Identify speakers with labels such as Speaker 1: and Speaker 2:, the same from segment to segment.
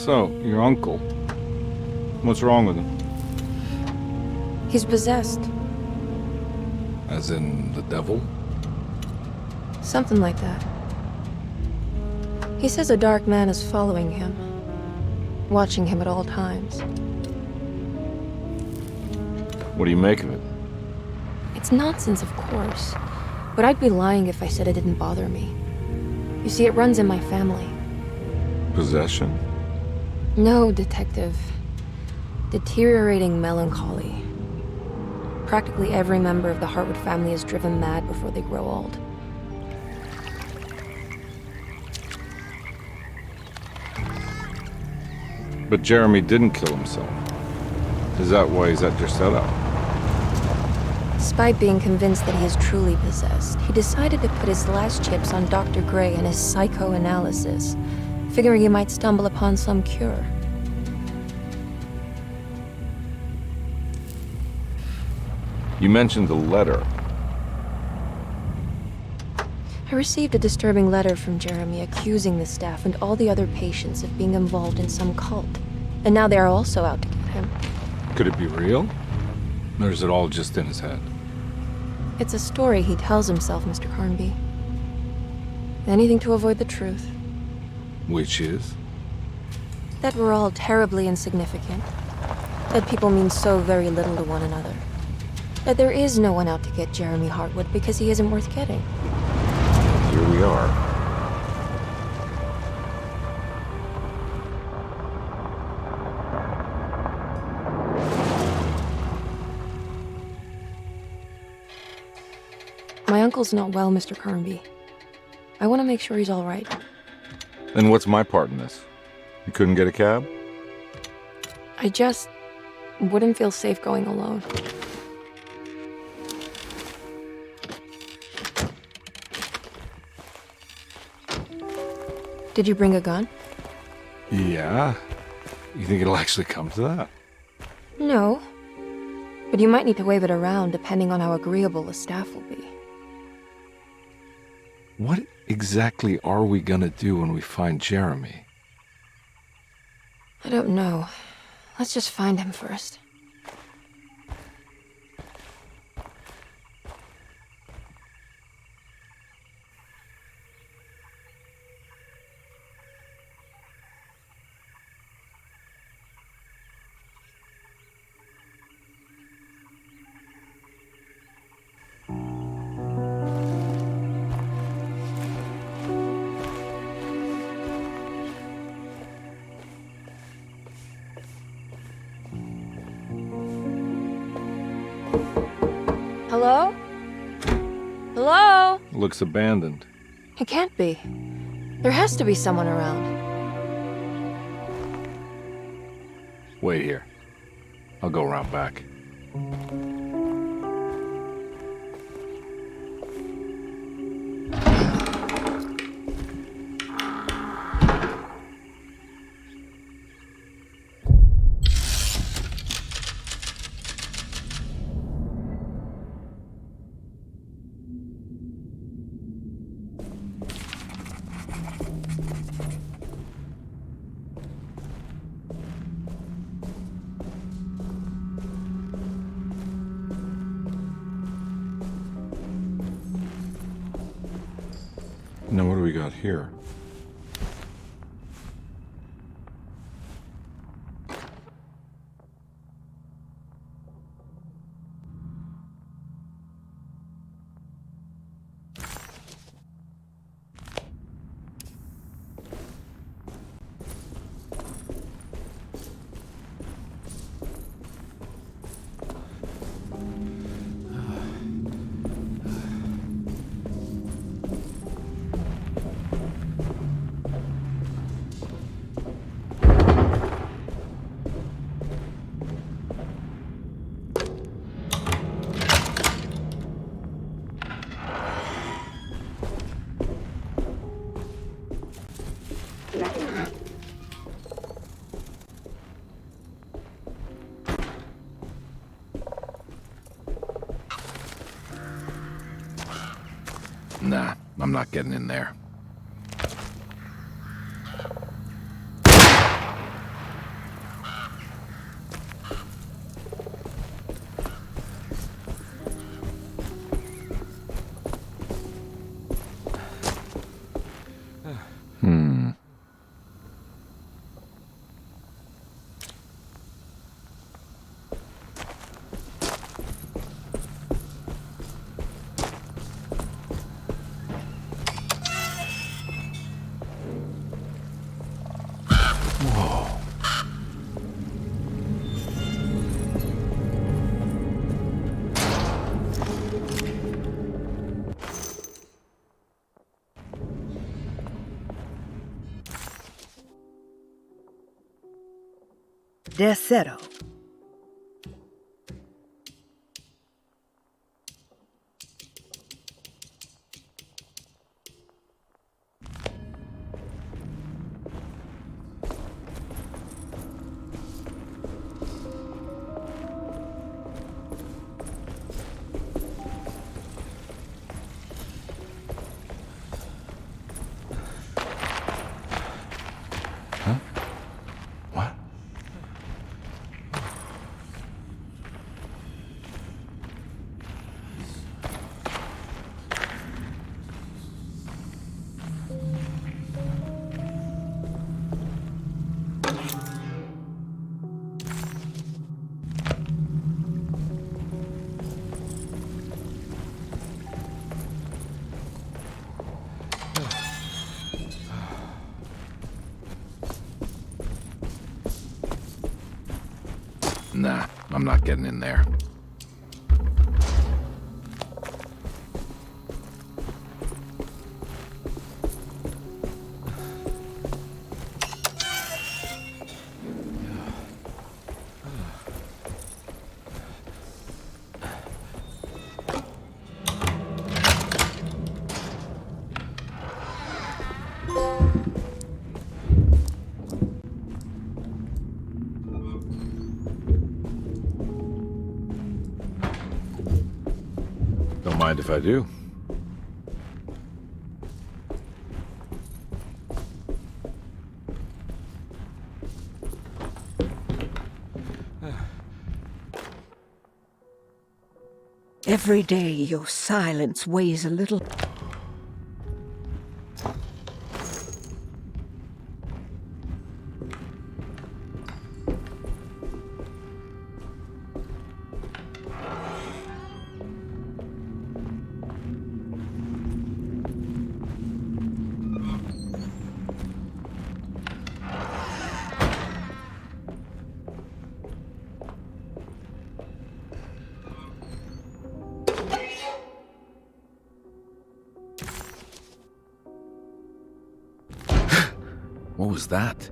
Speaker 1: So, your uncle. What's wrong with him?
Speaker 2: He's possessed.
Speaker 1: As in the devil?
Speaker 2: Something like that. He says a dark man is following him, watching him at all times.
Speaker 1: What do you make of it?
Speaker 2: It's nonsense, of course, but I'd be lying if I said it didn't bother me. You see, it runs in my family.
Speaker 1: Possession?
Speaker 2: No, Detective. Deteriorating melancholy. Practically every member of the Hartwood family is driven mad before they grow old.
Speaker 1: But Jeremy didn't kill himself. Is that why he's at Derceto?
Speaker 2: Despite being convinced that he is truly possessed, he decided to put his last chips on Dr. Gray and his psychoanalysis, figuring he might stumble upon some cure.
Speaker 1: You mentioned the letter.
Speaker 2: I received a disturbing letter from Jeremy accusing the staff and all the other patients of being involved in some cult. And now they are also out to get him.
Speaker 1: Could it be real? Or is it all just in his head?
Speaker 2: It's a story he tells himself, Mr. Carnby. Anything to avoid the truth.
Speaker 1: Which is?
Speaker 2: That we're all terribly insignificant. That people mean so very little to one another. That there is no one out to get Jeremy Hartwood because he isn't worth getting.
Speaker 1: Here we are.
Speaker 2: My uncle's not well, Mr. Carnby. I want to make sure he's all right.
Speaker 1: Then what's my part in this? You couldn't get a cab?
Speaker 2: I just wouldn't feel safe going alone. Did you bring a gun?
Speaker 1: Yeah. You think it'll actually come to that?
Speaker 2: No. But you might need to wave it around depending on how agreeable the staff will be.
Speaker 1: What exactly are we gonna do when we find Jeremy?
Speaker 2: I don't know. Let's just find him first. Hello? Hello?
Speaker 1: Looks abandoned.
Speaker 2: It can't be. There has to be someone around.
Speaker 1: Wait here. I'll go around back. Now what do we got here? Nah, I'm not getting in there.
Speaker 3: Derceto.
Speaker 1: What?
Speaker 4: Nah, I'm not getting in there.
Speaker 1: Don't mind if I do.
Speaker 3: Every day your silence weighs a little.
Speaker 4: What was that?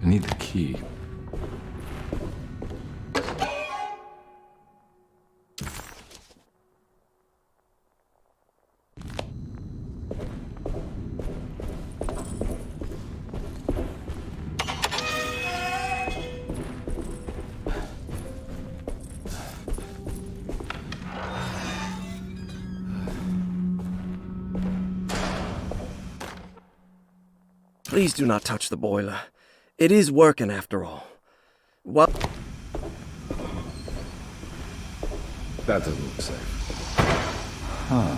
Speaker 4: I need the key.
Speaker 5: Please do not touch the boiler. It is working after all. Well,
Speaker 1: That doesn't look safe. Huh.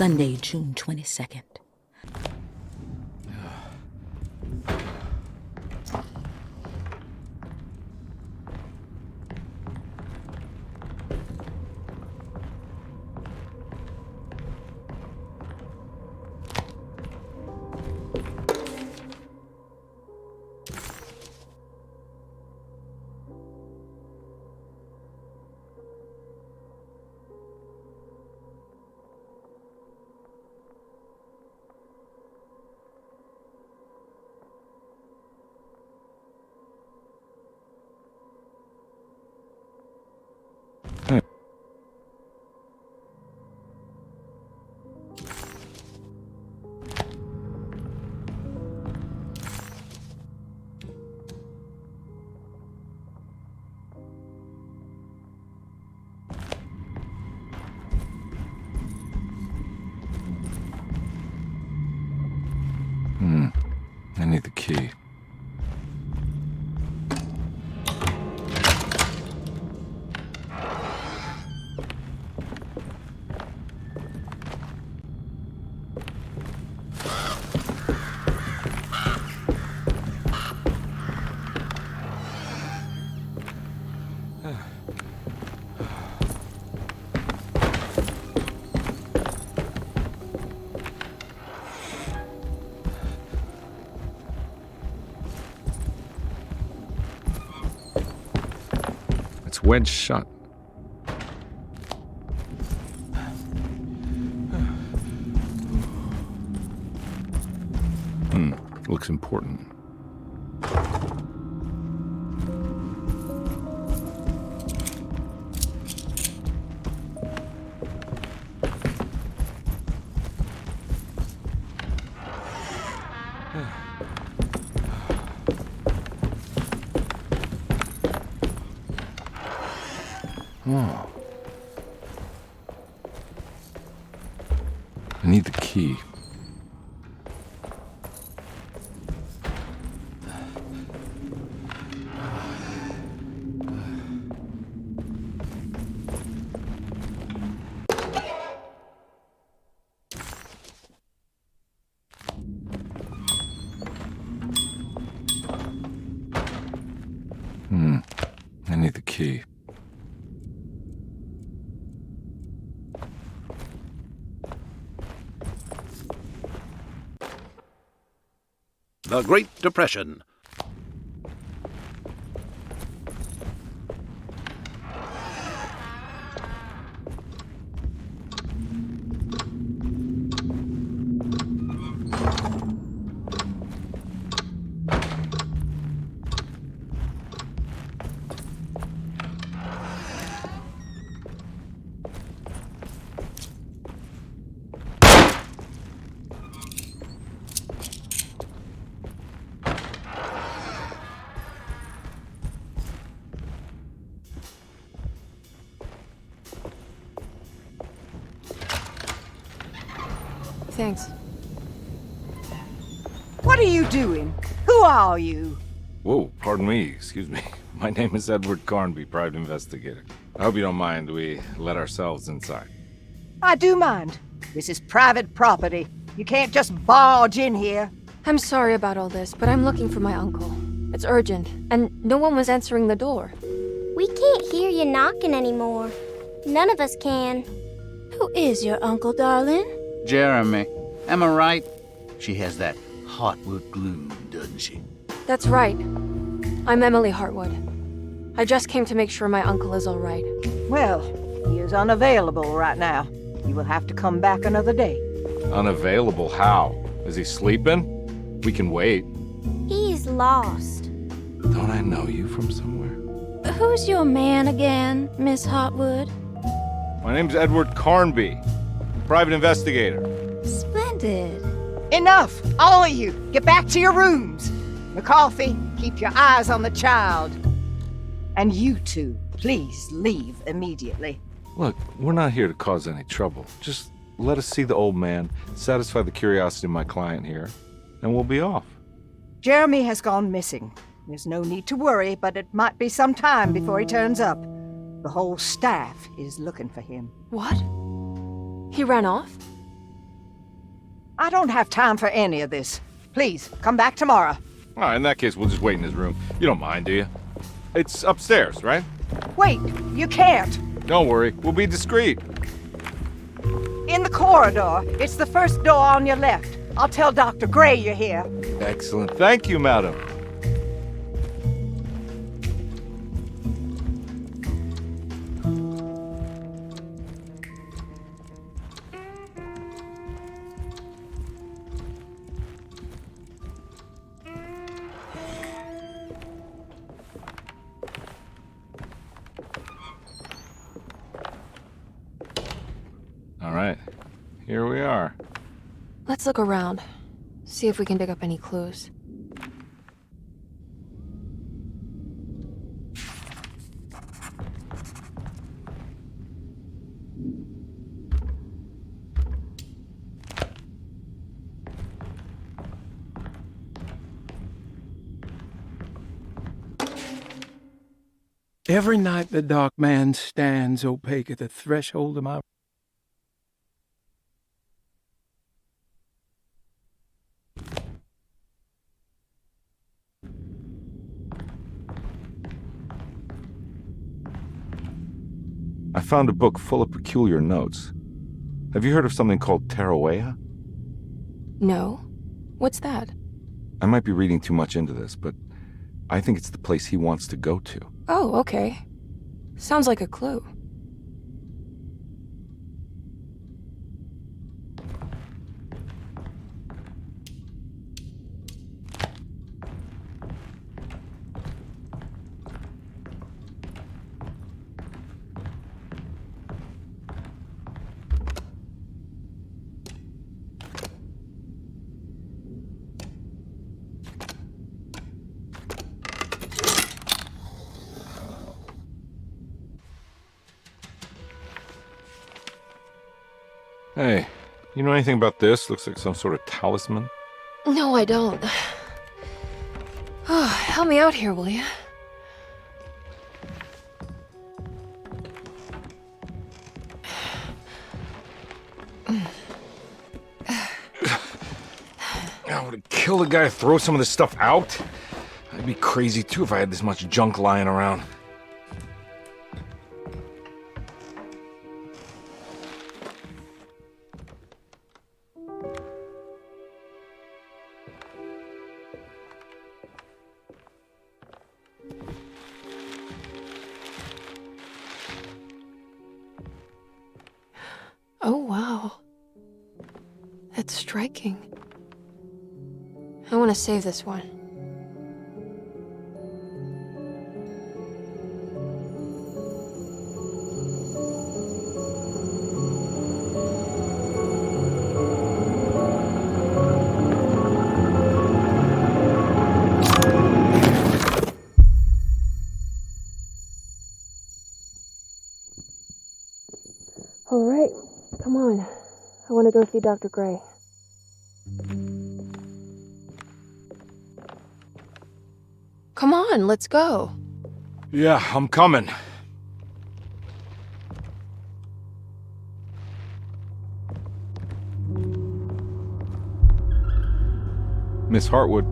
Speaker 6: Sunday, June 22nd.
Speaker 4: I need the key.
Speaker 1: It's wedged shut.
Speaker 4: Looks important. Oh. I need the key. I need the key.
Speaker 7: The Great Depression.
Speaker 2: Thanks.
Speaker 3: What are you doing? Who are you?
Speaker 1: Whoa, pardon me, excuse me. My name is Edward Carnby, private investigator. I hope you don't mind we let ourselves inside.
Speaker 3: I do mind. This is private property. You can't just barge in here.
Speaker 2: I'm sorry about all this, but I'm looking for my uncle. It's urgent, and no one was answering the door.
Speaker 8: We can't hear you knocking anymore. None of us can.
Speaker 9: Who is your uncle, darling?
Speaker 10: Jeremy. Am I right? She has that Hartwood gloom, doesn't she?
Speaker 2: That's right. I'm Emily Hartwood. I just came to make sure my uncle is all right.
Speaker 3: Well, he is unavailable right now. You will have to come back another day.
Speaker 1: Unavailable? How? Is he sleeping? We can wait.
Speaker 8: He's lost.
Speaker 1: Don't I know you from somewhere?
Speaker 9: Who's your man again, Miss Hartwood?
Speaker 1: My name's Edward Carnby, private investigator.
Speaker 9: Splendid.
Speaker 3: Enough! All of you! Get back to your rooms! McCarthy, keep your eyes on the child. And you two, please leave immediately.
Speaker 1: Look, we're not here to cause any trouble. Just let us see the old man, satisfy the curiosity of my client here, and we'll be off.
Speaker 3: Jeremy has gone missing. There's no need to worry, but it might be some time before he turns up. The whole staff is looking for him.
Speaker 2: What? He ran off?
Speaker 3: I don't have time for any of this. Please, come back tomorrow.
Speaker 1: All right, in that case, we'll just wait in his room. You don't mind, do you? It's upstairs, right?
Speaker 3: Wait, you can't.
Speaker 1: Don't worry, we'll be discreet.
Speaker 3: In the corridor. It's the first door on your left. I'll tell Dr. Gray you're here.
Speaker 1: Excellent. Thank you, madam. All right, here we are.
Speaker 2: Let's look around. See if we can dig up any clues.
Speaker 11: Every night the dark man stands opaque at the threshold of my...
Speaker 1: I found a book full of peculiar notes. Have you heard of something called Teroa?
Speaker 2: No? What's that?
Speaker 1: I might be reading too much into this, but I think it's the place he wants to go to.
Speaker 2: Oh, okay. Sounds like a clue.
Speaker 1: Hey, you know anything about this? Looks like some sort of talisman.
Speaker 2: No, I don't. Oh, help me out here, will you?
Speaker 1: I would kill the guy to throw some of this stuff out. I'd be crazy too if I had this much junk lying around.
Speaker 2: Oh, wow. That's striking. I want to save this one. All right, come on. I want to go see Dr. Gray. Come on, let's go.
Speaker 1: Yeah, I'm coming. Miss Hartwood.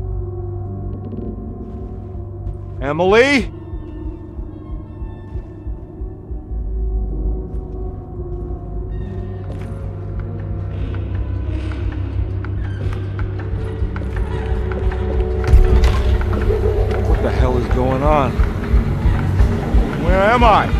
Speaker 1: Emily? What the hell is going on? Where am I?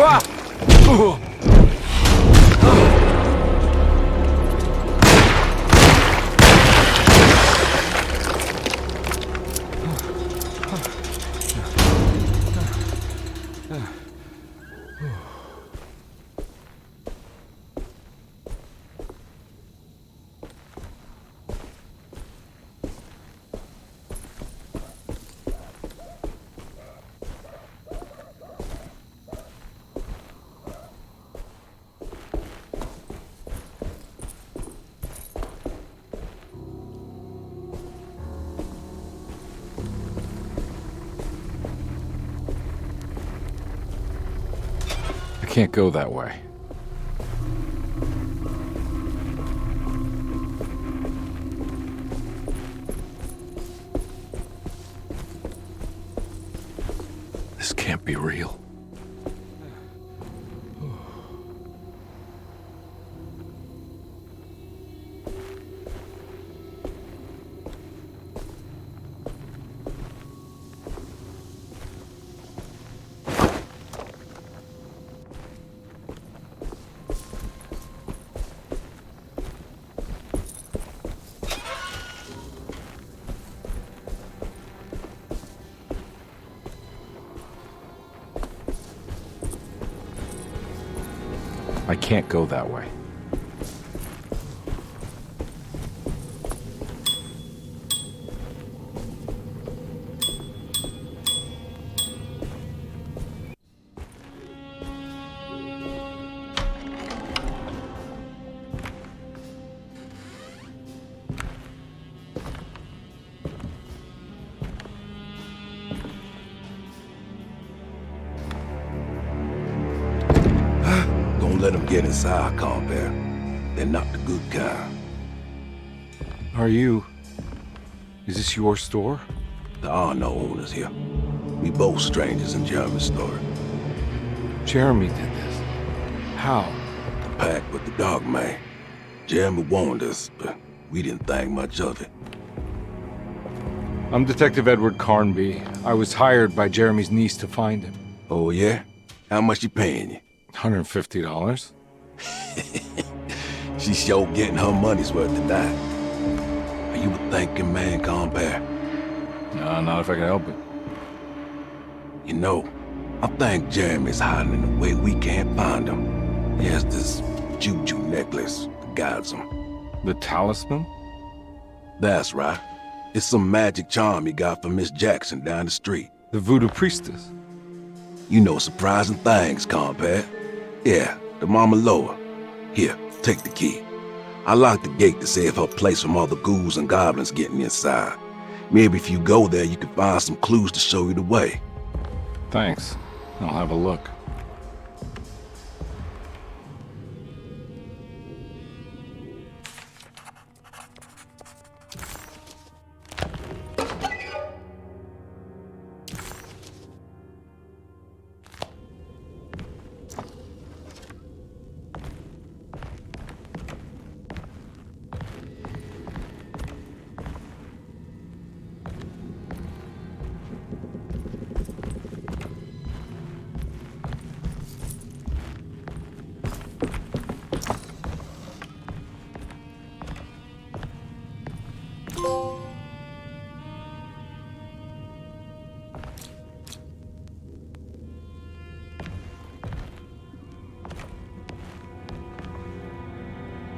Speaker 1: I can't go that way. This can't be real. I can't go that way.
Speaker 12: Let them get inside, compare. They're not the good kind.
Speaker 1: Are you... Is this your store?
Speaker 12: There are no owners here. We both strangers in Jeremy's story.
Speaker 1: Jeremy did this. How?
Speaker 12: The pact with the Dark Man. Jeremy warned us, but we didn't think much of it.
Speaker 1: I'm Detective Edward Carnby. I was hired by Jeremy's niece to find him.
Speaker 12: Oh, yeah? How much you paying you?
Speaker 1: $150.
Speaker 12: She's sure getting her money's worth tonight. Are you a thinking man, compare?
Speaker 1: No, not if I can help it.
Speaker 12: You know, I think Jeremy's hiding in a way we can't find him. He has this juju necklace that guides him.
Speaker 1: The talisman?
Speaker 12: That's right. It's some magic charm he got from Miss Jackson down the street.
Speaker 1: The voodoo priestess?
Speaker 12: You know surprising things, compare. Yeah, the Mama Loa. Here, take the key. I locked the gate to save her place from all the ghouls and goblins getting inside. Maybe if you go there, you can find some clues to show you the way.
Speaker 1: Thanks. I'll have a look.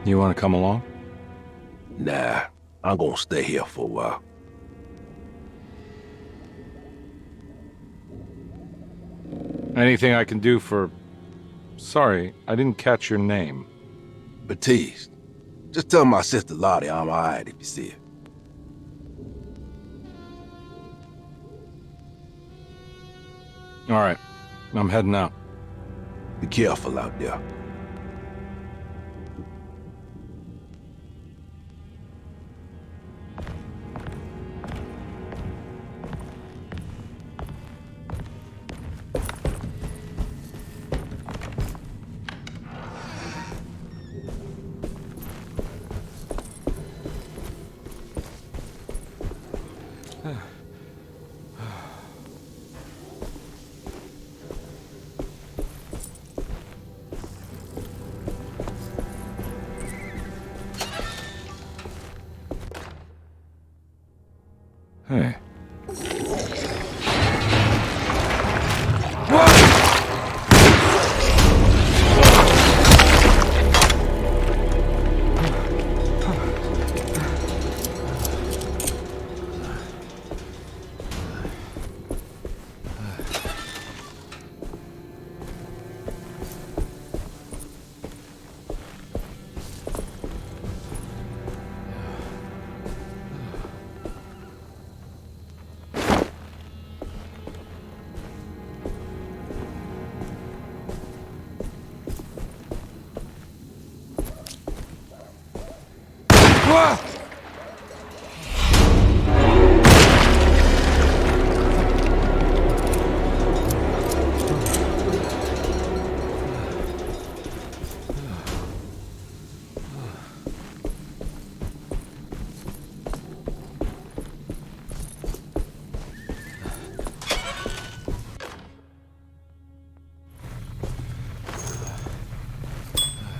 Speaker 1: You want to come along?
Speaker 12: Nah, I'm gonna stay here for a while.
Speaker 1: Anything I can do for... Sorry, I didn't catch your name.
Speaker 12: Baptiste. Just tell my sister Lottie I'm alright if you see her.
Speaker 1: All right, I'm heading out.
Speaker 12: Be careful out there.
Speaker 4: Hey.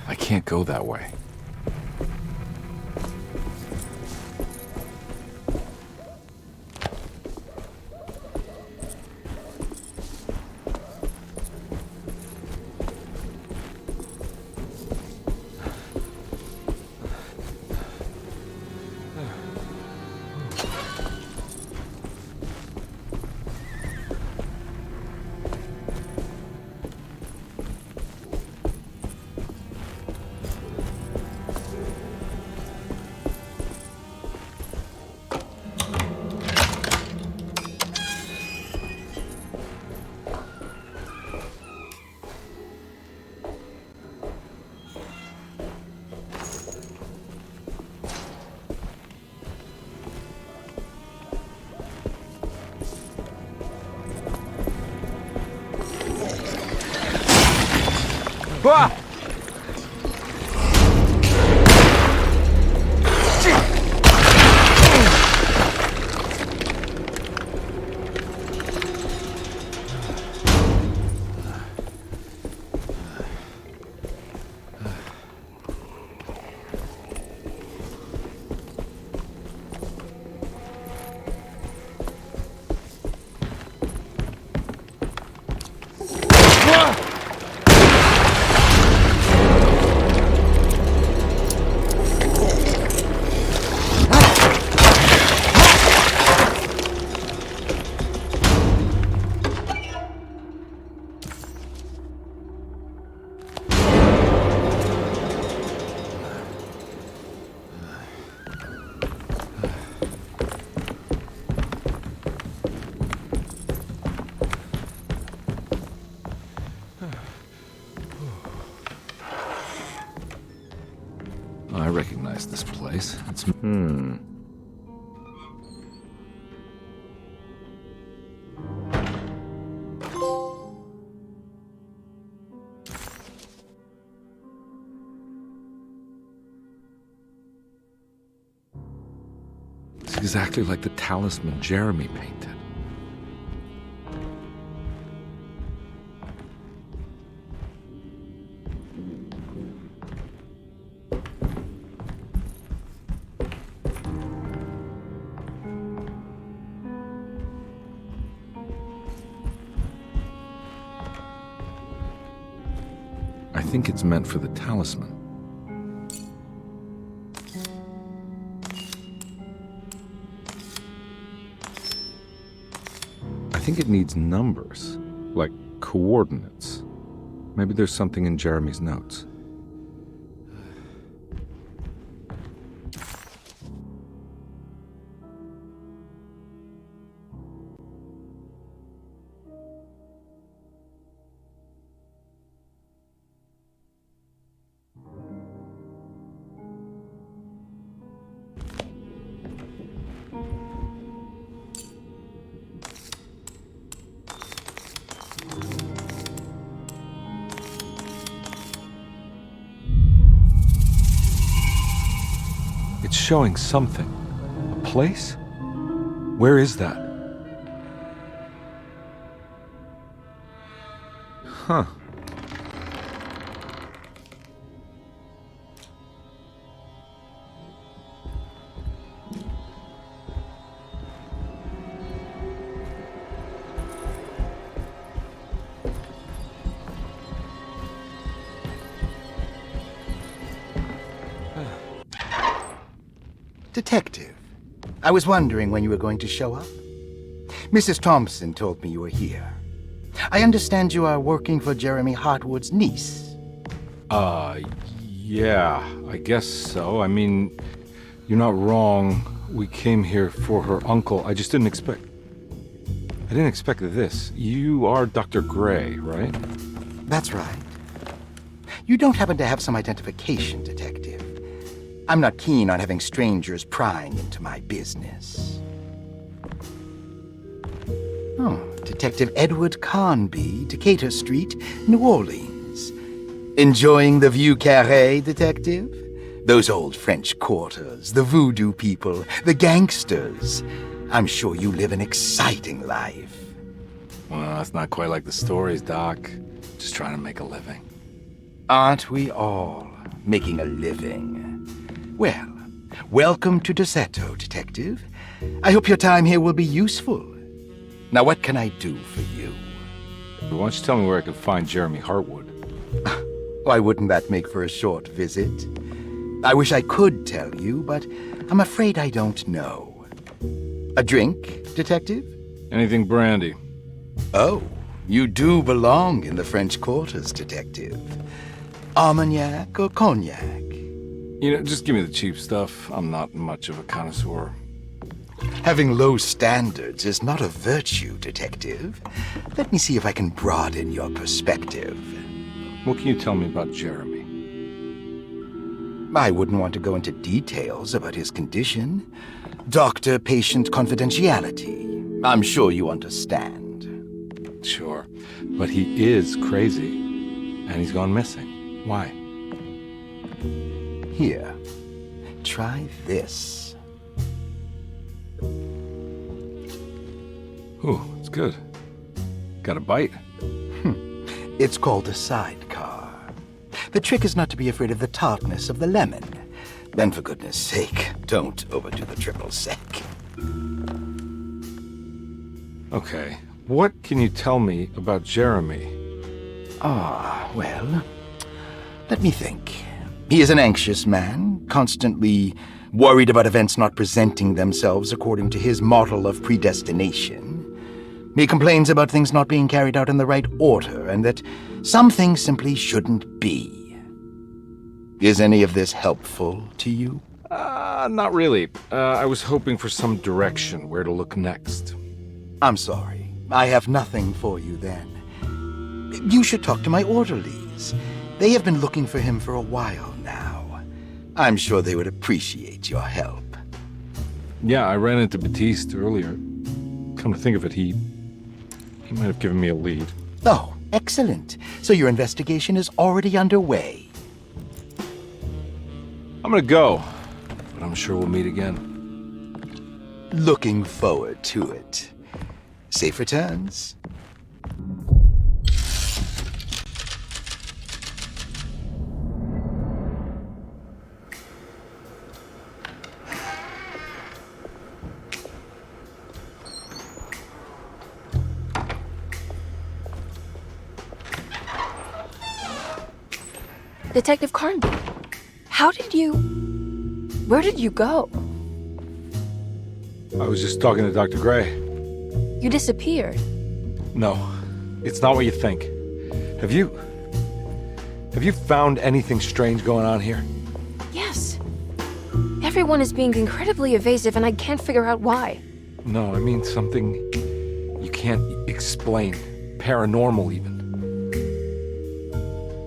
Speaker 4: I can't go that way.
Speaker 1: Ah!
Speaker 4: I recognize this place. It's... It's exactly like the talisman Jeremy painted. I think it's meant for the talisman. I think it needs numbers, like coordinates. Maybe there's something in Jeremy's notes. It's showing something. A place? Where is that? Huh.
Speaker 10: Detective, I was wondering when you were going to show up. Mrs. Thompson told me you were here. I understand you are working for Jeremy Hartwood's niece.
Speaker 1: Yeah, I guess so. I mean, you're not wrong. We came here for her uncle. I just didn't expect... I didn't expect this. You are Dr. Gray, right?
Speaker 10: That's right. You don't happen to have some identification, Detective. I'm not keen on having strangers prying into my business. Oh, Detective Edward Carnby, Decatur Street, New Orleans. Enjoying the Vieux Carré, Detective? Those old French quarters, the voodoo people, the gangsters. I'm sure you live an exciting life.
Speaker 1: Well, that's not quite like the stories, Doc. Just trying to make a living.
Speaker 10: Aren't we all making a living? Well, welcome to Derceto, Detective. I hope your time here will be useful. Now, what can I do for you?
Speaker 1: Why don't you tell me where I can find Jeremy Hartwood?
Speaker 10: Why wouldn't that make for a short visit? I wish I could tell you, but I'm afraid I don't know. A drink, Detective?
Speaker 1: Anything brandy.
Speaker 10: Oh, you do belong in the French quarters, Detective. Armagnac or cognac?
Speaker 1: You know, just give me the cheap stuff. I'm not much of a connoisseur.
Speaker 10: Having low standards is not a virtue, Detective. Let me see if I can broaden your perspective.
Speaker 1: What can you tell me about Jeremy?
Speaker 10: I wouldn't want to go into details about his condition. Doctor-patient confidentiality. I'm sure you understand.
Speaker 1: Sure, but he is crazy, and he's gone missing. Why?
Speaker 10: Here, try this.
Speaker 1: Ooh, it's good. Got a bite?
Speaker 10: It's called a sidecar. The trick is not to be afraid of the tartness of the lemon. And for goodness sake, don't overdo the triple sec.
Speaker 1: Okay, what can you tell me about Jeremy?
Speaker 10: Well, let me think. He is an anxious man, constantly worried about events not presenting themselves according to his model of predestination. He complains about things not being carried out in the right order, and that some things simply shouldn't be. Is any of this helpful to you?
Speaker 1: Not really. I was hoping for some direction where to look next.
Speaker 10: I'm sorry. I have nothing for you then. You should talk to my orderlies. They have been looking for him for a while now. I'm sure they would appreciate your help.
Speaker 1: Yeah, I ran into Batiste earlier. Come to think of it, he might have given me a lead.
Speaker 10: Oh, excellent. So your investigation is already underway.
Speaker 1: I'm gonna go, but I'm sure we'll meet again.
Speaker 10: Looking forward to it. Safe returns.
Speaker 2: Detective Carnby, where did you go?
Speaker 1: I was just talking to Dr. Gray.
Speaker 2: You disappeared.
Speaker 1: No, it's not what you think. Have you found anything strange going on here?
Speaker 2: Yes. Everyone is being incredibly evasive and I can't figure out why.
Speaker 1: No, I mean something you can't explain. Paranormal, even.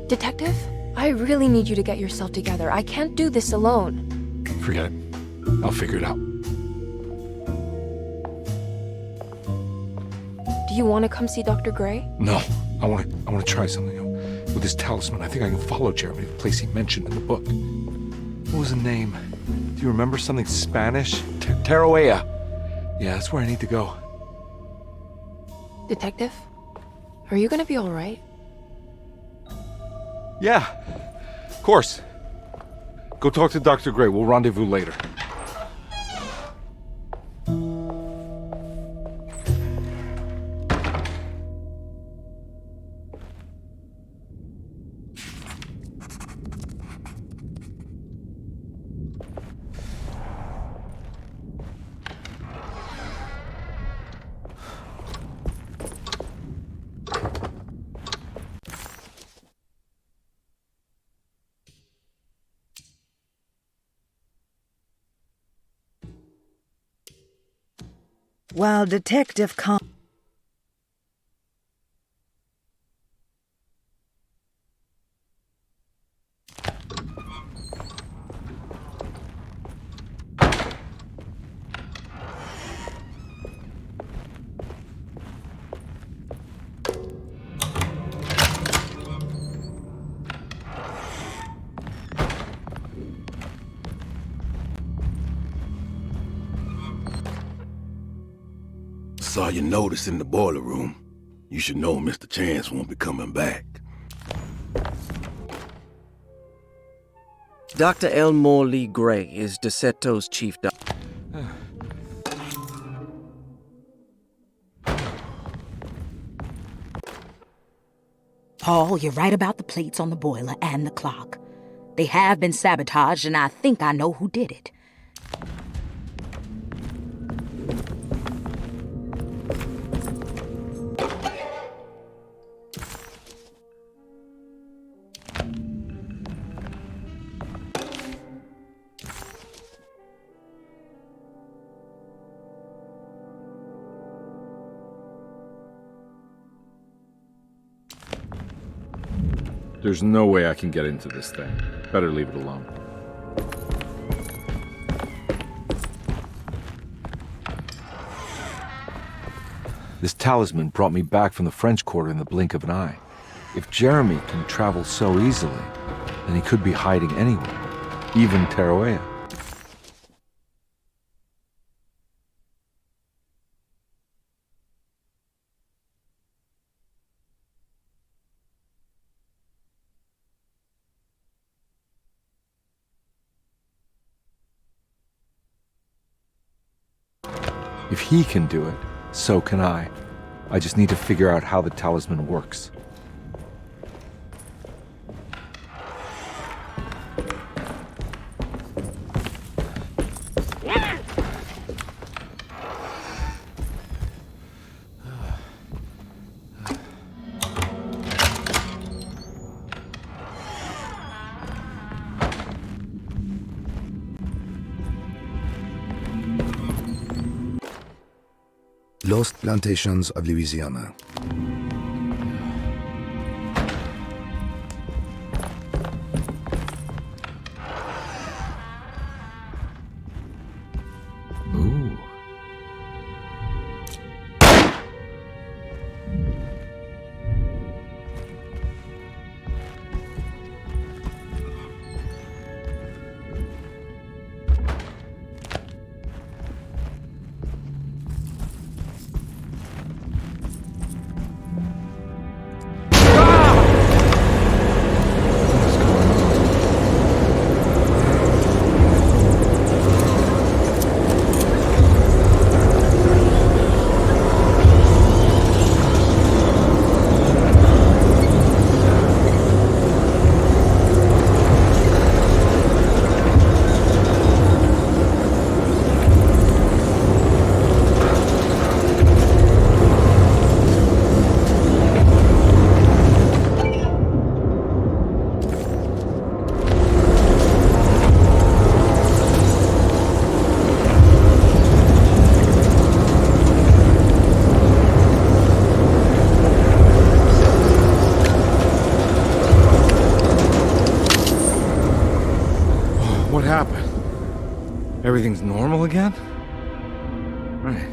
Speaker 2: Detective, I really need you to get yourself together. I can't do this alone.
Speaker 1: Forget it. I'll figure it out.
Speaker 2: Do you want to come see Dr. Gray?
Speaker 1: No, I want to try something. With this talisman, I think I can follow Jeremy to the place he mentioned in the book. What was the name? Do you remember something Spanish? Teroa. Yeah, that's where I need to go.
Speaker 2: Detective, are you gonna be all right?
Speaker 1: Yeah, of course. Go talk to Dr. Gray. We'll rendezvous later.
Speaker 3: While Detective
Speaker 12: Saw your notice in the boiler room. You should know Mr. Chance won't be coming back.
Speaker 5: Dr. Elmore Lee Gray is Derceto's chief doctor.
Speaker 6: Paul, you're right about the plates on the boiler and the clock. They have been sabotaged, and I think I know who did it.
Speaker 4: There's no way I can get into this thing. Better leave it alone.
Speaker 1: This talisman brought me back from the French Quarter in the blink of an eye. If Jeremy can travel so easily, then he could be hiding anywhere, even Teroa. If he can do it, so can I. I just need to figure out how the talisman works.
Speaker 13: Lost Plantations of Louisiana.
Speaker 1: Ooh. What happened? Everything's normal again? Right.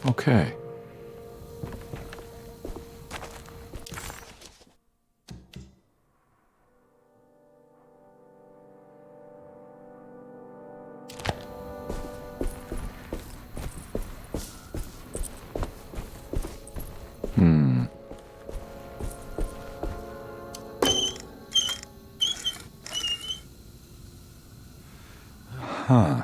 Speaker 1: Okay. Huh.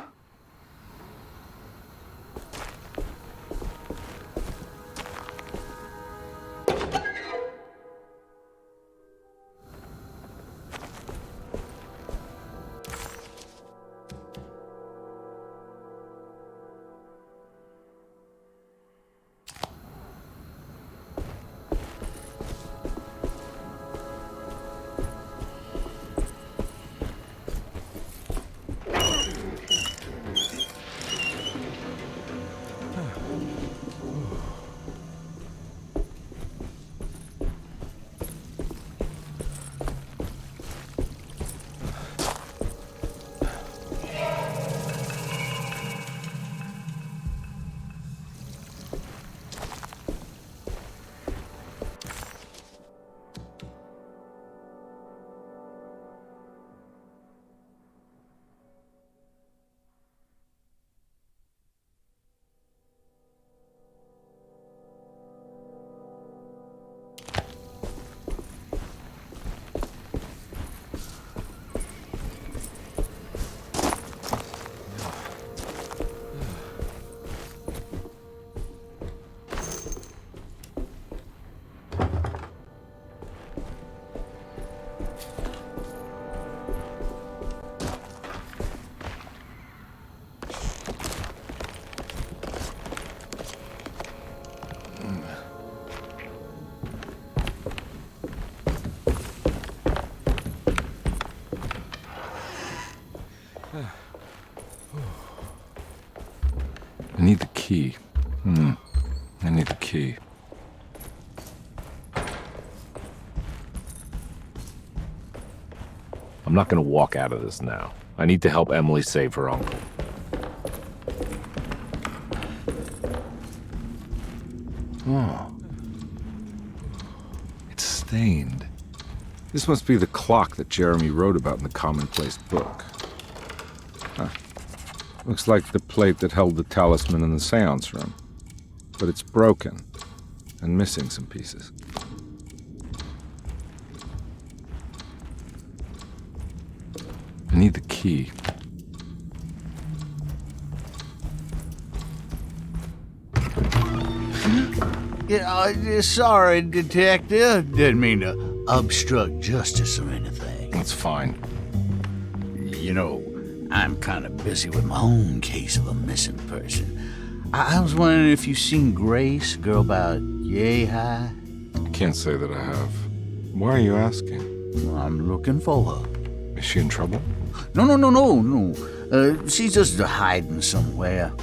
Speaker 4: I need the key. I need the key.
Speaker 14: I'm not gonna walk out of this now. I need to help Emily save her uncle.
Speaker 4: Oh. It's stained. This must be the clock that Jeremy wrote about in the commonplace book. Huh. Looks like the plate that held the talisman in the seance room. But it's broken and missing some pieces. I need the key.
Speaker 15: Yeah, sorry, Detective. Didn't mean to obstruct justice or anything.
Speaker 4: That's fine.
Speaker 15: You know, I'm kind of busy with my own case of a missing person. I was wondering if you've seen Grace, a girl about yay high?
Speaker 4: I can't say that I have. Why are you asking?
Speaker 15: Well, I'm looking for her.
Speaker 4: Is she in trouble?
Speaker 15: No. She's just hiding somewhere.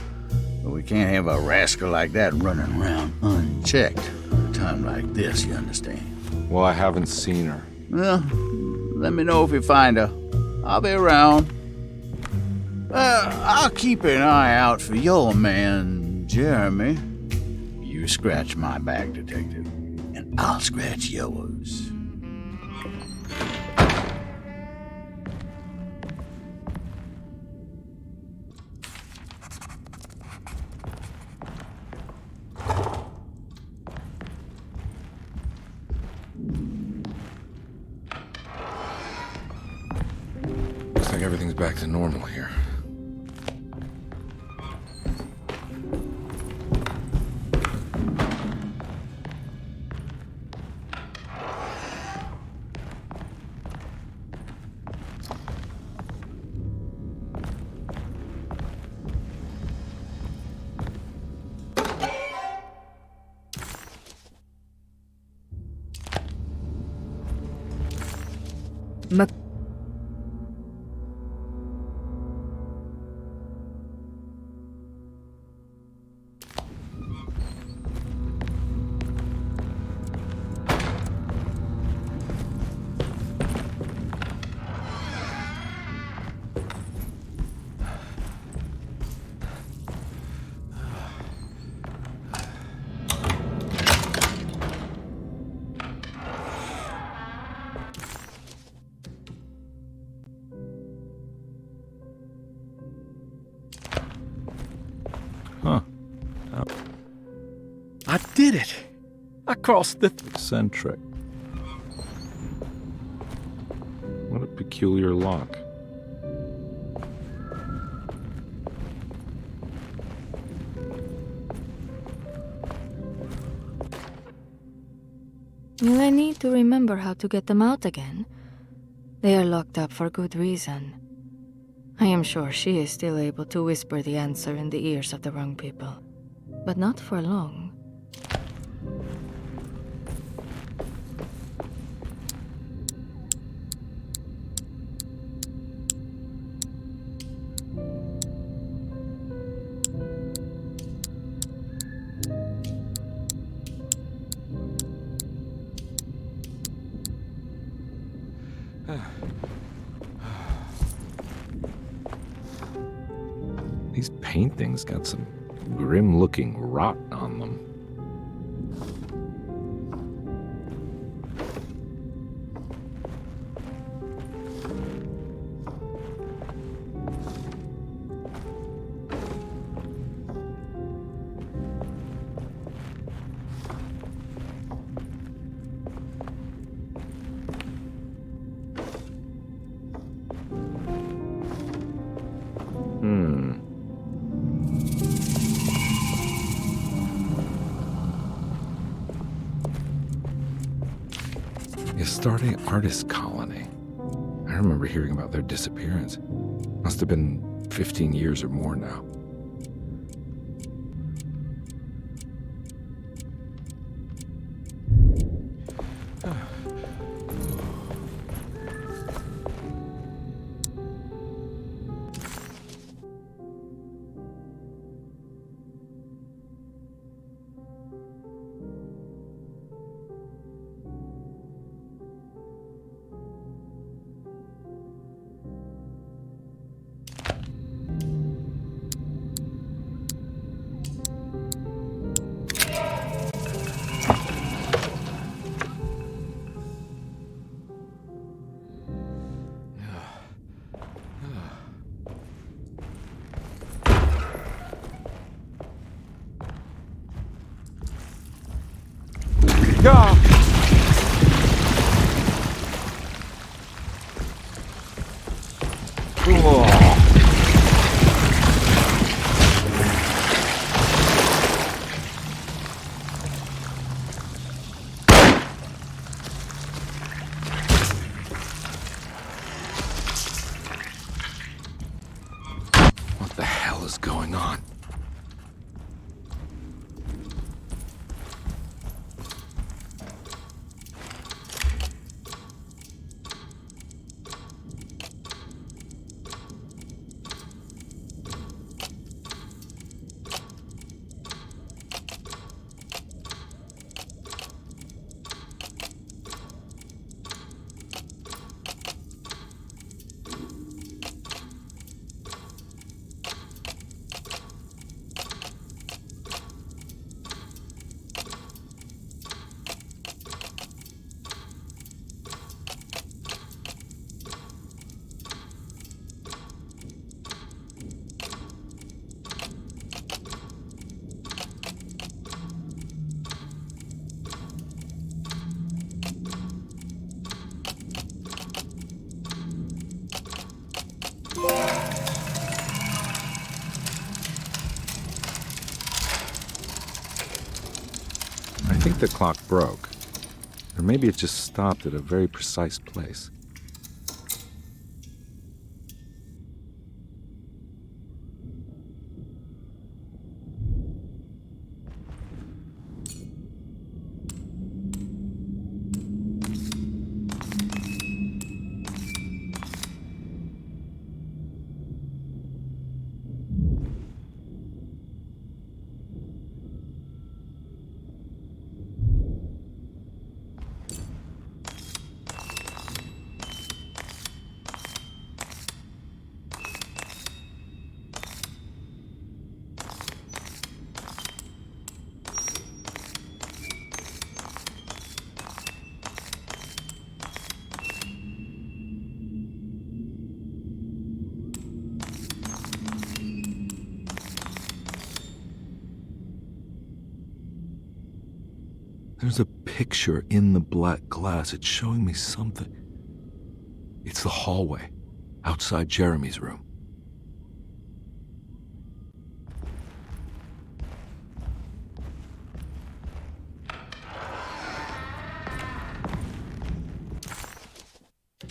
Speaker 15: We can't have a rascal like that running around unchecked at a time like this, you understand?
Speaker 4: Well, I haven't seen her.
Speaker 15: Well, let me know if you find her. I'll be around. I'll keep an eye out for your man, Jeremy. You scratch my back, Detective, and I'll scratch yours.
Speaker 4: Looks like everything's back to normal here. Huh.
Speaker 11: I did it! I crossed the...
Speaker 4: Eccentric. What a peculiar lock.
Speaker 9: Will I need to remember how to get them out again? They are locked up for good reason. I am sure she is still able to whisper the answer in the ears of the wrong people. But not for long.
Speaker 4: These paintings got some grim-looking rot on them. Starting artist colony. I remember hearing about their disappearance. Must have been 15 years or more now.
Speaker 1: God! What the hell is going on?
Speaker 4: I think the clock broke. Or maybe it just stopped at a very precise place. There's a picture in the black glass. It's showing me something. It's the hallway outside Jeremy's room.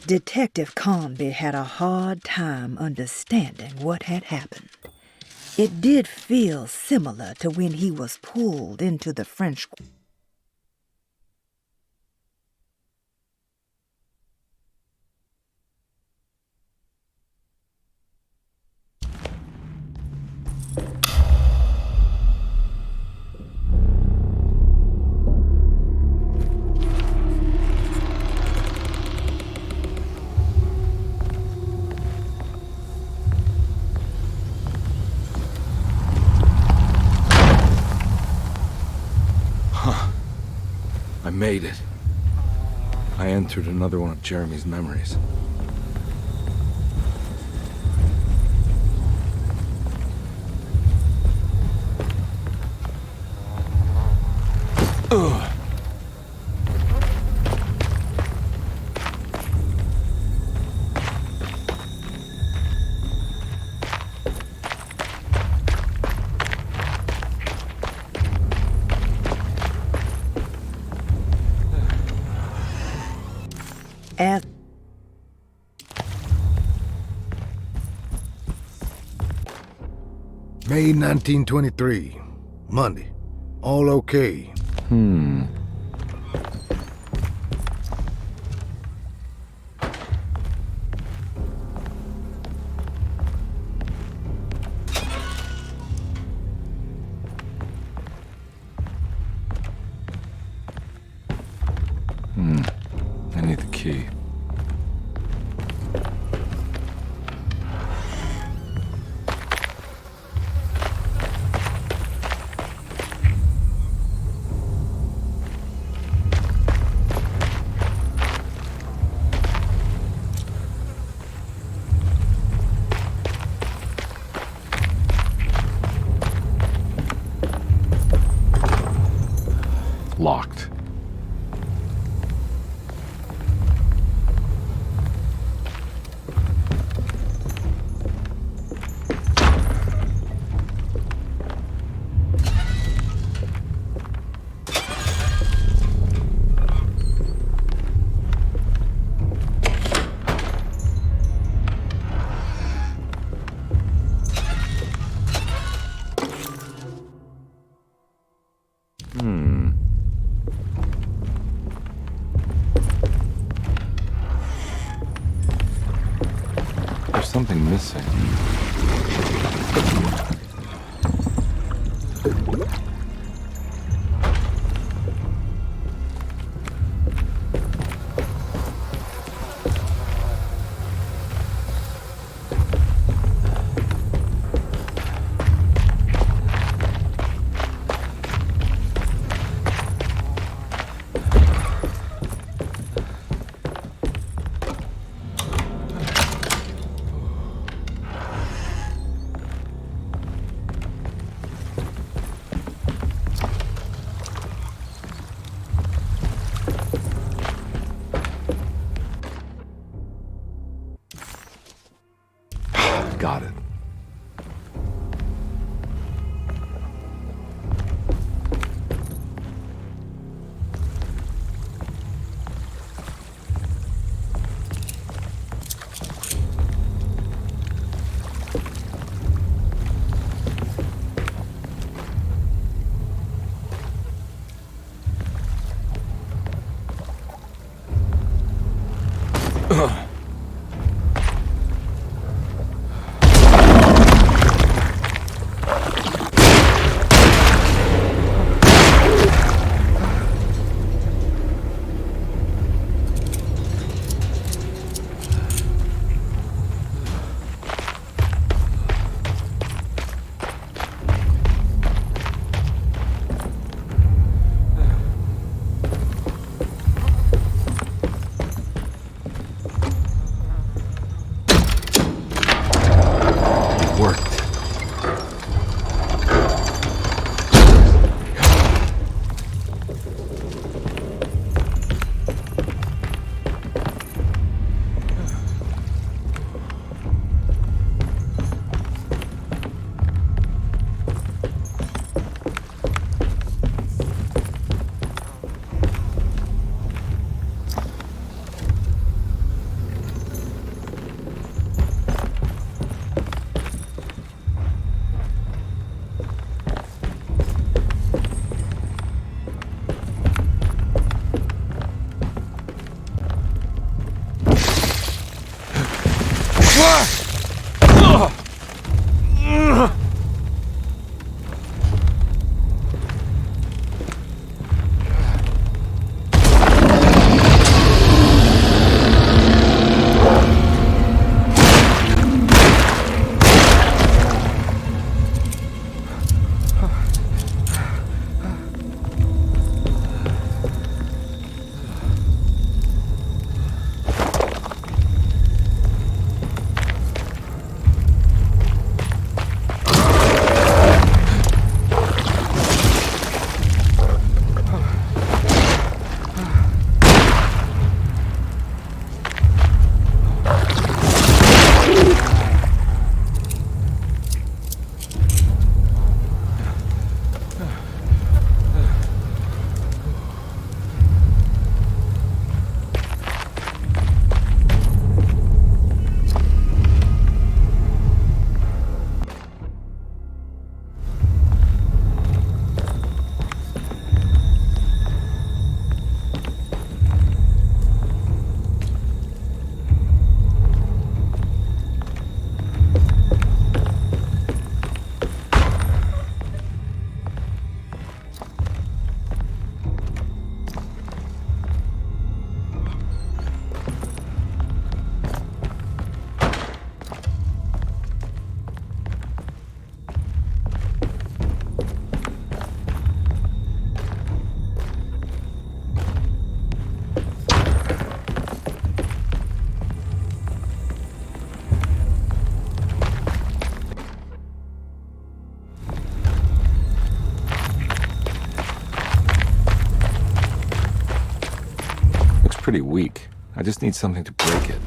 Speaker 16: Detective Carnby had a hard time understanding what had happened. It did feel similar to when he was pulled into the French
Speaker 1: I made it. I entered another one of Jeremy's memories. Ugh.
Speaker 13: May 1923. Monday. All okay.
Speaker 1: I need the key.
Speaker 4: something missing.
Speaker 1: Got it.
Speaker 4: Pretty weak. I just need something to break it.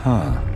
Speaker 4: Huh.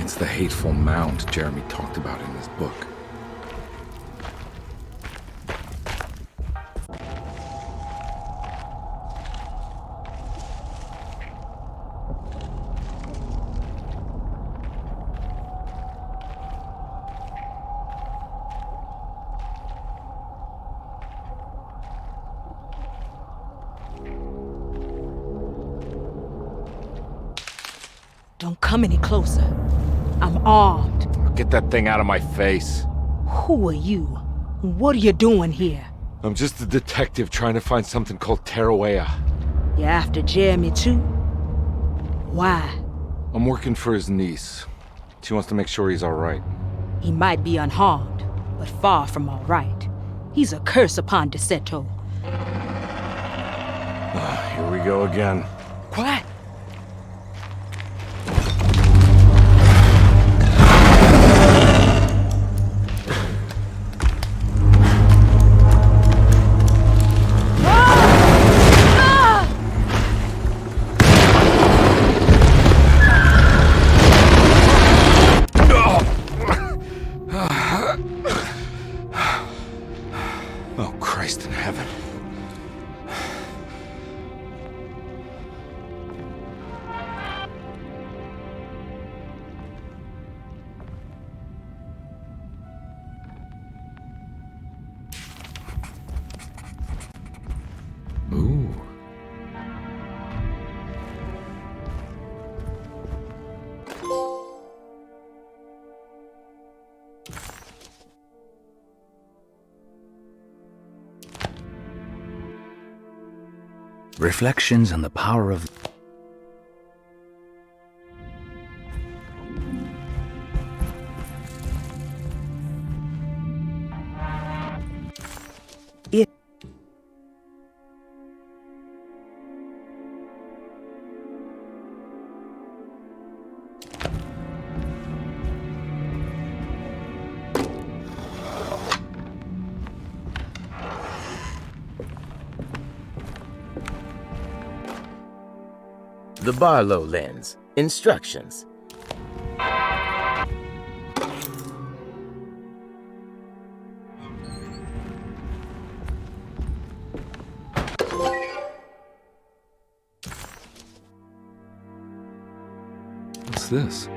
Speaker 4: It's the hateful mound Jeremy talked about in his book.
Speaker 6: Don't come any closer. I'm armed.
Speaker 4: Get that thing out of my face.
Speaker 6: Who are you? What are you doing here?
Speaker 1: I'm just a detective trying to find something called Teroa.
Speaker 6: You after Jeremy too? Why?
Speaker 1: I'm working for his niece. She wants to make sure he's all right.
Speaker 6: He might be unharmed, but far from all right. He's a curse upon Derceto.
Speaker 4: Here we go again.
Speaker 6: What?
Speaker 1: Oh, Christ in heaven.
Speaker 4: Ooh.
Speaker 17: Reflections on the power of...
Speaker 18: The Barlow lens. Instructions.
Speaker 4: What's this?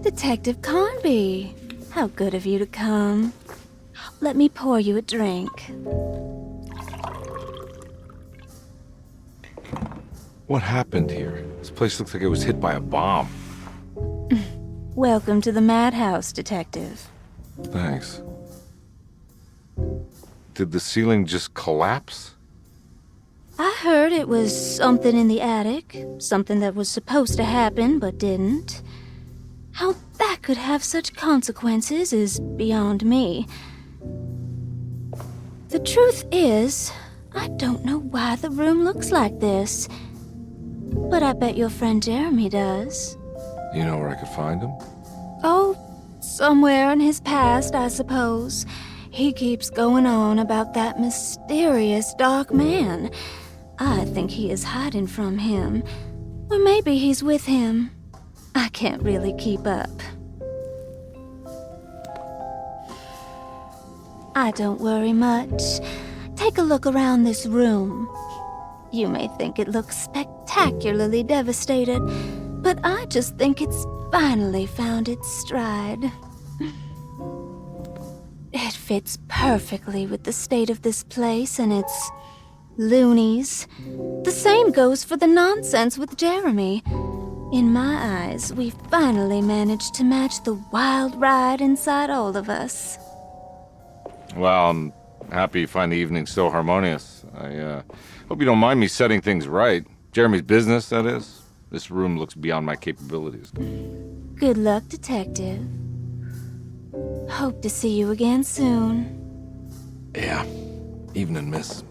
Speaker 9: Detective Carnby, how good of you to come. Let me pour you a drink.
Speaker 1: What happened here? This place looks like it was hit by a bomb.
Speaker 9: Welcome to the madhouse, Detective.
Speaker 1: Thanks. Did the ceiling just collapse?
Speaker 9: I heard it was something in the attic, something that was supposed to happen but didn't. How that could have such consequences is beyond me. The truth is, I don't know why the room looks like this. But I bet your friend Jeremy does.
Speaker 1: You know where I could find him?
Speaker 9: Oh, somewhere in his past, I suppose. He keeps going on about that mysterious dark man. I think he is hiding from him. Or maybe he's with him. I can't really keep up. I don't worry much. Take a look around this room. You may think it looks spectacularly devastated, but I just think it's finally found its stride. It fits perfectly with the state of this place and its loonies. The same goes for the nonsense with Jeremy. In my eyes, we finally managed to match the wild ride inside all of us.
Speaker 1: Well, I'm happy you find the evening so harmonious. I hope you don't mind me setting things right. Jeremy's business, that is. This room looks beyond my capabilities.
Speaker 9: Good luck, Detective. Hope to see you again soon.
Speaker 1: Yeah. Evening, miss.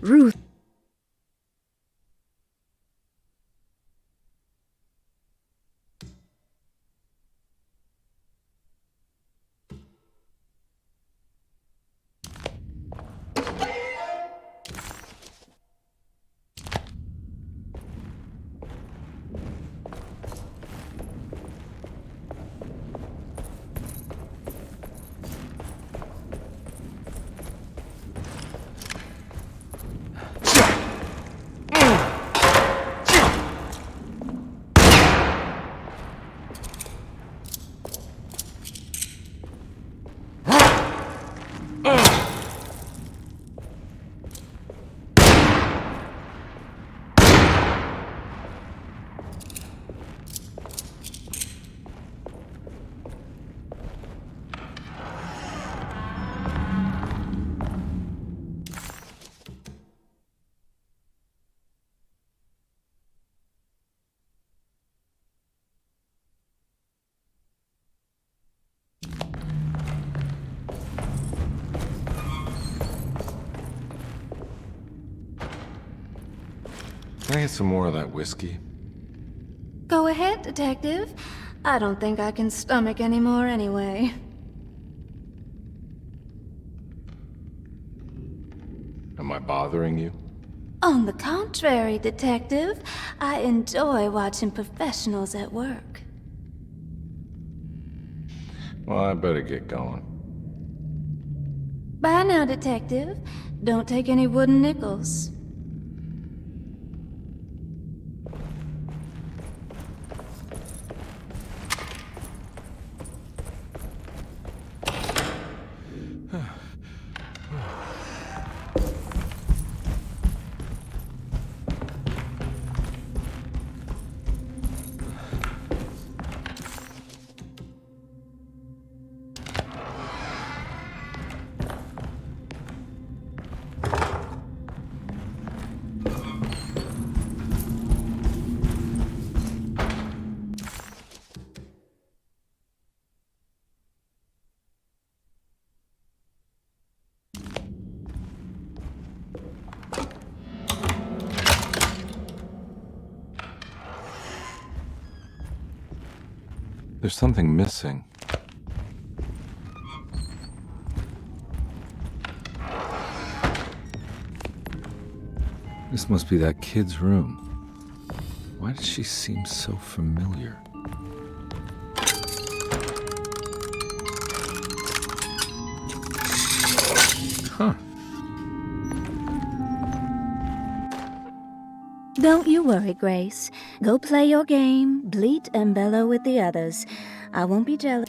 Speaker 16: Ruth.
Speaker 1: Can I get some more of that whiskey?
Speaker 9: Go ahead, Detective. I don't think I can stomach any more anyway.
Speaker 1: Am I bothering you?
Speaker 9: On the contrary, Detective, I enjoy watching professionals at work.
Speaker 1: Well, I better get going.
Speaker 9: Bye now, Detective. Don't take any wooden nickels.
Speaker 1: There's something missing.
Speaker 4: This must be that kid's room. Why does she seem so familiar? Huh.
Speaker 17: Don't you worry, Grace. Go play your game, bleat and bellow with the others. I won't be jealous.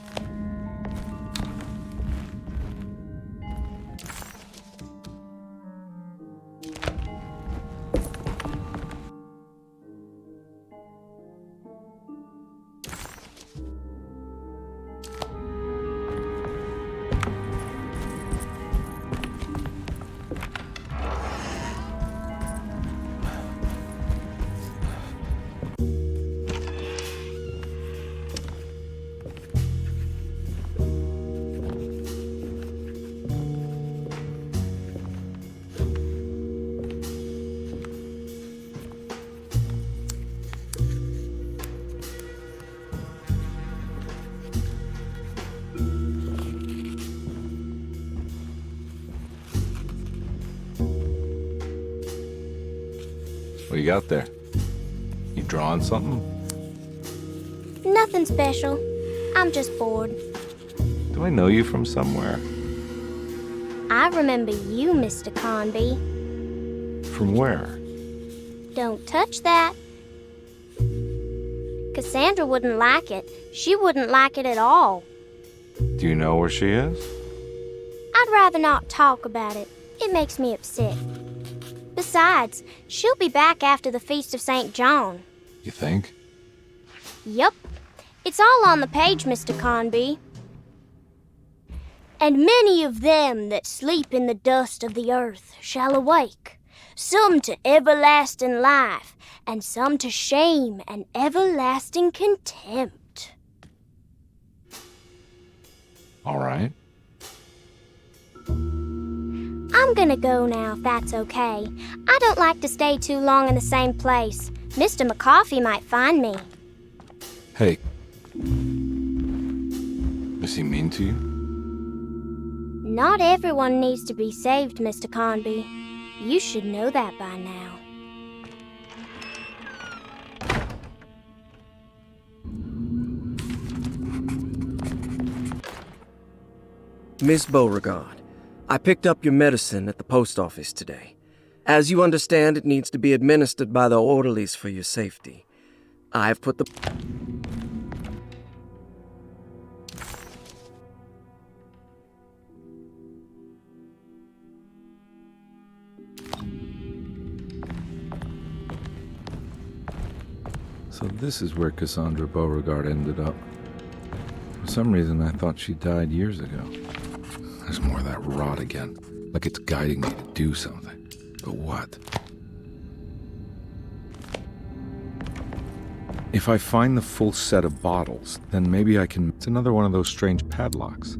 Speaker 14: What you got there? You drawing something?
Speaker 8: Nothing special. I'm just bored.
Speaker 14: Do I know you from somewhere?
Speaker 8: I remember you, Mr. Carnby.
Speaker 14: From where?
Speaker 8: Don't touch that. Cassandra wouldn't like it. She wouldn't like it at all.
Speaker 14: Do you know where she is?
Speaker 8: I'd rather not talk about it. It makes me upset. Besides, she'll be back after the Feast of St. John.
Speaker 14: You think?
Speaker 8: Yup. It's all on the page, Mr. Carnby. And many of them that sleep in the dust of the earth shall awake, some to everlasting life, and some to shame and everlasting contempt.
Speaker 14: All right.
Speaker 8: I'm gonna go now, if that's okay. I don't like to stay too long in the same place. Mr. McCoffey might find me.
Speaker 14: Hey. Is he mean to you?
Speaker 8: Not everyone needs to be saved, Mr. Carnby. You should know that by now.
Speaker 5: Miss Beauregard, I picked up your medicine at the post office today. As you understand, it needs to be administered by the orderlies for your safety. I've put the...
Speaker 4: So this is where Cassandra Beauregard ended up. For some reason, I thought she died years ago. There's more of that rot again. Like it's guiding me to do something. But what? If I find the full set of bottles, then maybe I can... It's another one of those strange padlocks.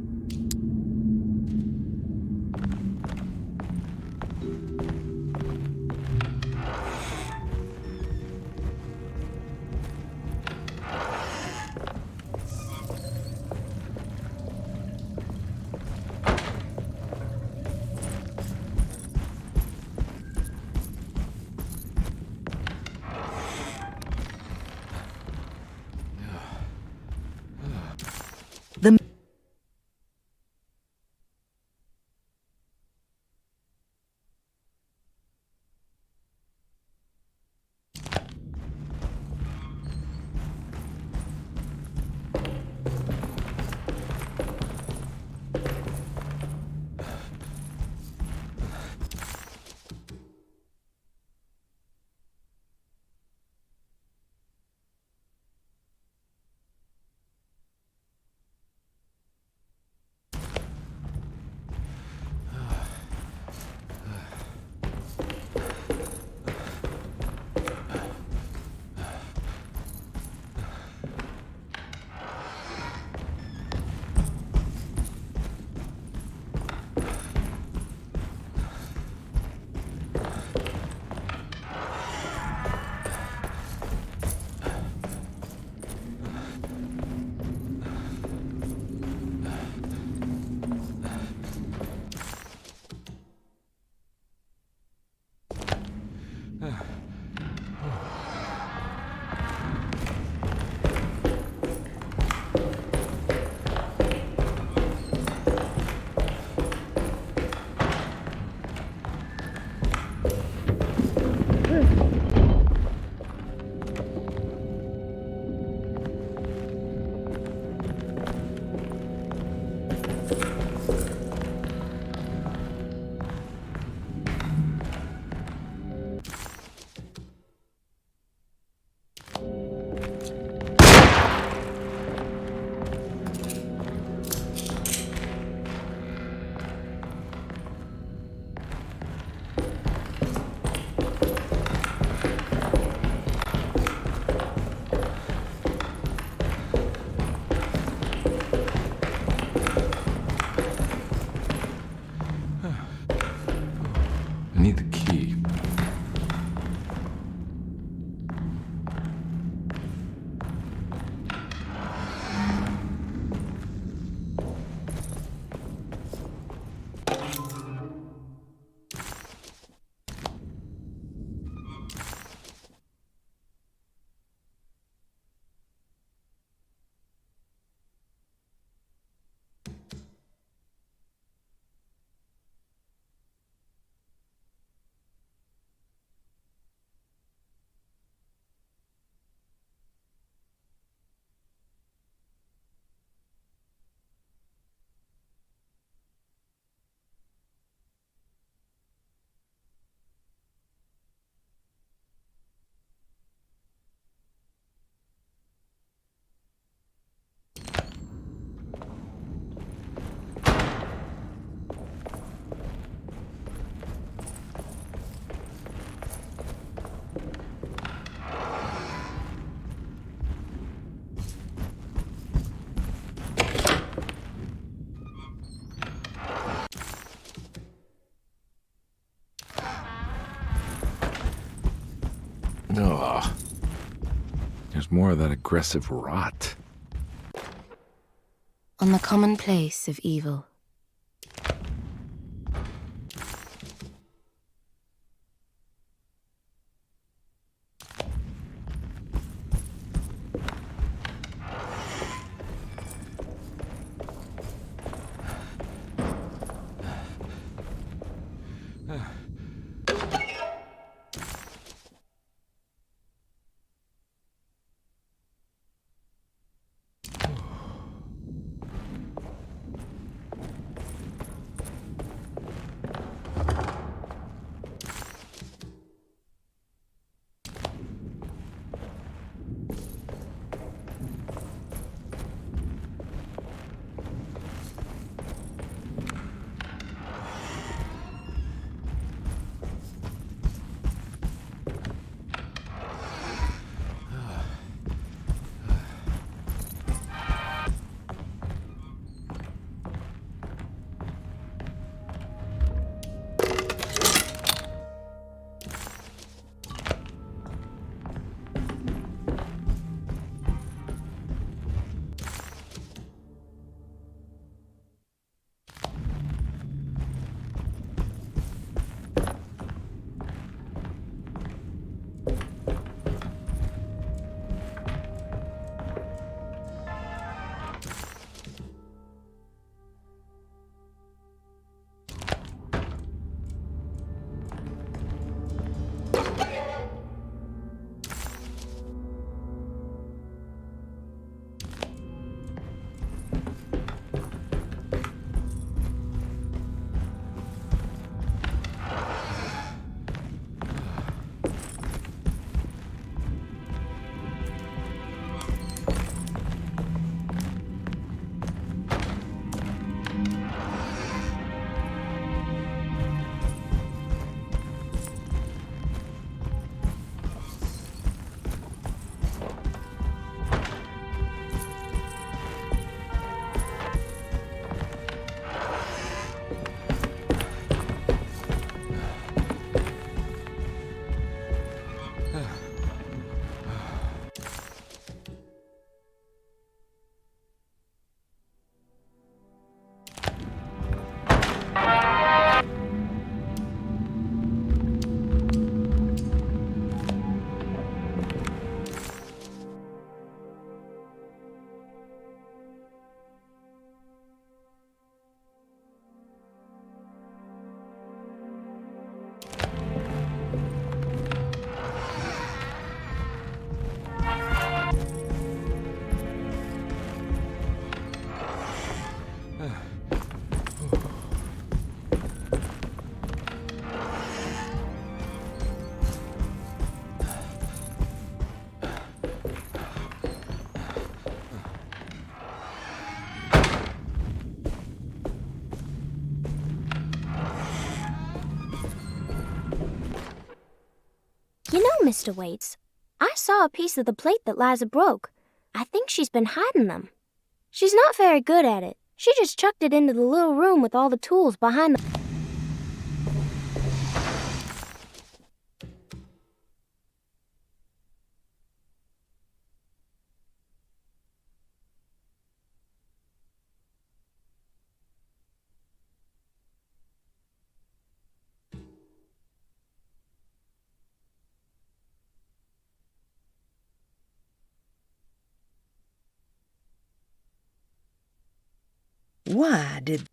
Speaker 4: more of that aggressive rot.
Speaker 9: On the commonplace of evil.
Speaker 8: You know, Mr. Waits, I saw a piece of the plate that Liza broke. I think she's been hiding them. She's not very good at it. She just chucked it into the little room with all the tools behind the...
Speaker 16: Why did...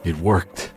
Speaker 1: It worked.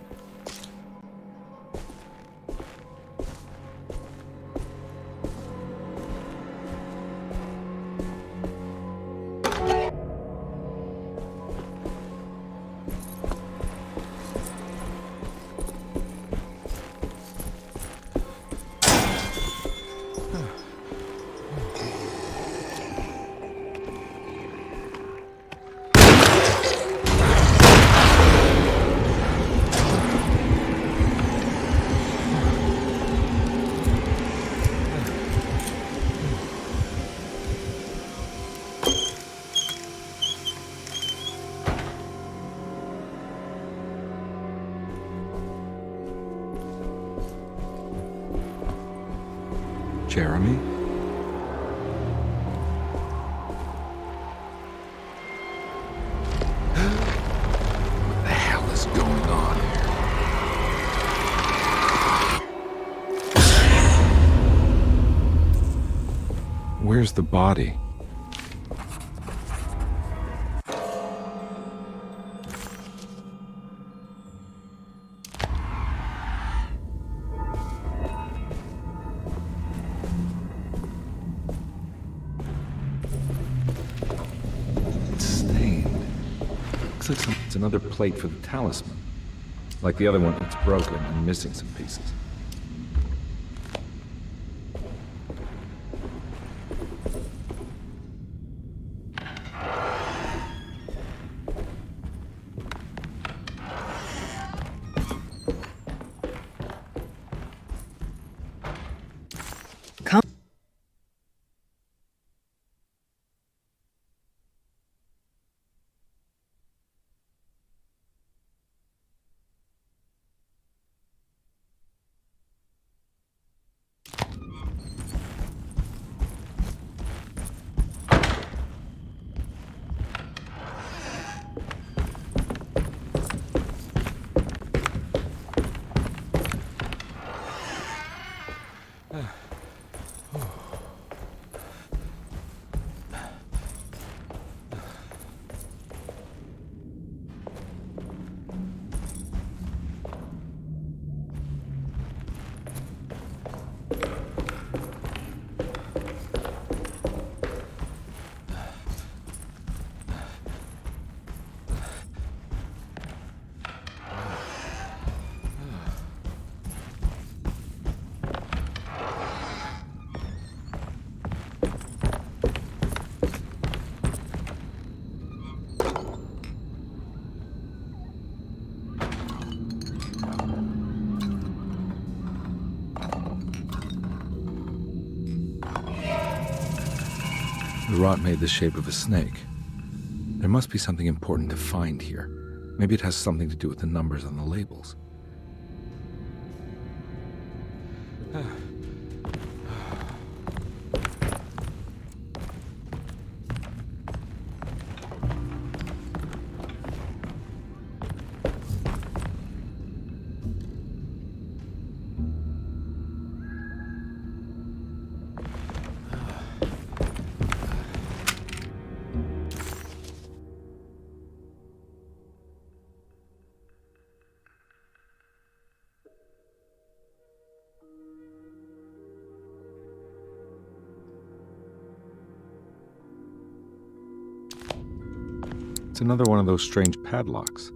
Speaker 1: Jeremy? What the hell is going on here? Where's the body? It's another plate for the talisman. Like the other one, it's broken and missing some pieces. The rot made the shape of a snake. There must be something important to find here. Maybe it has something to do with the numbers on the labels. It's another one of those strange padlocks.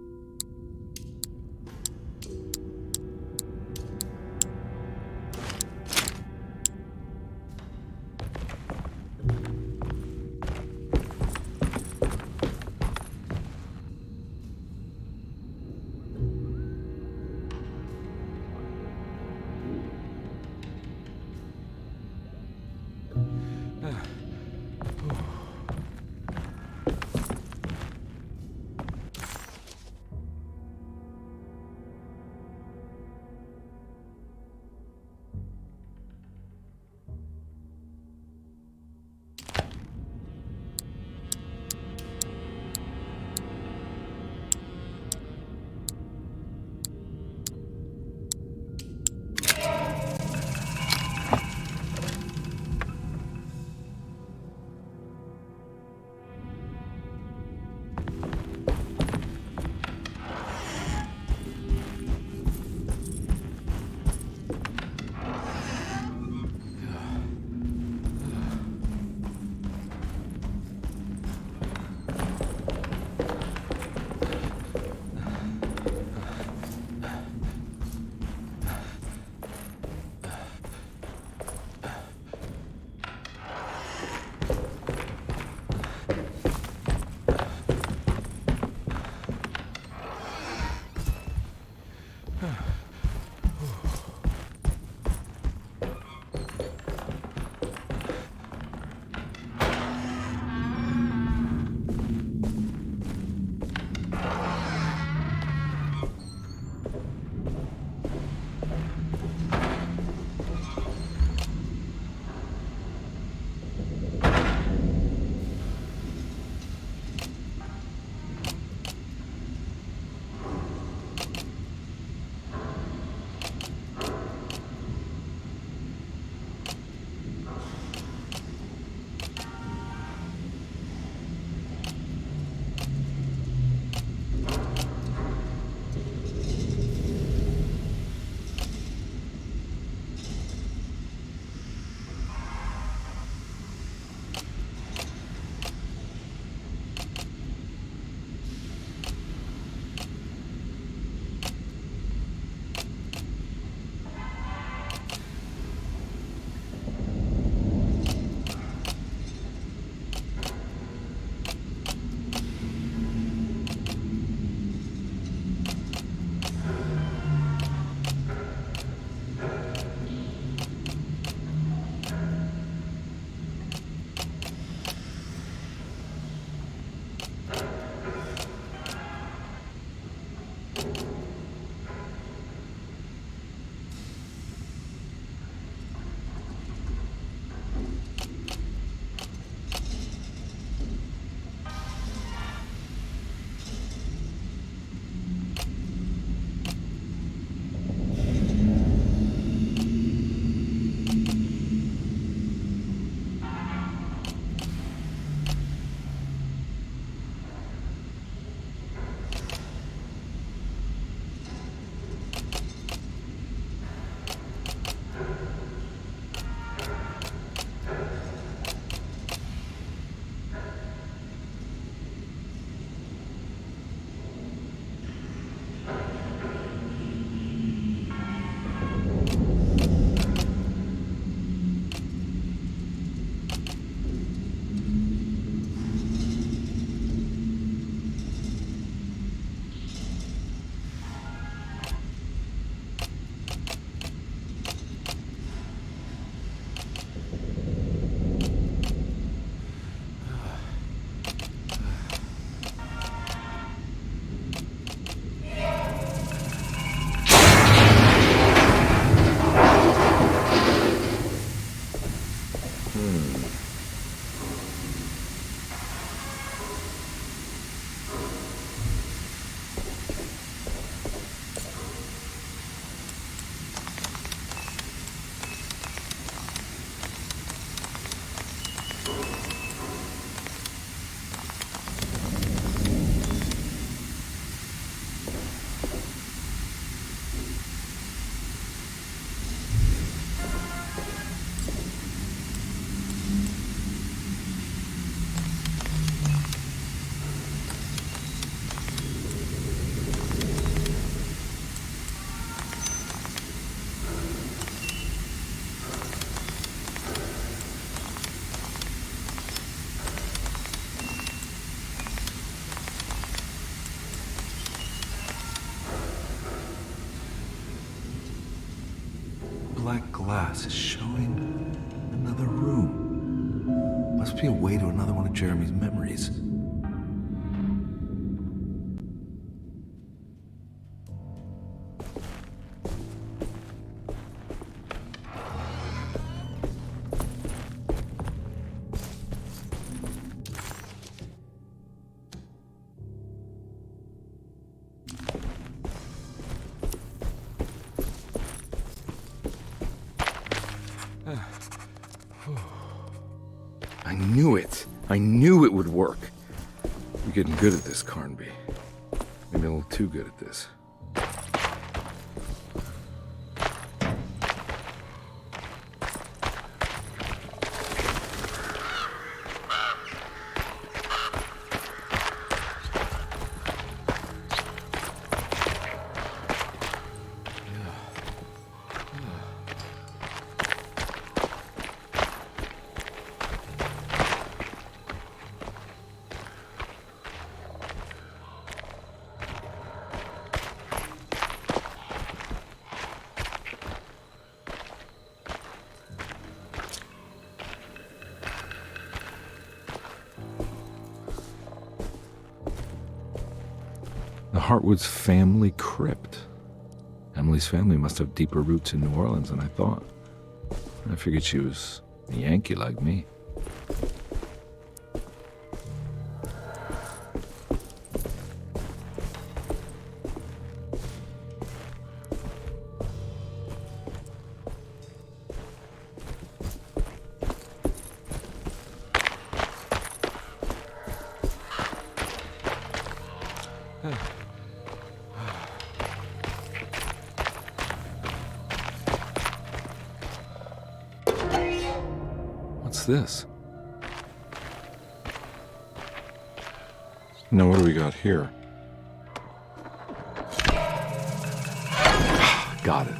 Speaker 14: showing another room. Must be a way to another one of Jeremy's memories.
Speaker 4: I knew it. I knew it would work. You're getting good at this, Carnby. Maybe a little too good at this. The Hartwood's family crypt. Emily's family must have deeper roots in New Orleans than I thought. I figured she was a Yankee like me. What's this? Now what do we got here? Got it.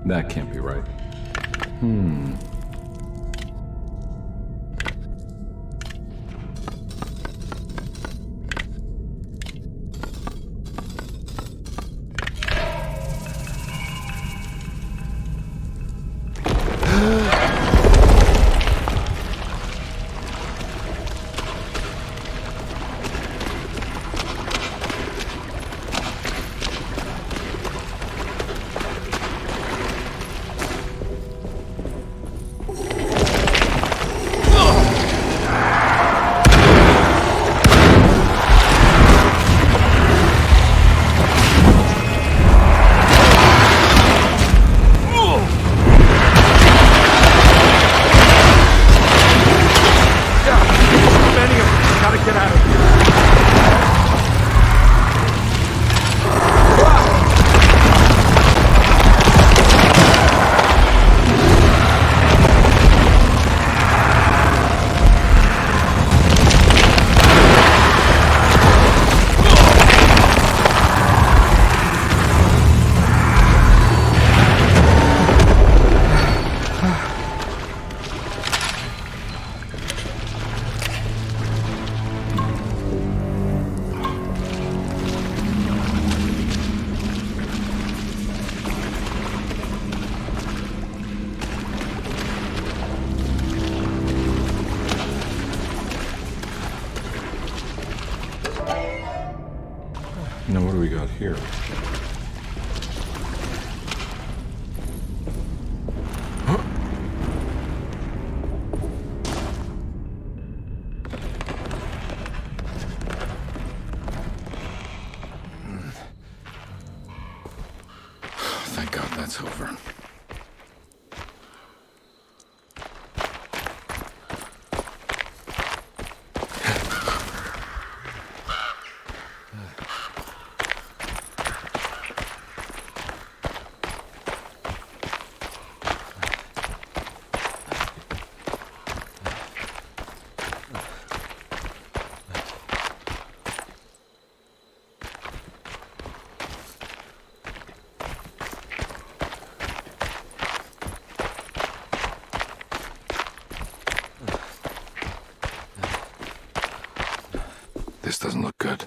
Speaker 4: That can't be right. Now what do we got here? Thank God that's over. This doesn't look good.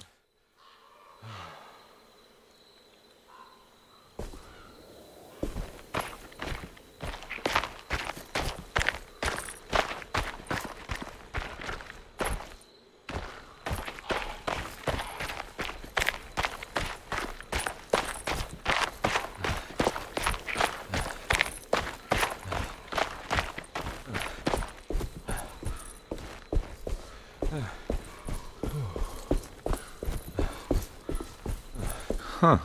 Speaker 4: Huh.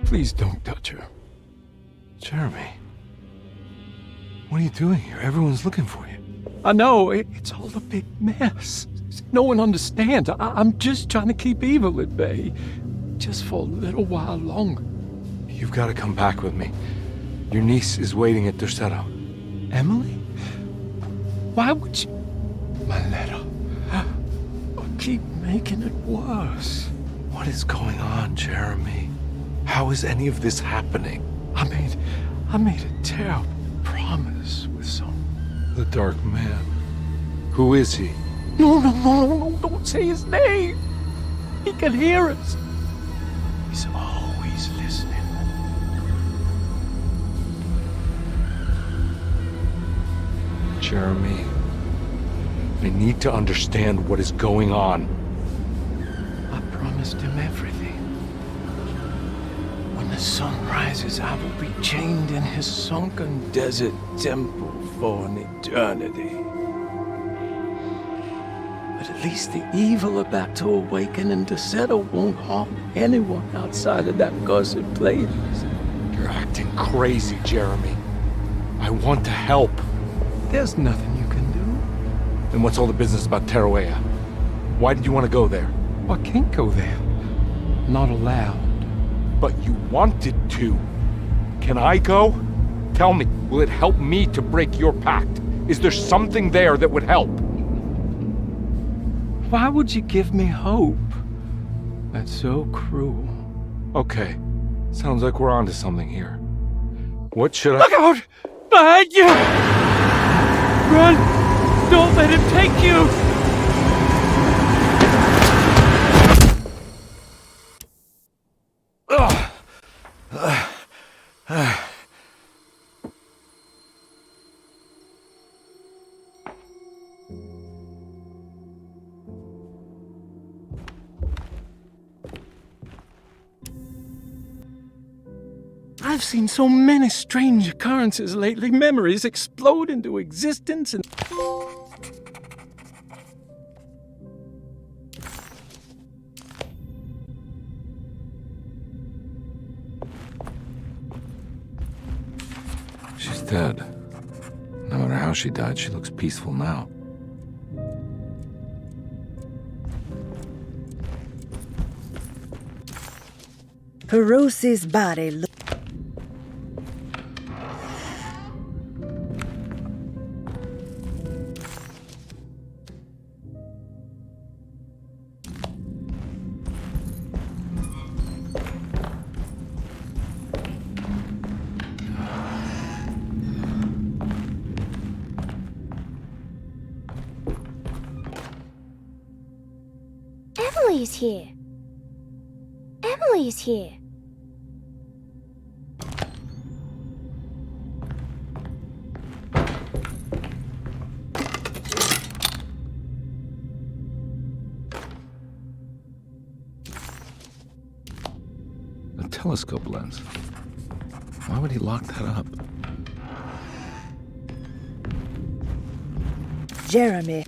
Speaker 11: Please don't touch her.
Speaker 1: Jeremy. What are you doing here? Everyone's looking for you.
Speaker 11: I know, it's all a big mess. No one understands. I'm just trying to keep evil at bay. Just for a little while longer.
Speaker 1: You've got to come back with me. Your niece is waiting at Derceto.
Speaker 11: Emily? Why would you... My letter. I keep making it worse.
Speaker 1: What is going on, Jeremy? How is any of this happening?
Speaker 11: I made a terrible promise with
Speaker 1: The Dark Man. Who is he?
Speaker 11: No, don't say his name. He can hear us. He's always listening.
Speaker 1: Jeremy, I need to understand what is going on.
Speaker 11: I promised him everything. When the sun rises, I will be chained in his sunken desert temple for an eternity. But at least the evil about to awaken in Derceto won't harm anyone outside of that cursed place.
Speaker 1: You're acting crazy, Jeremy. I want to help.
Speaker 11: There's nothing you can do.
Speaker 1: Then what's all the business about Teroa? Why did you want to go there?
Speaker 11: I can't go there. Not allowed.
Speaker 1: But you wanted to. Can I go? Tell me, will it help me to break your pact? Is there something there that would help?
Speaker 11: Why would you give me hope? That's so cruel.
Speaker 1: Okay, sounds like we're onto something here. What should I—
Speaker 11: Look out! Behind you! Run! Don't let him take you! I've seen so many strange occurrences lately. Memories explode into existence and...
Speaker 4: She's dead. No matter how she died, she looks peaceful now.
Speaker 16: Perosi's body
Speaker 8: Emily's here. Emily's here.
Speaker 4: A telescope lens. Why would he lock that up?
Speaker 16: Jeremy.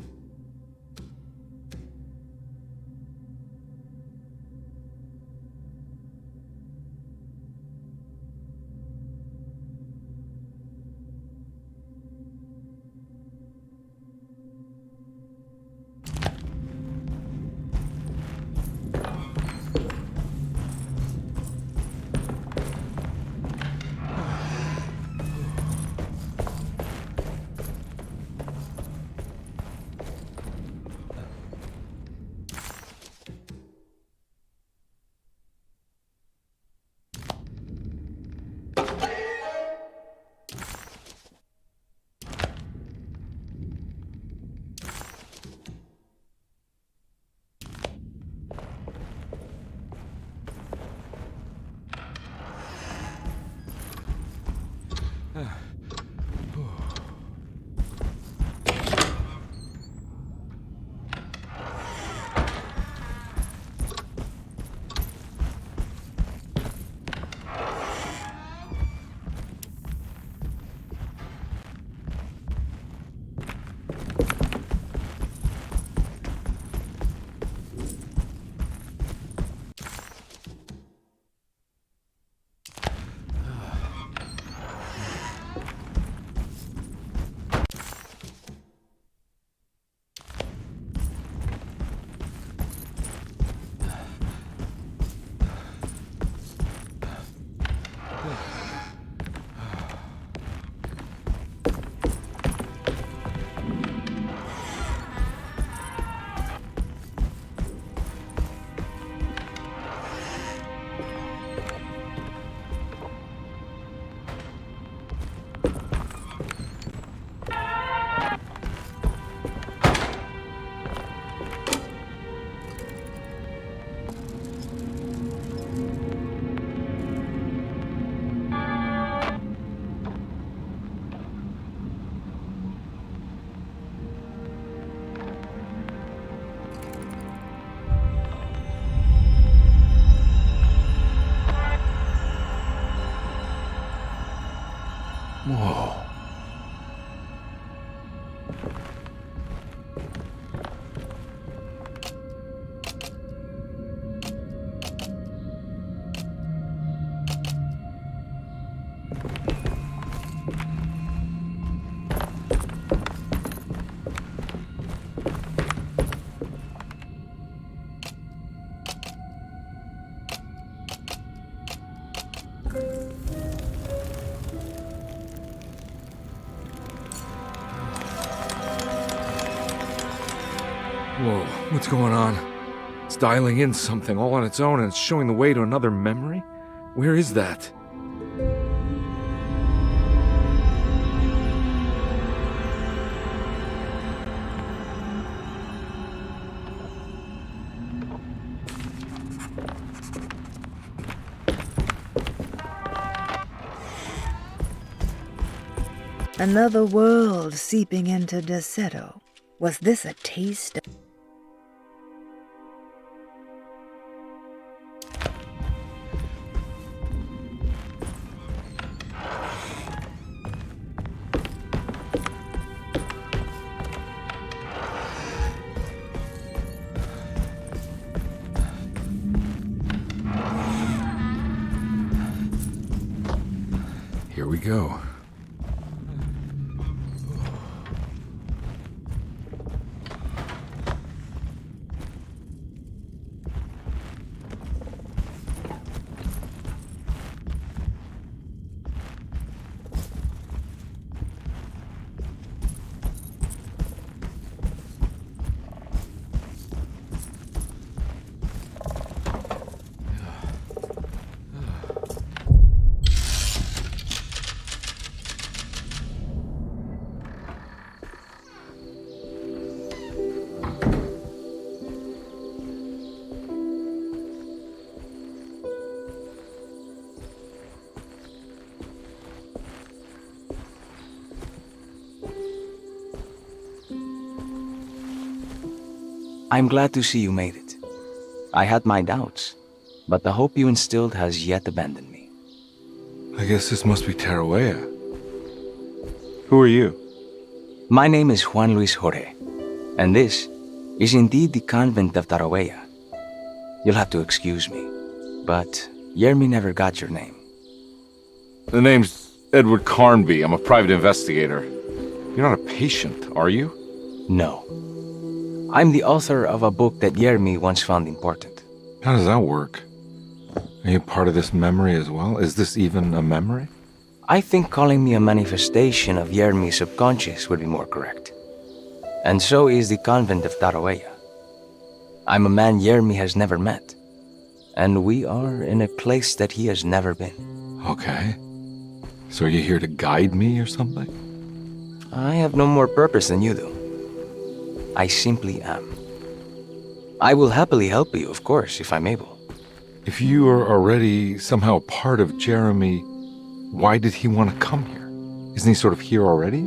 Speaker 1: Whoa, what's going on? It's dialing in something all on its own and it's showing the way to another memory? Where is that?
Speaker 16: Another world seeping into Derceto. Was this a taste of...
Speaker 1: Here we go.
Speaker 19: I'm glad to see you made it. I had my doubts, but the hope you instilled has yet abandoned me.
Speaker 1: I guess this must be Teroa. Who are you?
Speaker 19: My name is Juan Luis Jorge, and this is indeed the convent of Teroa. You'll have to excuse me, but Yermi never got your name.
Speaker 1: The name's Edward Carnby. I'm a private investigator. You're not a patient, are you?
Speaker 19: No. I'm the author of a book that Yermi once found important.
Speaker 1: How does that work? Are you part of this memory as well? Is this even a memory?
Speaker 19: I think calling me a manifestation of Yermi's subconscious would be more correct. And so is the convent of Teroa. I'm a man Yermi has never met, and we are in a place that he has never been.
Speaker 1: Okay. So are you here to guide me or something?
Speaker 19: I have no more purpose than you do. I simply am. I will happily help you, of course, if I'm able.
Speaker 1: If you are already somehow part of Jeremy, why did he want to come here? Isn't he sort of here already?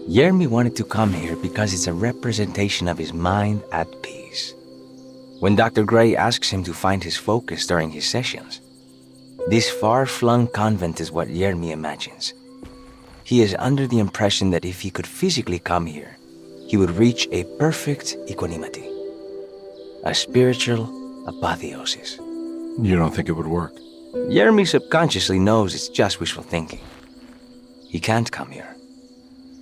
Speaker 19: Yermi wanted to come here because it's a representation of his mind at peace. When Dr. Gray asks him to find his focus during his sessions, this far-flung convent is what Yermi imagines. He is under the impression that if he could physically come here, he would reach a perfect equanimity, a spiritual apotheosis.
Speaker 1: You don't think it would work?
Speaker 19: Yermi subconsciously knows it's just wishful thinking. He can't come here.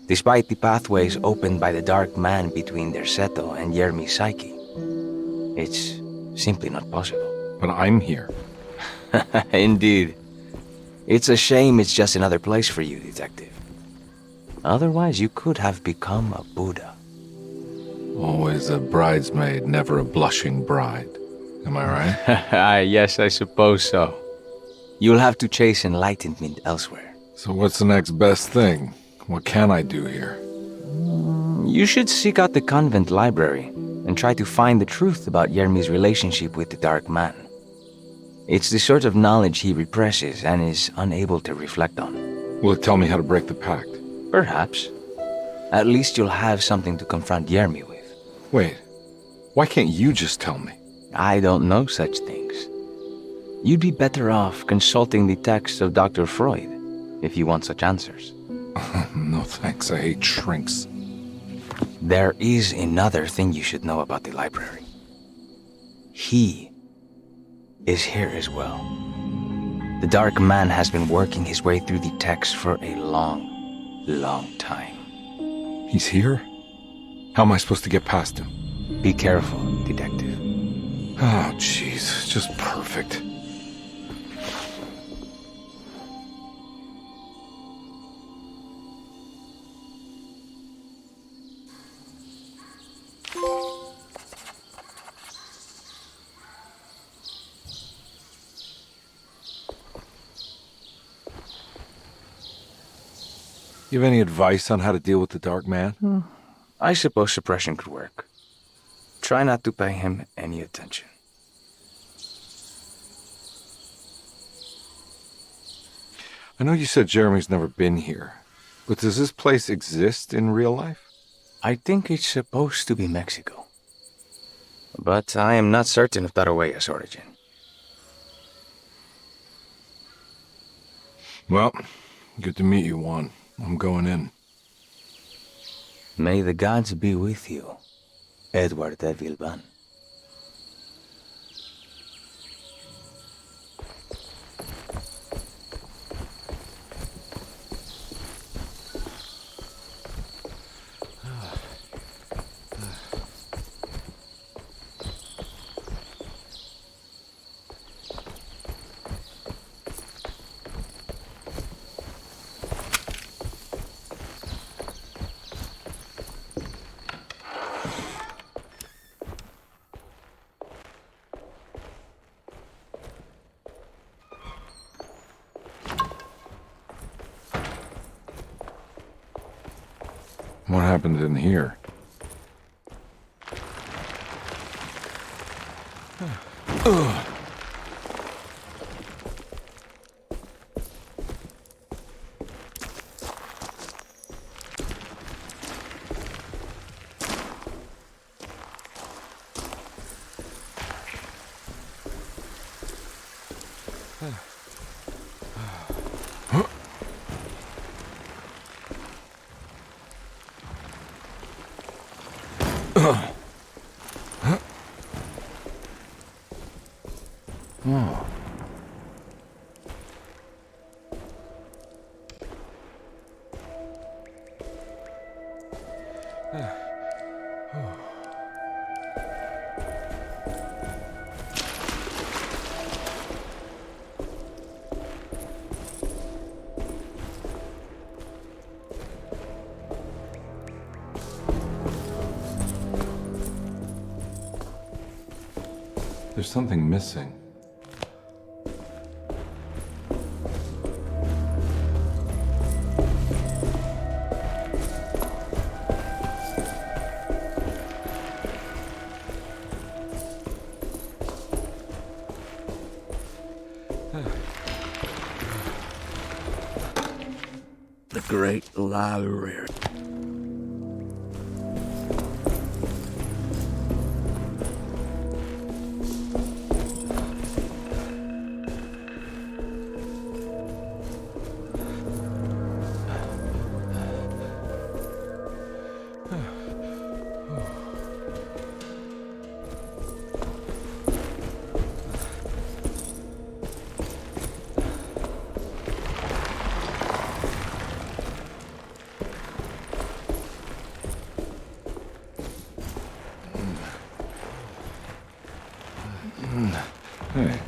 Speaker 19: Despite the pathways opened by the dark man between Derceto and Yermi's psyche, it's simply not possible.
Speaker 1: But I'm here.
Speaker 19: Indeed. It's a shame it's just another place for you, Detective. Otherwise, you could have become a Buddha.
Speaker 1: Always a bridesmaid, never a blushing bride. Am I right?
Speaker 19: Yes, I suppose so. You'll have to chase enlightenment elsewhere.
Speaker 1: So what's the next best thing? What can I do here?
Speaker 19: You should seek out the convent library and try to find the truth about Yermi's relationship with the Dark Man. It's the sort of knowledge he represses and is unable to reflect on.
Speaker 1: Will it tell me how to break the pact?
Speaker 19: Perhaps. At least you'll have something to confront Yermi with.
Speaker 1: Wait, why can't you just tell me?
Speaker 19: I don't know such things. You'd be better off consulting the texts of Dr. Freud if you want such answers.
Speaker 1: No thanks, I hate shrinks.
Speaker 19: There is another thing you should know about the library. He is here as well. The Dark Man has been working his way through the text for a long time.
Speaker 1: He's here? How am I supposed to get past him?
Speaker 19: Be careful, Detective.
Speaker 1: Oh, jeez, just perfect.
Speaker 4: You have any advice on how to deal with the Dark Man?
Speaker 19: I suppose suppression could work. Try not to pay him any attention.
Speaker 4: I know you said Jeremy's never been here, but does this place exist in real life?
Speaker 19: I think it's supposed to be Mexico. But I am not certain of Teroa's origin.
Speaker 4: Well, good to meet you, Juan. I'm going in.
Speaker 19: May the gods be with you, Edward de Vilban.
Speaker 4: What happened in here? There's something missing.
Speaker 5: The Great Library.
Speaker 4: Hey.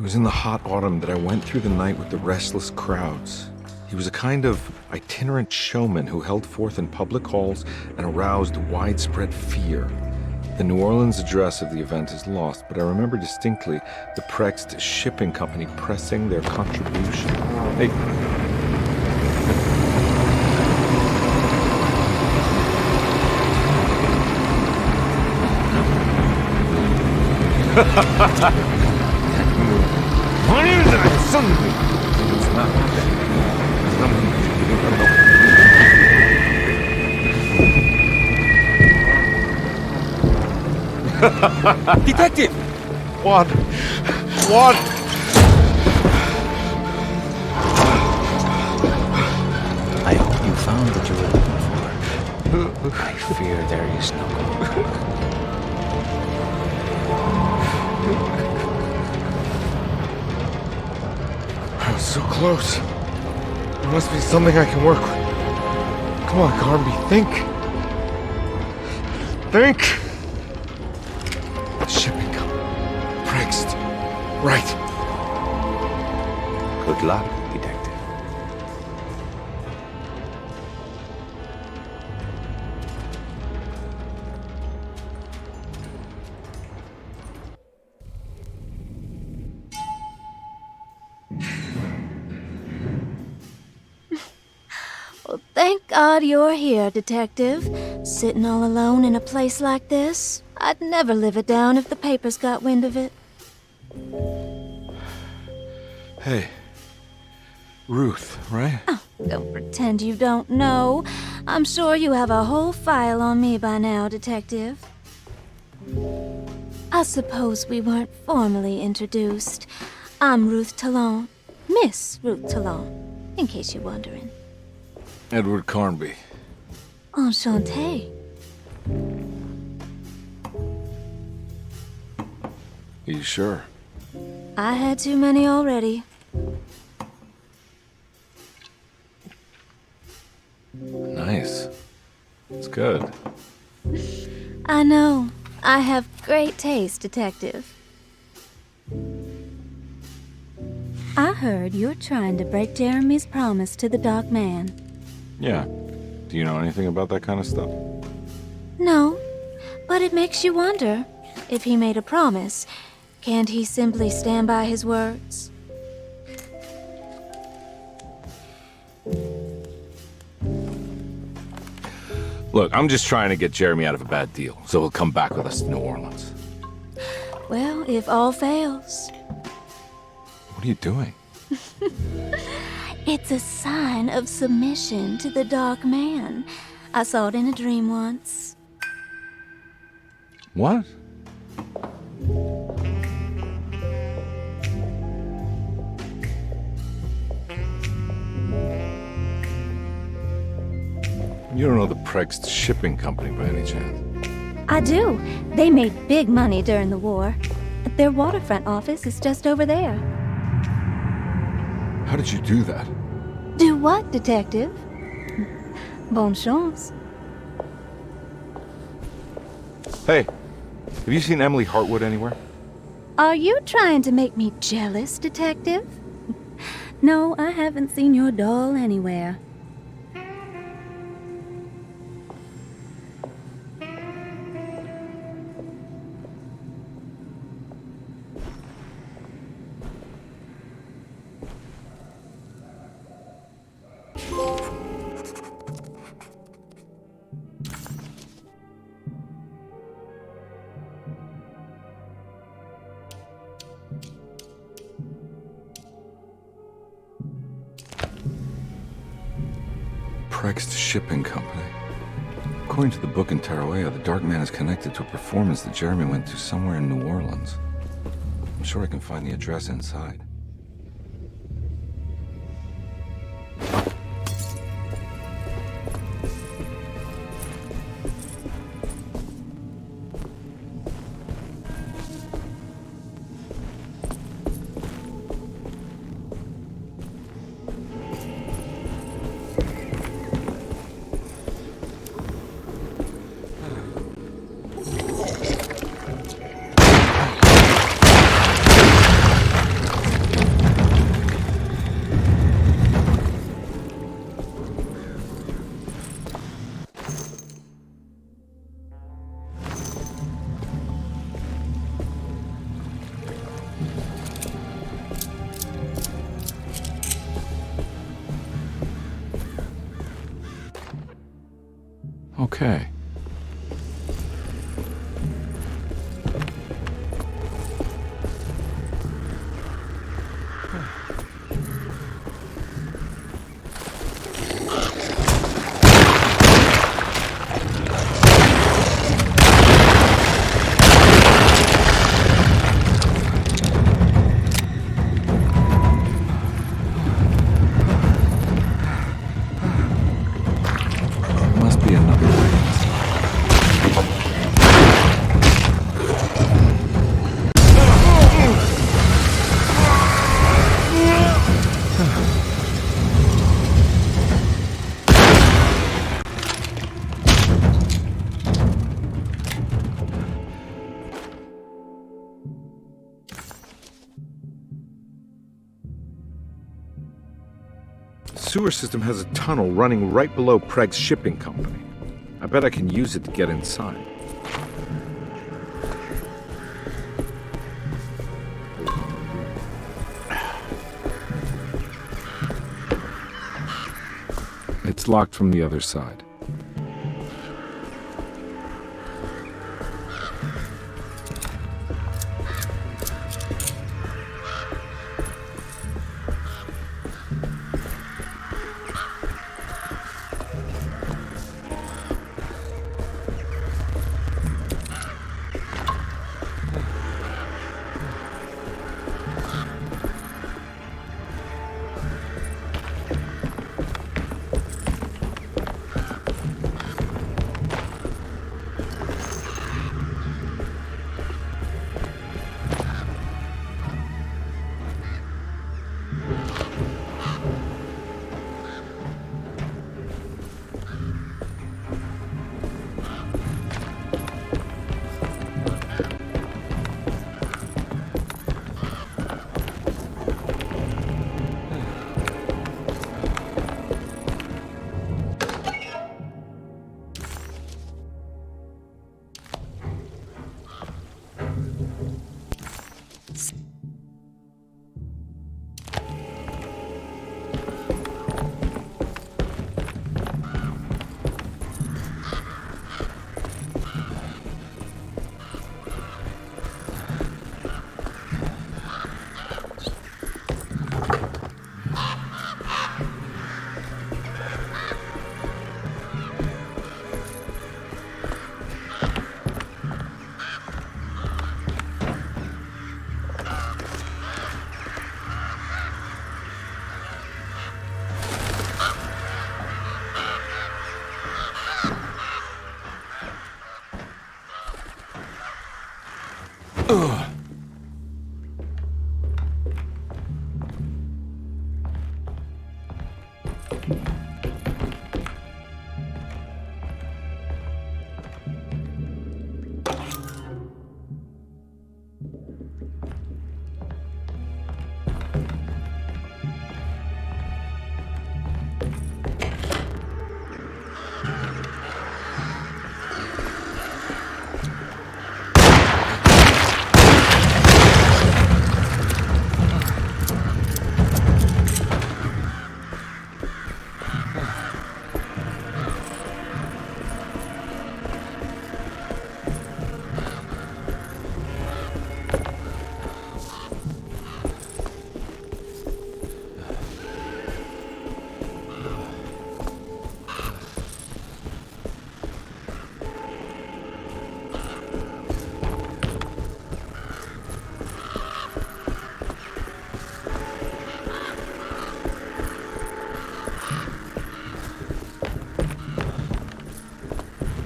Speaker 4: was in the hot autumn that I went through the night with the restless crowds. He was a kind of itinerant showman who held forth in public halls and aroused widespread fear. The New Orleans address of the event is lost, but I remember distinctly the Prext Shipping Company pressing their contribution. Hey.
Speaker 1: Detective!
Speaker 4: What?
Speaker 19: I hope you found what you were looking for. I fear there is no gold.
Speaker 4: I was so close. There must be something I can work with. Come on, Carnby, think. Think! Shipping company. Prext. Right.
Speaker 19: Good luck, detective.
Speaker 17: Well, thank God you're here, Detective. Sitting all alone in a place like this? I'd never live it down if the papers got wind of it.
Speaker 1: Hey. Ruth, right?
Speaker 17: Oh, don't pretend you don't know. I'm sure you have a whole file on me by now, Detective. I suppose we weren't formally introduced. I'm Ruth Talon. Miss Ruth Talon, in case you're wondering.
Speaker 4: Edward Carnby.
Speaker 17: Enchanté.
Speaker 4: Are you sure?
Speaker 17: I had too many already.
Speaker 4: Nice. It's good.
Speaker 17: I know. I have great taste, Detective. I heard you're trying to break Jeremy's promise to the Dark Man.
Speaker 4: Yeah. Do you know anything about that kind of stuff?
Speaker 17: No, but it makes you wonder. If he made a promise, can't he simply stand by his words?
Speaker 4: Look, I'm just trying to get Jeremy out of a bad deal, so he'll come back with us to New Orleans.
Speaker 17: Well, if all fails.
Speaker 4: What are you doing?
Speaker 17: It's a sign of submission to the Dark Man. I saw it in a dream once.
Speaker 4: What? You don't know the Prext Shipping Company by any chance?
Speaker 17: I do. They made big money during the war. Their waterfront office is just over there.
Speaker 4: How did you do that?
Speaker 17: Do what, Detective? Bonne chance.
Speaker 4: Hey, have you seen Emily Hartwood anywhere?
Speaker 17: Are you trying to make me jealous, Detective? No, I haven't seen your doll anywhere.
Speaker 4: Prext Shipping Company. According to the book in Teroa, the Dark Man is connected to a performance that Jeremy went to somewhere in New Orleans. I'm sure I can find the address inside. Okay. Must be another way. Sewer system has a tunnel running right below Preg's shipping company. I bet I can use it to get inside. It's locked from the other side.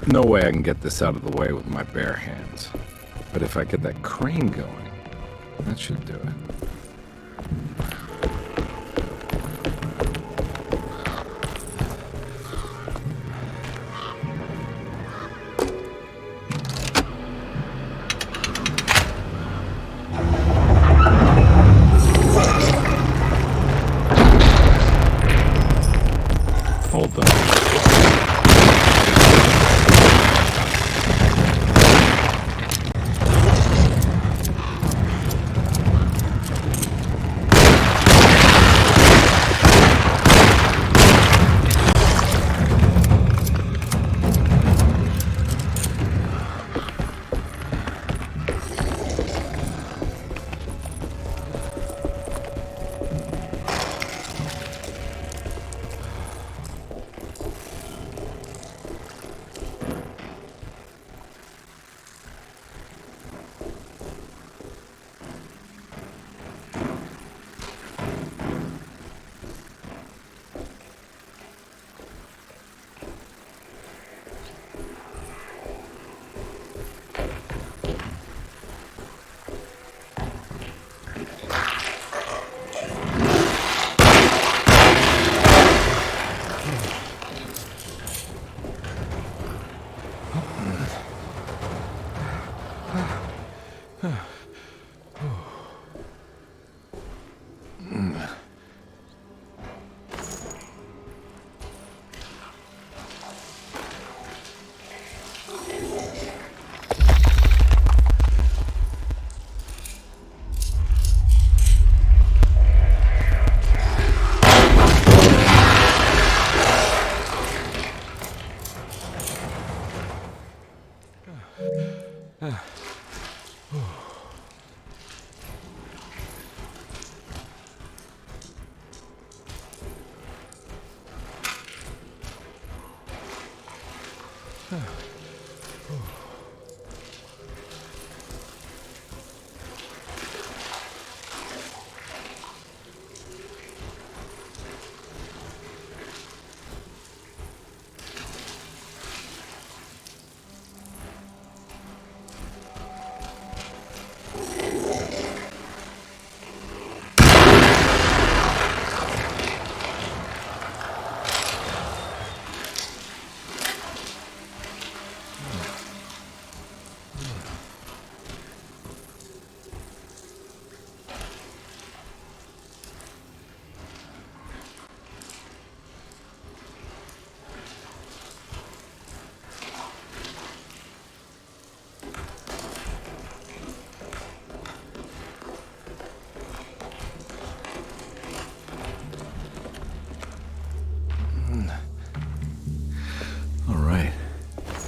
Speaker 4: No way I can get this out of the way with my bare hands. But if I get that crane going, that should do it. Hold on.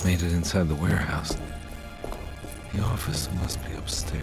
Speaker 4: Made it inside the warehouse. The office must be upstairs.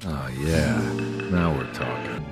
Speaker 4: Oh, yeah. Now we're talking.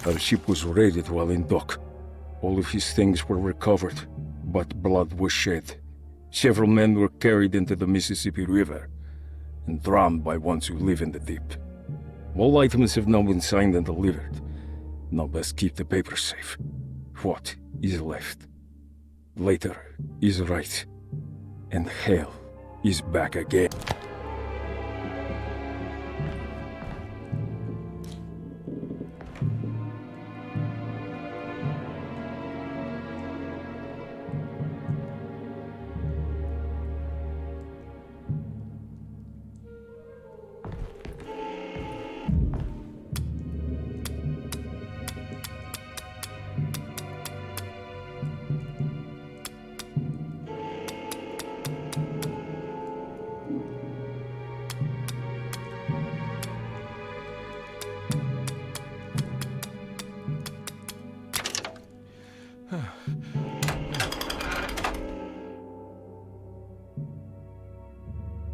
Speaker 20: Our ship was raided while in dock. All of his things were recovered, but blood was shed. Several men were carried into the Mississippi River and drowned by ones who live in the deep. All items have now been signed and delivered. Now best keep the papers safe. What is left? Later is right, and hell is back again.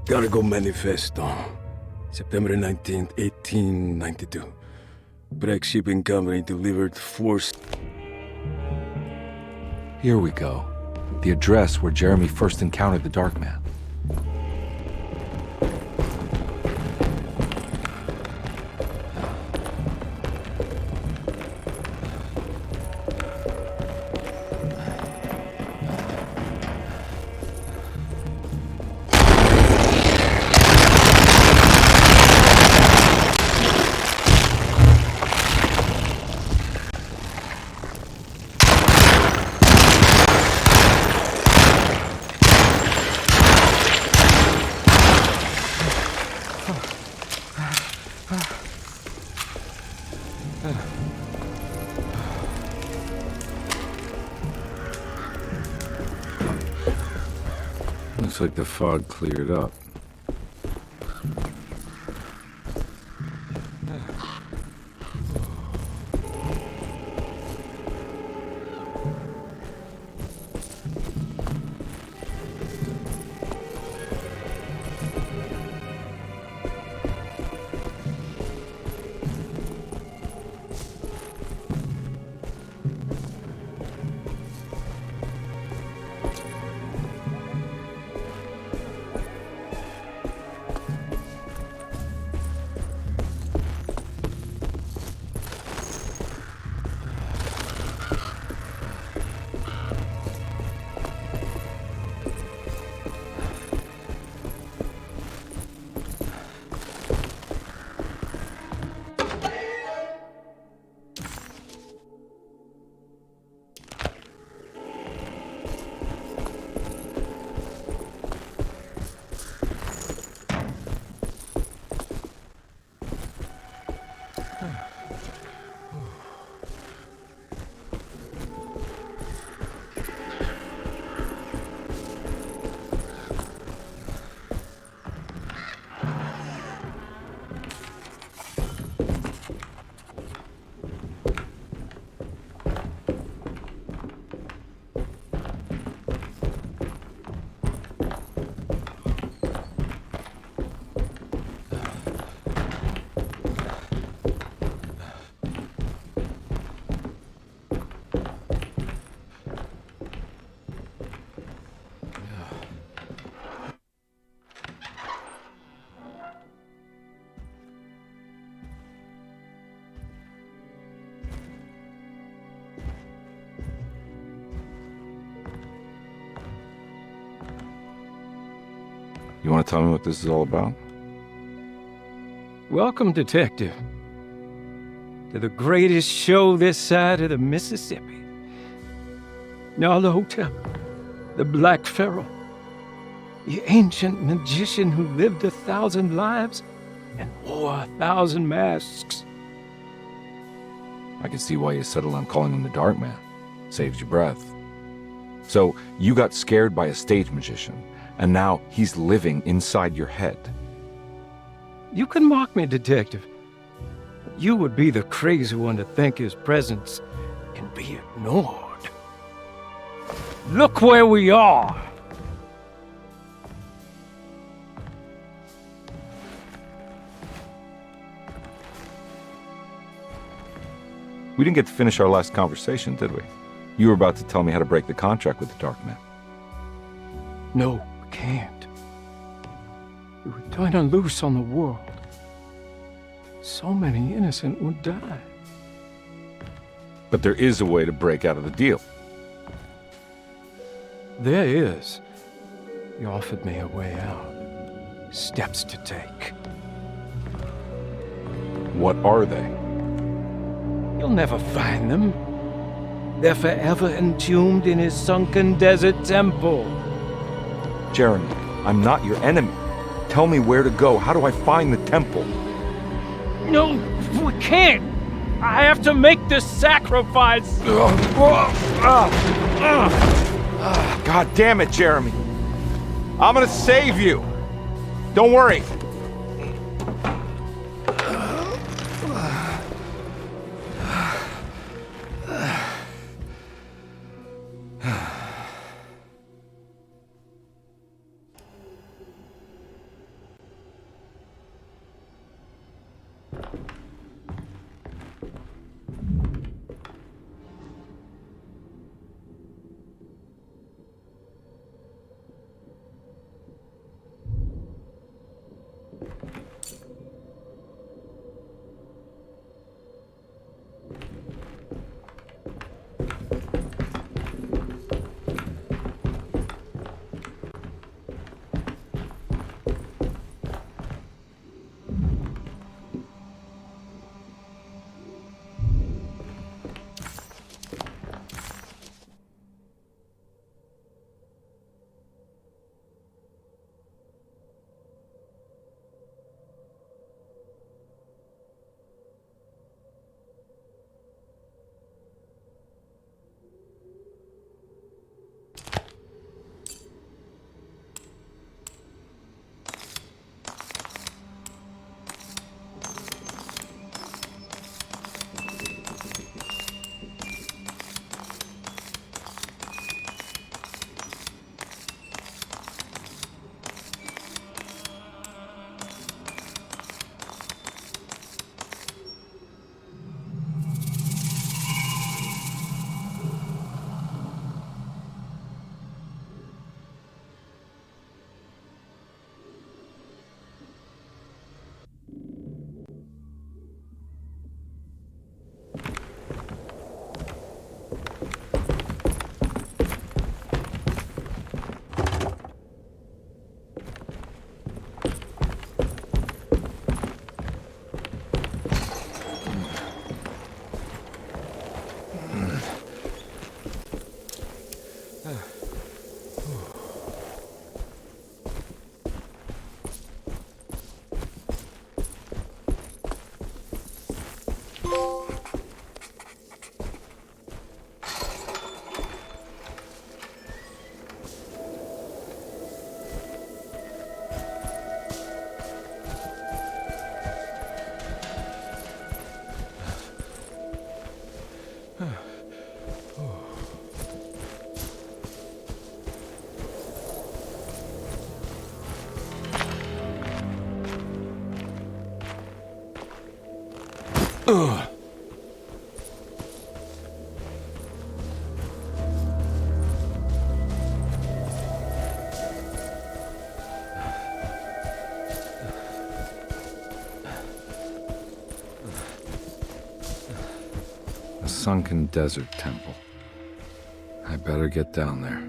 Speaker 20: Cargo Manifesto. September 19th, 1892. Break Shipping Company delivered force.
Speaker 1: Here we go. The address where Jeremy first encountered the Dark Man.
Speaker 4: Looks like the fog cleared up. You want to tell me what this is all about?
Speaker 11: Welcome, Detective, to the greatest show this side of the Mississippi. Nyarlathotep, the Black Pharaoh, the ancient magician who lived 1,000 lives and wore 1,000 masks.
Speaker 1: I can see why you settled on calling him the Dark Man. Saves your breath. So, you got scared by a stage magician, and now he's living inside your head.
Speaker 11: You can mock me, Detective. But you would be the crazy one to think his presence can be ignored. Look where we are!
Speaker 1: We didn't get to finish our last conversation, did we? You were about to tell me how to break the contract with the Dark Man.
Speaker 11: No, we can't. We would turn her loose on the world. So many innocent would die.
Speaker 1: But there is a way to break out of the deal.
Speaker 11: There is. You offered me a way out. Steps to take.
Speaker 1: What are they?
Speaker 11: You'll never find them. They're forever entombed in his sunken desert temple.
Speaker 1: Jeremy, I'm not your enemy. Tell me where to go. How do I find the temple?
Speaker 11: No, we can't. I have to make this sacrifice.
Speaker 1: God damn it, Jeremy. I'm gonna save you. Don't worry. Ugh.
Speaker 4: A sunken desert temple. I better get down there.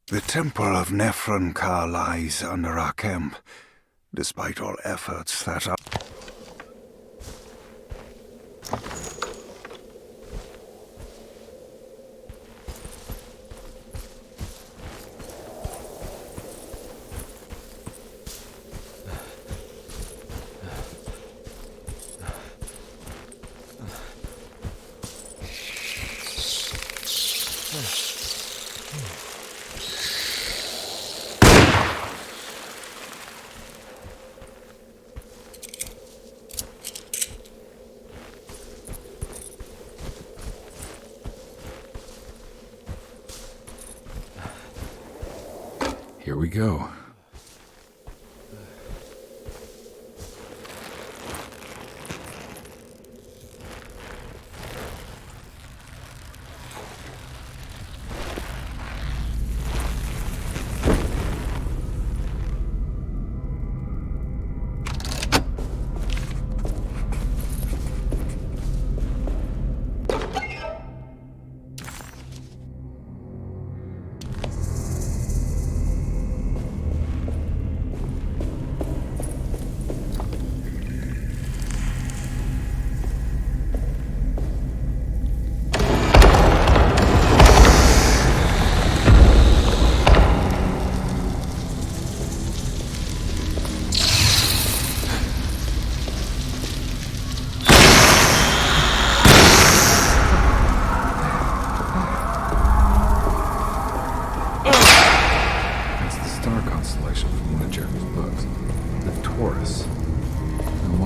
Speaker 21: The temple of Nephron-Ka lies under our camp, despite all efforts that are...
Speaker 4: Here we go.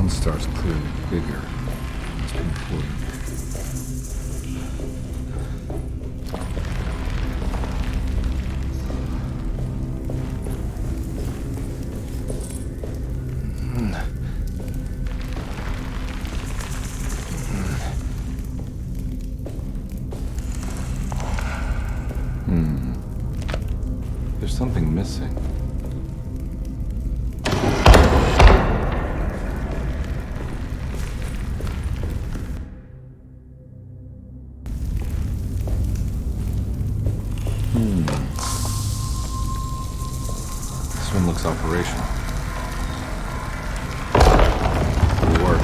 Speaker 4: Star's clearly bigger. Must be important. There's something missing. This one looks operational. It'll work.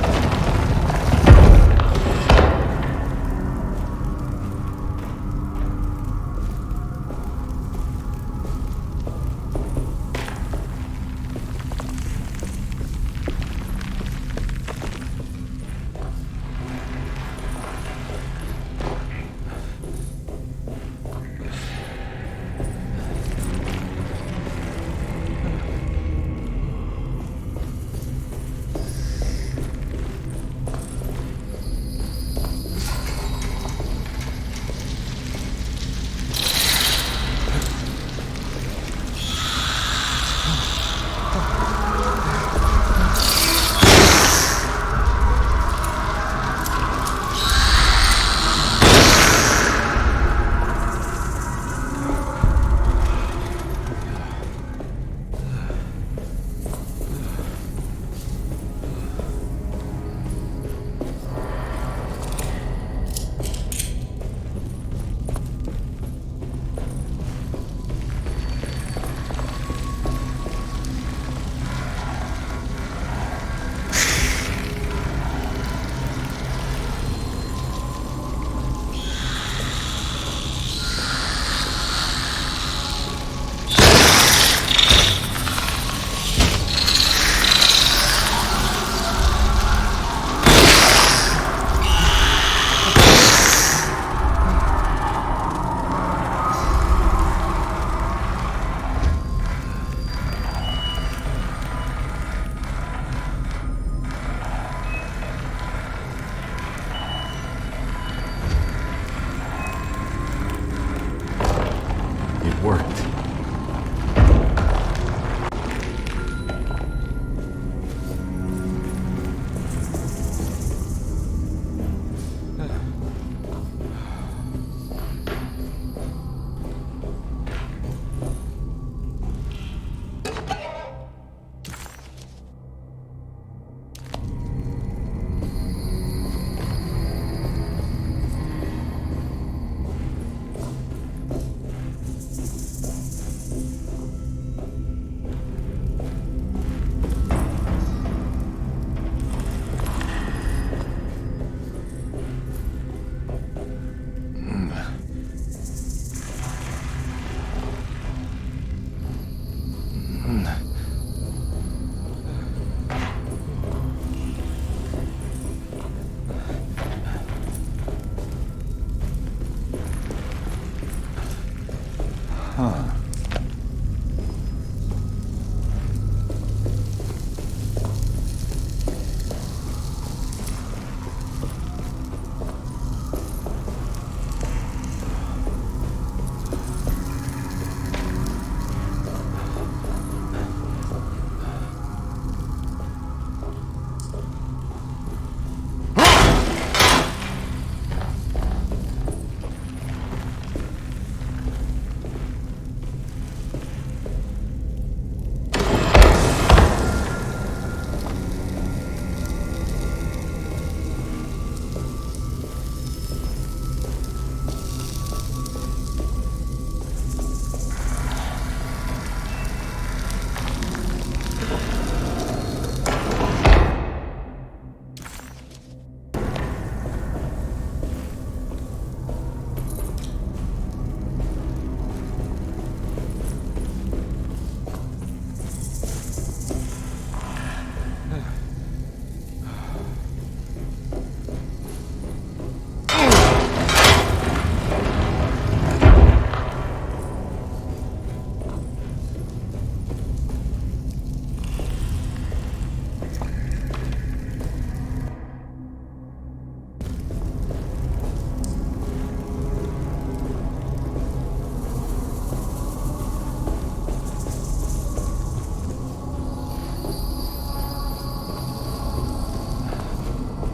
Speaker 1: worked.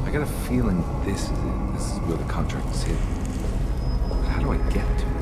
Speaker 1: I got a feeling this is it. This is where the contract is hidden. But how do I get to it?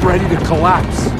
Speaker 1: It's ready to collapse.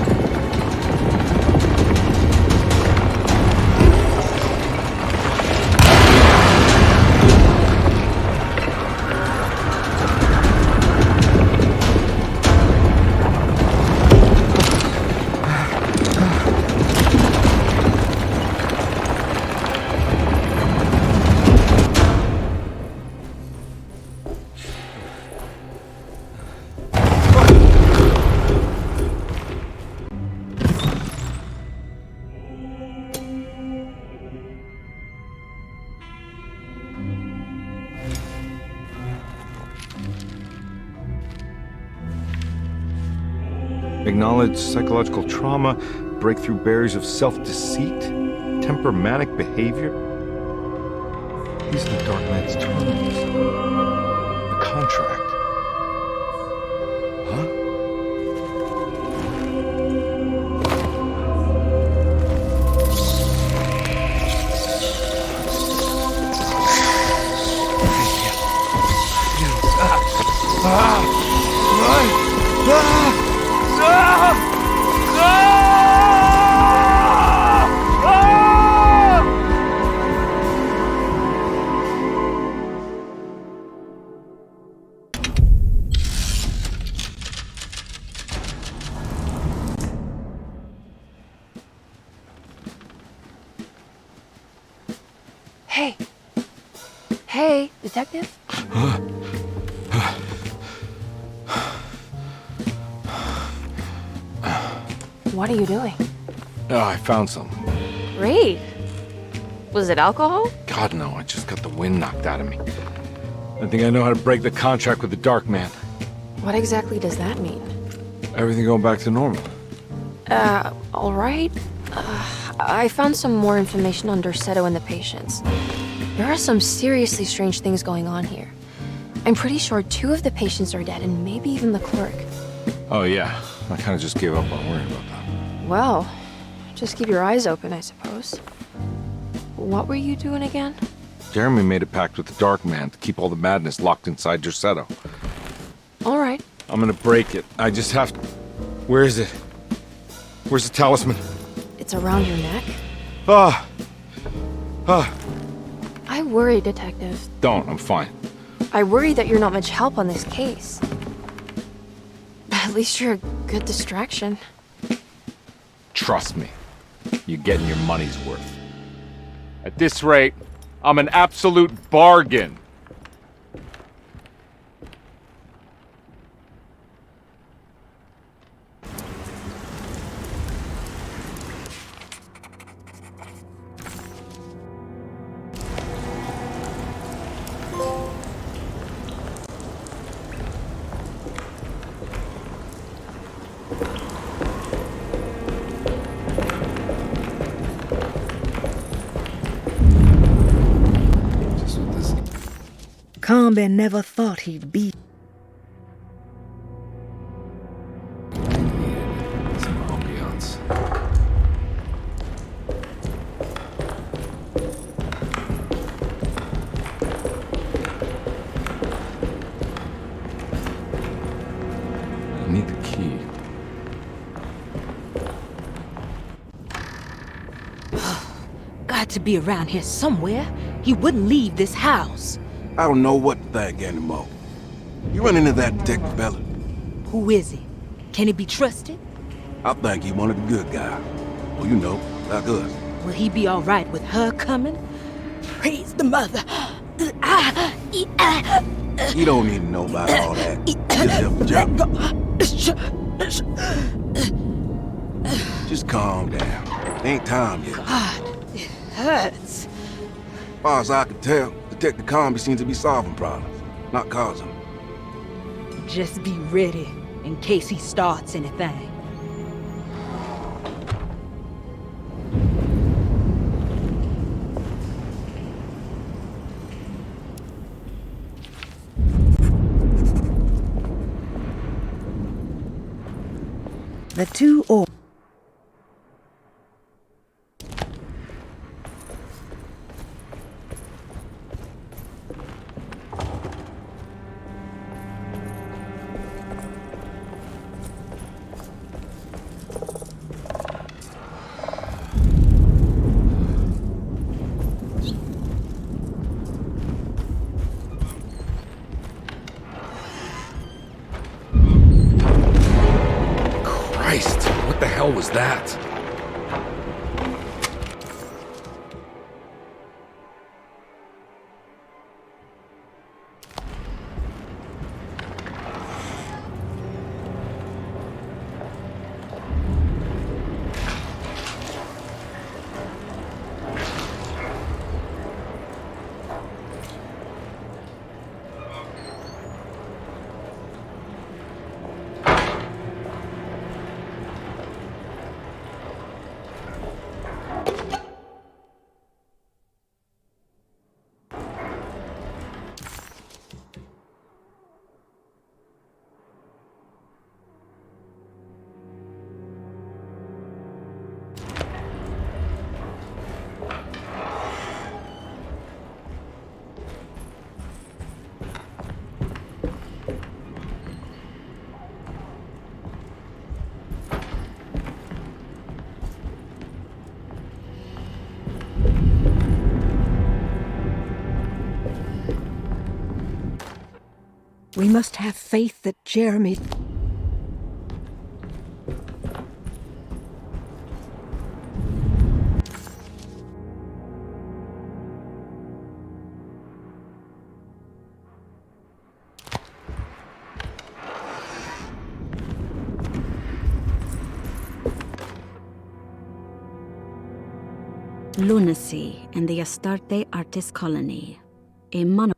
Speaker 1: Acknowledge psychological trauma, breakthrough barriers of self-deceit, temper manic behavior. These are the Dark Man's terms. The contract. Huh?
Speaker 2: Hey. Hey, detective? What are you doing?
Speaker 1: Oh, I found something.
Speaker 2: Great. Was it alcohol?
Speaker 1: God, no, I just got the wind knocked out of me. I think I know how to break the contract with the Dark Man.
Speaker 2: What exactly does that mean?
Speaker 1: Everything going back to normal.
Speaker 2: All right. I found some more information on Derceto and the patients. There are some seriously strange things going on here. I'm pretty sure 2 of the patients are dead, and maybe even the clerk.
Speaker 1: Oh, yeah. I kind of just gave up on worrying about that.
Speaker 2: Well, just keep your eyes open, I suppose. What were you doing again?
Speaker 1: Jeremy made a pact with the Dark Man to keep all the madness locked inside Derceto.
Speaker 2: All right.
Speaker 1: I'm gonna break it. I just have to... Where is it? Where's the talisman?
Speaker 2: It's around your neck? I worry, Detective.
Speaker 1: Don't, I'm fine.
Speaker 2: I worry that you're not much help on this case. At least you're a good distraction.
Speaker 1: Trust me. You're getting your money's worth. At this rate, I'm an absolute bargain.
Speaker 16: Carnby never thought he'd be.
Speaker 4: Some ambiance. I need the key.
Speaker 6: Got to be around here somewhere. He wouldn't leave this house.
Speaker 12: I don't know what to think anymore. You run into that detective fella?
Speaker 6: Who is he? Can he be trusted?
Speaker 12: I think he one of the good guys. Well, you know, like us.
Speaker 6: Will he be all right with her coming? Praise the mother.
Speaker 12: You don't need to know about all that. Just help the job. Just calm down. It ain't time yet.
Speaker 6: God, it hurts.
Speaker 12: As far as I can tell, Detective Carnby seems to be solving problems, not causing them.
Speaker 6: Just be ready in case he starts anything.
Speaker 16: The 2 or
Speaker 1: Christ, what the hell was that?
Speaker 16: We must have faith that Jeremy...
Speaker 7: Lunacy and the Astarte Artist Colony. A mono...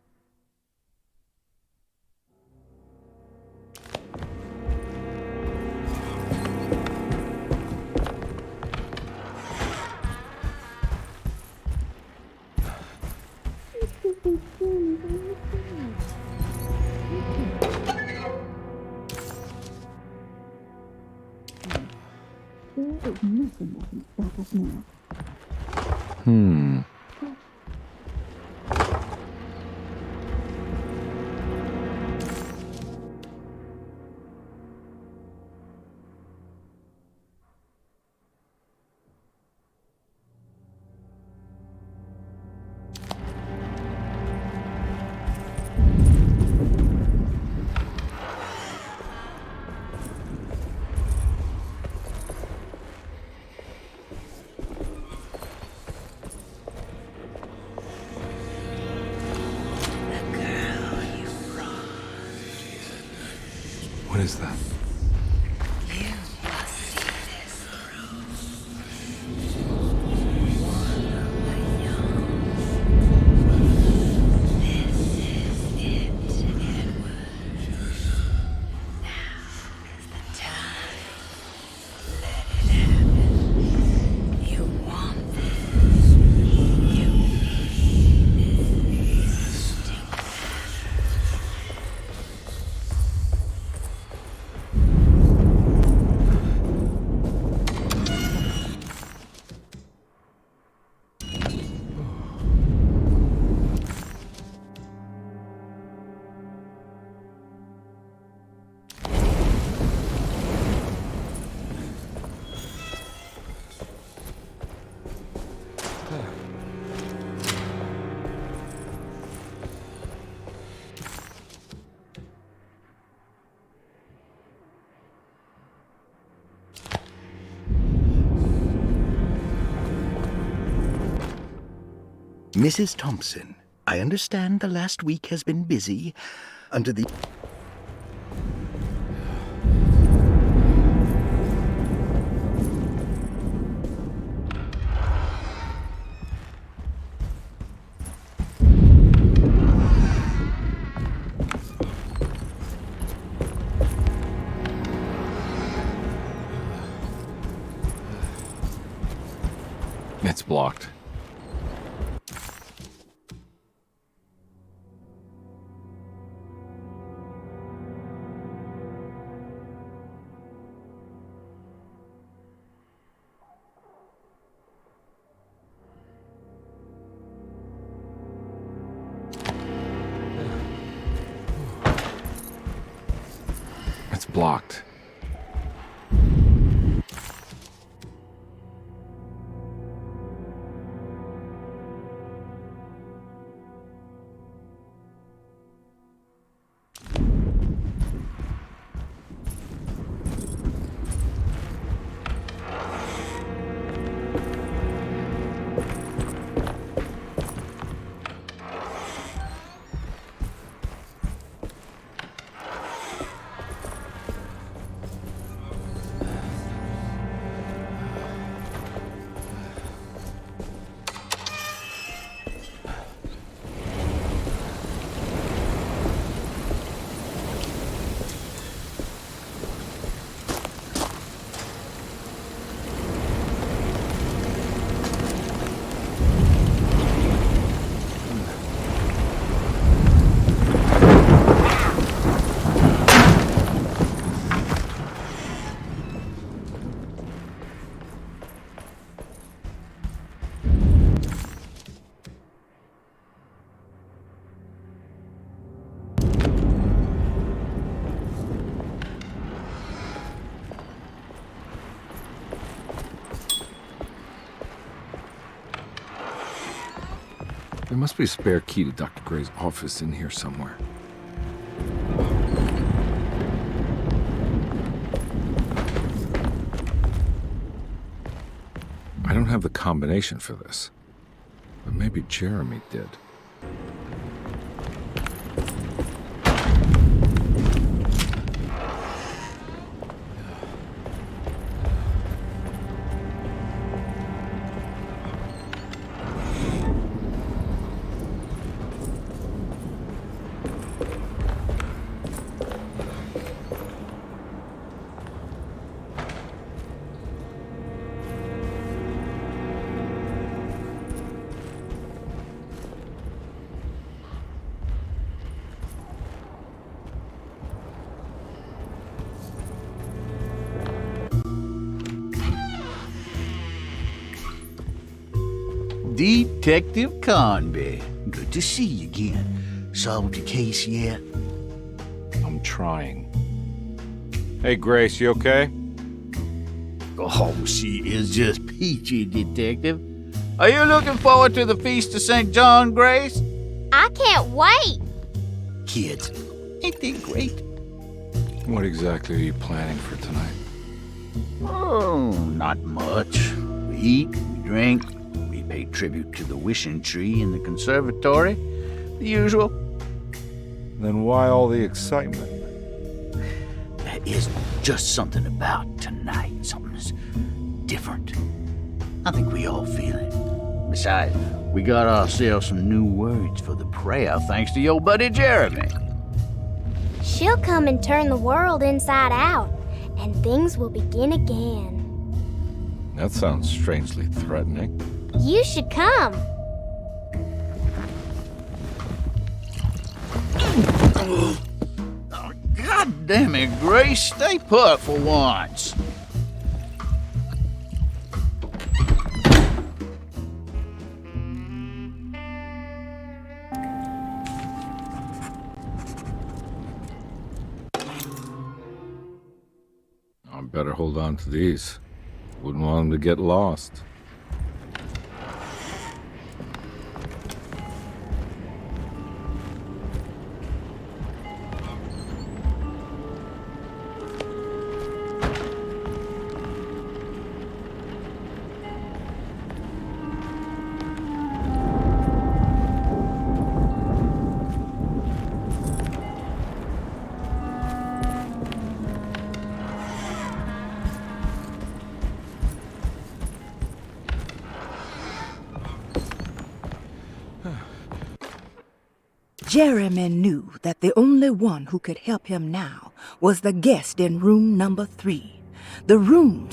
Speaker 1: What is that?
Speaker 10: Mrs. Thompson, I understand the last week has been busy. Under the...
Speaker 1: It's blocked. It's blocked.
Speaker 4: There must be a spare key to Dr. Gray's office in here somewhere. I don't have the combination for this, but maybe Jeremy did.
Speaker 15: Detective Carnby. Good to see you again. Solved your case yet?
Speaker 4: I'm trying. Hey, Grace, you okay?
Speaker 15: Oh, she is just peachy, Detective. Are you looking forward to the Feast of St. John, Grace?
Speaker 8: I can't wait.
Speaker 15: Kids, ain't they great?
Speaker 4: What exactly are you planning for tonight?
Speaker 15: Oh, not much. We eat, we drink, we pay tribute to the wishing tree in the conservatory. The usual.
Speaker 4: Then why all the excitement?
Speaker 15: There is just something about tonight. Something's different. I think we all feel it. Besides, we got ourselves some new words for the prayer thanks to your buddy Jeremy.
Speaker 8: She'll come and turn the world inside out, and things will begin again.
Speaker 4: That sounds strangely threatening.
Speaker 8: You should come.
Speaker 15: God damn it, Grace. Stay put for once.
Speaker 4: I better hold on to these. Wouldn't want them to get lost.
Speaker 6: Jeremy knew that the only one who could help him now was the guest in room number 3. The room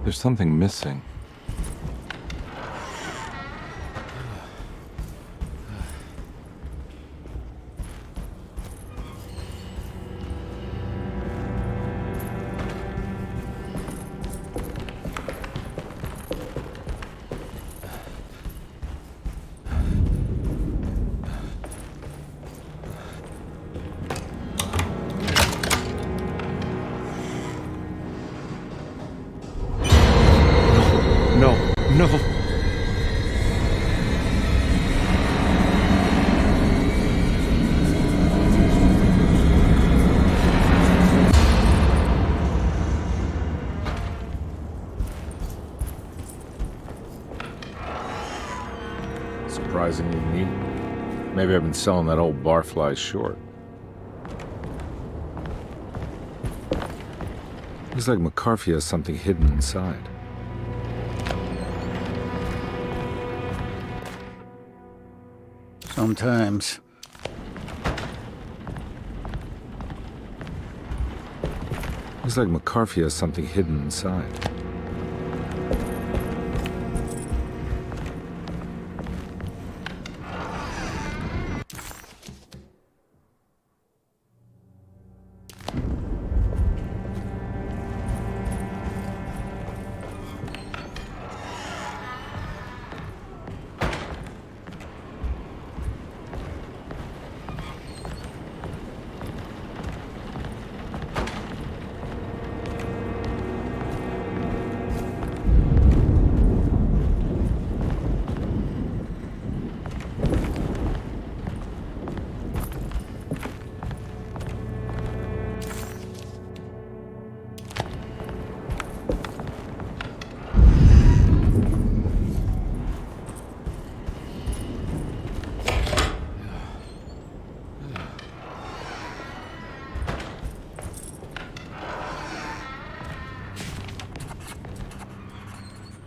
Speaker 4: There's something missing. No. Surprisingly neat. Maybe I've been selling that old barfly short. Looks like McCarthy has something hidden inside.
Speaker 15: Sometimes
Speaker 4: Looks like McCarthy has something hidden inside.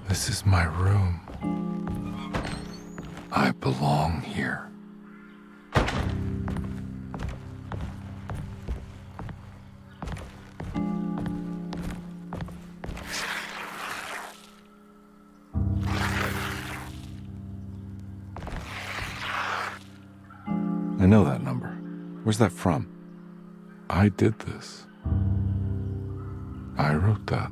Speaker 1: This is my room. I belong here. I know that number. Where's that from? I did this. I wrote that.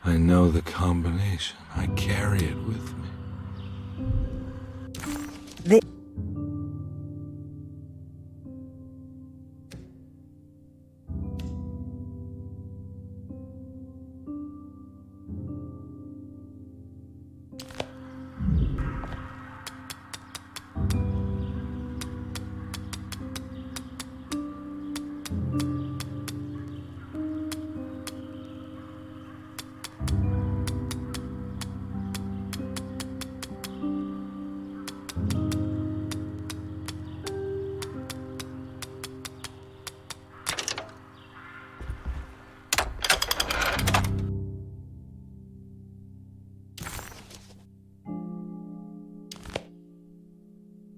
Speaker 1: I know the combination. I carry it with me.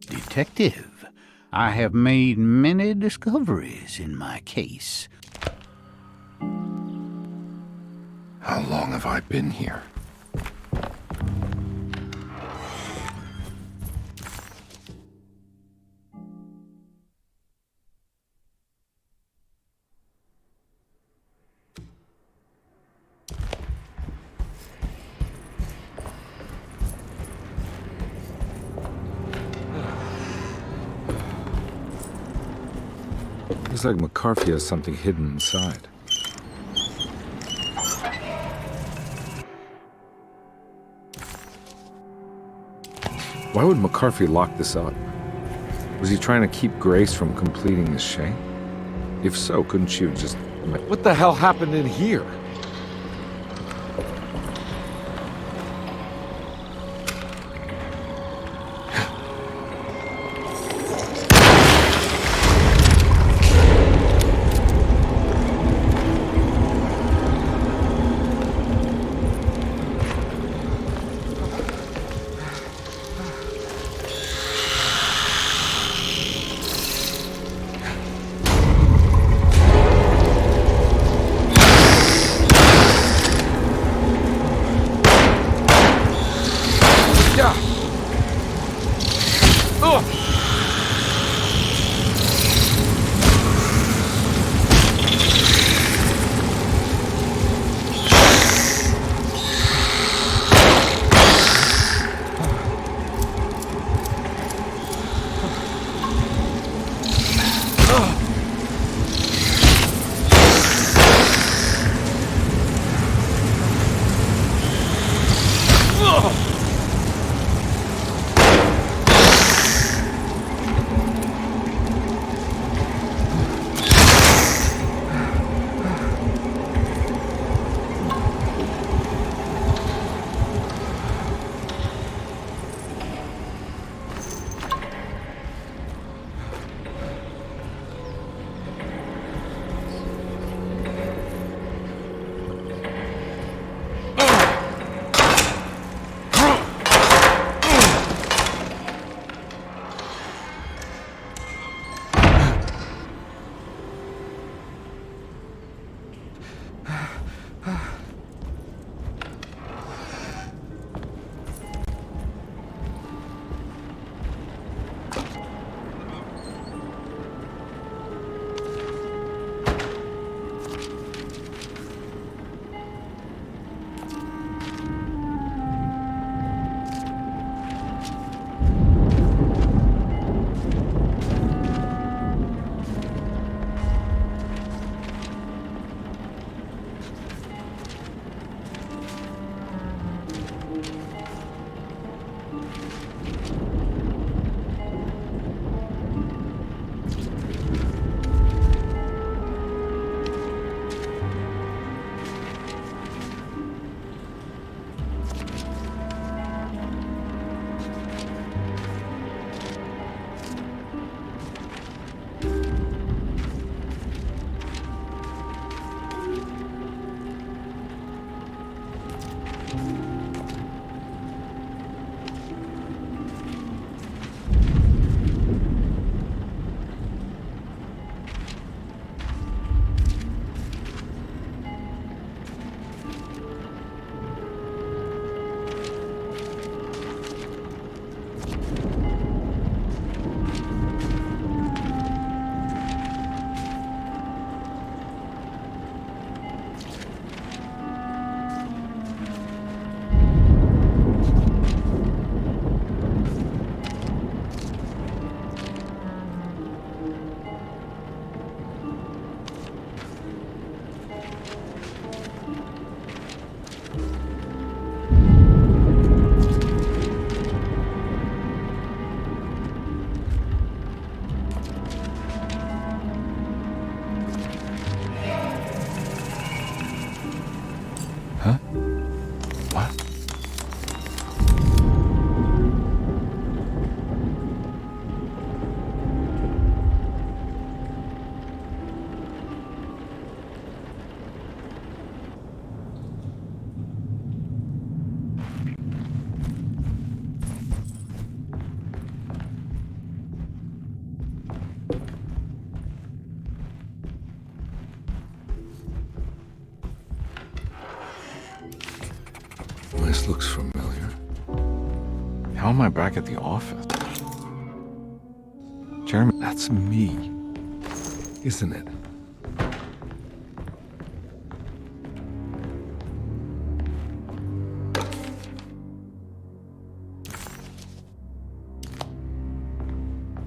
Speaker 15: Detective, I have made many discoveries in my case.
Speaker 1: How long have I been here?
Speaker 4: Looks like McCarthy has something hidden inside. Why would McCarthy lock this up? Was he trying to keep Grace from completing the shame? If so, couldn't she have just...
Speaker 1: What the hell happened in here?
Speaker 4: This looks familiar. How am I back at the office? Jeremy, that's me, isn't it?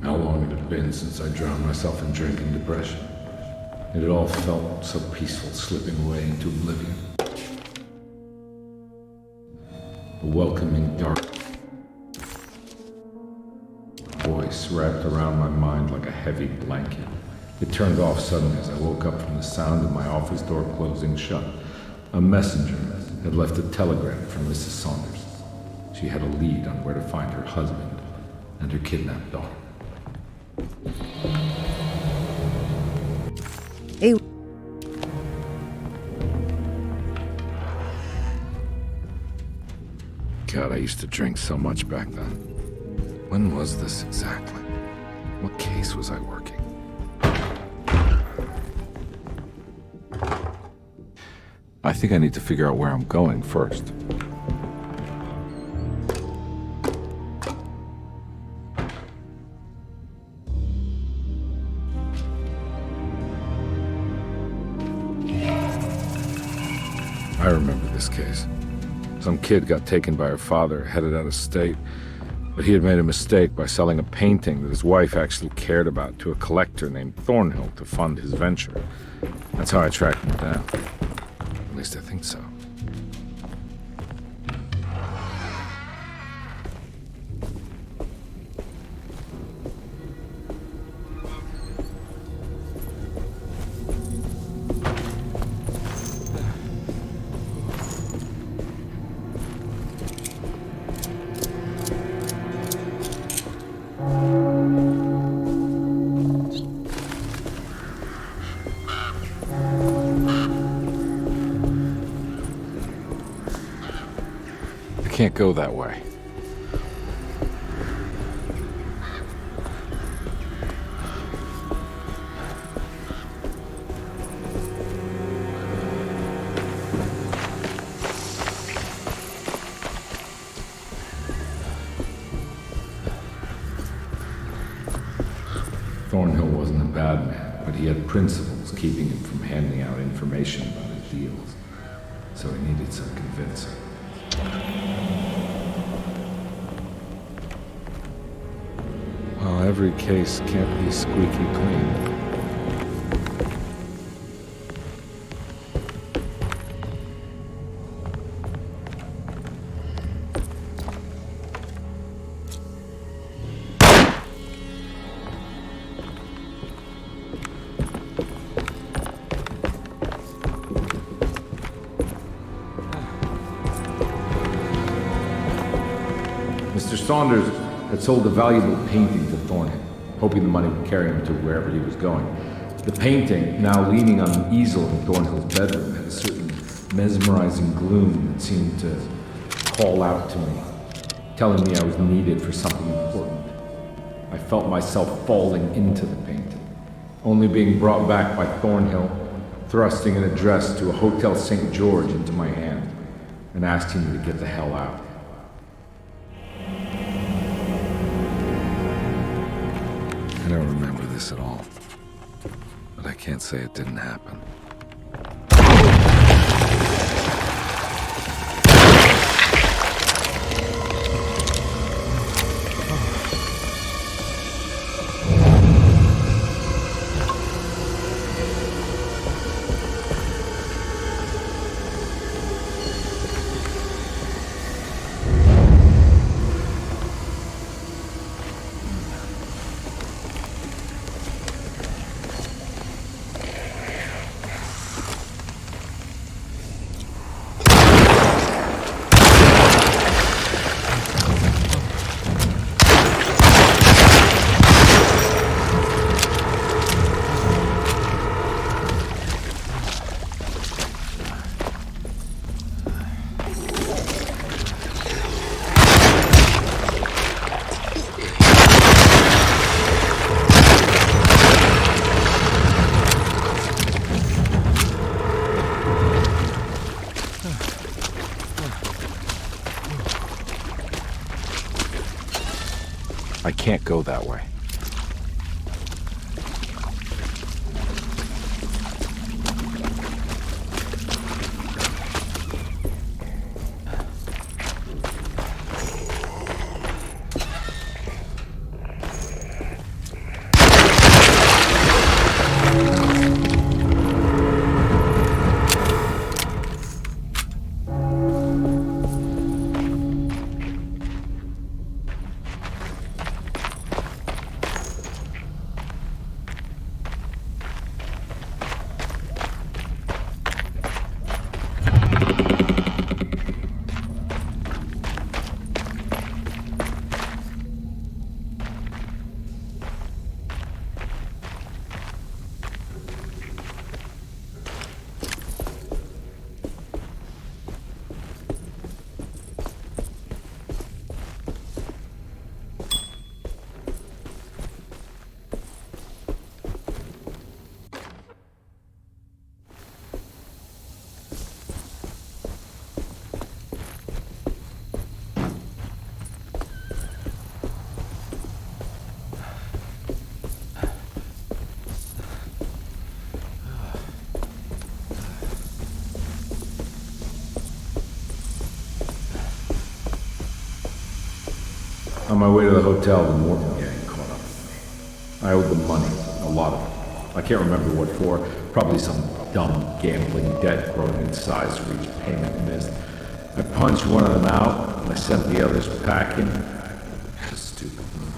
Speaker 4: How long had it been since I drowned myself in drink and depression? It had all felt so peaceful, slipping away into oblivion. A welcoming dark voice wrapped around my mind like a heavy blanket. It turned off suddenly as I woke up from the sound of my office door closing shut. A messenger had left a telegram from Mrs. Saunders. She had a lead on where to find her husband and her kidnapped daughter.
Speaker 16: Hey.
Speaker 4: God, I used to drink so much back then. When was this exactly? What case was I working? I think I need to figure out where I'm going first. I remember this case. Some kid got taken by her father, headed out of state, but he had made a mistake by selling a painting that his wife actually cared about to a collector named Thornhill to fund his venture. That's how I tracked him down. At least I think so. Can't go that way. Thornhill wasn't a bad man, but he had principles keeping him from handing out information about his deals. So he needed some convincing. Well, every case can't be squeaky clean. Mr. Saunders had sold a valuable painting to Thornhill, hoping the money would carry him to wherever he was going. The painting, now leaning on an easel in Thornhill's bedroom, had a certain mesmerizing gloom that seemed to call out to me, telling me I was needed for something important. I felt myself falling into the painting, only being brought back by Thornhill, thrusting an address to a Hotel St. George into my hand, and asking me to get the hell out. I don't remember this at all, but I can't say it didn't happen. can't go that way. On my way to the hotel, the Morton gang caught up with me. I owed them money, a lot of it. I can't remember what for, probably some dumb gambling debt growing in size for each payment missed. I punched one of them out, and I sent the others packing. Stupid move.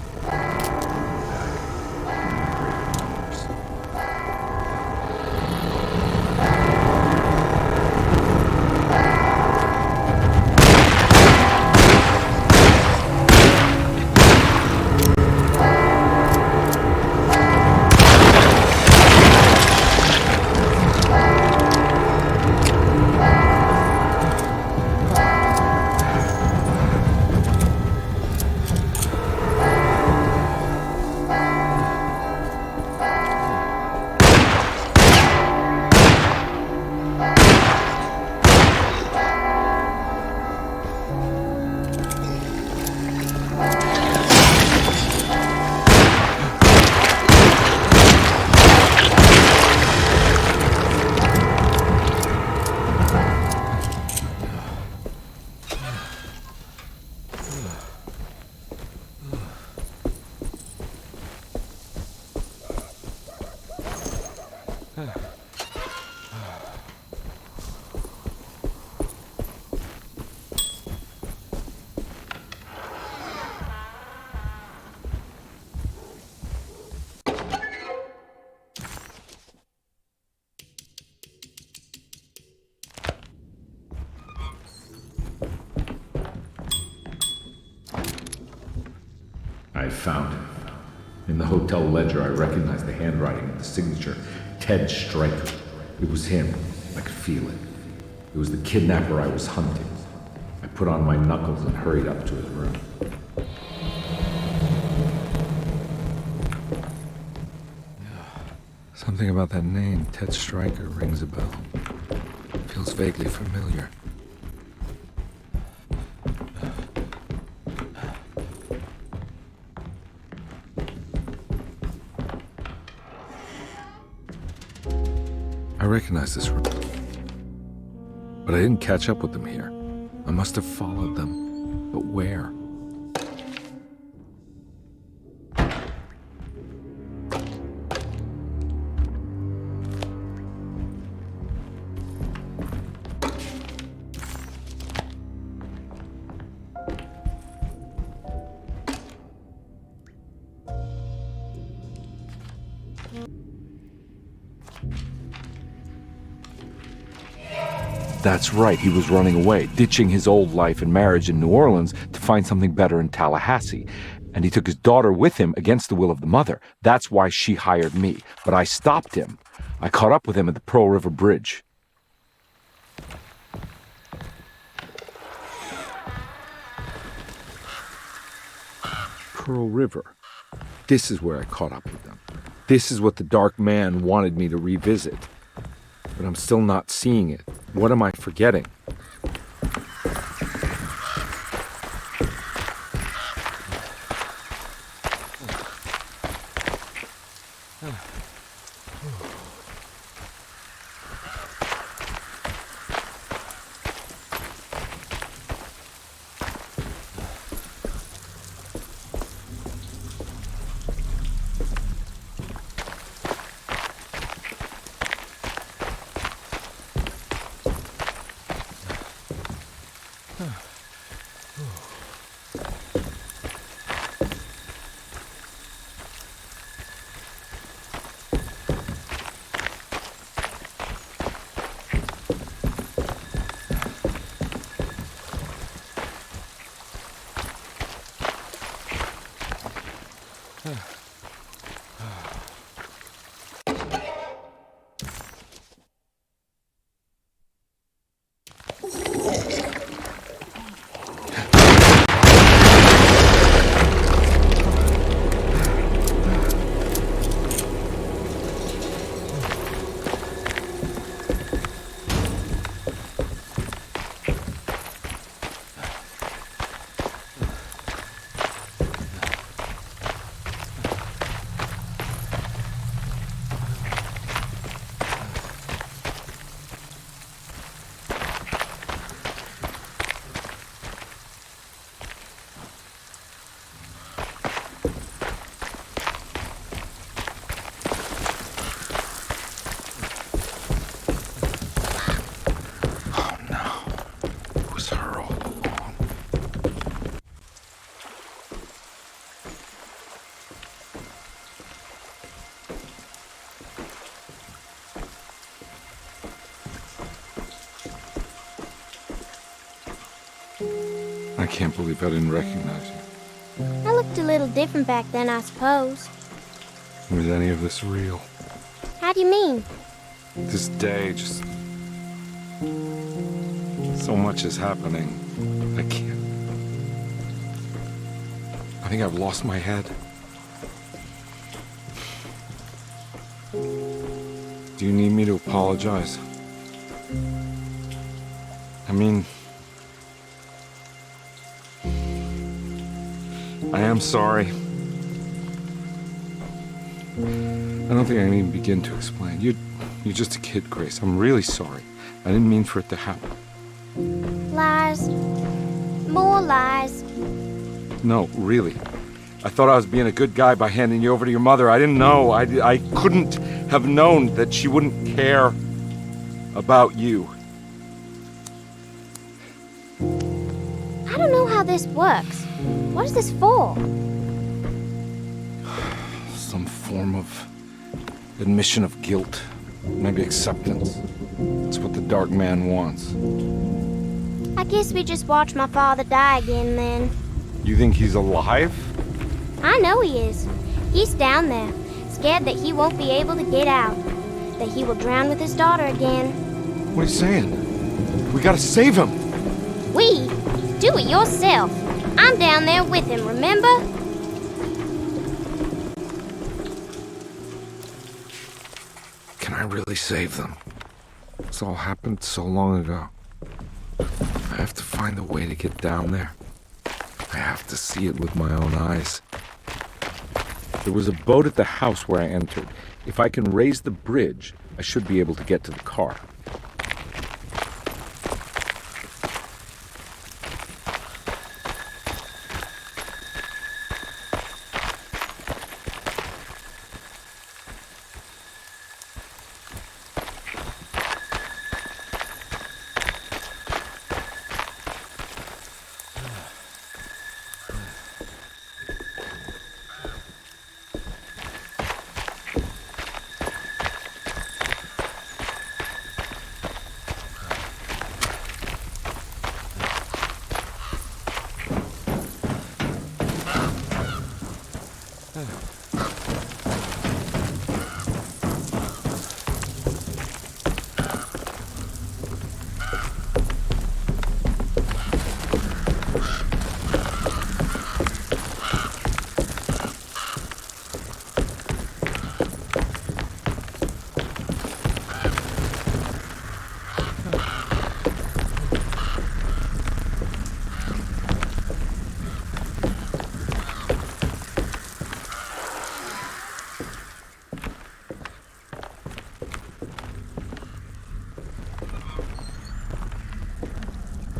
Speaker 4: I found him. In the hotel ledger, I recognized the handwriting of the signature, Ted Stryker. It was him. I could feel it. It was the kidnapper I was hunting. I put on my knuckles and hurried up to his room. Something about that name, Ted Stryker, rings a bell. Feels vaguely familiar. I recognize this room. But I didn't catch up with them here. I must have followed them. But where? That's right, he was running away, ditching his old life and marriage in New Orleans to find something better in Tallahassee. And he took his daughter with him against the will of the mother. That's why she hired me. But I stopped him. I caught up with him at the Pearl River Bridge. Pearl River. This is where I caught up with them. This is what the Dark Man wanted me to revisit. But I'm still not seeing it. What am I forgetting? I can't believe I didn't recognize you.
Speaker 8: I looked a little different back then, I suppose.
Speaker 4: Was any of this real?
Speaker 8: How do you mean?
Speaker 4: This day, just... so much is happening. I can't... I think I've lost my head. Do you need me to apologize? I mean... I am sorry. I don't think I can even begin to explain. You're just a kid, Grace. I'm really sorry. I didn't mean for it to happen.
Speaker 8: Lies. More lies.
Speaker 4: No, really. I thought I was being a good guy by handing you over to your mother. I didn't know. I couldn't have known that she wouldn't care about you.
Speaker 8: I don't know how this works. What is this for?
Speaker 4: Some form of admission of guilt. Maybe acceptance. It's what the Dark Man wants.
Speaker 8: I guess we just watch my father die again then.
Speaker 4: You think he's alive?
Speaker 8: I know he is. He's down there, scared that he won't be able to get out. That he will drown with his daughter again.
Speaker 4: What are you saying? We gotta save him!
Speaker 8: We? Do it yourself. I'm down there with him, remember?
Speaker 4: Can I really save them? This all happened so long ago. I have to find a way to get down there. I have to see it with my own eyes. There was a boat at the house where I entered. If I can raise the bridge, I should be able to get to the car.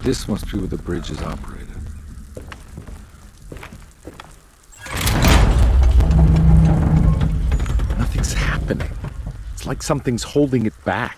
Speaker 4: This must be where the bridge is operated.
Speaker 1: Nothing's happening. It's like something's holding it back.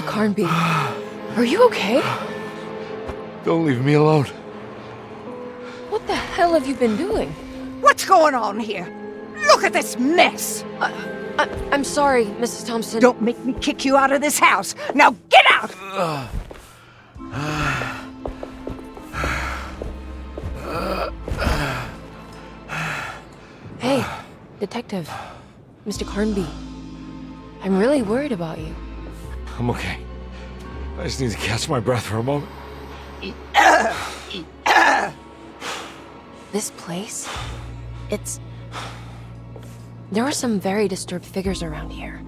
Speaker 2: Carnby, are you okay?
Speaker 1: Don't leave me alone.
Speaker 2: What the hell have you been doing?
Speaker 6: What's going on here? Look at this mess!
Speaker 2: I'm sorry, Mrs. Thompson.
Speaker 6: Don't make me kick you out of this house. Now get out!
Speaker 2: Hey, Detective. Mr. Carnby. I'm really worried about you.
Speaker 1: I'm okay. I just need to catch my breath for a moment.
Speaker 2: This place? There are some very disturbed figures around here.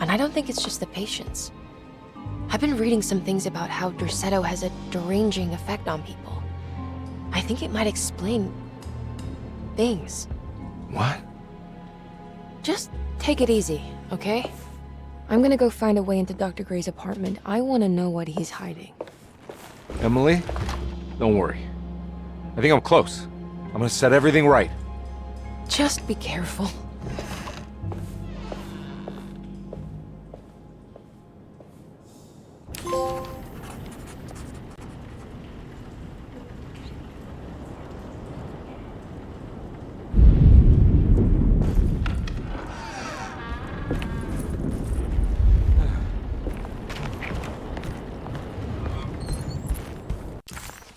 Speaker 2: And I don't think it's just the patients. I've been reading some things about how Derceto has a deranging effect on people. I think it might explain things.
Speaker 1: What?
Speaker 2: Just take it easy, okay? I'm gonna go find a way into Dr. Gray's apartment. I want to know what he's hiding.
Speaker 1: Emily, don't worry. I think I'm close. I'm gonna set everything right.
Speaker 2: Just be careful.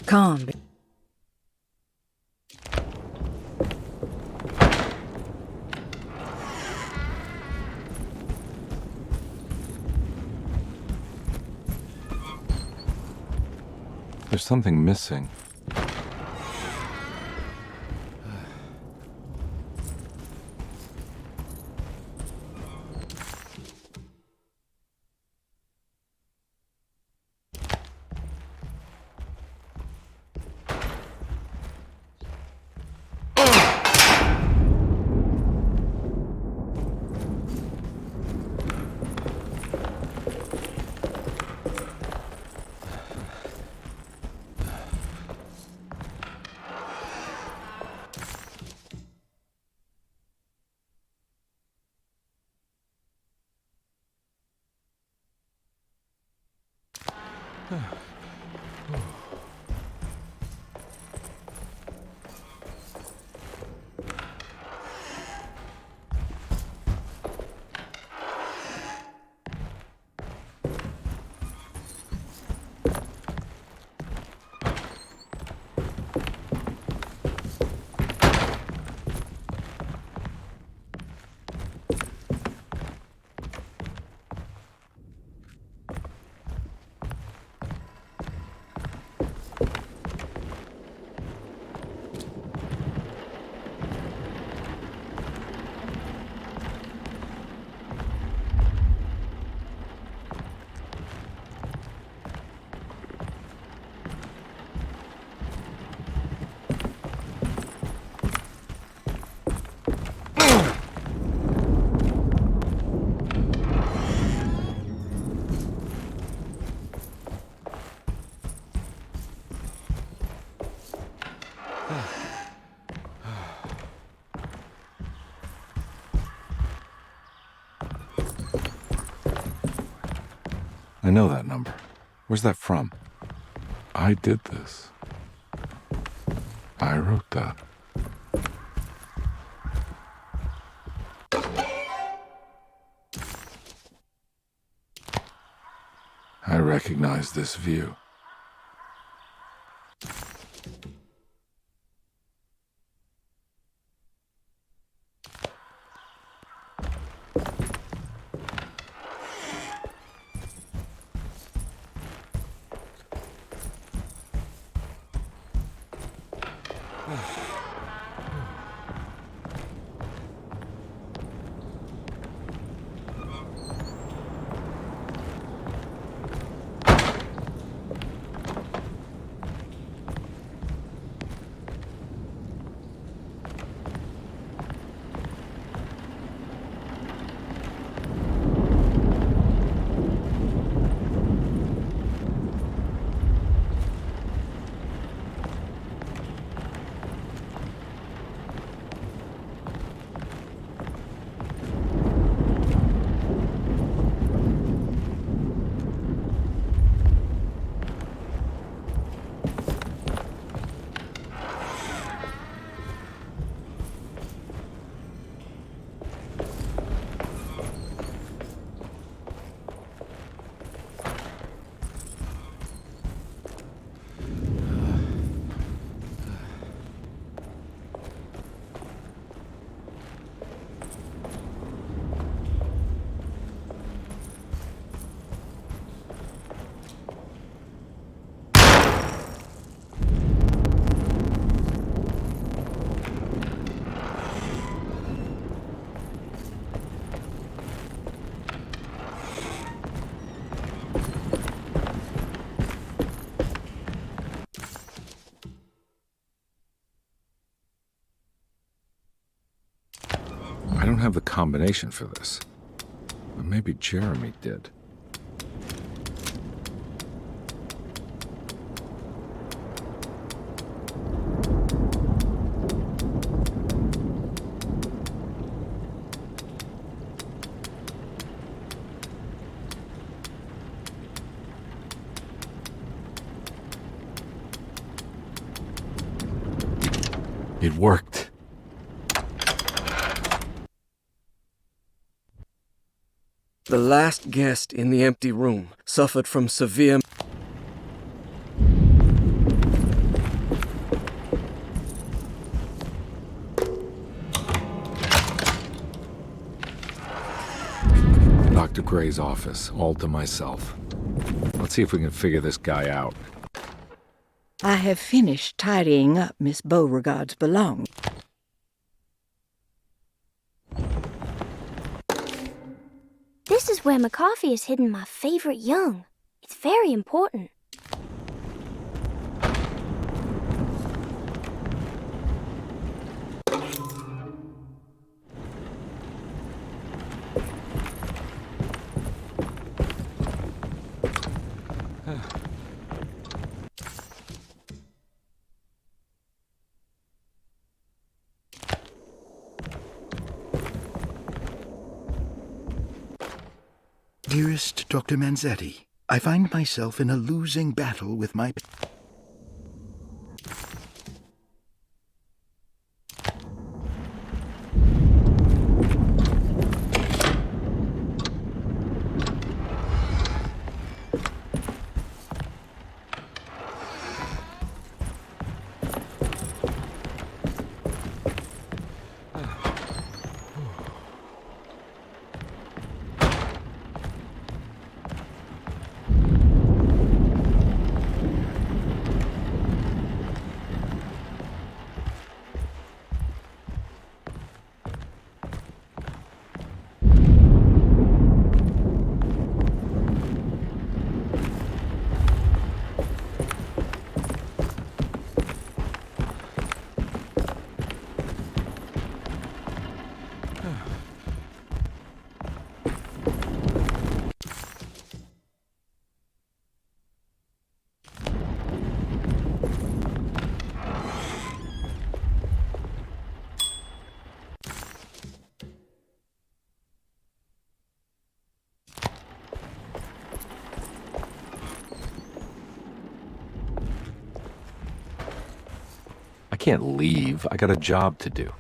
Speaker 16: Carnby.
Speaker 4: There's something missing. I know that number. Where's that from? I did this. I wrote that. I recognize this view. I don't have the combination for this. But maybe Jeremy did.
Speaker 1: It worked.
Speaker 5: The last guest in the empty room suffered from severe...
Speaker 4: Dr. Gray's office, all to myself. Let's see if we can figure this guy out.
Speaker 16: I have finished tidying up Miss Beauregard's belongings.
Speaker 8: This is where McCarthy has hidden my favorite young. It's very important.
Speaker 10: Dearest Dr. Manzetti, I find myself in a losing battle with my...
Speaker 1: I can't leave. I got a job to do.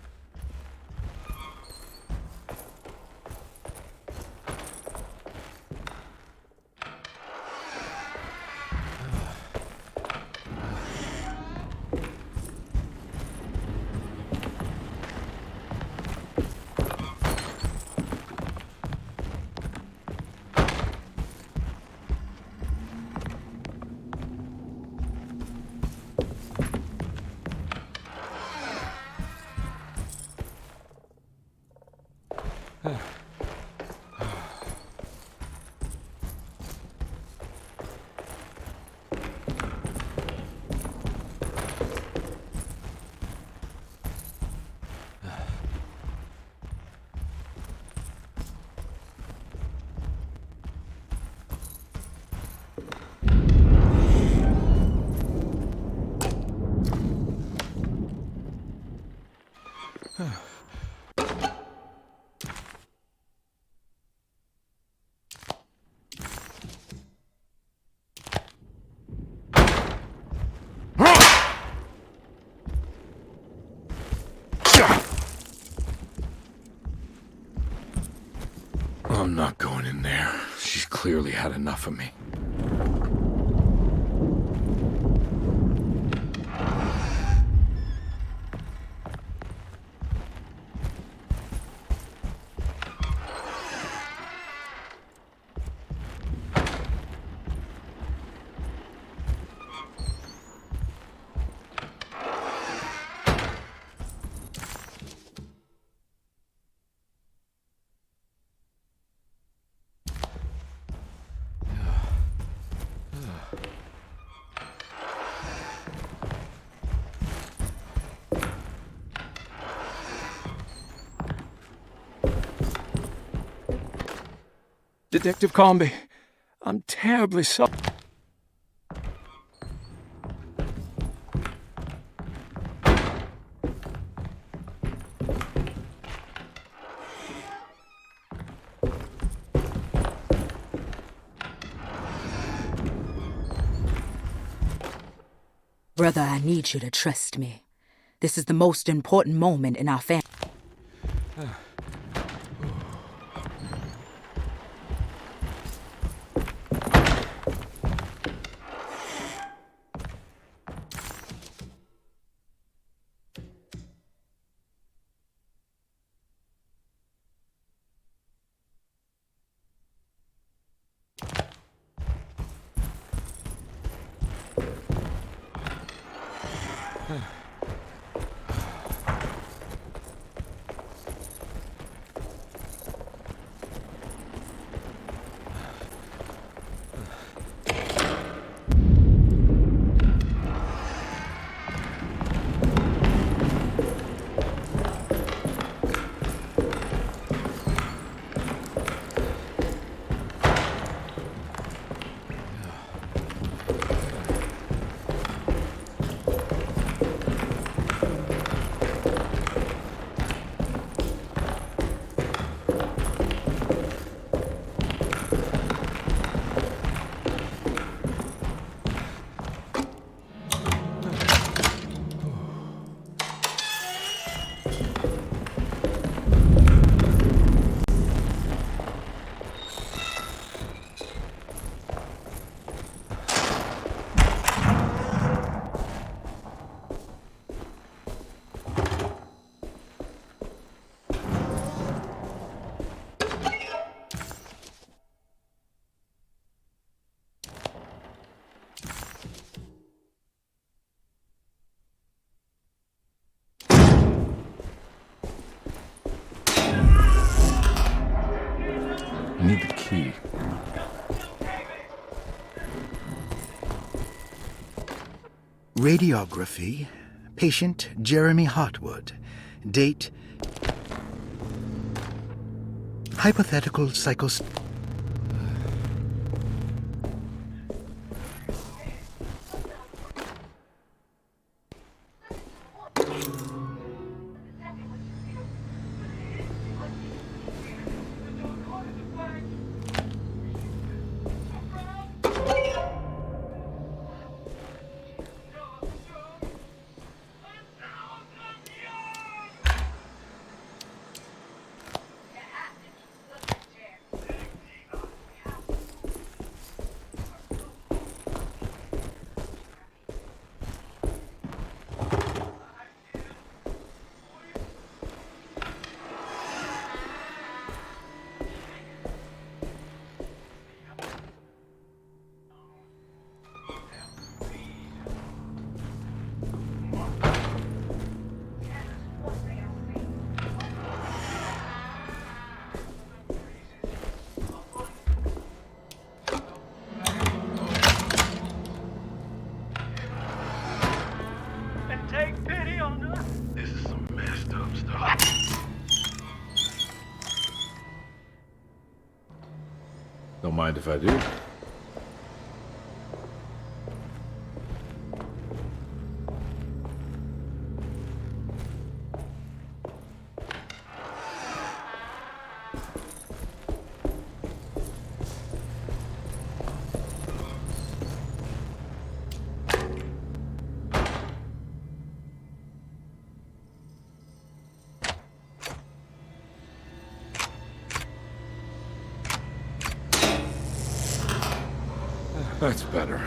Speaker 4: I'm not going in there. She's clearly had enough of me.
Speaker 11: Detective Carnby, I'm terribly sorry.
Speaker 6: Brother, I need you to trust me. This is the most important moment in our family.
Speaker 4: I need the key.
Speaker 10: Radiography. Patient Jeremy Hartwood. Date. Hypothetical psychos...
Speaker 4: Don't mind if I do. That's better.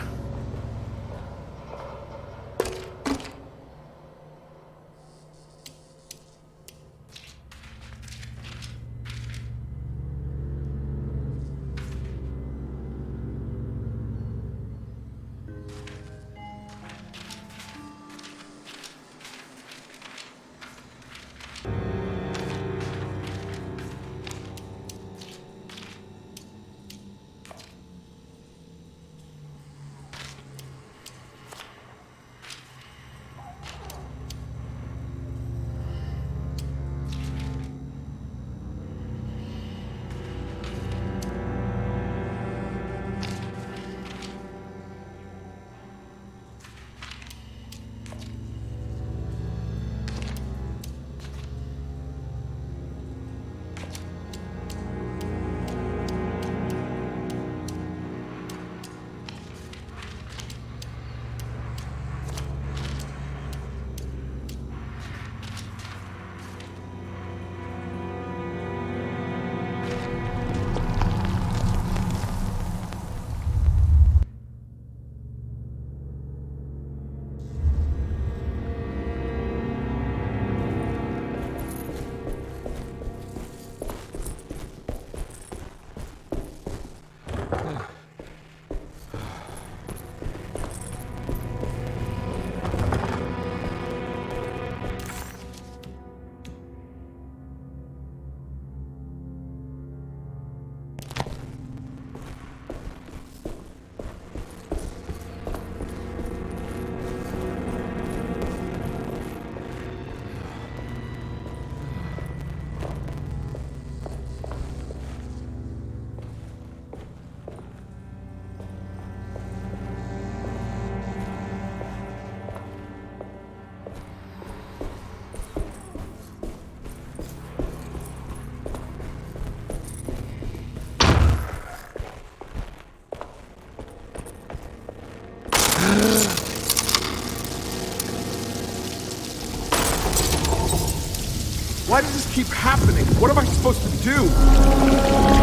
Speaker 1: Why does this keep happening? What am I supposed to do?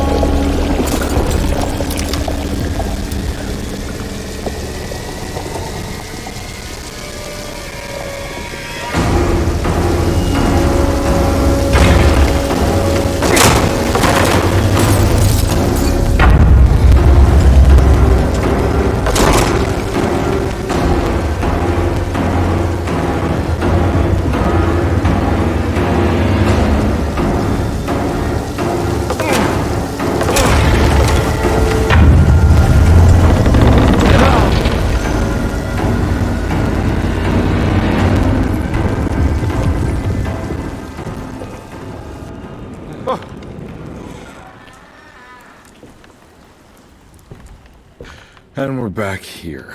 Speaker 4: And we're back here.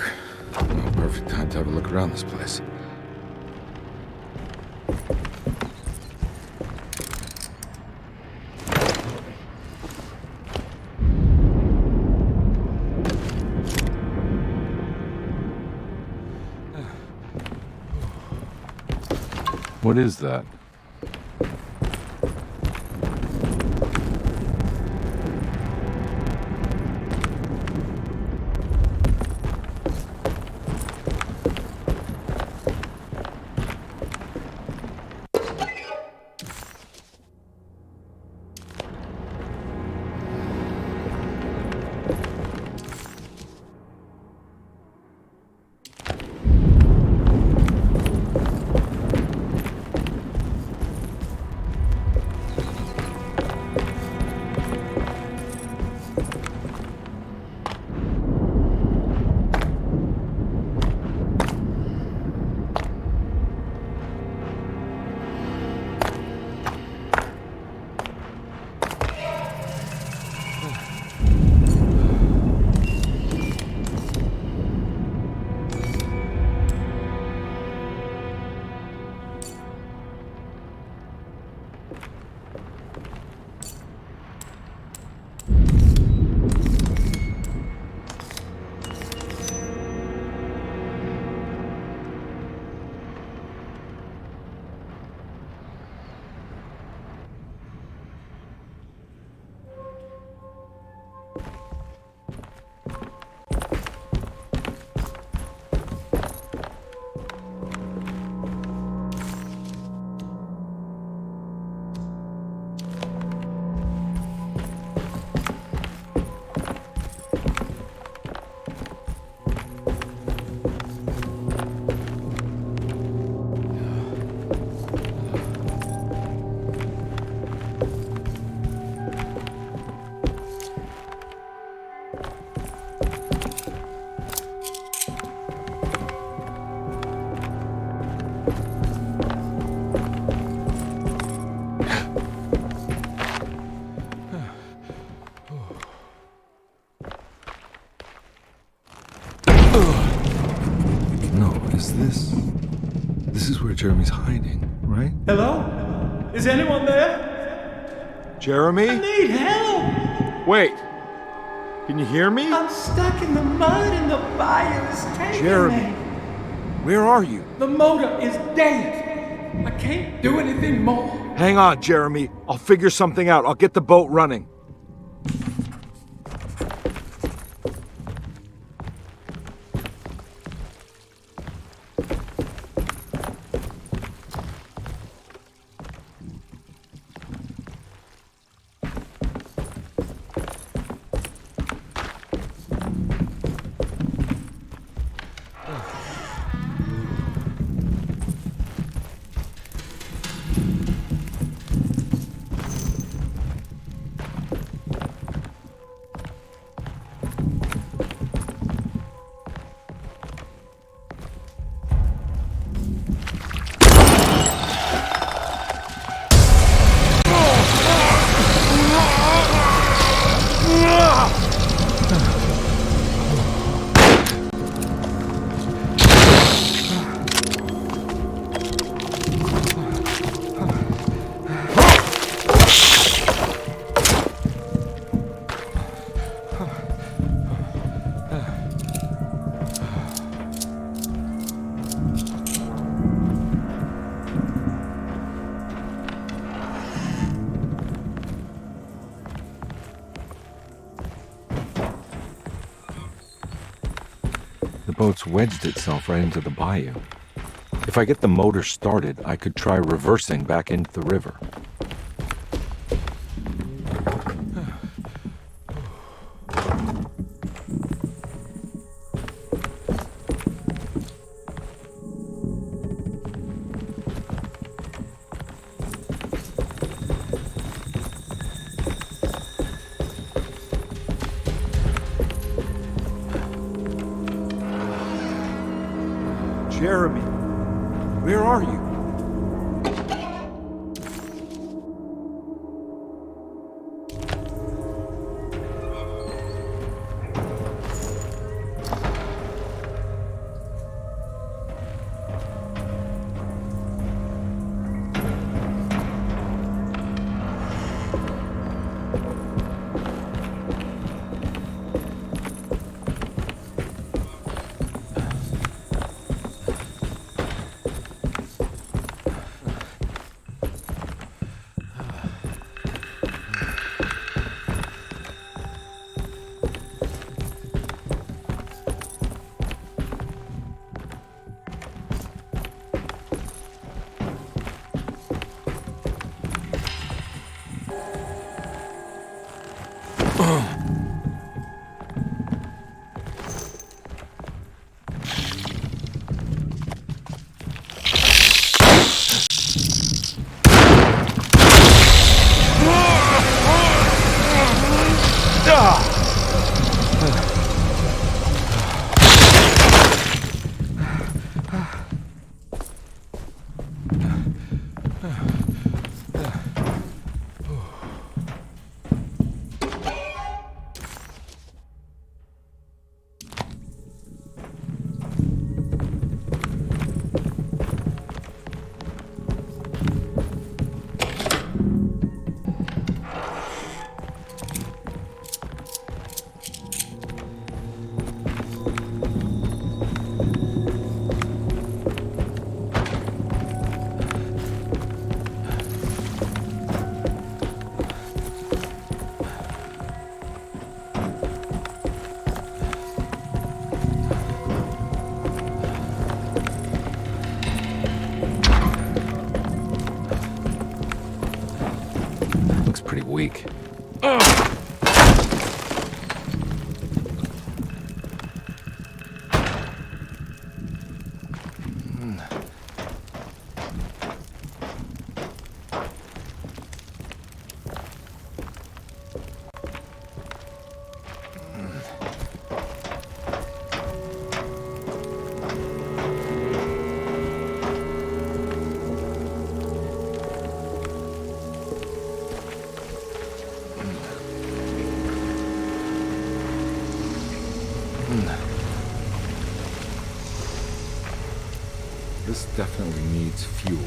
Speaker 4: Oh, perfect time to have a look around this place.
Speaker 1: What is that?
Speaker 4: This is where Jeremy's hiding, right?
Speaker 3: Hello? Is anyone there?
Speaker 1: Jeremy?
Speaker 3: I need help!
Speaker 1: Wait. Can you hear me?
Speaker 3: I'm stuck in the mud and the fire is taking
Speaker 1: Jeremy,
Speaker 3: me.
Speaker 1: where are you?
Speaker 3: The motor is dead. I can't do anything more.
Speaker 1: Hang on, Jeremy. I'll figure something out. I'll get the boat running. boat's wedged itself right into the bayou. If I get the motor started, I could try reversing back into the river. Jeremy, where are you? Pretty weak. This definitely needs fuel.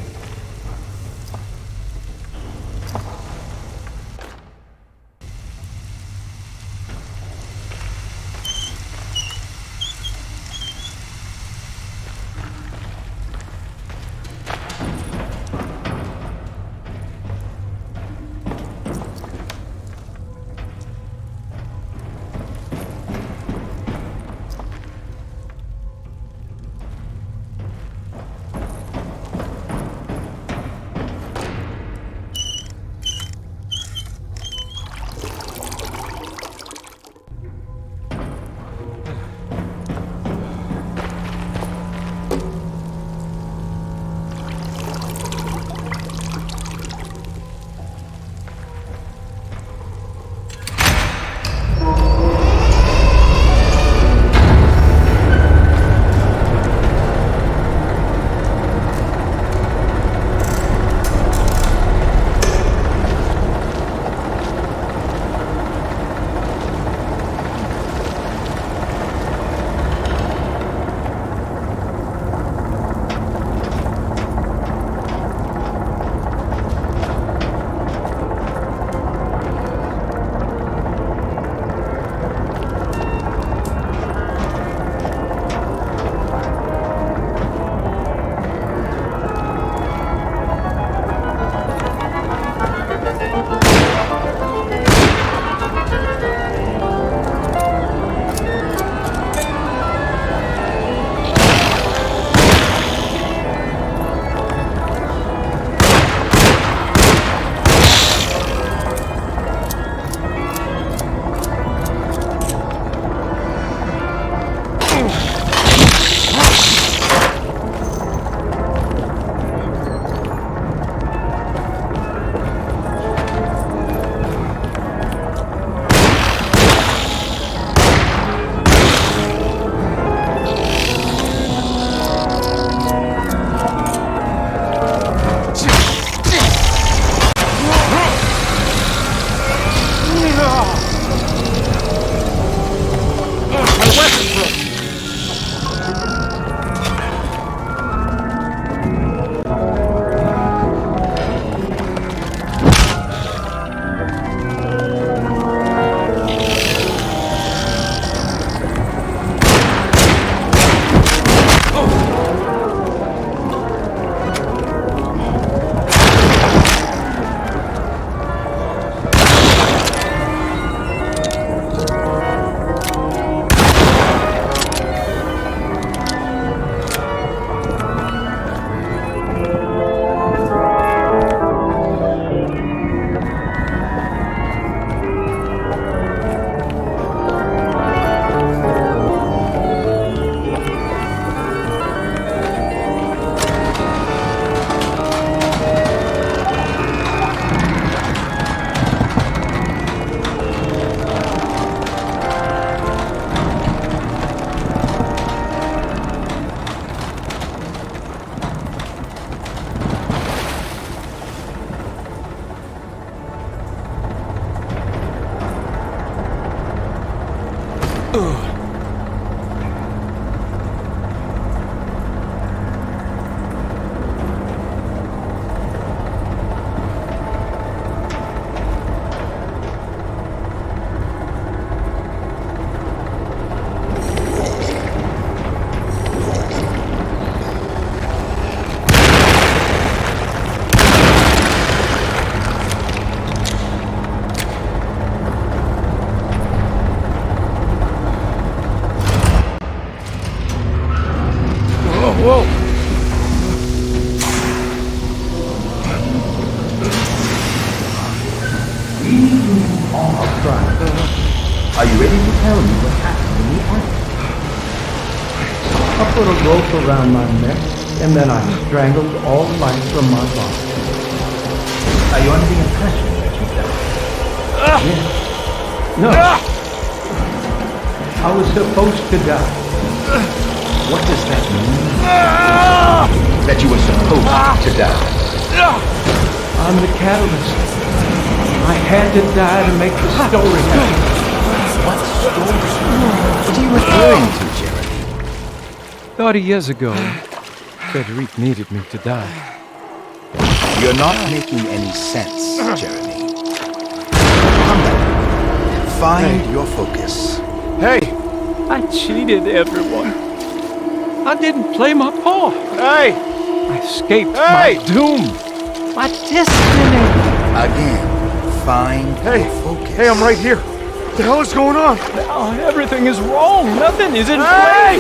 Speaker 15: Are you ready to tell me what happened in the attic? I put a rope around my neck, and then I strangled all life from my body. Are you under the impression that you died? Yes. No. I was supposed to die. What does that mean?
Speaker 10: That you were supposed to die.
Speaker 15: I'm the catalyst. I had to die to make the story happen.
Speaker 10: What story? What are you referring to, Jeremy?
Speaker 11: 30 years ago, Frederic needed me to die.
Speaker 10: You're not making any sense, Jeremy. Come back. Find your focus.
Speaker 11: Hey! I cheated everyone. I didn't play my part. Hey! I escaped my doom. My destiny.
Speaker 10: Again, find your focus.
Speaker 1: Hey, I'm right here. What the hell is going on?
Speaker 11: Now everything is wrong. Nothing is in play.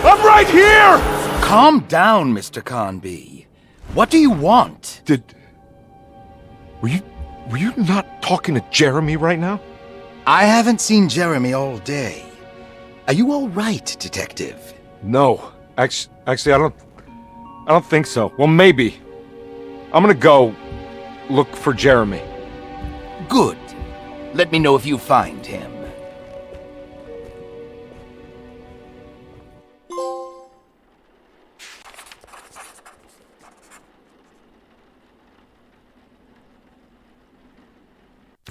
Speaker 1: I'm right here!
Speaker 10: Calm down, Mr. Carnby. What do you want?
Speaker 1: Were you not talking to Jeremy right now?
Speaker 10: I haven't seen Jeremy all day. Are you all right, Detective?
Speaker 1: No. Actually, I don't think so. Well, maybe. I'm gonna go look for Jeremy.
Speaker 10: Good. Let me know if you find him.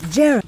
Speaker 16: Jeremy.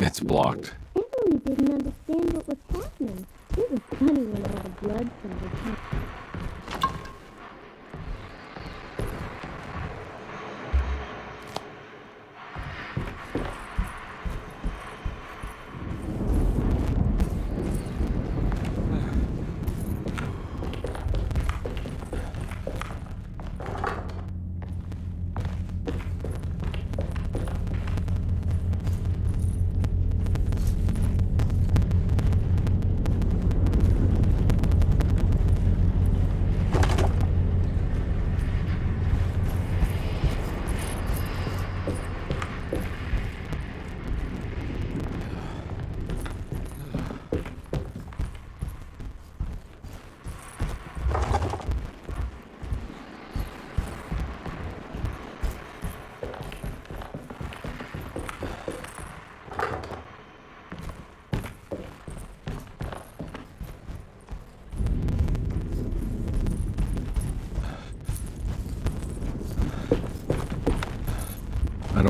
Speaker 1: It's blocked.
Speaker 8: Emily didn't understand what was happening. It was funny when all the blood started.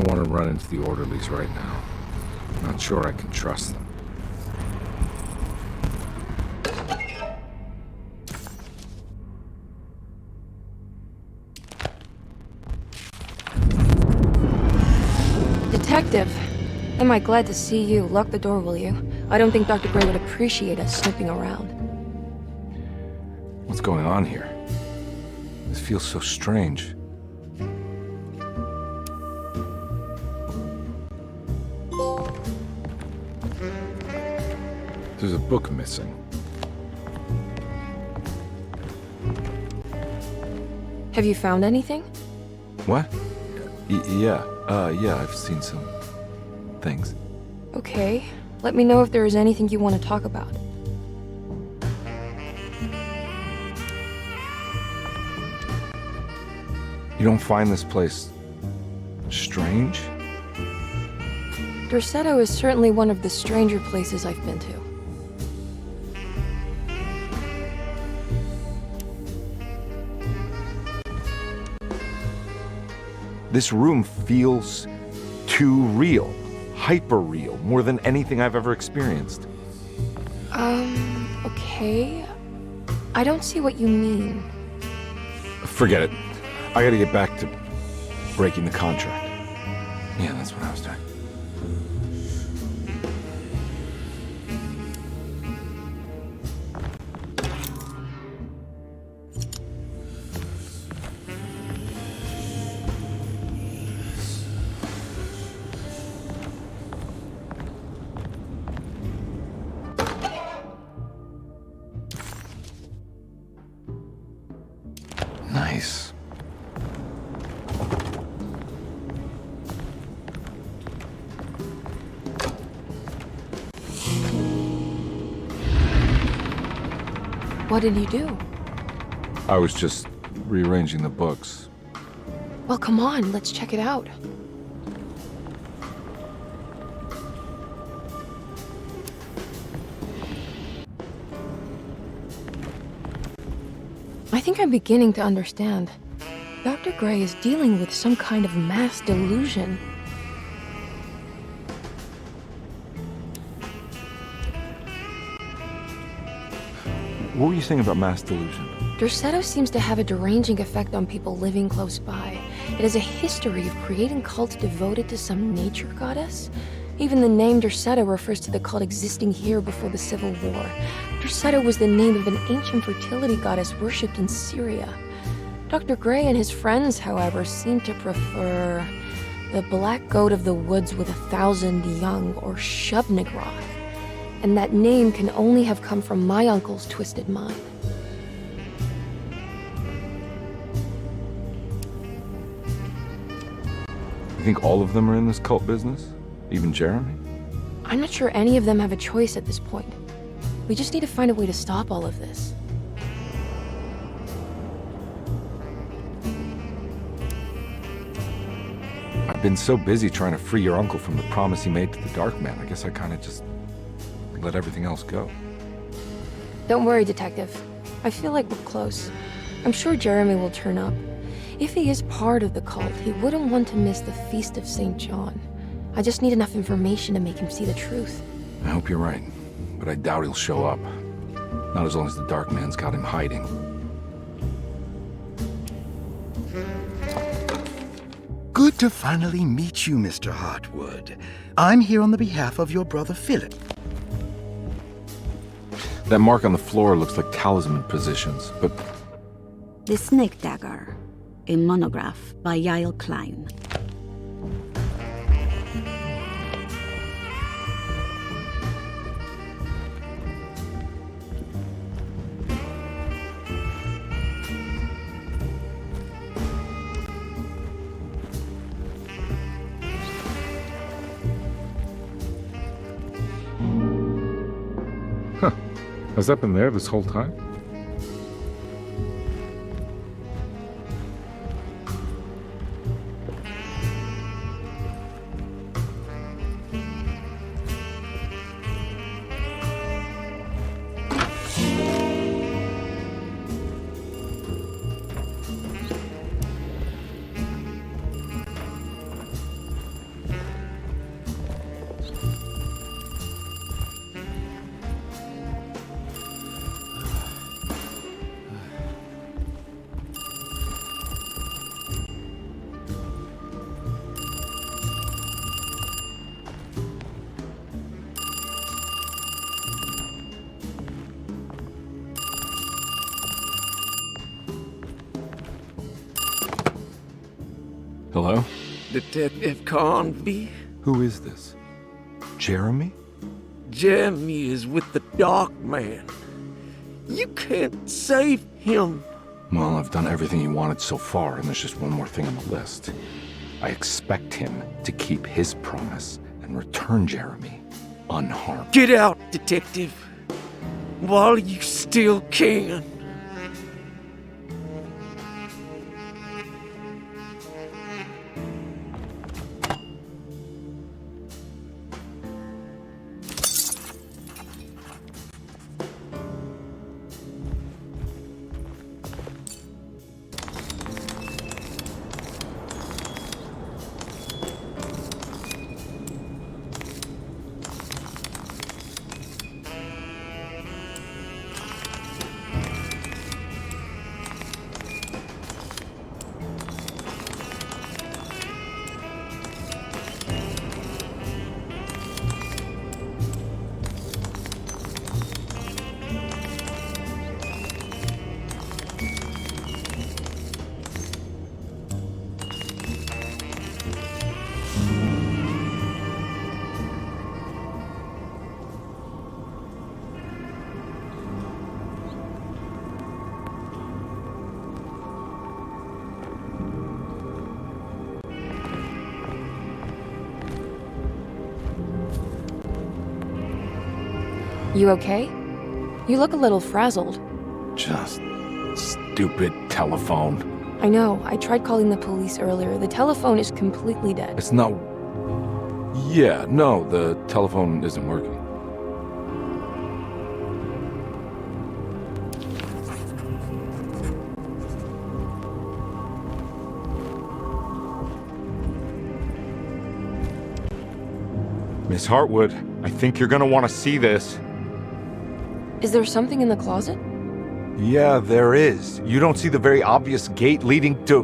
Speaker 4: don't want to run into the orderlies right now. Not sure I can trust them.
Speaker 2: Detective, am I glad to see you. Lock the door, will you? I don't think Dr. Gray would appreciate us snooping around.
Speaker 1: What's going on here? This feels so strange.
Speaker 4: There's a book missing.
Speaker 2: Have you found anything?
Speaker 1: What? Yeah, I've seen some things.
Speaker 2: Okay. Let me know if there is anything you want to talk about.
Speaker 1: You don't find this place strange?
Speaker 2: Derceto is certainly one of the stranger places I've been to.
Speaker 1: This room feels too real, hyper-real, more than anything I've ever experienced.
Speaker 2: Okay. I don't see what you mean.
Speaker 1: Forget it. I gotta get back to breaking the contract. Yeah, that's what I was doing. Nice.
Speaker 2: What did you do?
Speaker 1: I was just rearranging the books.
Speaker 2: Well, come on, let's check it out. I think I'm beginning to understand. Dr. Gray is dealing with some kind of mass delusion.
Speaker 1: What were you saying about mass delusion?
Speaker 2: Derceto seems to have a deranging effect on people living close by. It has a history of creating cults devoted to some nature goddess. Even the name Derceto refers to the cult existing here before the Civil War. Derceto was the name of an ancient fertility goddess worshipped in Syria. Dr. Gray and his friends, however, seem to prefer the black goat of the woods with 1,000 young, or Shub-Nigroth. And that name can only have come from my uncle's twisted mind.
Speaker 1: You think all of them are in this cult business? Even Jeremy?
Speaker 2: I'm not sure any of them have a choice at this point. We just need to find a way to stop all of this.
Speaker 1: I've been so busy trying to free your uncle from the promise he made to the Dark Man. I guess I kind of just let everything else go.
Speaker 2: Don't worry, Detective. I feel like we're close. I'm sure Jeremy will turn up. If he is part of the cult, he wouldn't want to miss the Feast of St. John. I just need enough information to make him see the truth.
Speaker 1: I hope you're right, but I doubt he'll show up. Not as long as the Dark Man's got him hiding.
Speaker 10: Good to finally meet you, Mr. Hartwood. I'm here on the behalf of your brother Philip.
Speaker 1: That mark on the floor looks like talisman positions, but...
Speaker 7: The Snake Dagger, a monograph by Yael Klein.
Speaker 4: Huh. Has that been there this whole time? Hello?
Speaker 5: Detective Carnby?
Speaker 1: Who is this? Jeremy?
Speaker 5: Jeremy is with the Dark Man. You can't save him.
Speaker 1: Well, I've done everything you wanted so far, and there's just one more thing on the list. I expect him to keep his promise and return Jeremy unharmed.
Speaker 5: Get out, Detective, while you still can.
Speaker 2: You okay? You look a little frazzled.
Speaker 1: Just stupid telephone.
Speaker 2: I know. I tried calling the police earlier. The telephone is completely dead.
Speaker 1: It's not... Yeah, no, the telephone isn't working. Miss Hartwood, I think you're gonna want to see this.
Speaker 2: Is there something in the closet?
Speaker 1: Yeah, there is. You don't see the very obvious gate leading to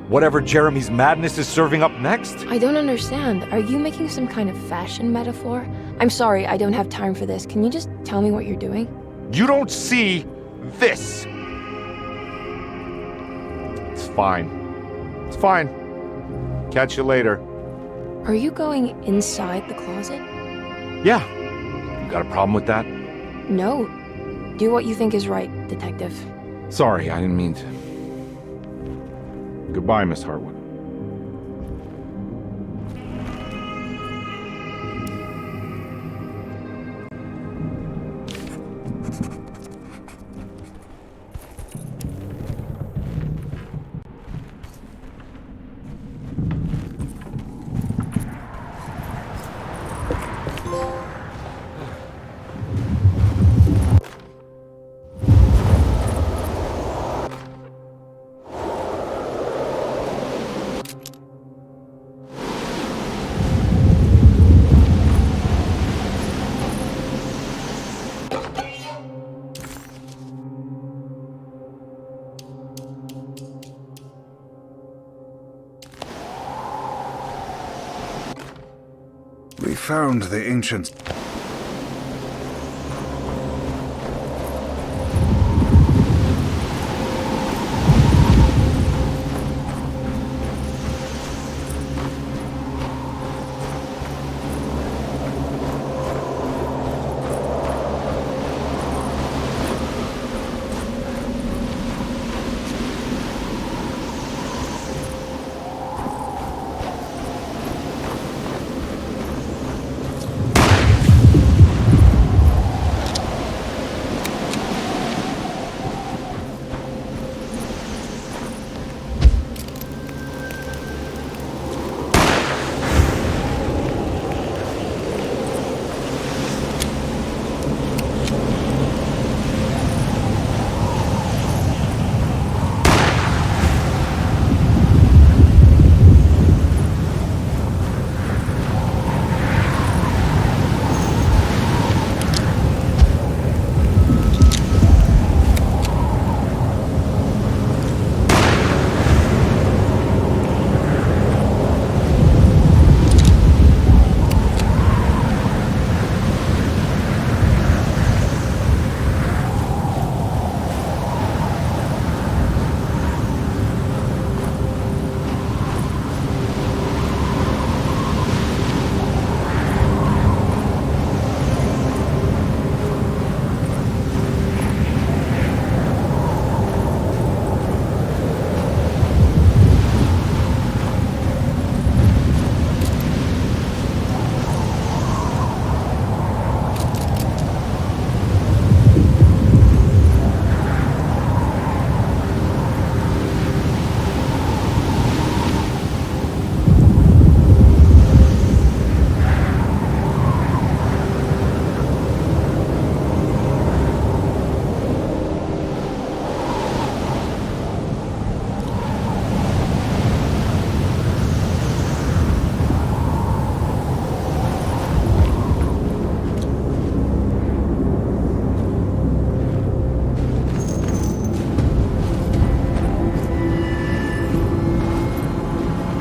Speaker 1: whatever Jeremy's madness is serving up next?
Speaker 2: I don't understand. Are you making some kind of fashion metaphor? I'm sorry, I don't have time for this. Can you just tell me what you're doing?
Speaker 1: You don't see this! It's fine. It's fine. Catch you later.
Speaker 2: Are you going inside the closet?
Speaker 1: Yeah. You got a problem with that?
Speaker 2: No. Do what you think is right, Detective.
Speaker 1: Sorry, I didn't mean to. Goodbye, Miss Hartwood.
Speaker 21: We found the ancient...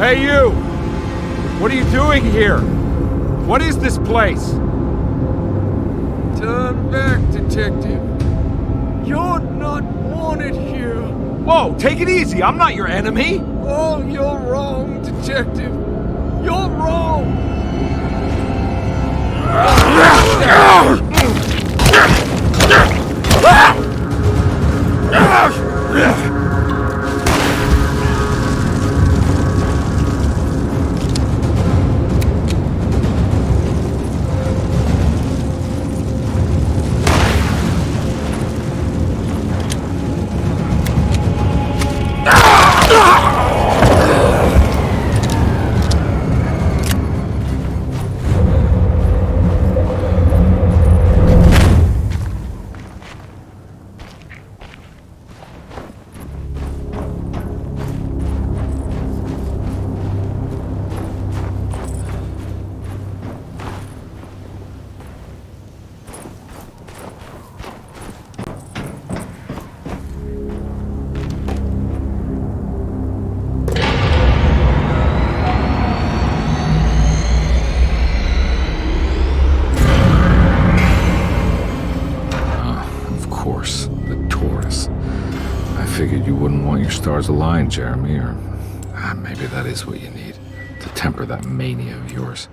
Speaker 4: Hey, you! What are you doing here? What is this place?
Speaker 11: Turn back, Detective. You're not wanted here.
Speaker 4: Whoa, take it easy. I'm not your enemy.
Speaker 11: Oh, you're wrong, Detective. You're wrong.
Speaker 4: Figured you wouldn't want your stars aligned, Jeremy, or maybe that is what you need to temper that mania of yours.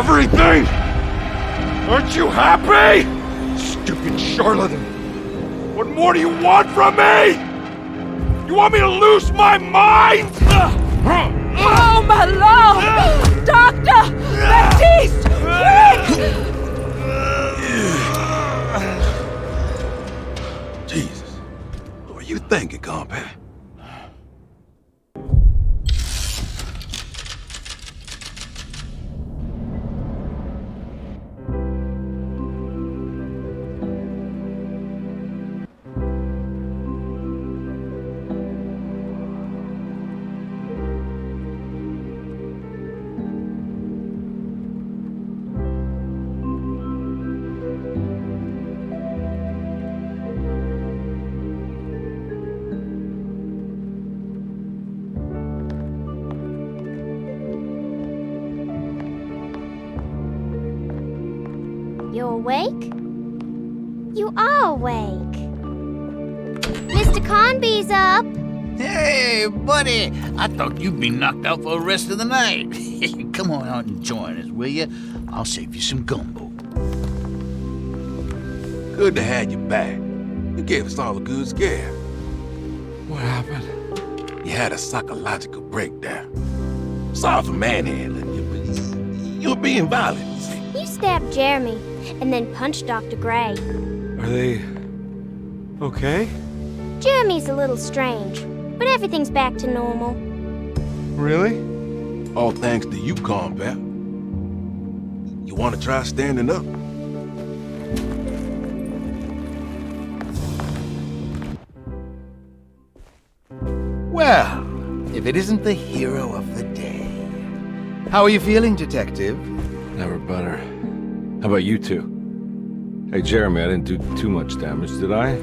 Speaker 1: everything? Aren't you happy? Stupid charlatan. What more do you want from me? You want me to lose my mind?
Speaker 6: Oh, my lord! Doctor! Baptiste! Quick!
Speaker 12: Jesus. What were you thinking, compadre?
Speaker 8: You awake? You are awake. Mr. Carnby's up.
Speaker 15: Hey, buddy! I thought you'd be knocked out for the rest of the night. Come on out and join us, will you? I'll save you some gumbo.
Speaker 12: Good to have you back. You gave us all a good scare.
Speaker 1: What happened?
Speaker 12: You had a psychological breakdown. Sorry for manhandling you, but you were being violent.
Speaker 8: You stabbed Jeremy and then punched Dr. Gray.
Speaker 1: Are they okay?
Speaker 8: Jeremy's a little strange, but everything's back to normal.
Speaker 1: Really?
Speaker 12: All thanks to you, combat. You want to try standing up?
Speaker 10: Well, if it isn't the hero of the day. How are you feeling, Detective?
Speaker 4: Never better. How about you two? Hey, Jeremy, I didn't do too much damage, did I?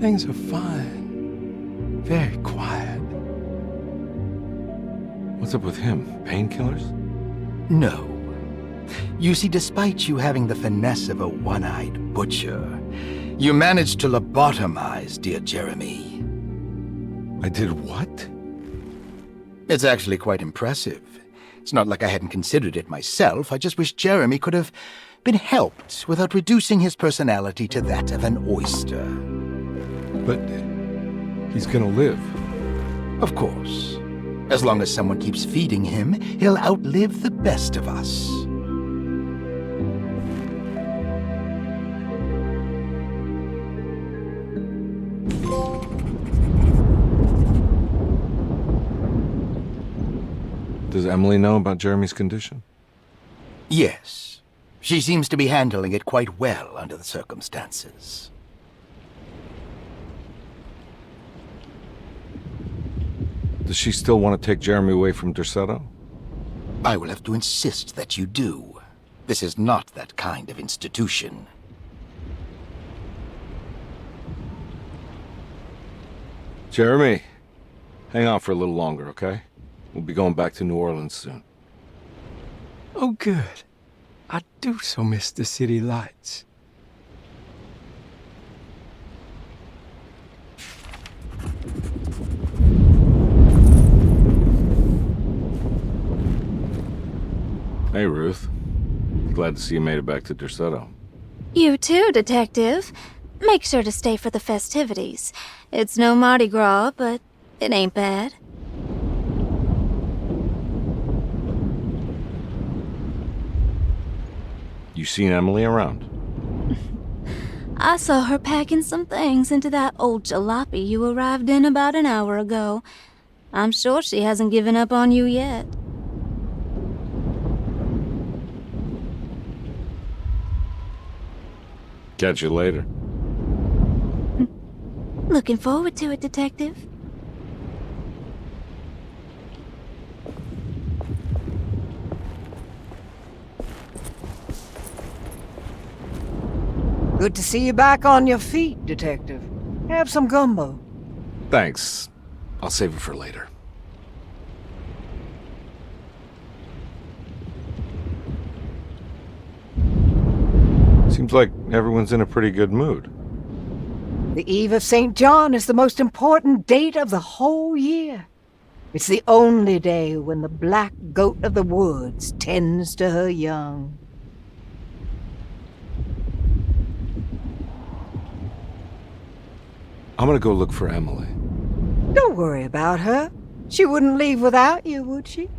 Speaker 11: Things are fine. Very quiet.
Speaker 4: What's up with him? Painkillers?
Speaker 10: No. You see, despite you having the finesse of a one-eyed butcher, you managed to lobotomize dear Jeremy.
Speaker 4: I did what?
Speaker 10: It's actually quite impressive. It's not like I hadn't considered it myself. I just wish Jeremy could have been helped without reducing his personality to that of an oyster.
Speaker 4: But he's gonna live.
Speaker 10: Of course. As long as someone keeps feeding him, he'll outlive the best of us.
Speaker 4: Does Emily know about Jeremy's condition?
Speaker 10: Yes. She seems to be handling it quite well under the circumstances.
Speaker 4: Does she still want to take Jeremy away from Derceto?
Speaker 10: I will have to insist that you do. This is not that kind of institution.
Speaker 4: Jeremy, hang on for a little longer, okay? We'll be going back to New Orleans soon.
Speaker 11: Oh, good. I do so miss the city lights.
Speaker 4: Hey, Ruth. Glad to see you made it back to Derceto.
Speaker 17: You too, Detective. Make sure to stay for the festivities. It's no Mardi Gras, but it ain't bad.
Speaker 4: You seen Emily around?
Speaker 17: I saw her packing some things into that old jalopy you arrived in about an hour ago. I'm sure she hasn't given up on you yet.
Speaker 4: Catch you later.
Speaker 17: Looking forward to it, Detective.
Speaker 13: Good to see you back on your feet, Detective. Have some gumbo.
Speaker 4: Thanks. I'll save it for later. Seems like everyone's in a pretty good mood.
Speaker 13: The Eve of St. John is the most important date of the whole year. It's the only day when the black goat of the woods tends to her young.
Speaker 1: I'm gonna go look for Emily.
Speaker 13: Don't worry about her. She wouldn't leave without you, would she?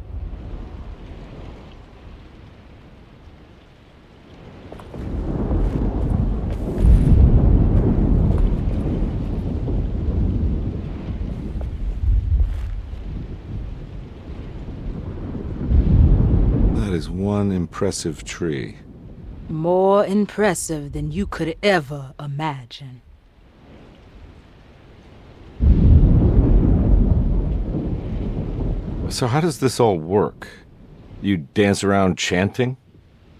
Speaker 1: That is one impressive tree.
Speaker 6: More impressive than you could ever imagine.
Speaker 4: So how does this all work? You dance around chanting?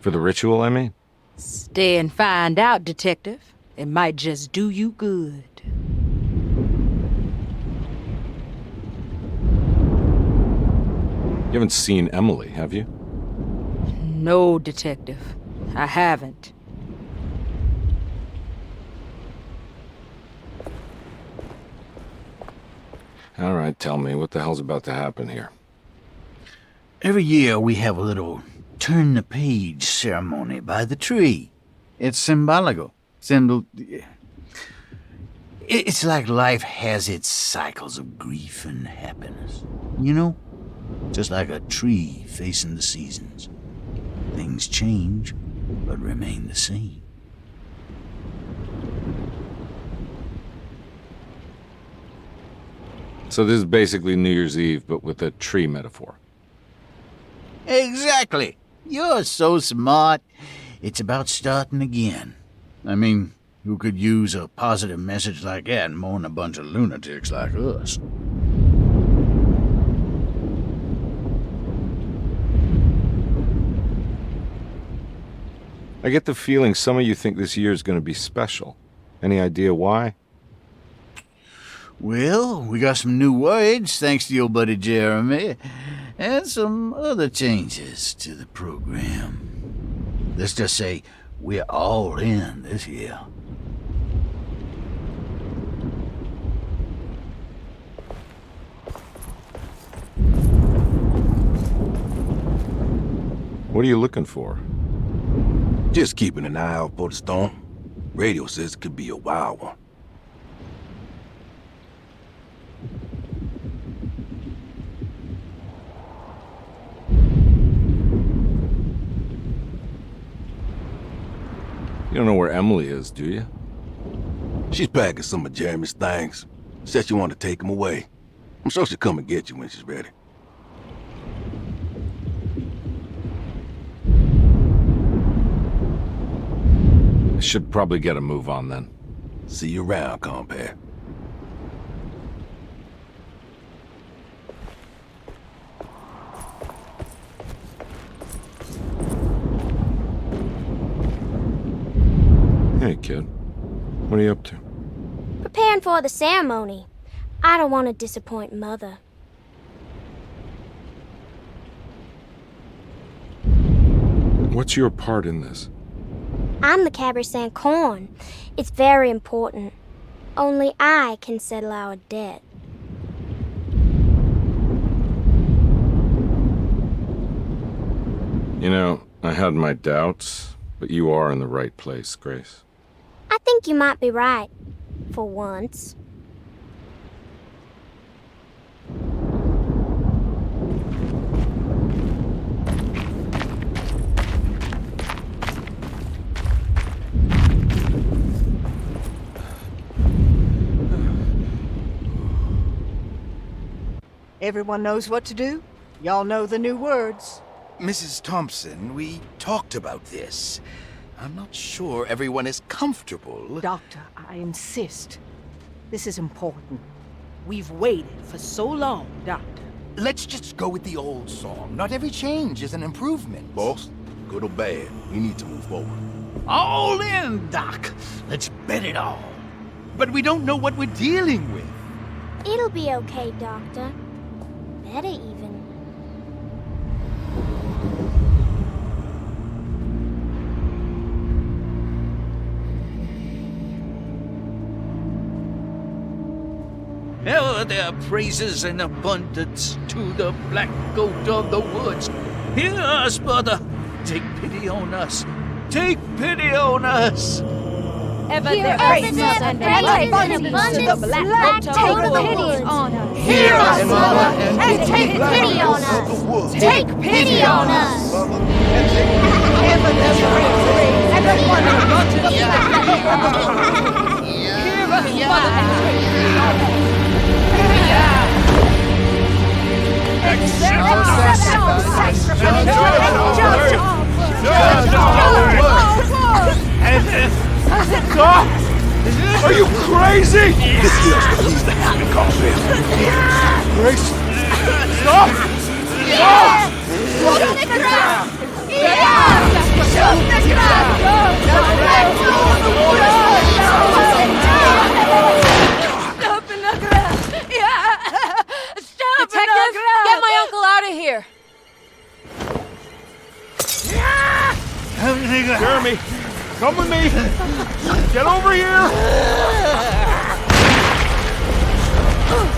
Speaker 4: For the ritual, I mean?
Speaker 6: Stay and find out, Detective. It might just do you good.
Speaker 4: You haven't seen Emily, have you?
Speaker 6: No, Detective. I haven't.
Speaker 4: All right, tell me, what the hell's about to happen here?
Speaker 15: Every year we have a little turn the page ceremony by the tree. It's symbolical. It's like life has its cycles of grief and happiness. You know? Just like a tree facing the seasons. Things change, but remain the same.
Speaker 4: So this is basically New Year's Eve, but with a tree metaphor.
Speaker 15: Exactly. You're so smart. It's about starting again. I mean, who could use a positive message like that more than a bunch of lunatics like us?
Speaker 4: I get the feeling some of you think this year is going to be special. Any idea why?
Speaker 15: Well, we got some new words, thanks to your buddy Jeremy, and some other changes to the program. Let's just say we're all in this year.
Speaker 4: What are you looking for?
Speaker 12: Just keeping an eye out for the storm. Radio says it could be a wild one.
Speaker 4: You don't know where Emily is, do you?
Speaker 12: She's packing some of Jeremy's things. Said she wanted to take them away. I'm sure she'll come and get you when she's ready.
Speaker 4: I should probably get a move on then.
Speaker 12: See you around, compare.
Speaker 4: Hey, kid. What are you up to?
Speaker 8: Preparing for the ceremony. I don't want to disappoint Mother.
Speaker 1: What's your part in this?
Speaker 8: I'm the Caber San Corn. It's very important. Only I can settle our debt.
Speaker 4: You know, I had my doubts, but you are in the right place, Grace.
Speaker 8: I think you might be right. For once.
Speaker 13: Everyone knows what to do? Y'all know the new words.
Speaker 10: Mrs. Thompson, we talked about this. I'm not sure everyone is comfortable.
Speaker 13: Doctor, I insist. This is important. We've waited for so long, Doctor.
Speaker 10: Let's just go with the old song. Not every change is an improvement.
Speaker 12: Boss, good or bad, we need to move forward.
Speaker 15: All in, Doc. Let's bet it all.
Speaker 10: But we don't know what we're dealing with.
Speaker 8: It'll be okay, Doctor. Better even.
Speaker 15: Ever their praises and abundance to the black goat of the woods. Hear us, brother. Take pity on us. Take pity on us.
Speaker 13: Ever
Speaker 8: Hear
Speaker 13: their
Speaker 8: us,
Speaker 13: praises
Speaker 8: Mother,
Speaker 13: and
Speaker 8: praises
Speaker 13: abundance
Speaker 8: and
Speaker 13: to the black goat of
Speaker 8: take
Speaker 13: the
Speaker 8: pity
Speaker 13: woods.
Speaker 8: on us.
Speaker 13: Hear us, Mother,
Speaker 8: and take pity on us. Take pity on us.
Speaker 13: Ever their praises and abundance to the black goat of the woods. Hear us, Mother, and take pity on us. Accept our sacrifice. Judge
Speaker 1: Stop! Are you crazy?
Speaker 12: This here's to please the happy coffin.
Speaker 1: Grace! Stop! Stop!
Speaker 8: Shoot the ground! Shoot the ground!
Speaker 13: Stop in the ground! Stop
Speaker 2: Detective, get my uncle out of here.
Speaker 1: Jeremy, come with me! Get over here!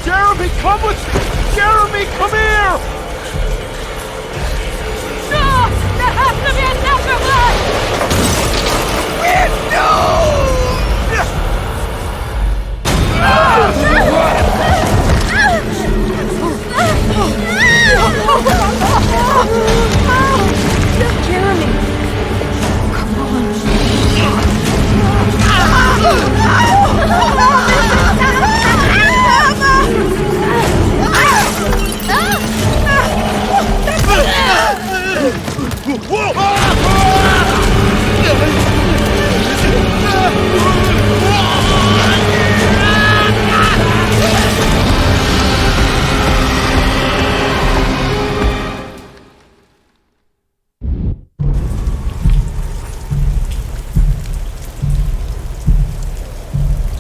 Speaker 1: Jeremy, come with... Jeremy, come here!
Speaker 13: No! There has to be another one!
Speaker 2: Jeremy, come on.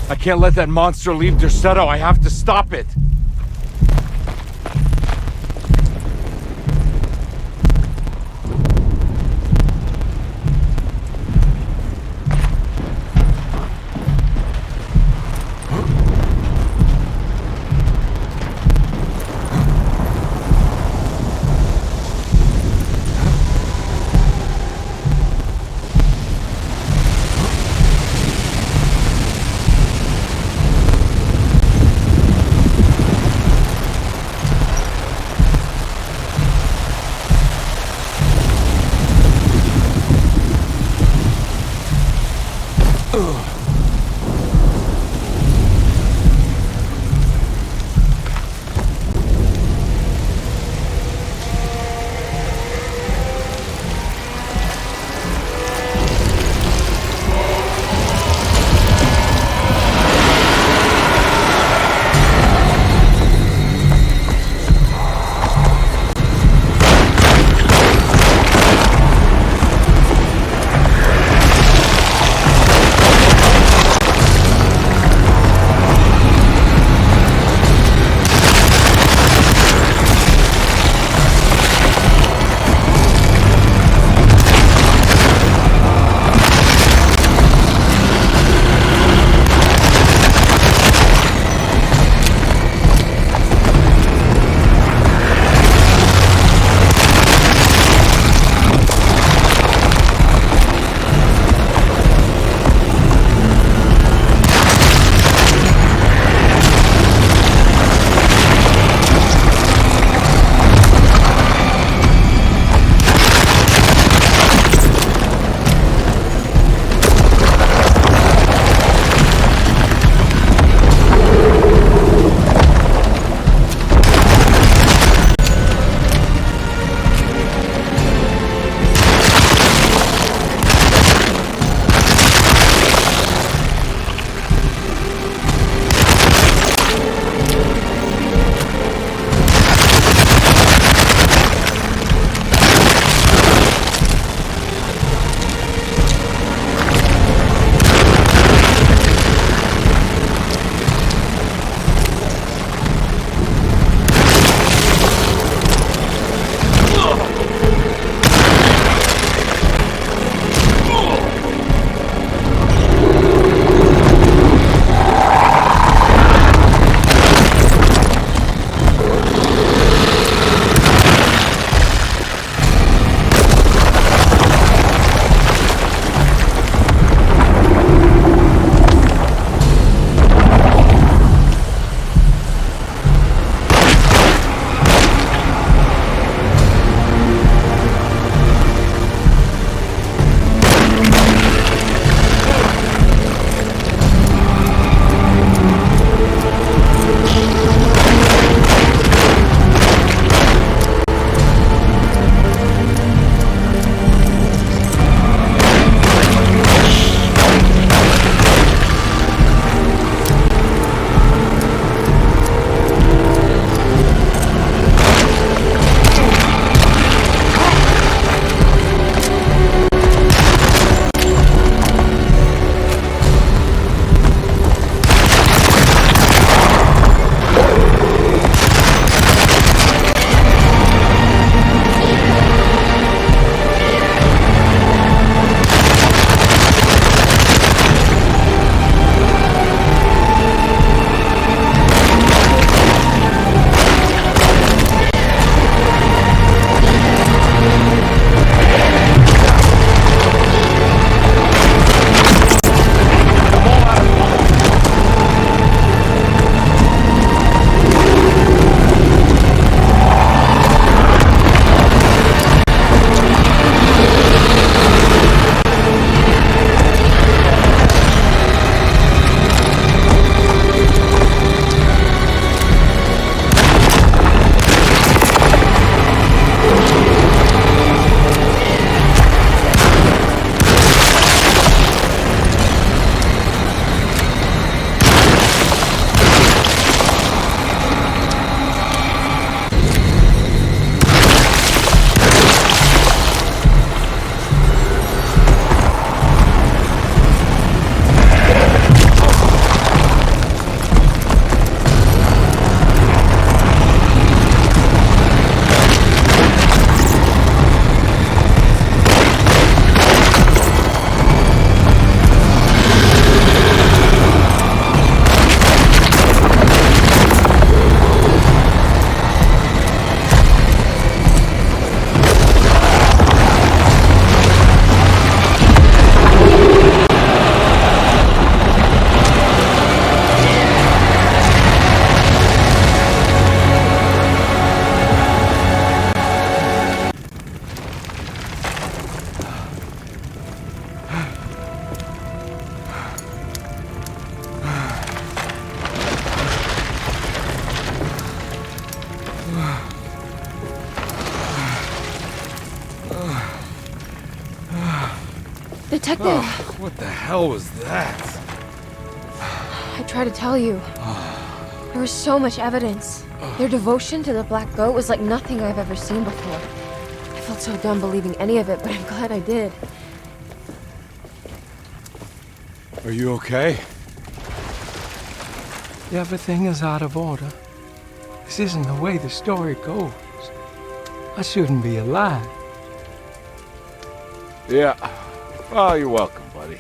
Speaker 1: I can't let that monster leave Derceto. I have to stop it.
Speaker 2: Detective!
Speaker 1: Oh, what the hell was that?
Speaker 2: I tried to tell you. There was so much evidence. Their devotion to the Black Goat was like nothing I've ever seen before. I felt so dumb believing any of it, but I'm glad I did.
Speaker 1: Are you okay?
Speaker 11: Everything is out of order. This isn't the way the story goes. I shouldn't be alive.
Speaker 4: Yeah. Well, you're welcome, buddy.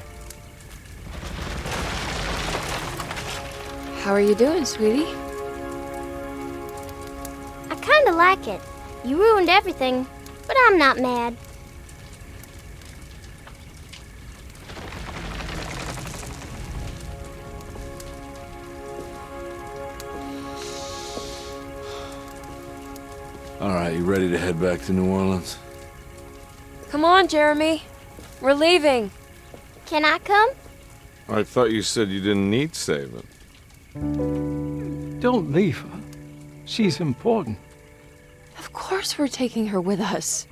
Speaker 2: How are you doing, sweetie?
Speaker 8: I kinda like it. You ruined everything, but I'm not mad.
Speaker 1: All right, you ready to head back to New Orleans?
Speaker 2: Come on, Jeremy. We're leaving.
Speaker 8: Can I come?
Speaker 4: I thought you said you didn't need saving.
Speaker 11: Don't leave her. She's important.
Speaker 2: Of course we're taking her with us.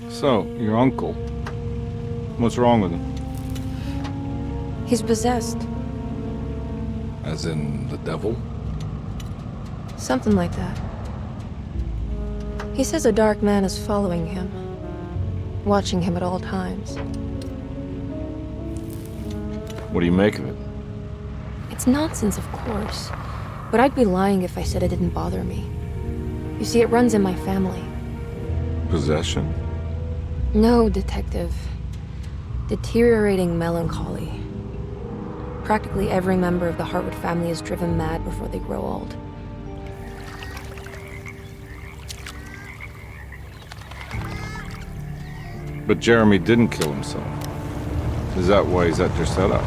Speaker 4: So, your uncle. What's wrong with him?
Speaker 2: He's possessed.
Speaker 1: As in the devil?
Speaker 2: Something like that. He says a dark man is following him, watching him at all times.
Speaker 4: What do you make of it?
Speaker 2: It's nonsense, of course, but I'd be lying if I said it didn't bother me. You see, it runs in my family.
Speaker 4: Possession?
Speaker 2: No, Detective. Deteriorating melancholy. Practically every member of the Hartwood family is driven mad before they grow old.
Speaker 4: But Jeremy didn't kill himself. Is that why he's at Derceto?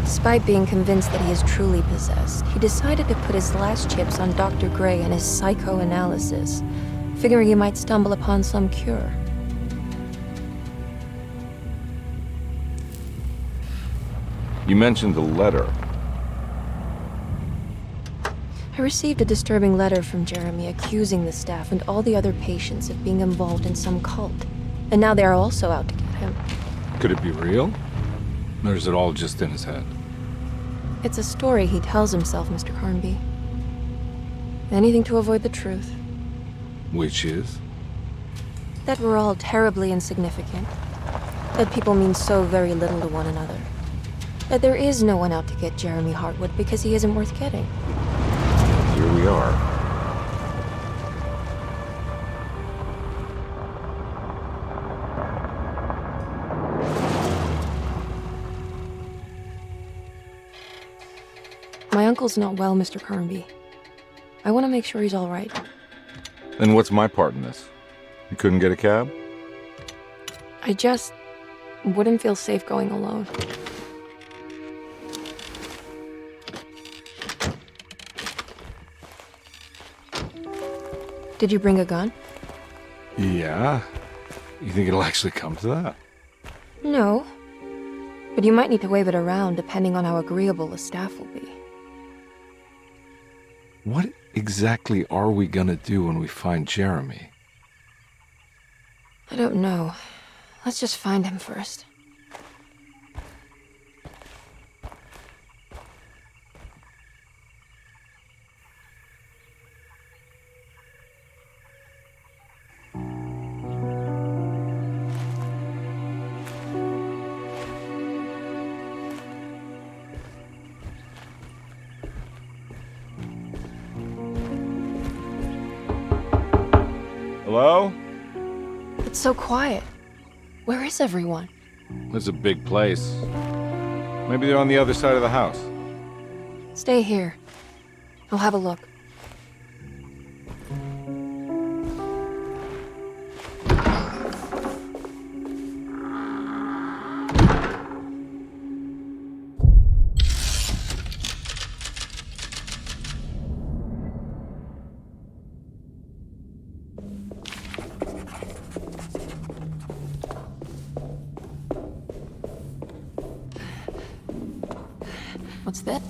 Speaker 2: Despite being convinced that he is truly possessed, he decided to put his last chips on Dr. Gray and his psychoanalysis, figuring he might stumble upon some cure.
Speaker 4: You mentioned the letter.
Speaker 2: I received a disturbing letter from Jeremy accusing the staff and all the other patients of being involved in some cult. And now they are also out to get him.
Speaker 4: Could it be real? Or is it all just in his head?
Speaker 2: It's a story he tells himself, Mr. Carnby. Anything to avoid the truth.
Speaker 4: Which is?
Speaker 2: That we're all terribly insignificant. That people mean so very little to one another. That there is no one out to get Jeremy Hartwood because he isn't worth getting.
Speaker 4: Here we are.
Speaker 2: My uncle's not well, Mr. Carnby. I want to make sure he's all right.
Speaker 4: Then what's my part in this? You couldn't get a cab?
Speaker 2: I just wouldn't feel safe going alone. Did you bring a gun?
Speaker 4: Yeah. You think it'll actually come to that?
Speaker 2: No. But but you might need to wave it around depending on how agreeable the staff will be.
Speaker 1: What exactly are we gonna do when we find Jeremy?
Speaker 2: I don't know. Let's just find him first.
Speaker 4: Hello?
Speaker 2: It's so quiet. Where is everyone?
Speaker 4: This is a big place. Maybe they're on the other side of the house.
Speaker 2: Stay here. I'll have a look. What's that?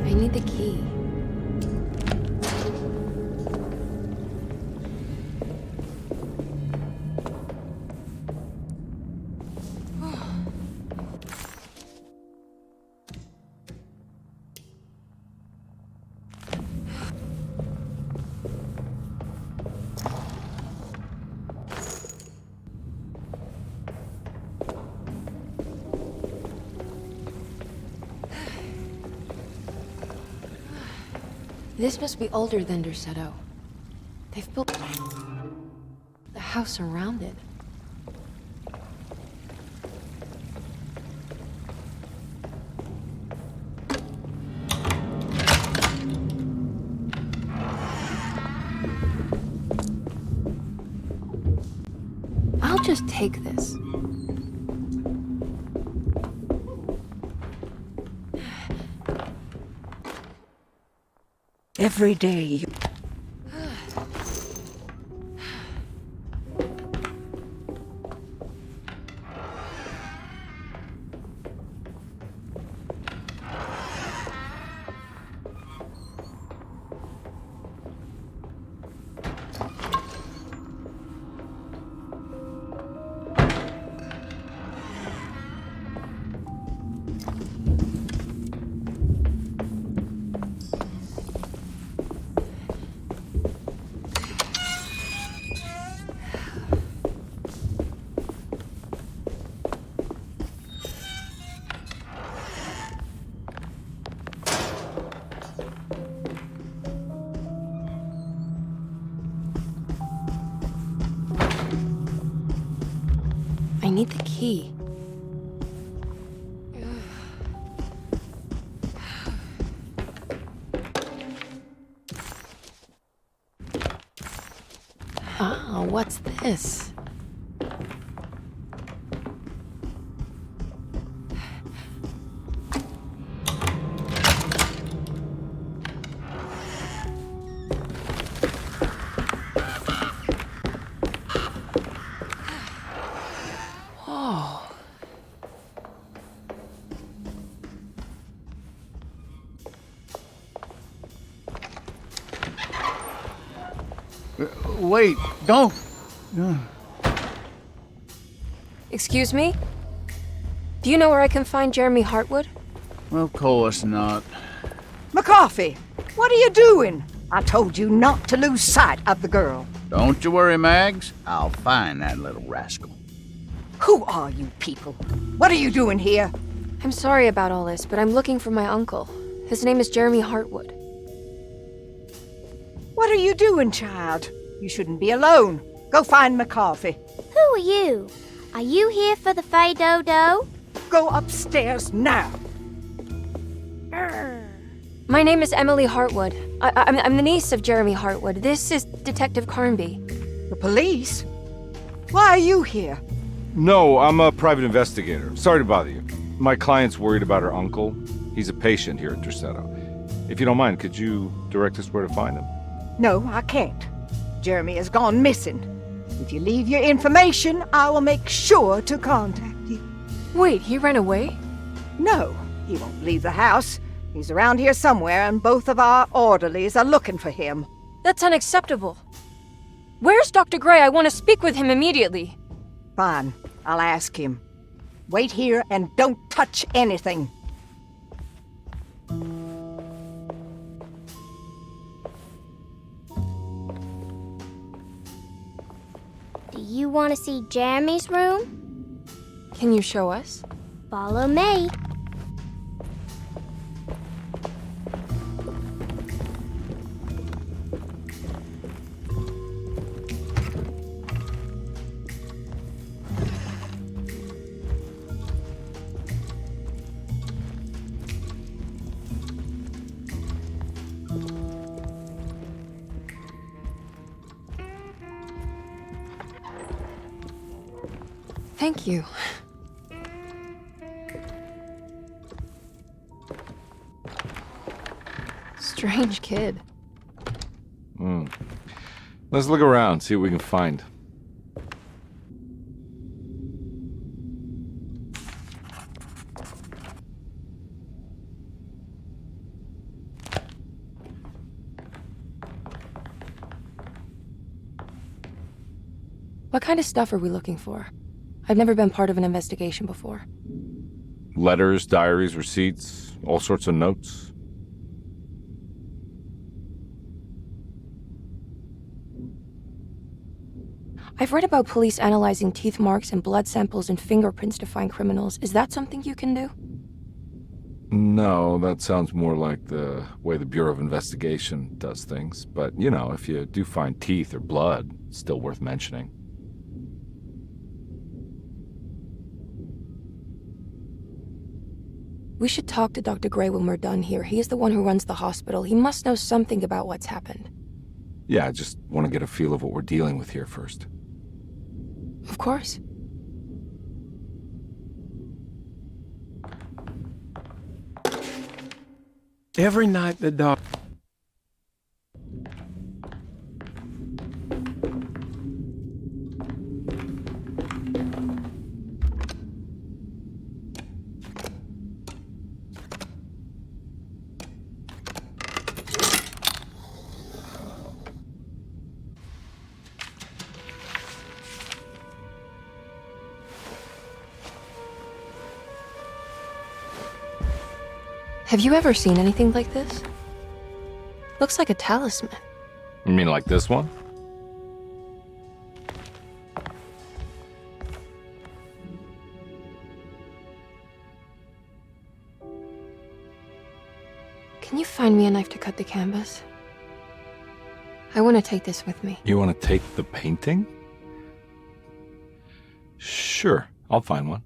Speaker 2: I need the key. This must be older than Derceto. They've built the house around it. I'll just take this.
Speaker 16: Every day you... I need the key. Ah, what's this?
Speaker 15: Wait, don't!
Speaker 2: Excuse me? Do you know where I can find Jeremy Hartwood?
Speaker 15: Of course not.
Speaker 16: McCarthy, what are you doing? I told you not to lose sight of the girl.
Speaker 15: Don't you worry, Mags. I'll find that little rascal.
Speaker 16: Who are you people? What are you doing here?
Speaker 2: I'm sorry about all this, but I'm looking for my uncle. His name is Jeremy Hartwood.
Speaker 16: What are you doing, child? You shouldn't be alone. Go find McCarthy.
Speaker 8: Who are you? Are you here for the Fay Dodo?
Speaker 16: Go upstairs now.
Speaker 2: My name is Emily Hartwood. I'm the niece of Jeremy Hartwood. This is Detective Carnby.
Speaker 16: The police? Why are you here?
Speaker 4: No, I'm a private investigator. Sorry to bother you. My client's worried about her uncle. He's a patient here at Derceto. If you don't mind, could you direct us where to find him?
Speaker 16: No, I can't. Jeremy has gone missing. If you leave your information, I will make sure to contact you.
Speaker 2: Wait, he ran away?
Speaker 16: No, he won't leave the house. He's around here somewhere, and both of our orderlies are looking for him.
Speaker 2: That's unacceptable. Where's Dr. Gray? I want to speak with him immediately.
Speaker 16: Fine, I'll ask him. Wait here and don't touch anything.
Speaker 8: Do you want to see Jeremy's room?
Speaker 2: Can you show us?
Speaker 8: Follow me.
Speaker 2: Thank you. Strange kid.
Speaker 4: Let's look around, see what we can find.
Speaker 2: What kind of stuff are we looking for? I've never been part of an investigation before.
Speaker 4: Letters, diaries, receipts, all sorts of notes.
Speaker 2: I've read about police analyzing teeth marks and blood samples and fingerprints to find criminals. Is that something you can do?
Speaker 4: No, that sounds more like the way the Bureau of Investigation does things. But, you know, if you do find teeth or blood, it's still worth mentioning.
Speaker 2: We should talk to Dr. Gray when we're done here. He is the one who runs the hospital. He must know something about what's happened.
Speaker 4: Yeah, I just want to get a feel of what we're dealing with here first.
Speaker 2: Of course.
Speaker 11: Every night the dog...
Speaker 2: Have you ever seen anything like this? Looks like a talisman.
Speaker 4: You mean like this one?
Speaker 2: Can you find me a knife to cut the canvas? I want to take this with me.
Speaker 4: You want to take the painting? Sure, I'll find one.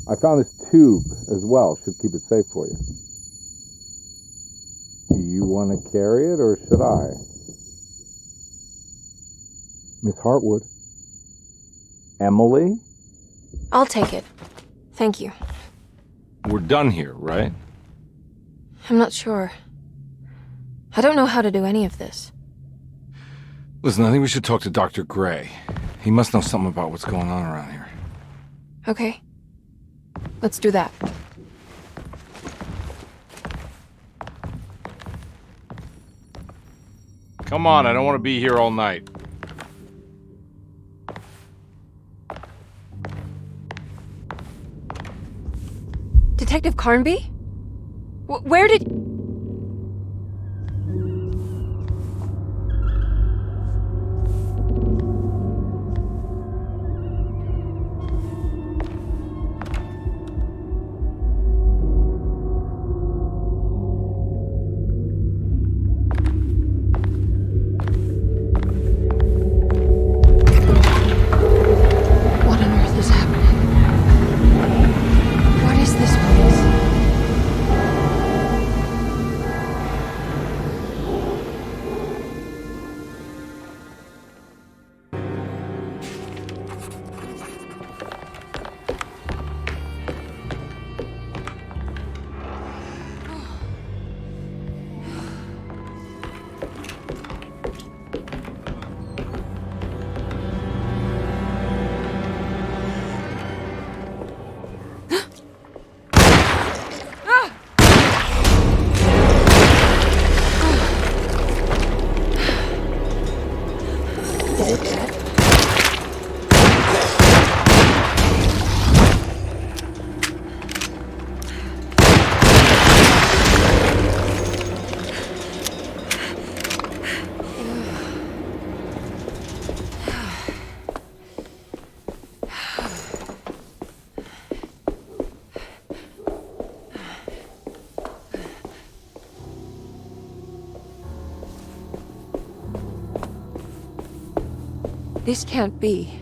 Speaker 4: I found this tube as well. Should keep it safe for you. Do you want to carry it, or should I? Miss Hartwood? Emily?
Speaker 2: I'll take it. Thank you.
Speaker 4: We're done here, right?
Speaker 2: I'm not sure. I don't know how to do any of this.
Speaker 4: Listen, I think we should talk to Dr. Gray.
Speaker 1: He must know something about what's going on around here.
Speaker 2: Okay. Let's do that.
Speaker 1: Come on, I don't want to be here all night.
Speaker 2: Detective Carnby? Where did... What on earth is happening? What is this place? This can't be.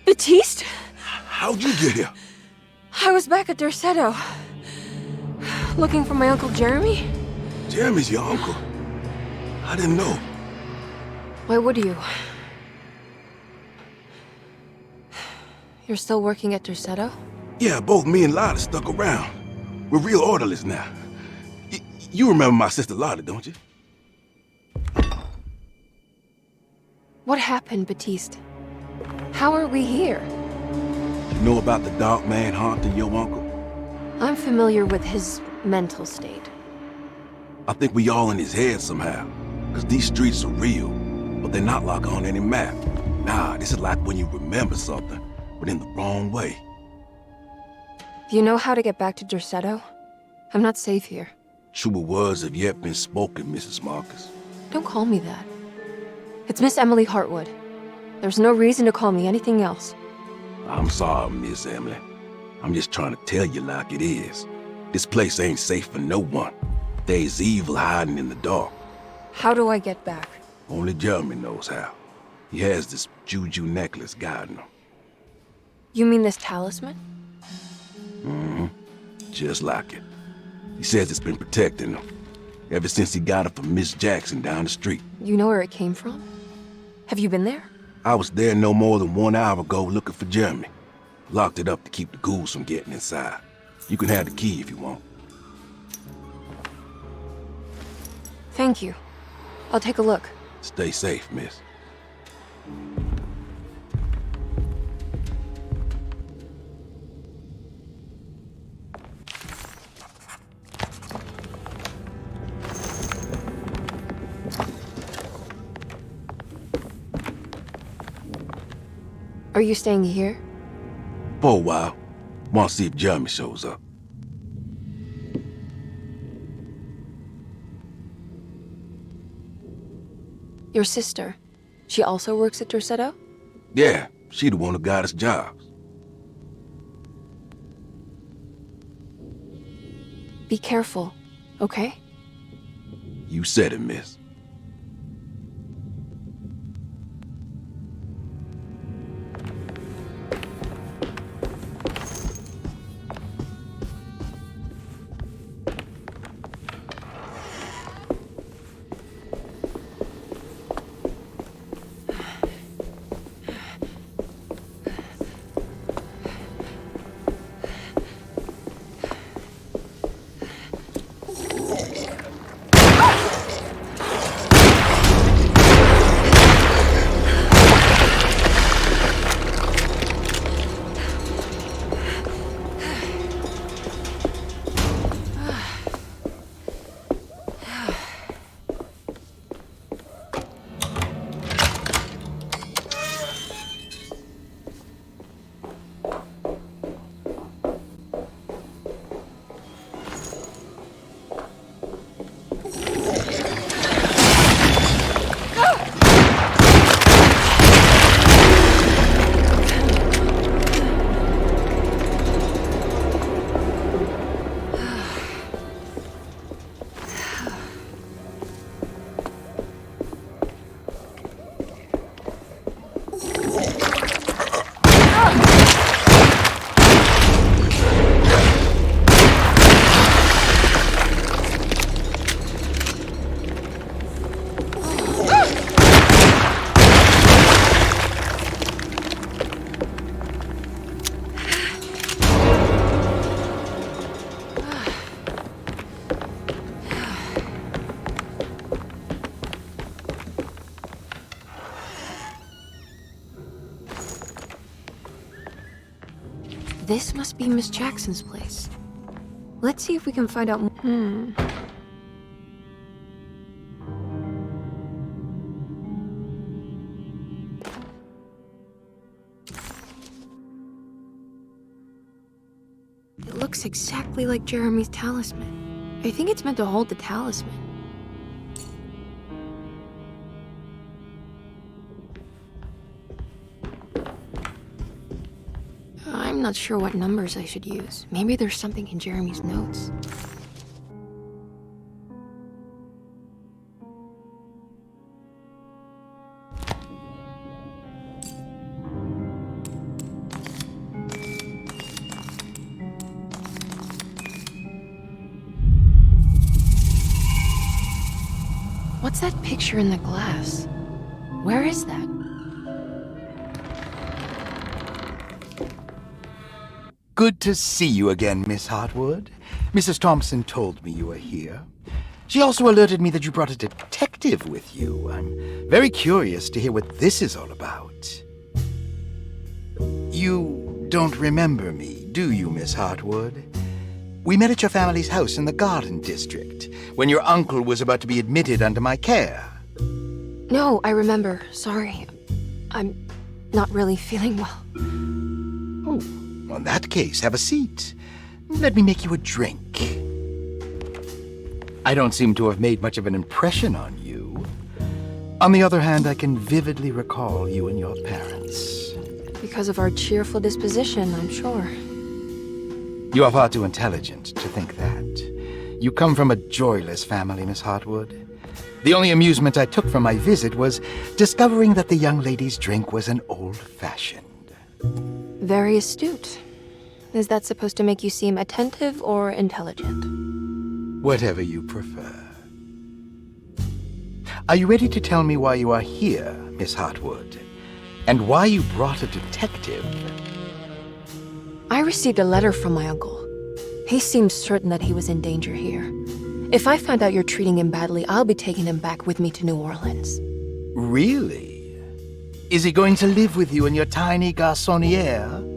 Speaker 2: Batiste?
Speaker 12: How'd you get here?
Speaker 2: I was back at Derceto. Looking for my Uncle Jeremy?
Speaker 12: Jeremy's your uncle. I didn't know.
Speaker 2: Why would you? You're still working at Derceto?
Speaker 12: Yeah, both me and Lotta stuck around. We're real orderlies now. You remember my sister Lotta, don't you?
Speaker 2: What happened, Batiste? How are we here?
Speaker 12: You know about the dark man haunting your uncle?
Speaker 2: I'm familiar with his mental state.
Speaker 12: I think we all in his head somehow. Because these streets are real, but they're not like on any map. Nah, this is like when you remember something, but in the wrong way.
Speaker 2: Do you know how to get back to Derceto? I'm not safe here.
Speaker 12: Truer words have yet been spoken, Mrs. Marcus.
Speaker 2: Don't call me that. It's Miss Emily Hartwood. There's no reason to call me anything else.
Speaker 12: I'm sorry, Miss Emily. I'm just trying to tell you like it is. This place ain't safe for no one. There's evil hiding in the dark.
Speaker 2: How do I get back?
Speaker 12: Only Jeremy knows how. He has this juju necklace guiding him.
Speaker 2: You mean this talisman?
Speaker 12: Mm-hmm. Just like it. He says it's been protecting him ever since he got it from Miss Jackson down the street.
Speaker 2: You know where it came from? Have you been there?
Speaker 12: I was there no more than 1 hour ago looking for Jeremy. Locked it up to keep the ghouls from getting inside. You can have the key if you want.
Speaker 2: Thank you. I'll take a look.
Speaker 12: Stay safe, miss.
Speaker 2: Are you staying here?
Speaker 12: For a while. Want to see if Jeremy shows up.
Speaker 2: Your sister. She also works at Derceto?
Speaker 12: Yeah, she the one who got us jobs.
Speaker 2: Be careful, okay?
Speaker 12: You said it, miss.
Speaker 2: This must be Miss Jackson's place. Let's see if we can find out more. It looks exactly like Jeremy's talisman. I think it's meant to hold the talisman. I'm not sure what numbers I should use. Maybe there's something in Jeremy's notes. What's that picture in the glass? Where is that?
Speaker 10: Good to see you again, Miss Hartwood. Mrs. Thompson told me you were here. She also alerted me that you brought a detective with you. I'm very curious to hear what this is all about. You don't remember me, do you, Miss Hartwood? We met at your family's house in the Garden District, when your uncle was about to be admitted under my care.
Speaker 2: No, I remember. Sorry. I'm not really feeling well.
Speaker 10: Oh, in that case, have a seat. Let me make you a drink. I don't seem to have made much of an impression on you. On the other hand, I can vividly recall you and your parents.
Speaker 2: Because of our cheerful disposition, I'm sure.
Speaker 10: You are far too intelligent to think that. You come from a joyless family, Miss Hartwood. The only amusement I took from my visit was discovering that the young lady's drink was an old-fashioned.
Speaker 2: Very astute. Is that supposed to make you seem attentive or intelligent?
Speaker 10: Whatever you prefer. Are you ready to tell me why you are here, Miss Hartwood? And why you brought a detective?
Speaker 2: I received a letter from my uncle. He seems certain that he was in danger here. If I find out you're treating him badly, I'll be taking him back with me to New Orleans.
Speaker 10: Really? Is he going to live with you in your tiny garçonniere?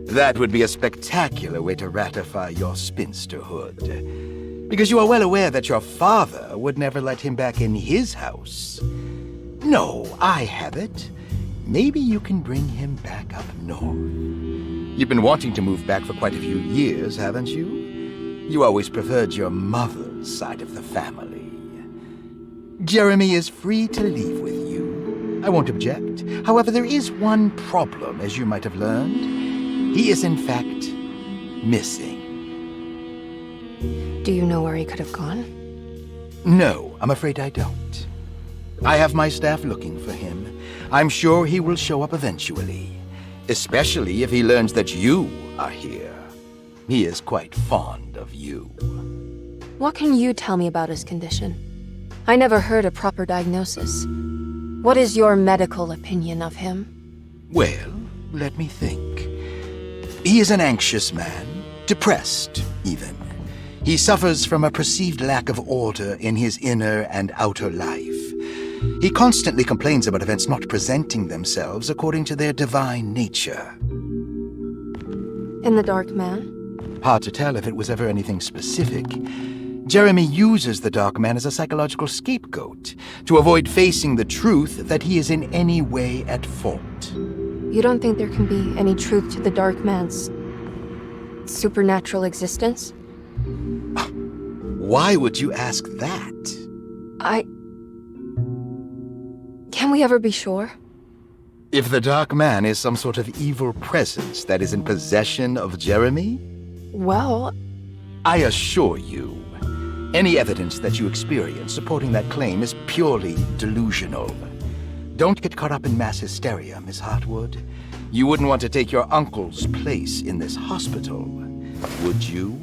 Speaker 10: That would be a spectacular way to ratify your spinsterhood. Because you are well aware that your father would never let him back in his house. No, I have it. Maybe you can bring him back up north. You've been wanting to move back for quite a few years, haven't you? You always preferred your mother's side of the family. Jeremy is free to leave with you. I won't object. However, there is one problem, as you might have learned. He is, in fact, missing.
Speaker 2: Do you know where he could have gone?
Speaker 10: No, I'm afraid I don't. I have my staff looking for him. I'm sure he will show up eventually, especially if he learns that you are here. He is quite fond of you.
Speaker 2: What can you tell me about his condition? I never heard a proper diagnosis. What is your medical opinion of him?
Speaker 10: Well, let me think. He is an anxious man, depressed, even. He suffers from a perceived lack of order in his inner and outer life. He constantly complains about events not presenting themselves according to their divine nature.
Speaker 2: And the Dark Man?
Speaker 10: Hard to tell if it was ever anything specific. Jeremy uses the Dark Man as a psychological scapegoat to avoid facing the truth that he is in any way at fault.
Speaker 2: You don't think there can be any truth to the Dark Man's supernatural existence?
Speaker 10: Why would you ask that?
Speaker 2: Can we ever be sure?
Speaker 10: If the Dark Man is some sort of evil presence that is in possession of Jeremy?
Speaker 2: Well,
Speaker 10: I assure you, any evidence that you experience supporting that claim is purely delusional. Don't get caught up in mass hysteria, Miss Hartwood. You wouldn't want to take your uncle's place in this hospital, would you?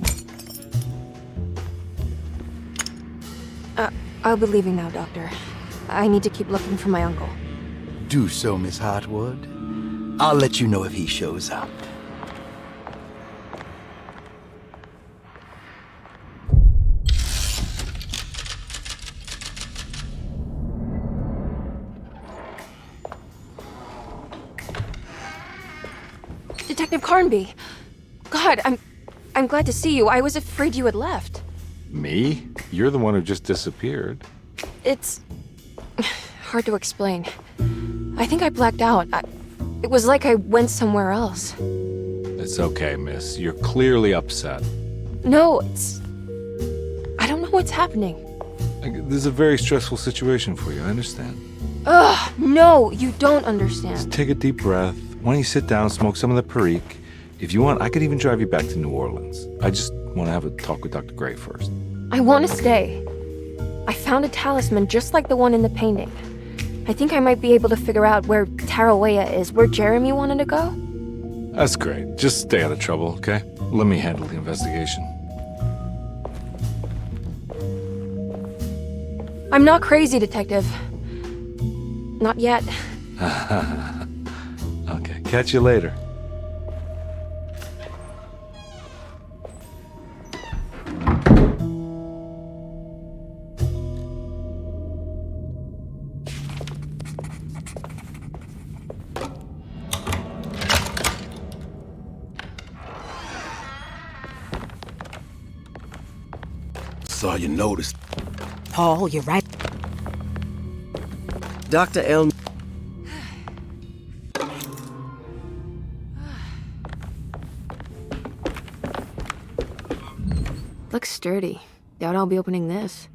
Speaker 2: I'll be leaving now, Doctor. I need to keep looking for my uncle.
Speaker 10: Do so, Miss Hartwood. I'll let you know if he shows up.
Speaker 2: Detective Carnby! God, I'm glad to see you. I was afraid you had left.
Speaker 4: Me? You're the one who just disappeared.
Speaker 2: It's hard to explain. I think I blacked out. It was like I went somewhere else.
Speaker 4: It's okay, miss. You're clearly upset.
Speaker 2: No, I don't know what's happening.
Speaker 4: This is a very stressful situation for you, I understand.
Speaker 2: Ugh, no, you don't understand.
Speaker 4: Just take a deep breath. Why don't you sit down, smoke some of the perique? If you want, I could even drive you back to New Orleans. I just want to have a talk with Dr. Gray first.
Speaker 2: I want to stay. I found a talisman just like the one in the painting. I think I might be able to figure out where Teroa is, where Jeremy wanted to go.
Speaker 4: That's great. Just stay out of trouble, okay? Let me handle the investigation.
Speaker 2: I'm not crazy, Detective. Not yet.
Speaker 4: Okay, catch you later.
Speaker 12: Saw you noticed.
Speaker 6: Paul, you're right.
Speaker 5: Dr. Elm.
Speaker 2: Looks sturdy. Doubt I'll be opening this.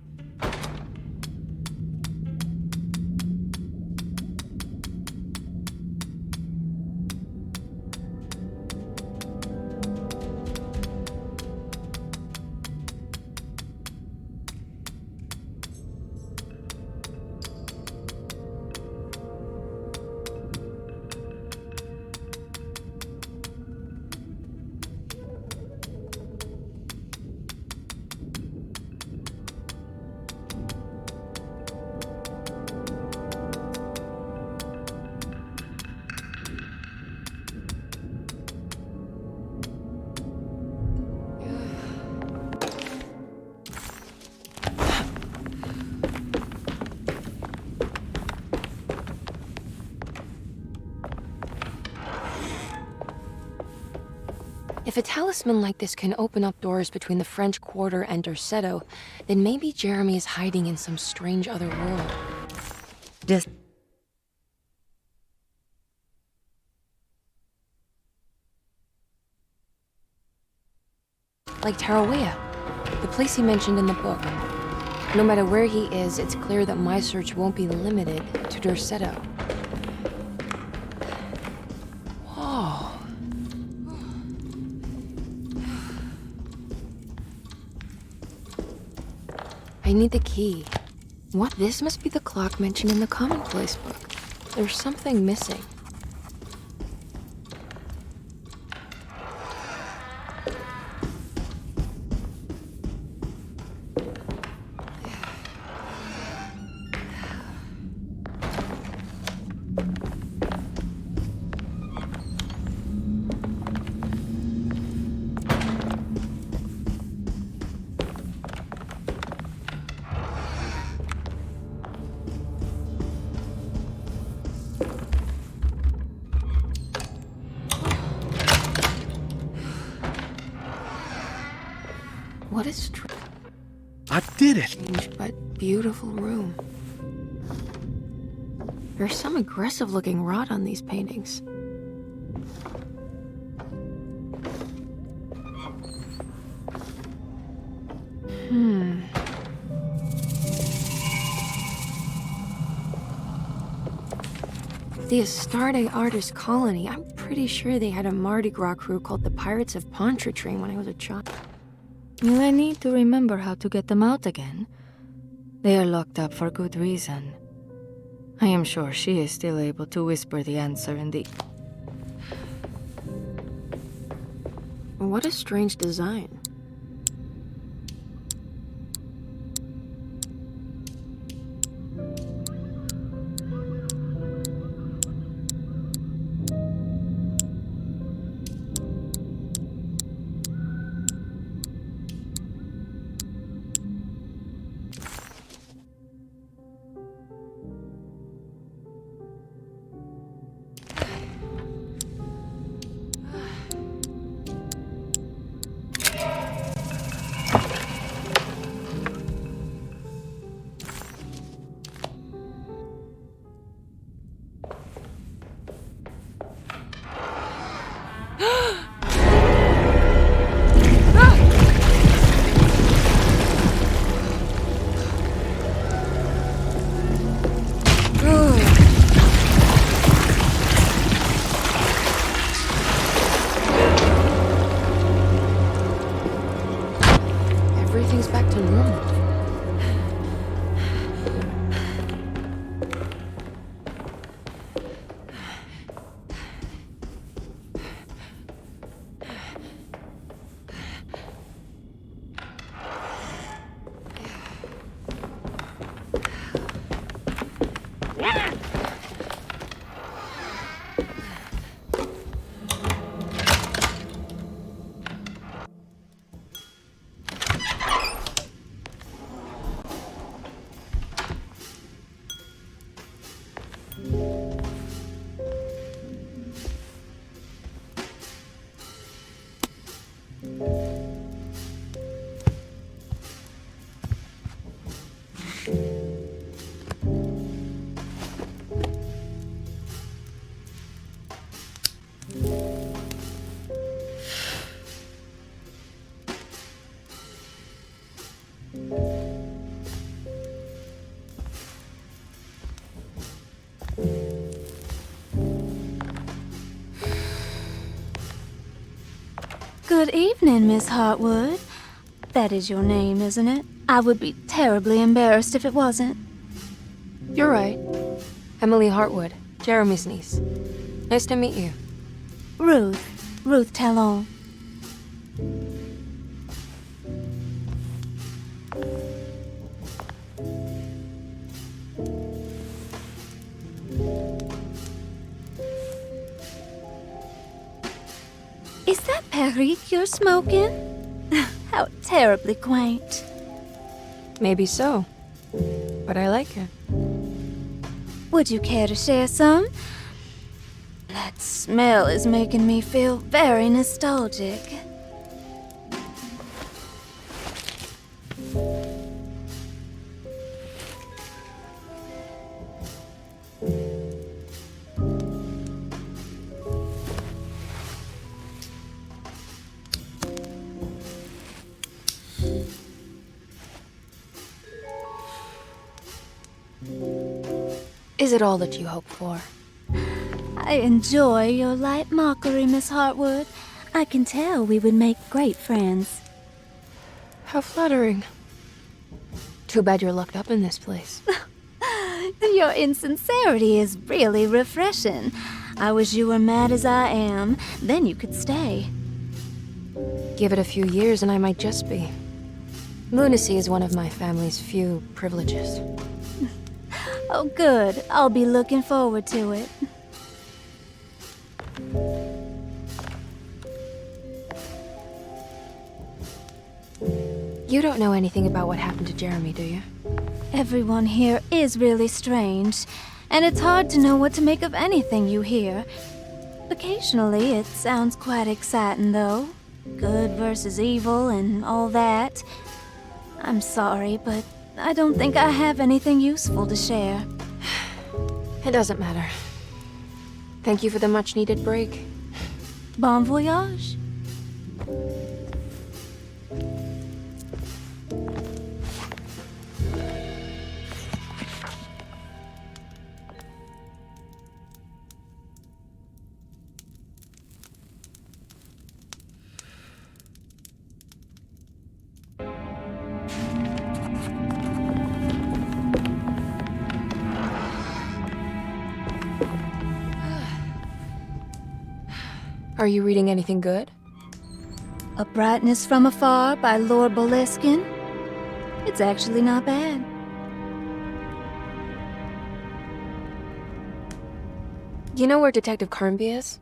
Speaker 2: If a talisman like this can open up doors between the French Quarter and Derceto, then maybe Jeremy is hiding in some strange other world. Like Teroa, the place he mentioned in the book. No matter where he is, it's clear that my search won't be limited to Derceto. I need the key. What? This must be the clock mentioned in the commonplace book. There's something missing. What a
Speaker 3: I did it!
Speaker 2: strange but beautiful room. There's some aggressive-looking rot on these paintings. The Astarte Artist Colony. I'm pretty sure they had a Mardi Gras crew called the Pirates of Pontchartrain when I was a child.
Speaker 9: Will I need to remember how to get them out again? They are locked up for good reason. I am sure she is still able to whisper the answer in the...
Speaker 2: What a strange design. Everything's back to normal.
Speaker 17: Good evening, Miss Hartwood. That is your name, isn't it? I would be terribly embarrassed if it wasn't.
Speaker 2: You're right. Emily Hartwood, Jeremy's niece. Nice to meet you.
Speaker 17: Ruth Talon. Is that Perique you're smoking? How terribly quaint.
Speaker 2: Maybe so, but I like it.
Speaker 17: Would you care to share some? That smell is making me feel very nostalgic.
Speaker 2: Is it all that you hope for?
Speaker 17: I enjoy your light mockery, Miss Hartwood. I can tell we would make great friends.
Speaker 2: How flattering. Too bad you're locked up in this place.
Speaker 17: Your insincerity is really refreshing. I wish you were mad as I am. Then you could stay.
Speaker 2: Give it a few years and I might just be. Lunacy is one of my family's few privileges.
Speaker 17: Oh, good. I'll be looking forward to it.
Speaker 2: You don't know anything about what happened to Jeremy, do you?
Speaker 17: Everyone here is really strange, and it's hard to know what to make of anything you hear. Occasionally, it sounds quite exciting, though. Good versus evil and all that. I'm sorry, but I don't think I have anything useful to share.
Speaker 2: It doesn't matter. Thank you for the much-needed break.
Speaker 17: Bon voyage.
Speaker 2: Are you reading anything good?
Speaker 17: A Brightness from Afar by Lord Boleskine. It's actually not bad.
Speaker 2: You know where Detective Carnby is?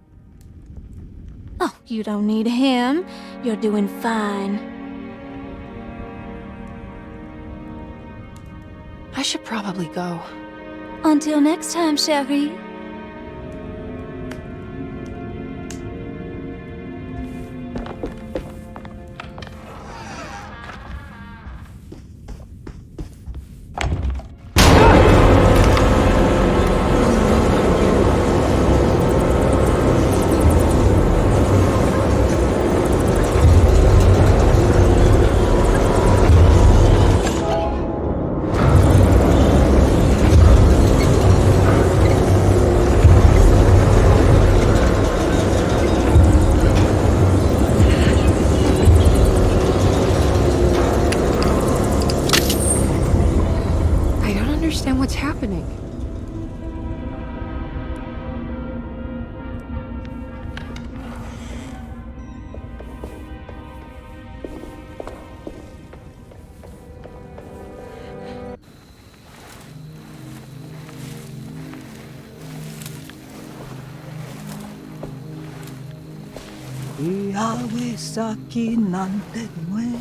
Speaker 17: Oh, you don't need him. You're doing fine.
Speaker 2: I should probably go.
Speaker 17: Until next time, chérie.
Speaker 2: What's happening?
Speaker 16: Iawe saki nante mwe,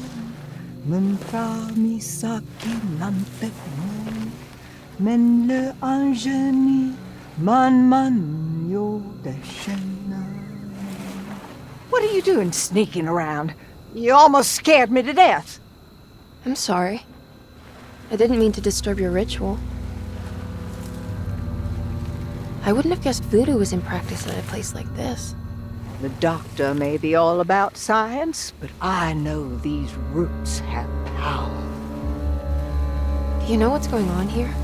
Speaker 16: memprami saki nante mwe, men le angeni man yo deshena.
Speaker 6: What are you doing sneaking around? You almost scared me to death.
Speaker 2: I'm sorry. I didn't mean to disturb your ritual. I wouldn't have guessed voodoo was in practice at a place like this.
Speaker 6: The doctor may be all about science, but I know these roots have power.
Speaker 2: Do you know what's going on here?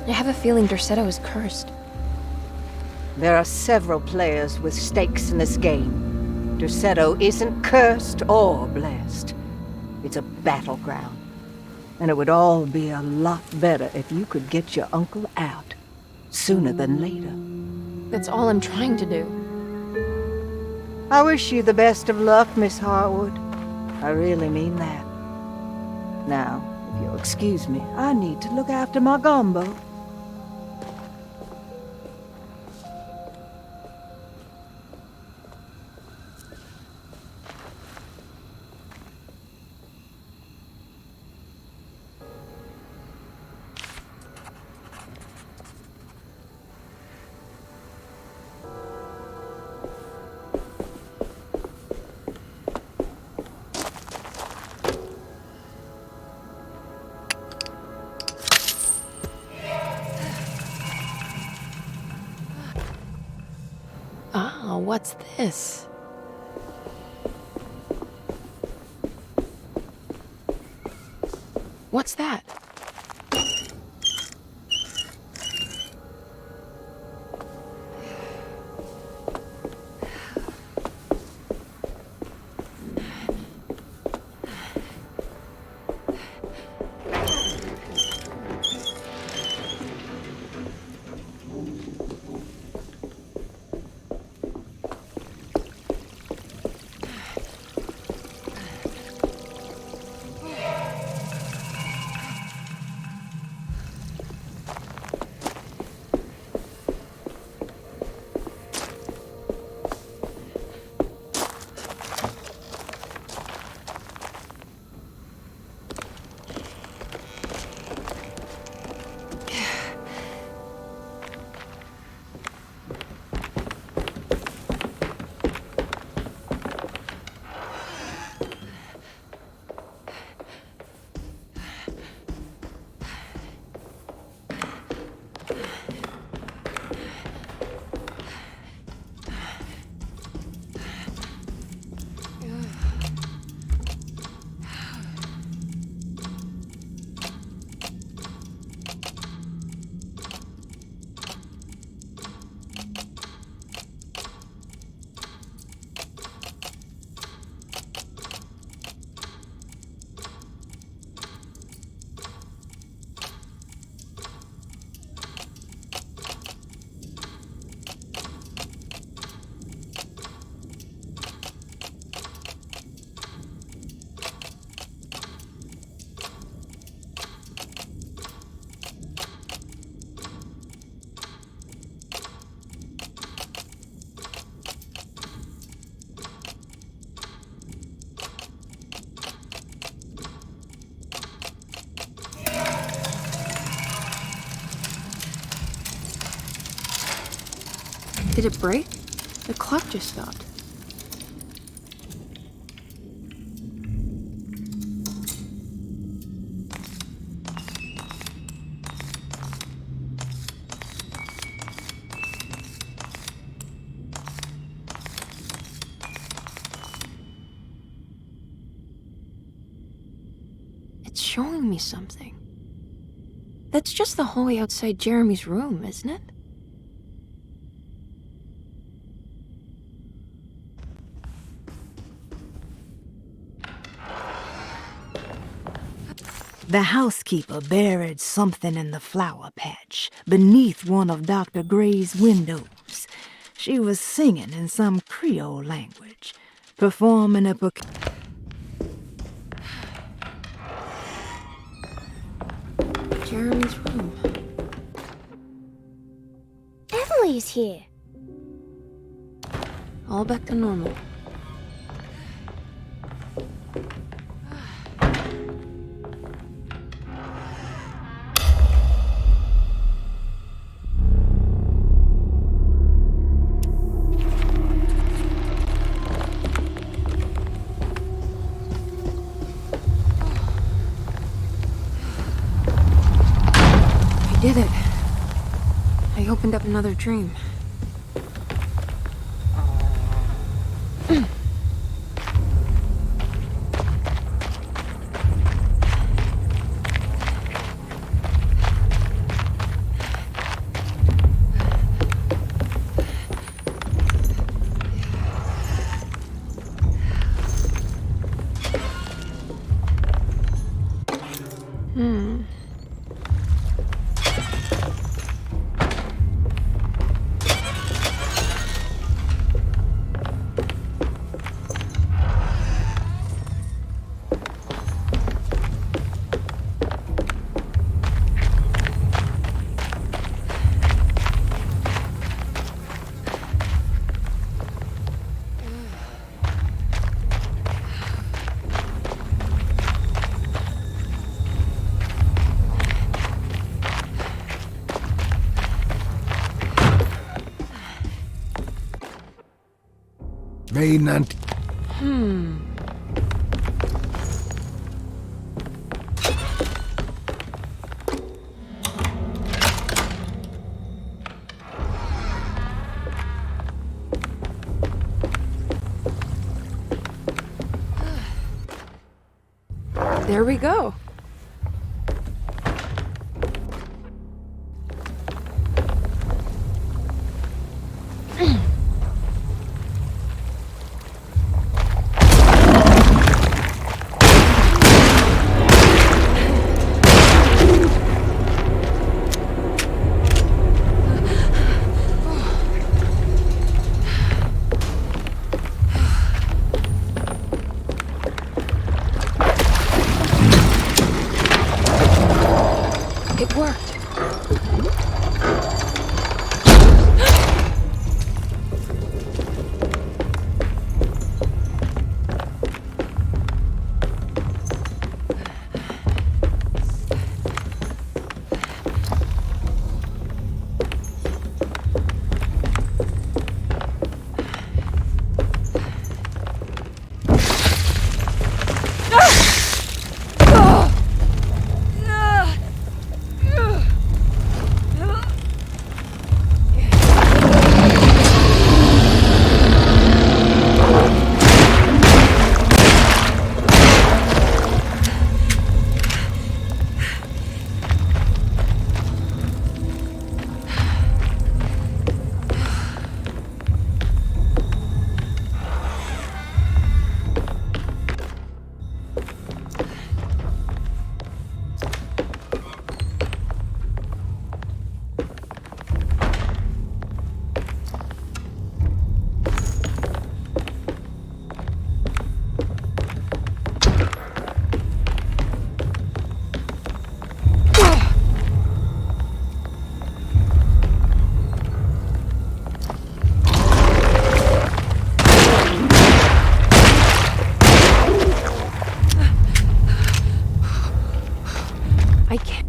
Speaker 2: I have a feeling Derceto is cursed.
Speaker 6: There are several players with stakes in this game. Derceto isn't cursed or blessed. It's a battleground. And it would all be a lot better if you could get your uncle out sooner than later.
Speaker 2: That's all I'm trying to do.
Speaker 6: I wish you the best of luck, Miss Hartwood. I really mean that. Now, if you'll excuse me, I need to look after my gumbo.
Speaker 2: Ah, what's this? What's that? Did it break? The clock just stopped. It's showing me something. That's just the hallway outside Jeremy's room, isn't it?
Speaker 16: The housekeeper buried something in the flower patch beneath one of Dr. Gray's windows. She was singing in some Creole language, performing a
Speaker 2: Jeremy's room.
Speaker 8: Emily's here.
Speaker 2: All back to normal. I did it. I opened up another dream.
Speaker 21: May not.
Speaker 2: There we go. It worked. I can't.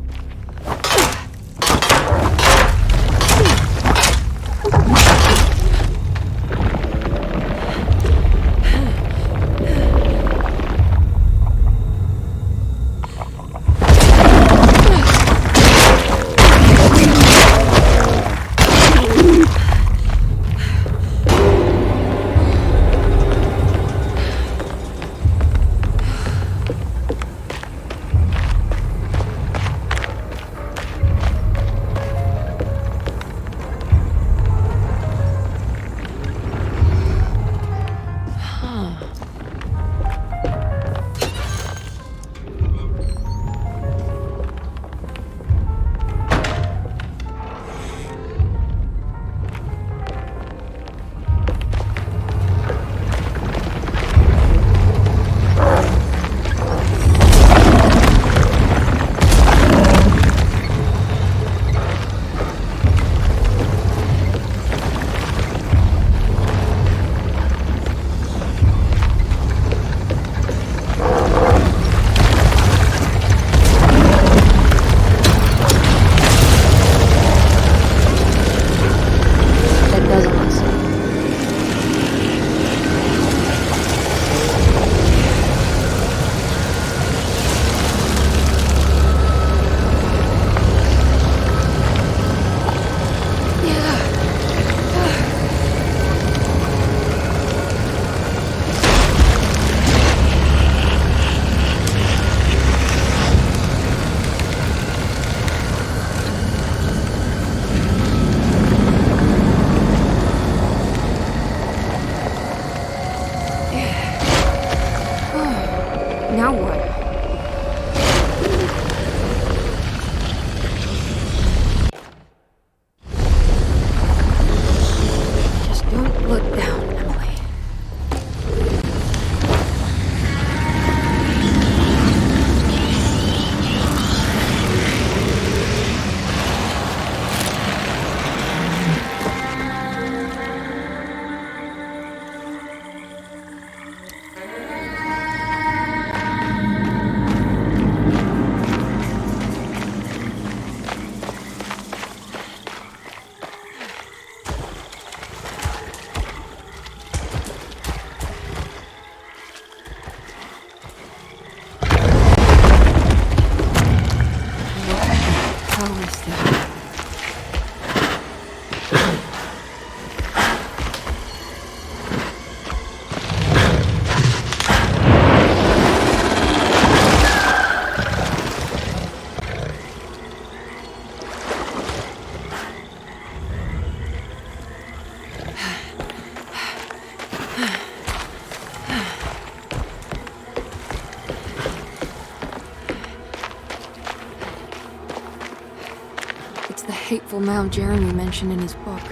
Speaker 2: the hateful mouth Jeremy mentioned in his book.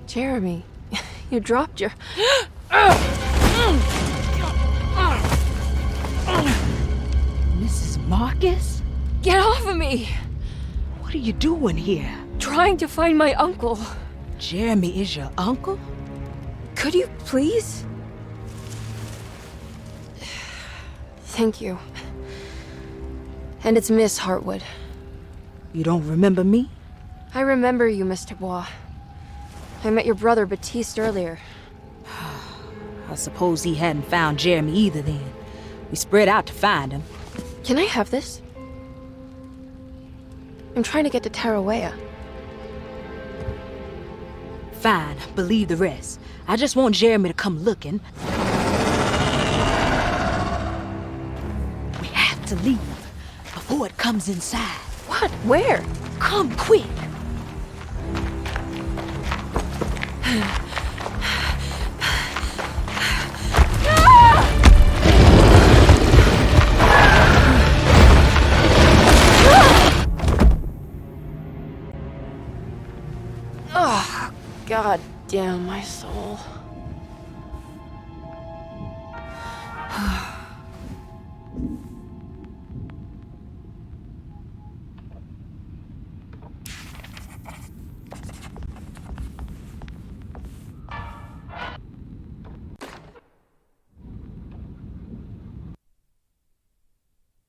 Speaker 2: Jeremy, you dropped your...
Speaker 16: Mrs. Marcus?
Speaker 2: Get off of me!
Speaker 16: What are you doing here?
Speaker 2: Trying to find my uncle.
Speaker 16: Jeremy is your uncle?
Speaker 2: Could you please? Thank you. And it's Miss Hartwood.
Speaker 16: You don't remember me?
Speaker 2: I remember you, Mr. Bois. I met your brother Baptiste earlier.
Speaker 16: I suppose he hadn't found Jeremy either then. We spread out to find him.
Speaker 2: Can I have this? I'm trying to get to Teroa.
Speaker 16: Fine, believe the rest. I just want Jeremy to come looking. We have to leave before it comes inside.
Speaker 2: What? Where?
Speaker 16: Come quick!
Speaker 2: Oh, God damn my soul.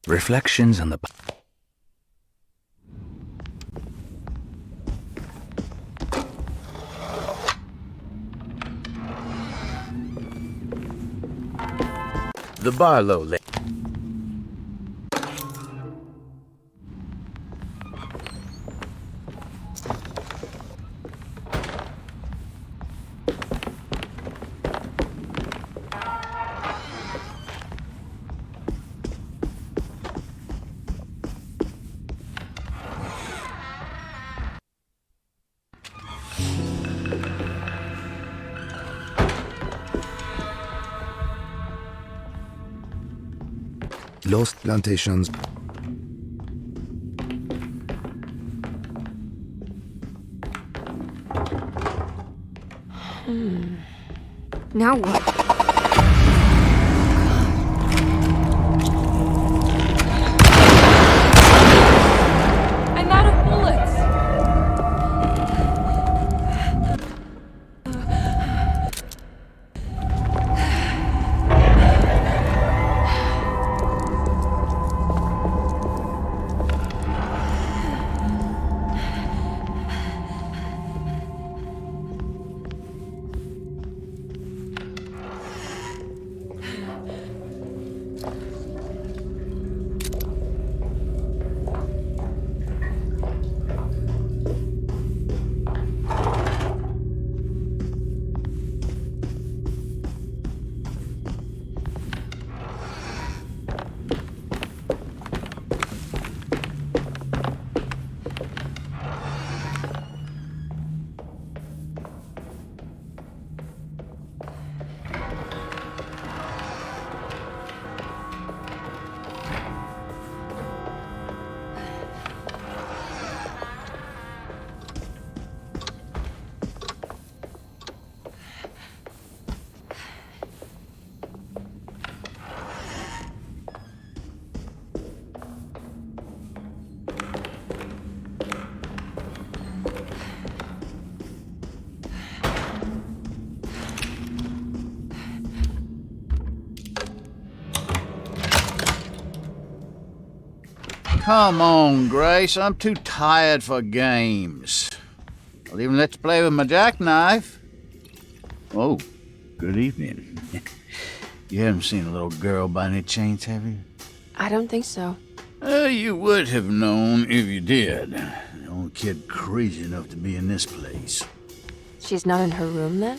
Speaker 15: Reflections on the... The Barlow Lake.
Speaker 21: Lost plantations.
Speaker 2: Now what? I'm out of bullets!
Speaker 15: Come on, Grace. I'm too tired for games. I'll even let you play with my jackknife. Oh, Good evening. You haven't seen a little girl by any chance, have you?
Speaker 2: I don't think so.
Speaker 15: You would have known if you did. The only kid crazy enough to be in this place.
Speaker 2: She's not in her room then?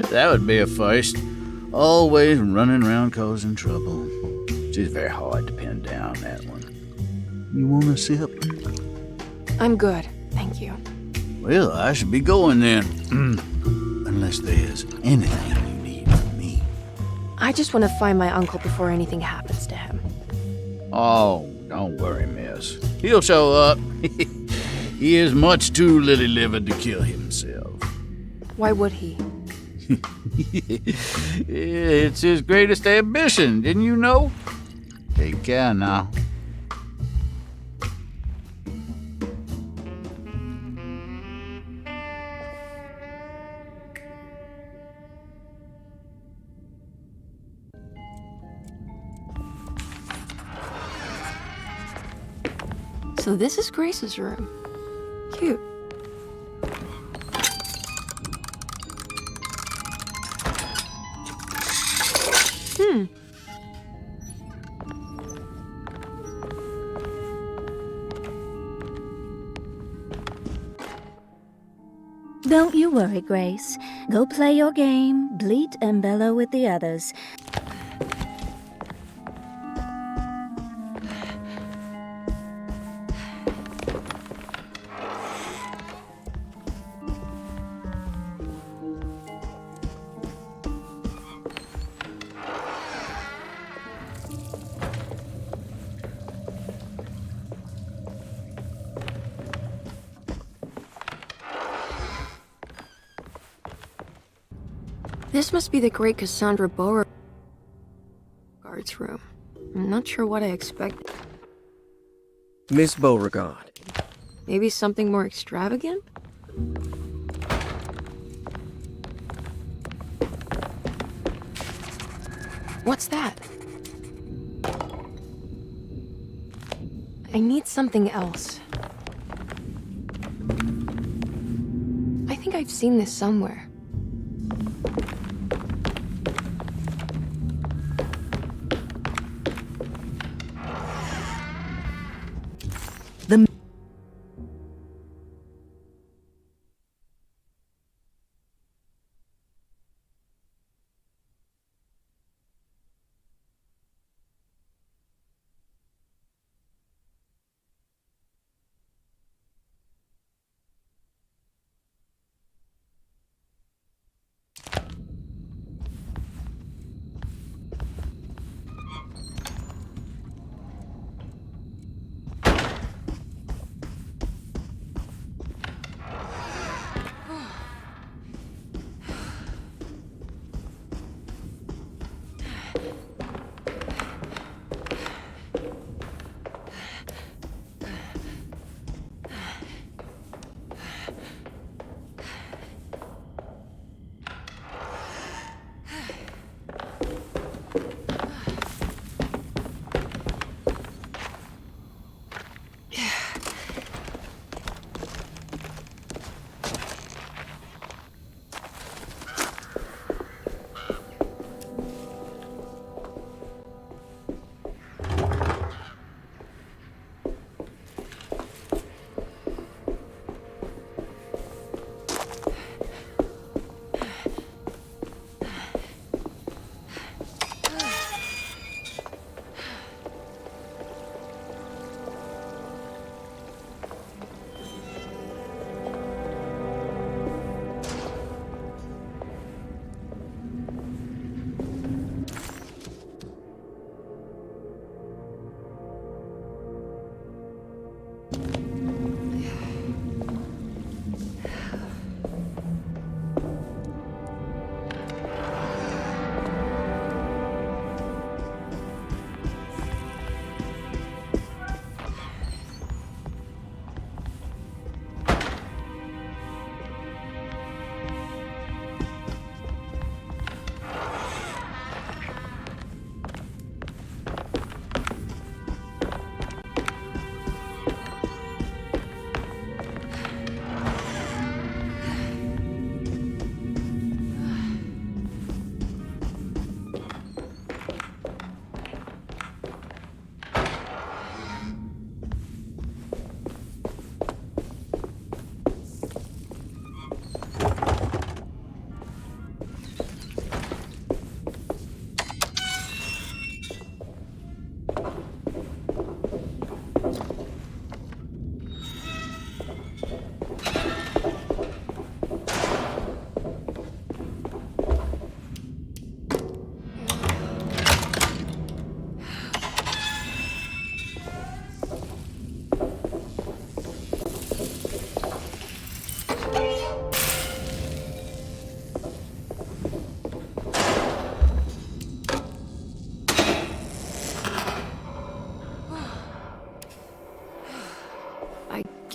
Speaker 15: That would be a first. Always running around causing trouble. She's very hard to pin down, that one. You want a sip?
Speaker 2: I'm good, thank you.
Speaker 15: Well, I should be going then. Unless there's anything you need from me.
Speaker 2: I just want to find my uncle before anything happens to him.
Speaker 15: Oh, don't worry, miss. He'll show up. He is much too lily-livered to kill himself.
Speaker 2: Why would he?
Speaker 15: It's his greatest ambition, didn't you know? Take care now.
Speaker 2: So this is Grace's room. Cute.
Speaker 17: Don't you worry, Grace. Go play your game, bleat and bellow with the others.
Speaker 2: This must be the great Cassandra Beauregard's room. I'm not sure what I expected.
Speaker 5: Miss Beauregard.
Speaker 2: Maybe something more extravagant? What's that? I need something else. I think I've seen this somewhere.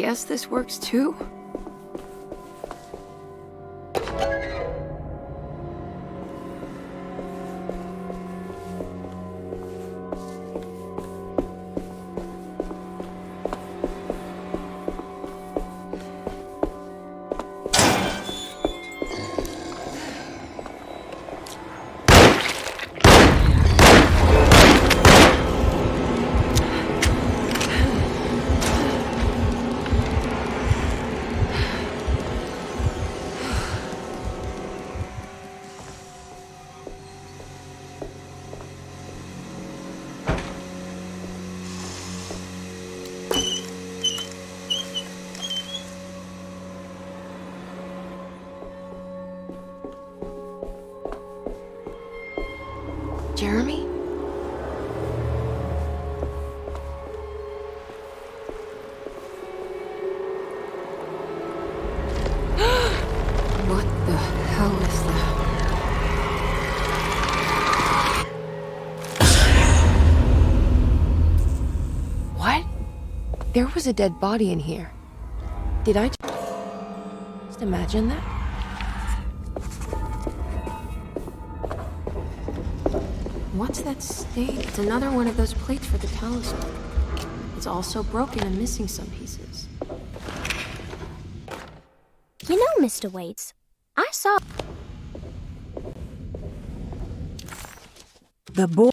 Speaker 2: guess this works too. Jeremy? What the hell is that? What? There was a dead body in here. Did I just imagine that? What's that stain? It's another one of those plates for the talisman. It's also broken and missing some pieces.
Speaker 8: You know, Mr. Waits, I saw...
Speaker 16: The boy.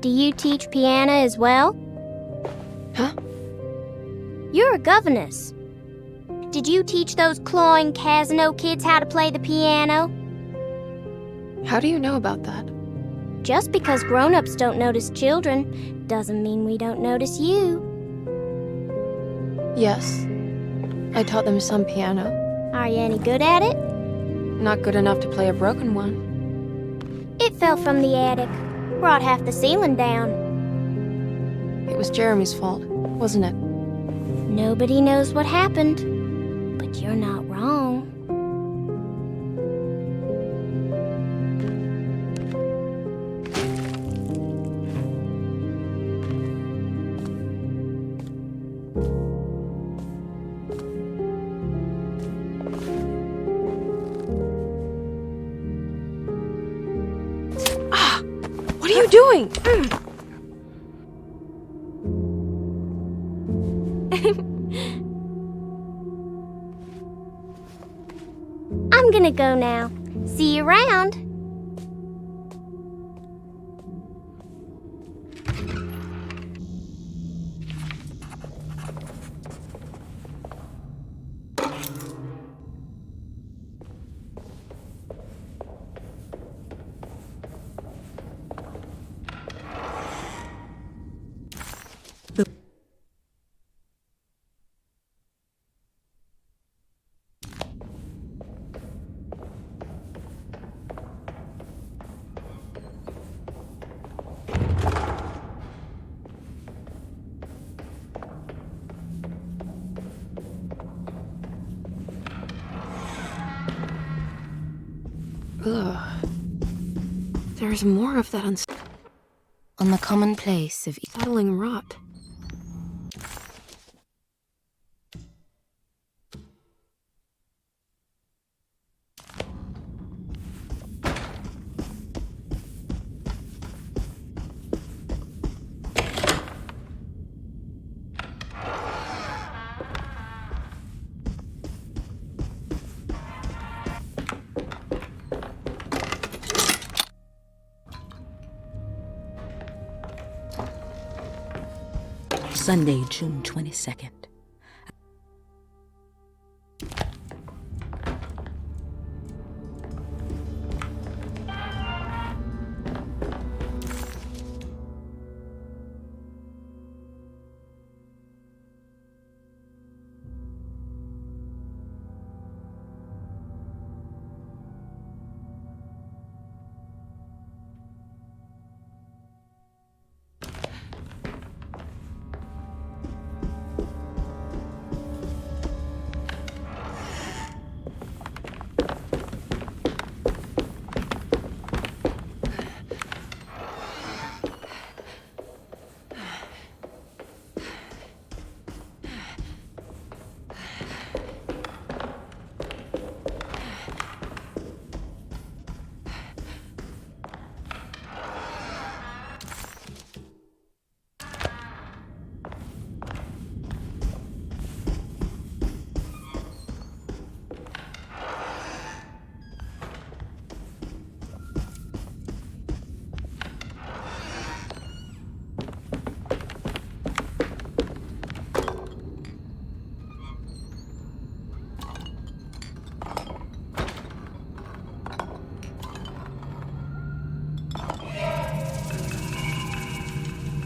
Speaker 8: Do you teach piano as well?
Speaker 2: Huh?
Speaker 8: You're a governess. Did you teach those cloying Casino kids how to play the piano?
Speaker 2: How do you know about that?
Speaker 8: Just because grown-ups don't notice children doesn't mean we don't notice you.
Speaker 2: Yes. I taught them some piano.
Speaker 8: Are you any good at it?
Speaker 2: Not good enough to play a broken one.
Speaker 8: It fell from the attic. Brought half the ceiling down.
Speaker 2: It was Jeremy's fault, wasn't it?
Speaker 8: Nobody knows what happened, but you're not wrong.
Speaker 2: What are you doing?
Speaker 8: I'm gonna go now. See you around.
Speaker 2: Ugh. There's more of that
Speaker 18: on the commonplace of
Speaker 2: settling rot.
Speaker 18: Sunday, June 22nd.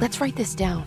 Speaker 2: Let's write this down.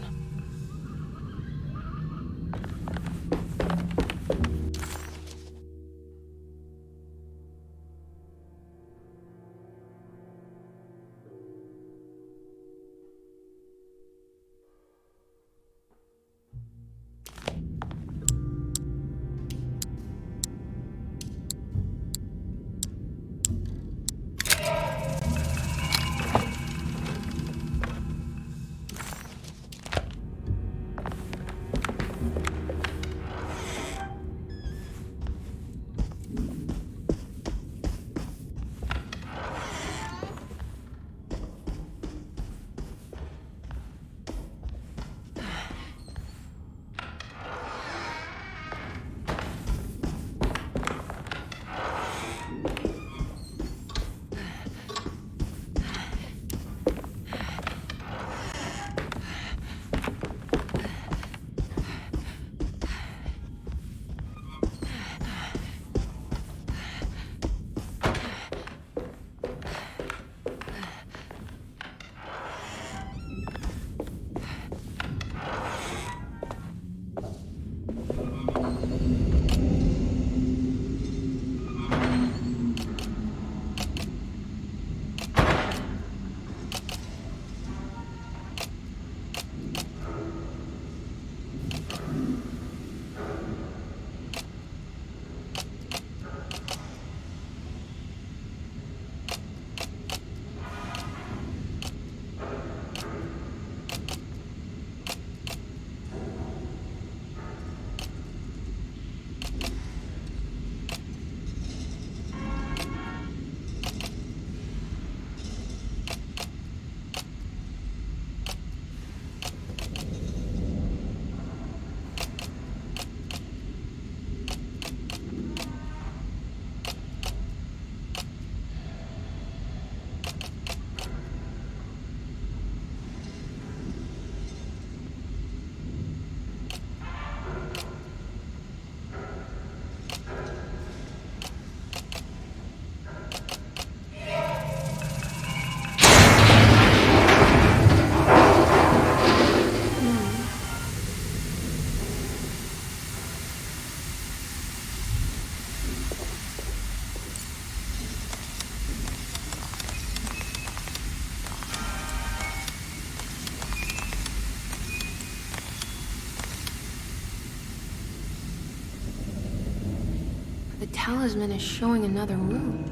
Speaker 2: The talisman is showing another room.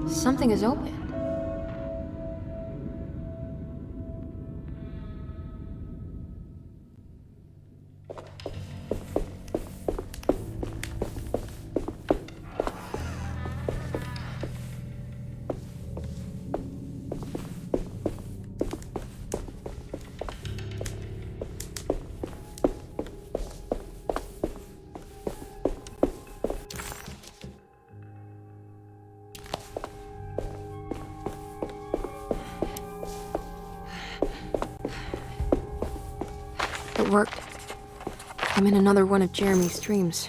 Speaker 2: Something is open. It worked. I'm in another one of Jeremy's dreams.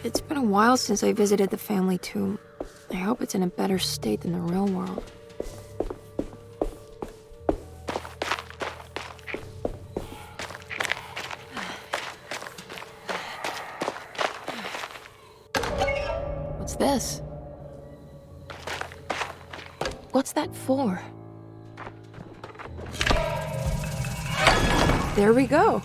Speaker 2: It's been a while since I visited the family tomb. I hope it's in a better state than the real world. What's this? What's that for? There we go.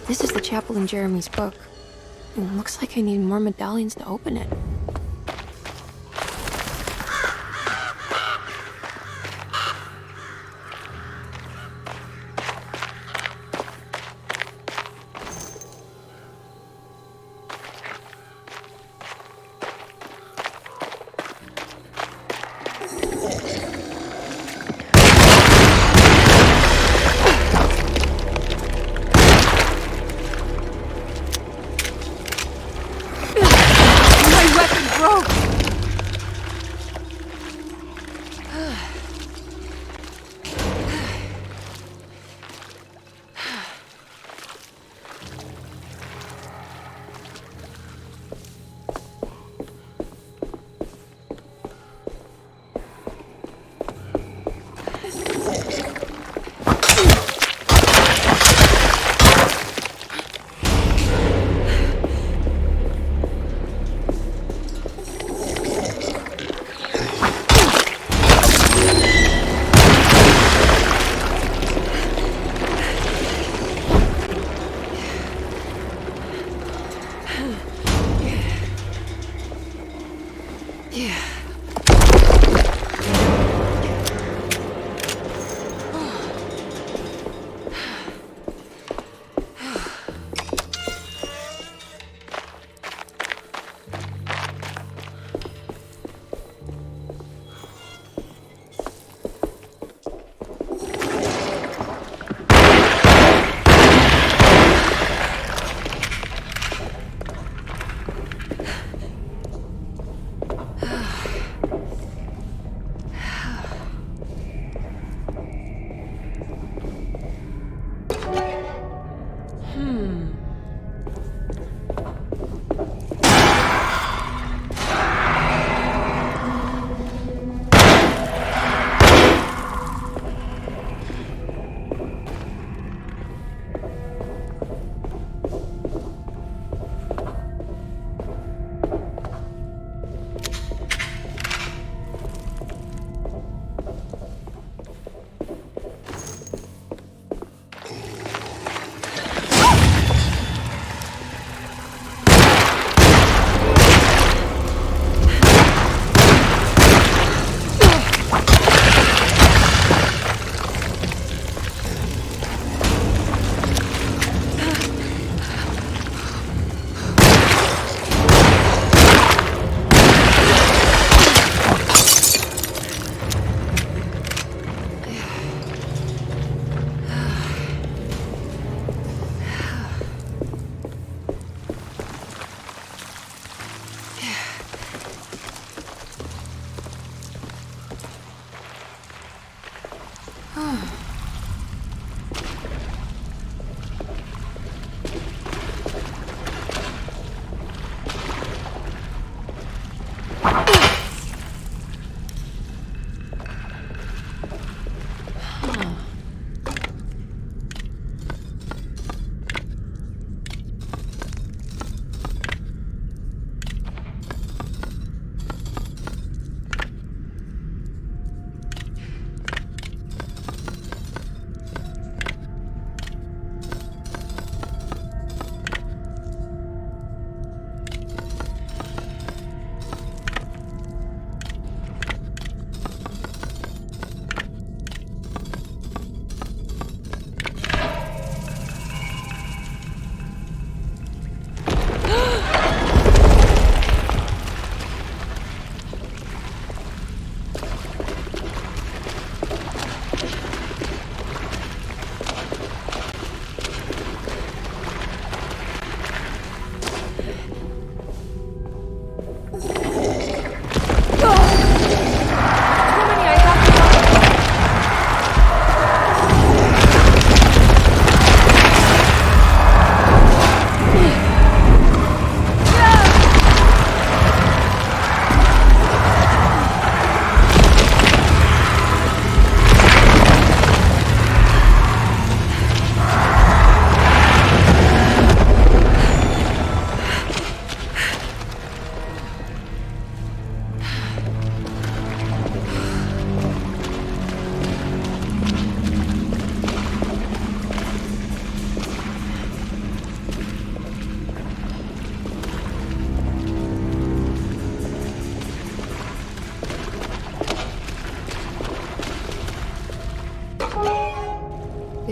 Speaker 2: This is the chapel in Jeremy's book. It looks like I need more medallions to open it.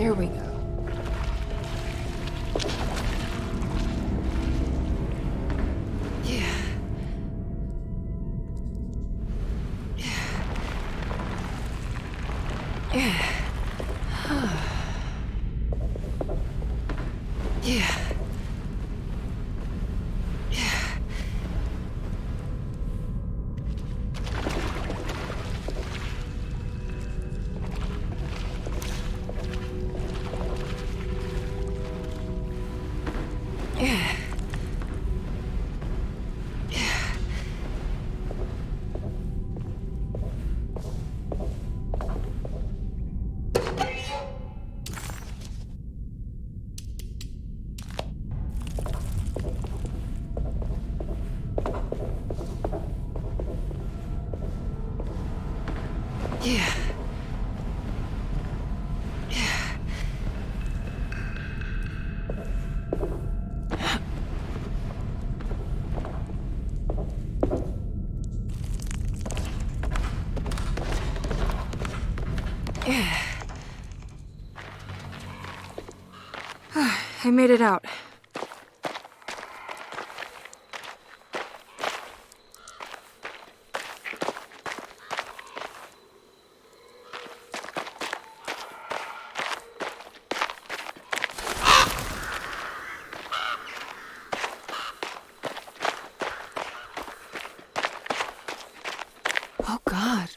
Speaker 2: There we go. Yeah. Yeah. Yeah. Yeah. Yeah. Yeah. I made it out. Oh, God.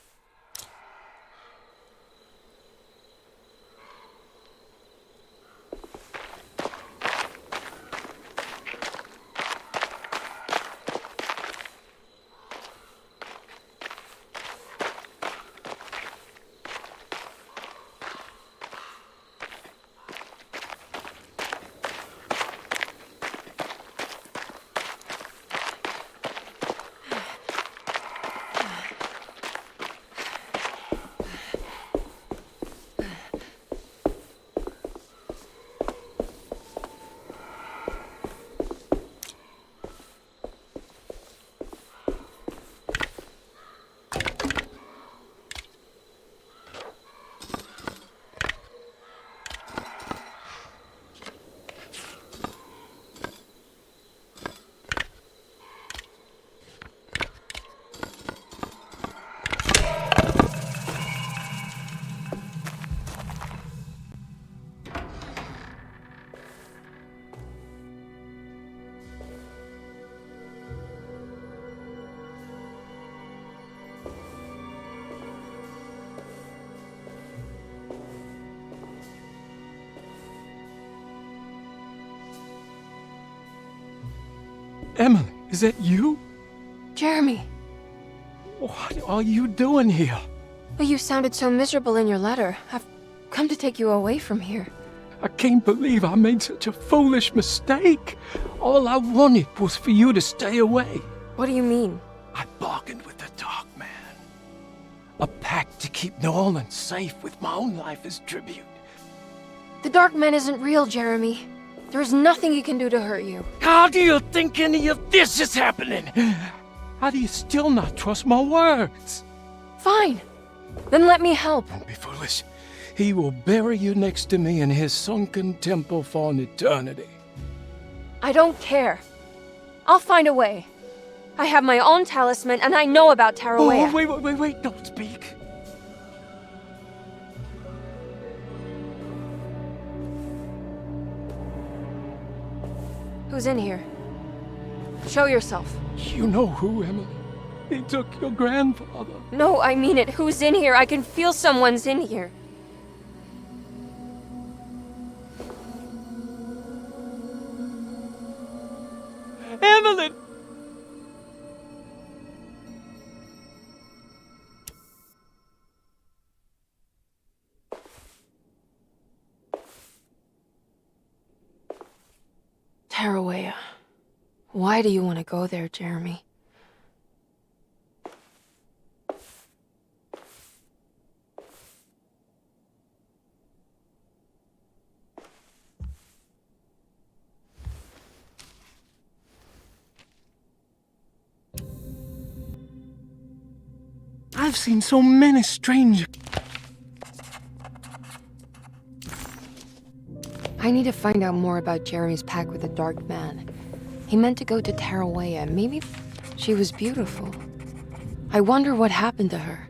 Speaker 11: Emily, is that you?
Speaker 2: Jeremy.
Speaker 11: What are you doing here?
Speaker 2: Well, you sounded so miserable in your letter. I've come to take you away from here.
Speaker 11: I can't believe I made such a foolish mistake. All I wanted was for you to stay away.
Speaker 2: What do you mean?
Speaker 11: I bargained with the Dark Man. A pact to keep New Orleans safe with my own life as tribute.
Speaker 2: The Dark Man isn't real, Jeremy. There is nothing he can do to hurt you.
Speaker 11: How do you think any of this is happening? How do you still not trust my words?
Speaker 2: Fine. Then let me help.
Speaker 11: Don't be foolish. He will bury you next to me in his sunken temple for an eternity.
Speaker 2: I don't care. I'll find a way. I have my own talisman, and I know about Teroa.
Speaker 11: Oh, wait, don't speak.
Speaker 2: Who's in here? Show yourself.
Speaker 11: You know who, Emily. He took your grandfather.
Speaker 2: No, I mean it. Who's in here? I can feel someone's in here.
Speaker 11: Evelyn!
Speaker 2: Teroa. Why do you want to go there, Jeremy?
Speaker 11: I've seen so many strange...
Speaker 2: I need to find out more about Jeremy's pact with the Dark Man. He meant to go to Teroa. Maybe she was beautiful. I wonder what happened to her.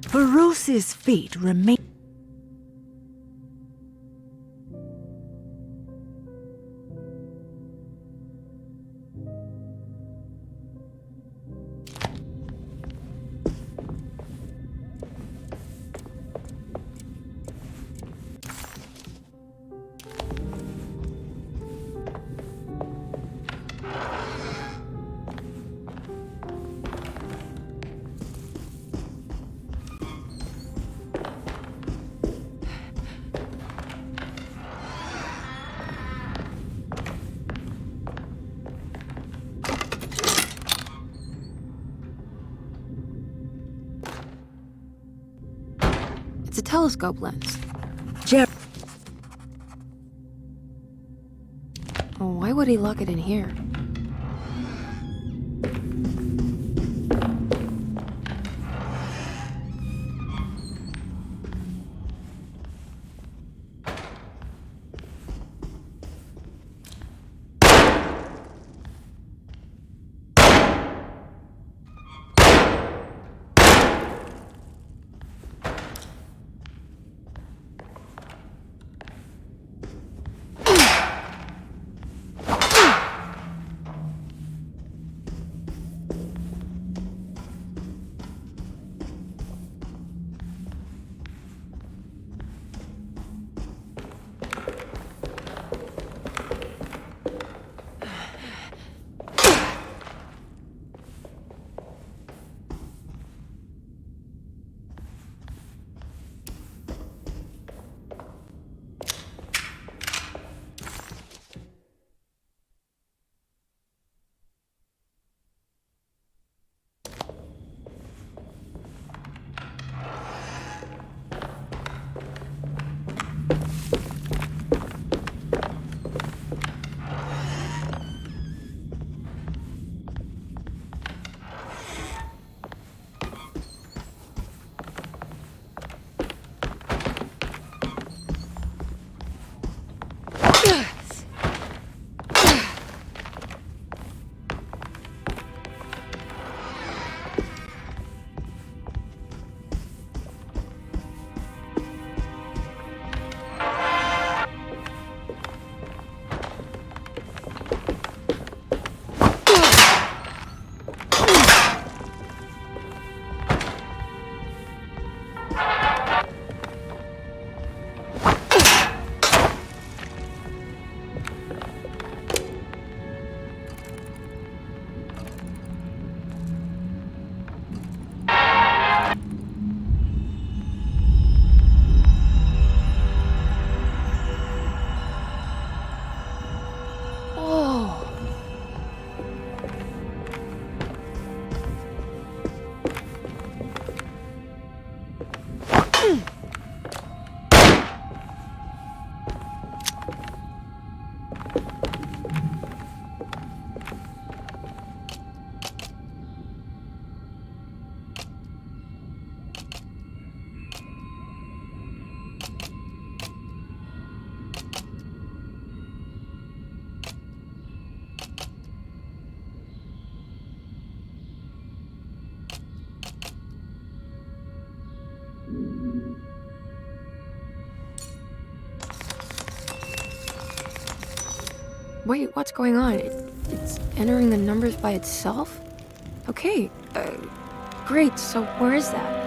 Speaker 16: Ferocious fate remains.
Speaker 2: It's a telescope lens. Oh, why would he lock it in here? Wait, what's going on? It's entering the numbers by itself? Okay, great, so where is that?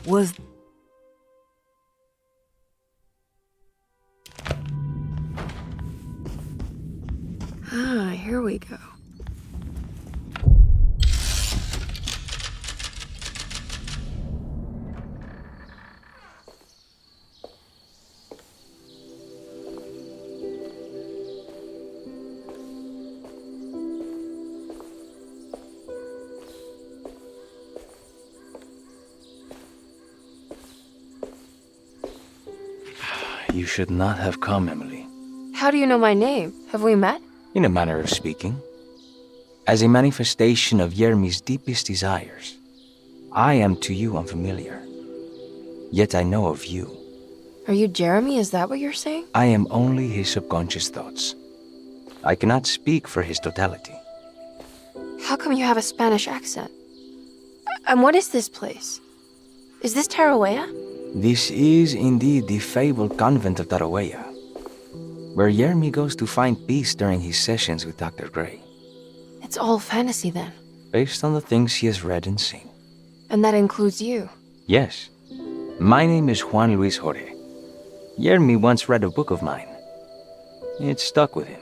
Speaker 16: Was
Speaker 2: here we go.
Speaker 19: should not have come, Emily.
Speaker 2: How do you know my name? Have we met?
Speaker 19: In a manner of speaking. As a manifestation of Yermi's deepest desires, I am to you unfamiliar. Yet I know of you.
Speaker 2: Are you Jeremy? Is that what you're saying?
Speaker 19: I am only his subconscious thoughts. I cannot speak for his totality.
Speaker 2: How come you have a Spanish accent? And what is this place? Is this Teroa?
Speaker 19: This is indeed the fabled convent of Teroa, where Yermi goes to find peace during his sessions with Dr. Gray.
Speaker 2: It's all fantasy then.
Speaker 19: Based on the things he has read and seen.
Speaker 2: And that includes you.
Speaker 19: Yes. My name is Juan Luis Jorge. Yermi once read a book of mine. It stuck with him.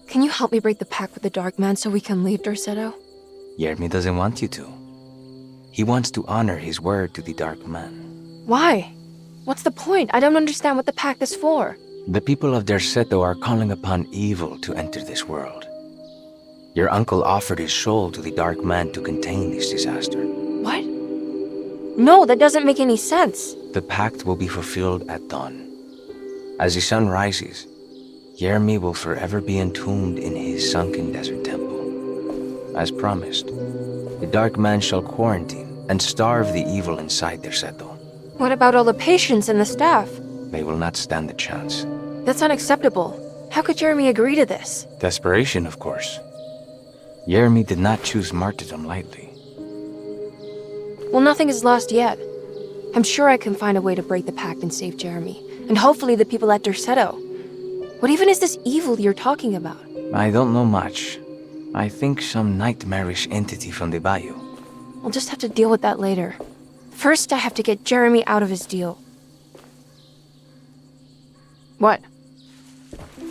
Speaker 2: Can you help me break the pact with the Dark Man so we can leave Derceto?
Speaker 19: Yermi doesn't want you to. He wants to honor his word to the Dark Man.
Speaker 2: Why? What's the point? I don't understand what the pact is for.
Speaker 19: The people of Derceto are calling upon evil to enter this world. Your uncle offered his soul to the Dark Man to contain this disaster.
Speaker 2: What? No, that doesn't make any sense.
Speaker 19: The pact will be fulfilled at dawn. As the sun rises, Yermi will forever be entombed in his sunken desert temple. As promised, the Dark Man shall quarantine and starve the evil inside Derceto.
Speaker 2: What about all the patients and the staff?
Speaker 19: They will not stand a chance.
Speaker 2: That's unacceptable. How could Jeremy agree to this?
Speaker 19: Desperation, of course. Yermi did not choose martyrdom lightly.
Speaker 2: Well, nothing is lost yet. I'm sure I can find a way to break the pact and save Jeremy. And hopefully the people at Derceto. What even is this evil you're talking about?
Speaker 19: I don't know much. I think some nightmarish entity from the bayou.
Speaker 2: I'll just have to deal with that later. First, I have to get Jeremy out of his deal. What?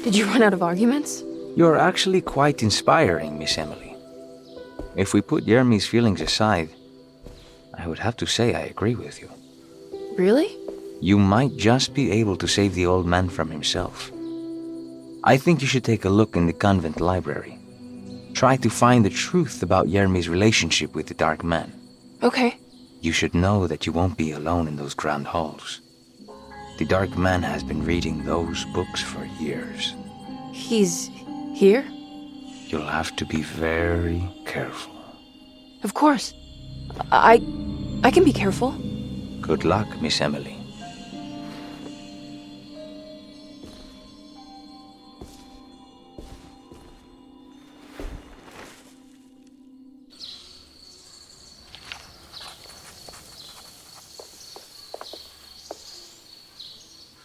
Speaker 2: Did you run out of arguments?
Speaker 19: You're actually quite inspiring, Miss Emily. If we put Yermi's feelings aside, I would have to say I agree with you.
Speaker 2: Really?
Speaker 19: You might just be able to save the old man from himself. I think you should take a look in the convent library. Try to find the truth about Yermi's relationship with the Dark Man.
Speaker 2: Okay.
Speaker 19: You should know that you won't be alone in those grand halls. The Dark Man has been reading those books for years.
Speaker 2: He's here?
Speaker 19: You'll have to be very careful.
Speaker 2: Of course. I can be careful.
Speaker 19: Good luck, Miss Emily.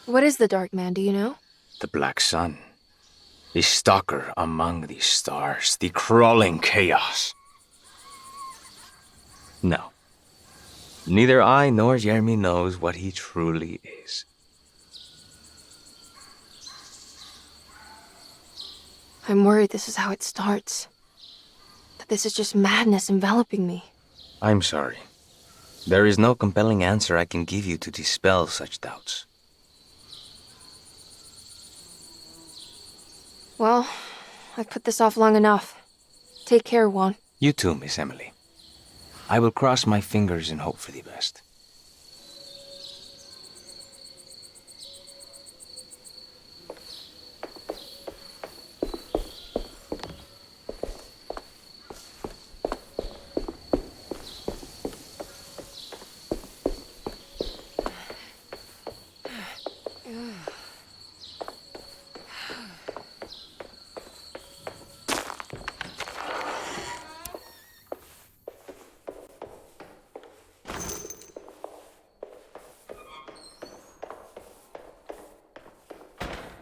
Speaker 2: What is the Dark Man, do you know?
Speaker 19: The Black Sun. The stalker among the stars. The crawling chaos. No. Neither I nor Yermi knows what he truly is.
Speaker 2: I'm worried this is how it starts. That this is just madness enveloping me.
Speaker 19: I'm sorry. There is no compelling answer I can give you to dispel such doubts.
Speaker 2: Well, I've put this off long enough. Take care, Juan.
Speaker 19: You too, Miss Emily. I will cross my fingers and hope for the best.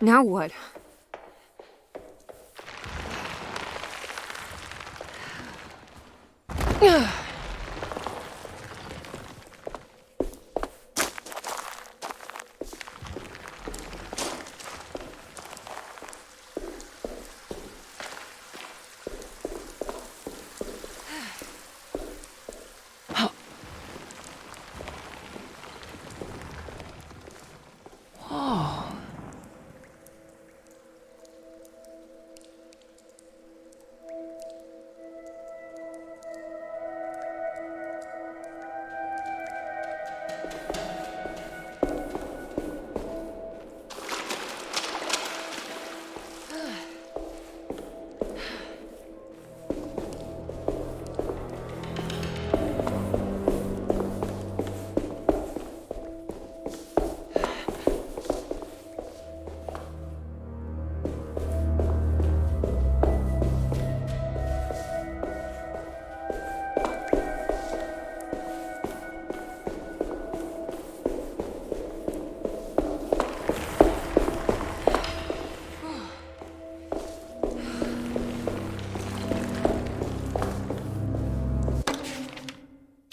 Speaker 2: Now what?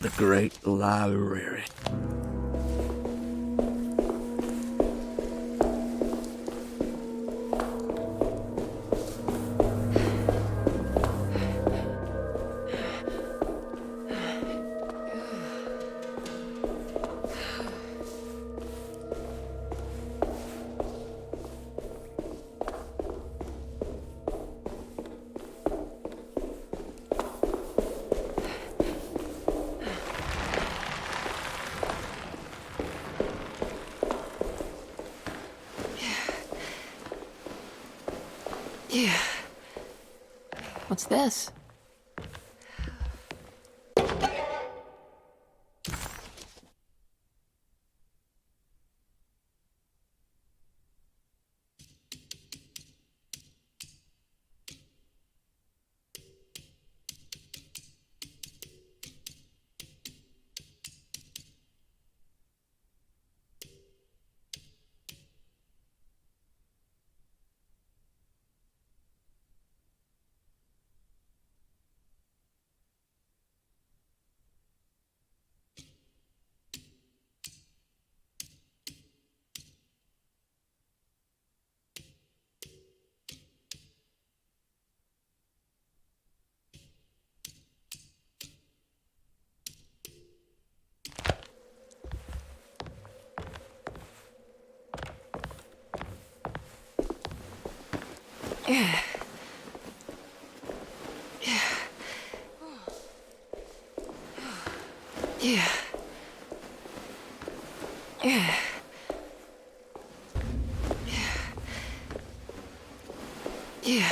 Speaker 5: the great library.
Speaker 2: What's this? Yeah. Yeah. Yeah. Yeah.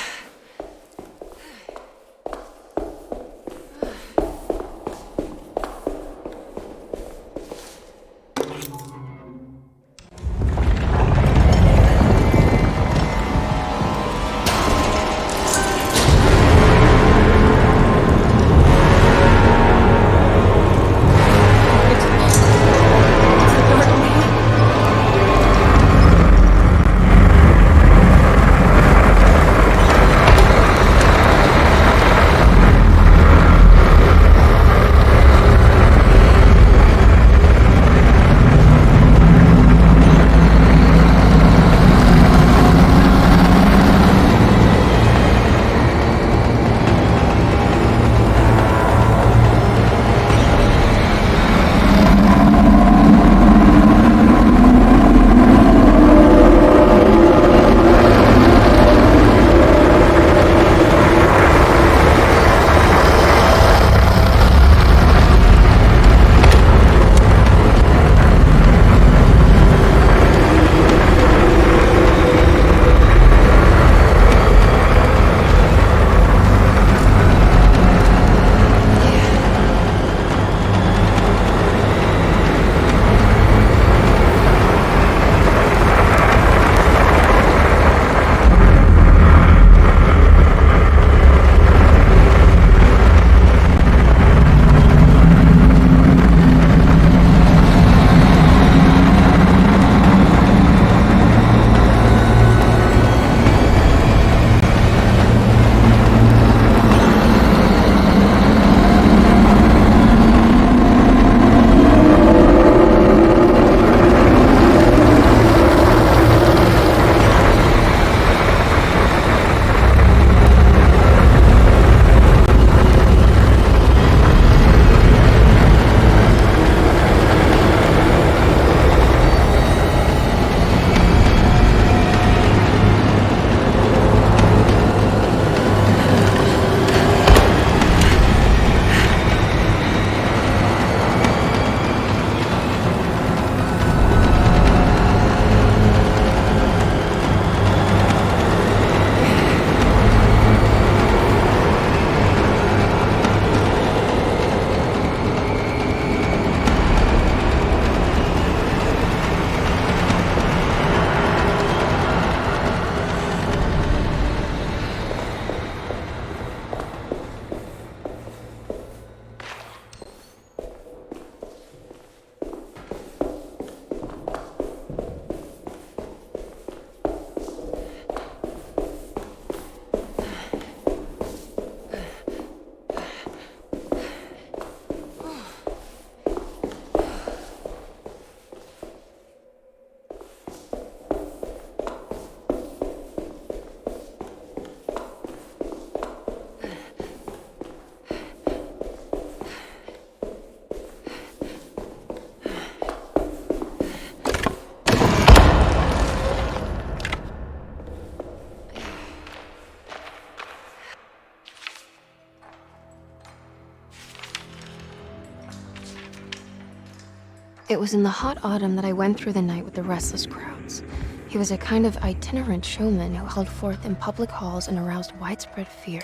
Speaker 2: It was in the hot autumn that I went through the night with the restless crowds. He was a kind of itinerant showman who held forth in public halls and aroused widespread fear.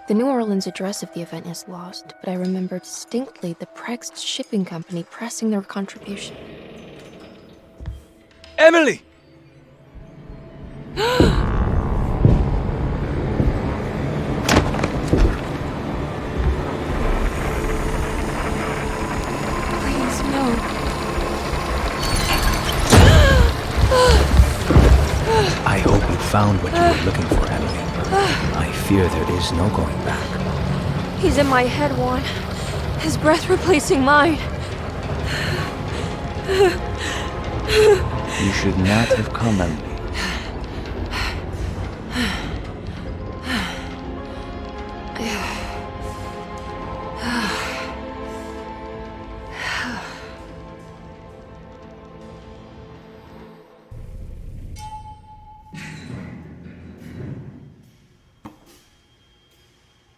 Speaker 2: The New Orleans address of the event is lost, but I remember distinctly the Prext shipping company pressing their contribution.
Speaker 1: Emily!
Speaker 2: Please, no.
Speaker 19: I hope you found what you were looking for, Emily. I fear there is no going back.
Speaker 2: He's in my head, Juan. His breath replacing mine.
Speaker 19: You should not have come, Emily.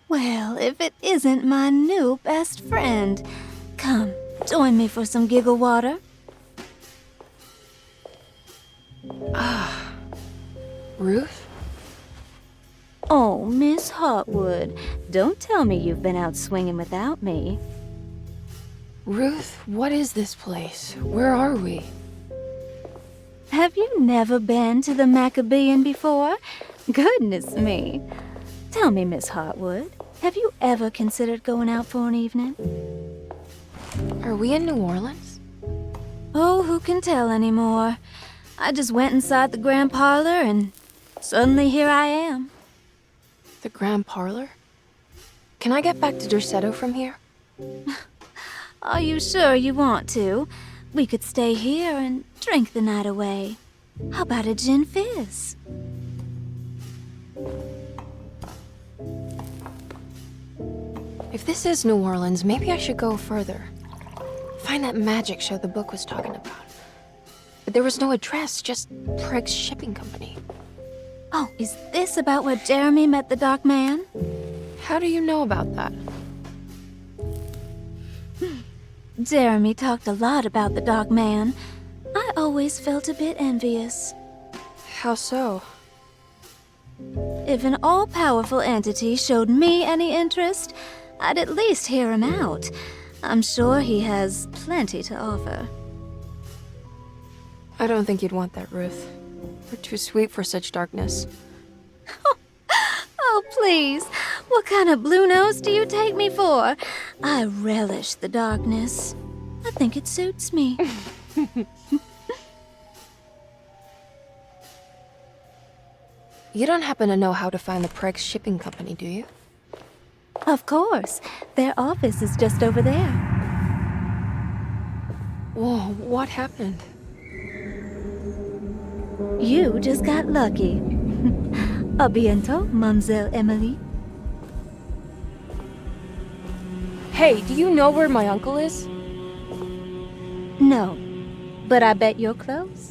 Speaker 17: Well, if it isn't my new best friend. Come, join me for some giggle water.
Speaker 2: Ruth?
Speaker 17: Oh, Miss Hartwood, don't tell me you've been out swinging without me.
Speaker 2: Ruth, what is this place? Where are we?
Speaker 17: Have you never been to the Maccabean before? Goodness me. Tell me, Miss Hartwood, have you ever considered going out for an evening?
Speaker 2: Are we in New Orleans?
Speaker 17: Oh, who can tell anymore? I just went inside the grand parlor and suddenly here I am.
Speaker 2: The grand parlor? Can I get back to Derceto from here?
Speaker 17: Are you sure you want to? We could stay here and drink the night away. How about a gin fizz?
Speaker 2: If this is New Orleans, maybe I should go further. Find that magic show the book was talking about. But there was no address, just Prext Shipping Company.
Speaker 17: Oh, is this about where Jeremy met the Dark Man?
Speaker 2: How do you know about that?
Speaker 17: Jeremy talked a lot about the Dark Man. I always felt a bit envious.
Speaker 2: How so?
Speaker 17: If an all-powerful entity showed me any interest, I'd at least hear him out. I'm sure he has plenty to offer.
Speaker 2: I don't think you'd want that, Ruth. We're too sweet for such darkness.
Speaker 17: Oh, please. What kind of blue nose do you take me for? I relish the darkness. I think it suits me.
Speaker 2: You don't happen to know how to find the Prext Shipping Company, do you?
Speaker 17: Of course. Their office is just over there.
Speaker 2: Whoa, what happened?
Speaker 17: You just got lucky. A bientôt, Mademoiselle Emily.
Speaker 2: Hey, do you know where my uncle is?
Speaker 17: No, but I bet you're close.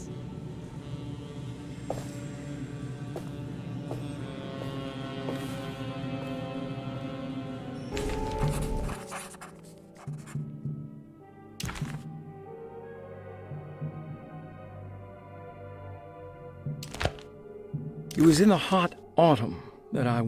Speaker 11: It was in the hot autumn that I...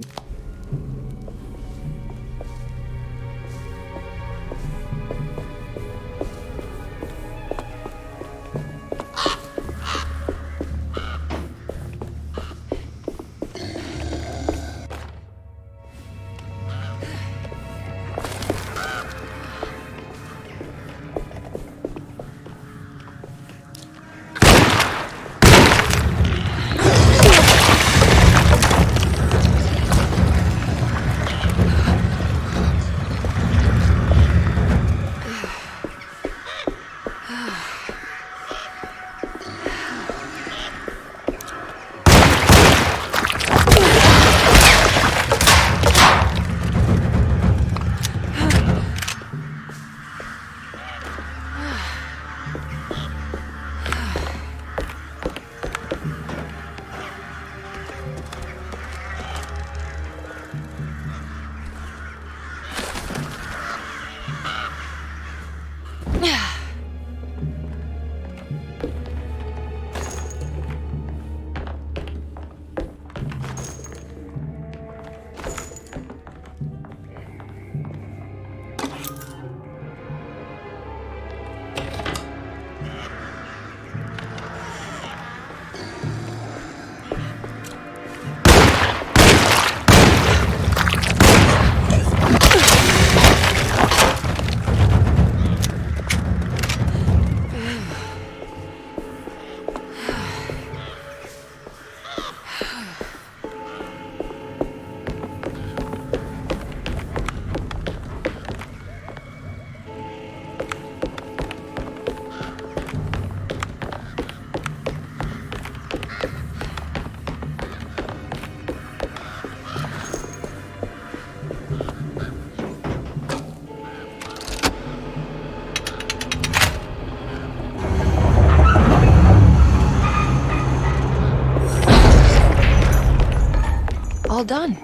Speaker 2: All done.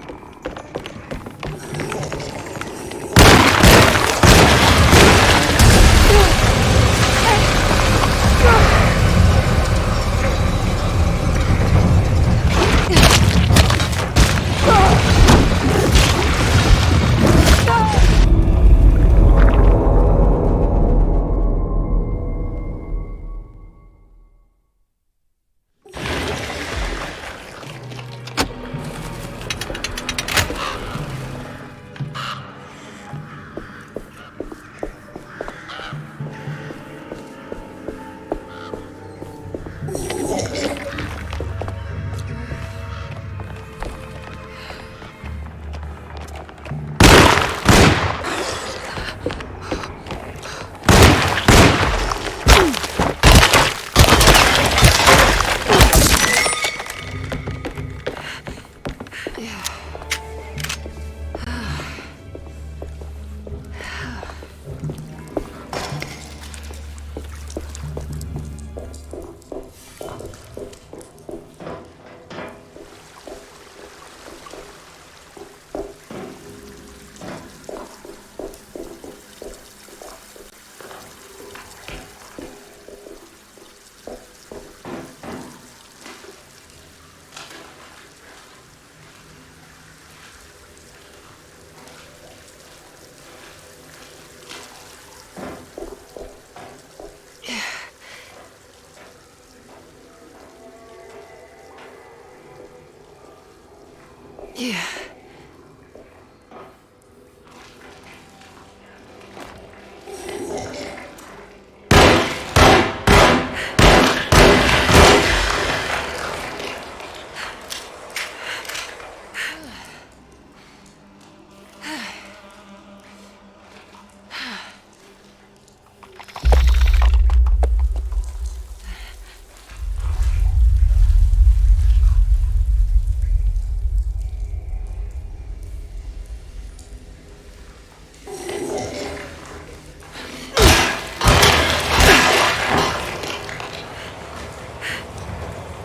Speaker 2: Yeah.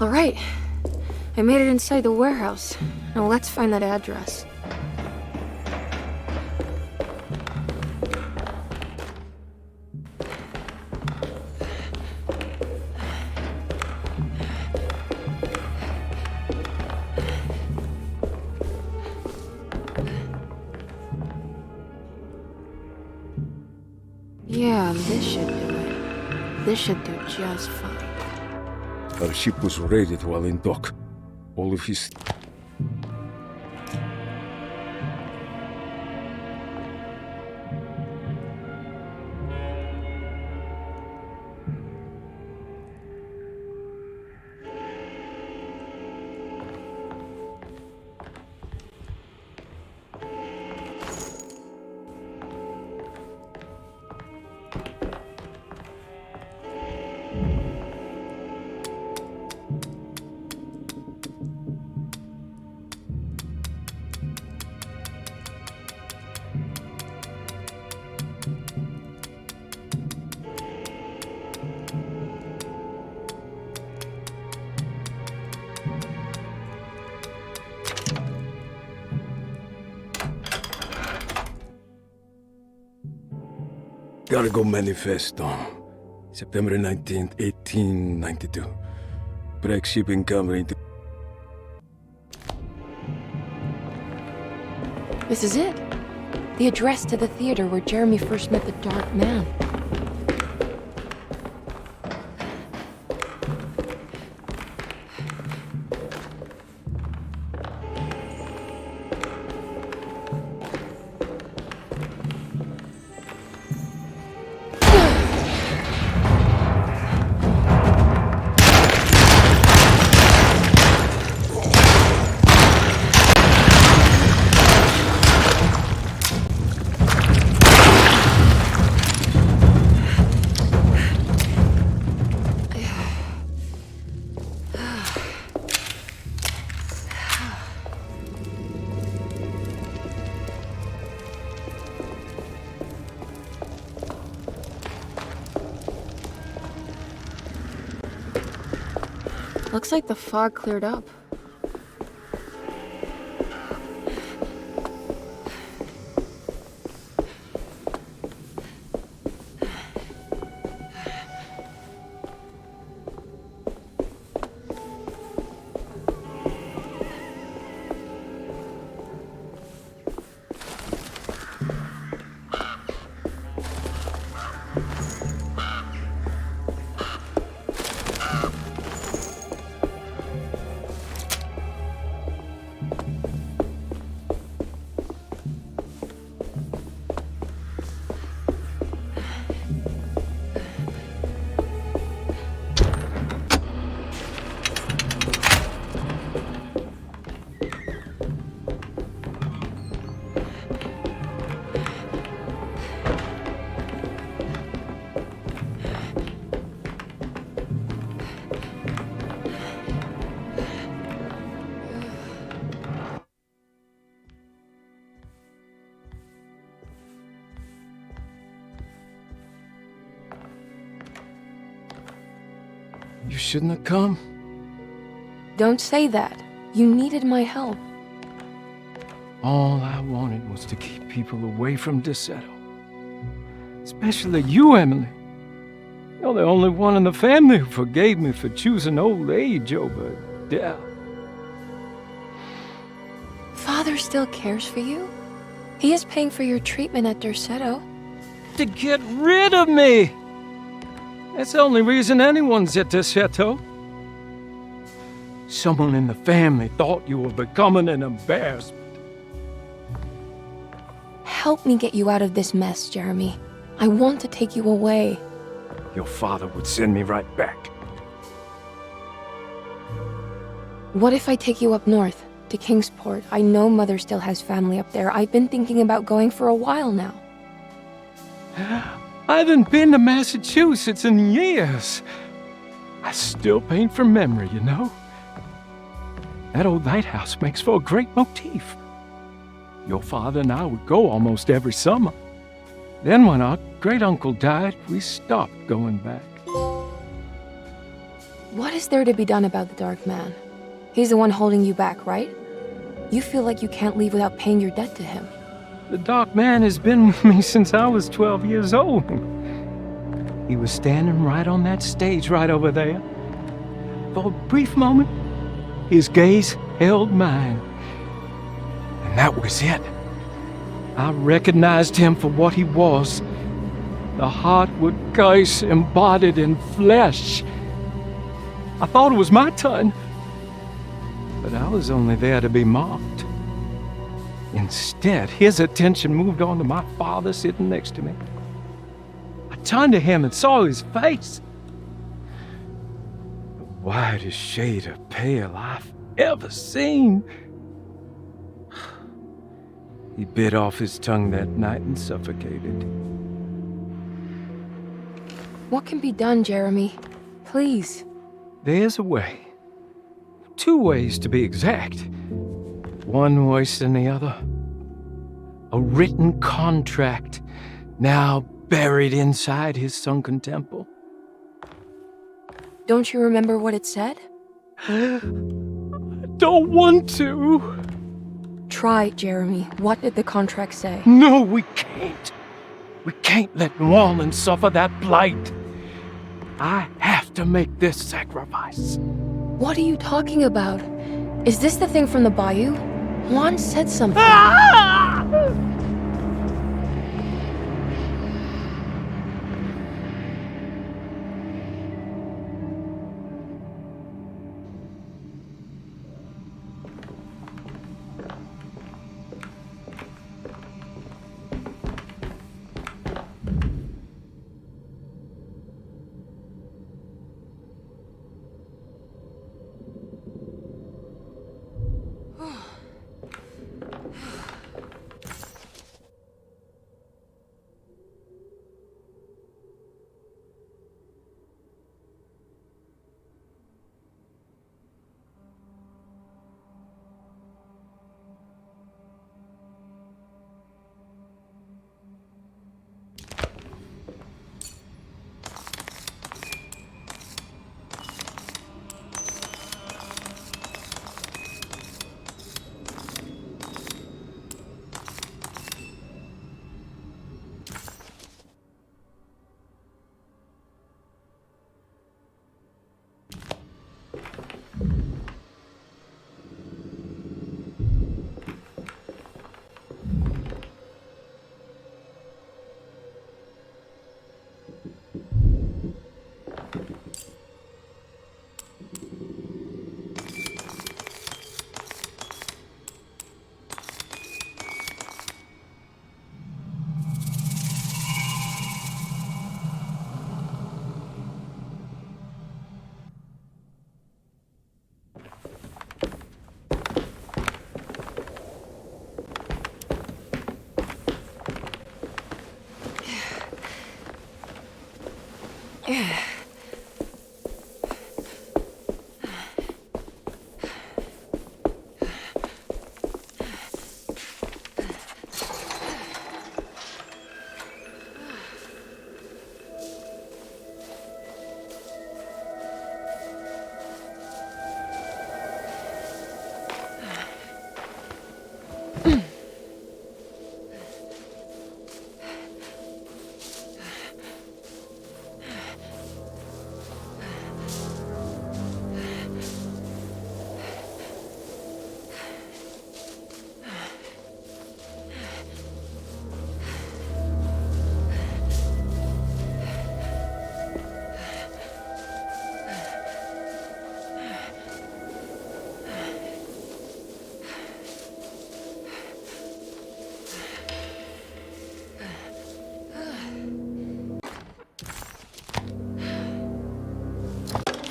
Speaker 2: All right. I made it inside the warehouse. Now let's find that address. Yeah, this should do it. This should do just fine.
Speaker 20: Our ship was raided while in dock. All of his... Gotta go manifesto. September 19th, 1892. Break shipping company to...
Speaker 2: This is it. The address to the theater where Jeremy first met the Dark Man. Looks like the fog cleared up.
Speaker 11: You shouldn't have come.
Speaker 2: Don't say that. You needed my help.
Speaker 11: All I wanted was to keep people away from Derceto. Especially you, Emily. You're the only one in the family who forgave me for choosing old age over death.
Speaker 2: Father still cares for you? He is paying for your treatment at Derceto.
Speaker 11: To get rid of me! That's the only reason anyone's at Derceto. Someone in the family thought you were becoming an embarrassment.
Speaker 2: Help me get you out of this mess, Jeremy. I want to take you away.
Speaker 11: Your father would send me right back.
Speaker 2: What if I take you up north, to Kingsport? I know Mother still has family up there. I've been thinking about going for a while now.
Speaker 11: I haven't been to Massachusetts in years. I still paint from memory, you know. That old lighthouse makes for a great motif. Your father and I would go almost every summer. Then when our great-uncle died, we stopped going back.
Speaker 2: What is there to be done about the Dark Man? He's the one holding you back, right? You feel like you can't leave without paying your debt to him.
Speaker 11: The Dark Man has been with me since I was 12 years old. He was standing right on that stage right over there. For a brief moment, his gaze held mine. And that was it. I recognized him for what he was. The Hartwood curse embodied in flesh. I thought it was my turn. But I was only there to be mocked. Instead, his attention moved on to my father sitting next to me. I turned to him and saw his face. The whitest shade of pale I've ever seen. He bit off his tongue that night and suffocated.
Speaker 2: What can be done, Jeremy? Please.
Speaker 11: There's a way. 2 ways to be exact. One worse than the other. A written contract, now buried inside his sunken temple.
Speaker 2: Don't you remember what it said?
Speaker 11: I don't want to.
Speaker 2: Try, Jeremy. What did the contract say?
Speaker 11: No, we can't. We can't let New Orleans suffer that blight. I have to make this sacrifice.
Speaker 2: What are you talking about? Is this the thing from the bayou? Juan said something.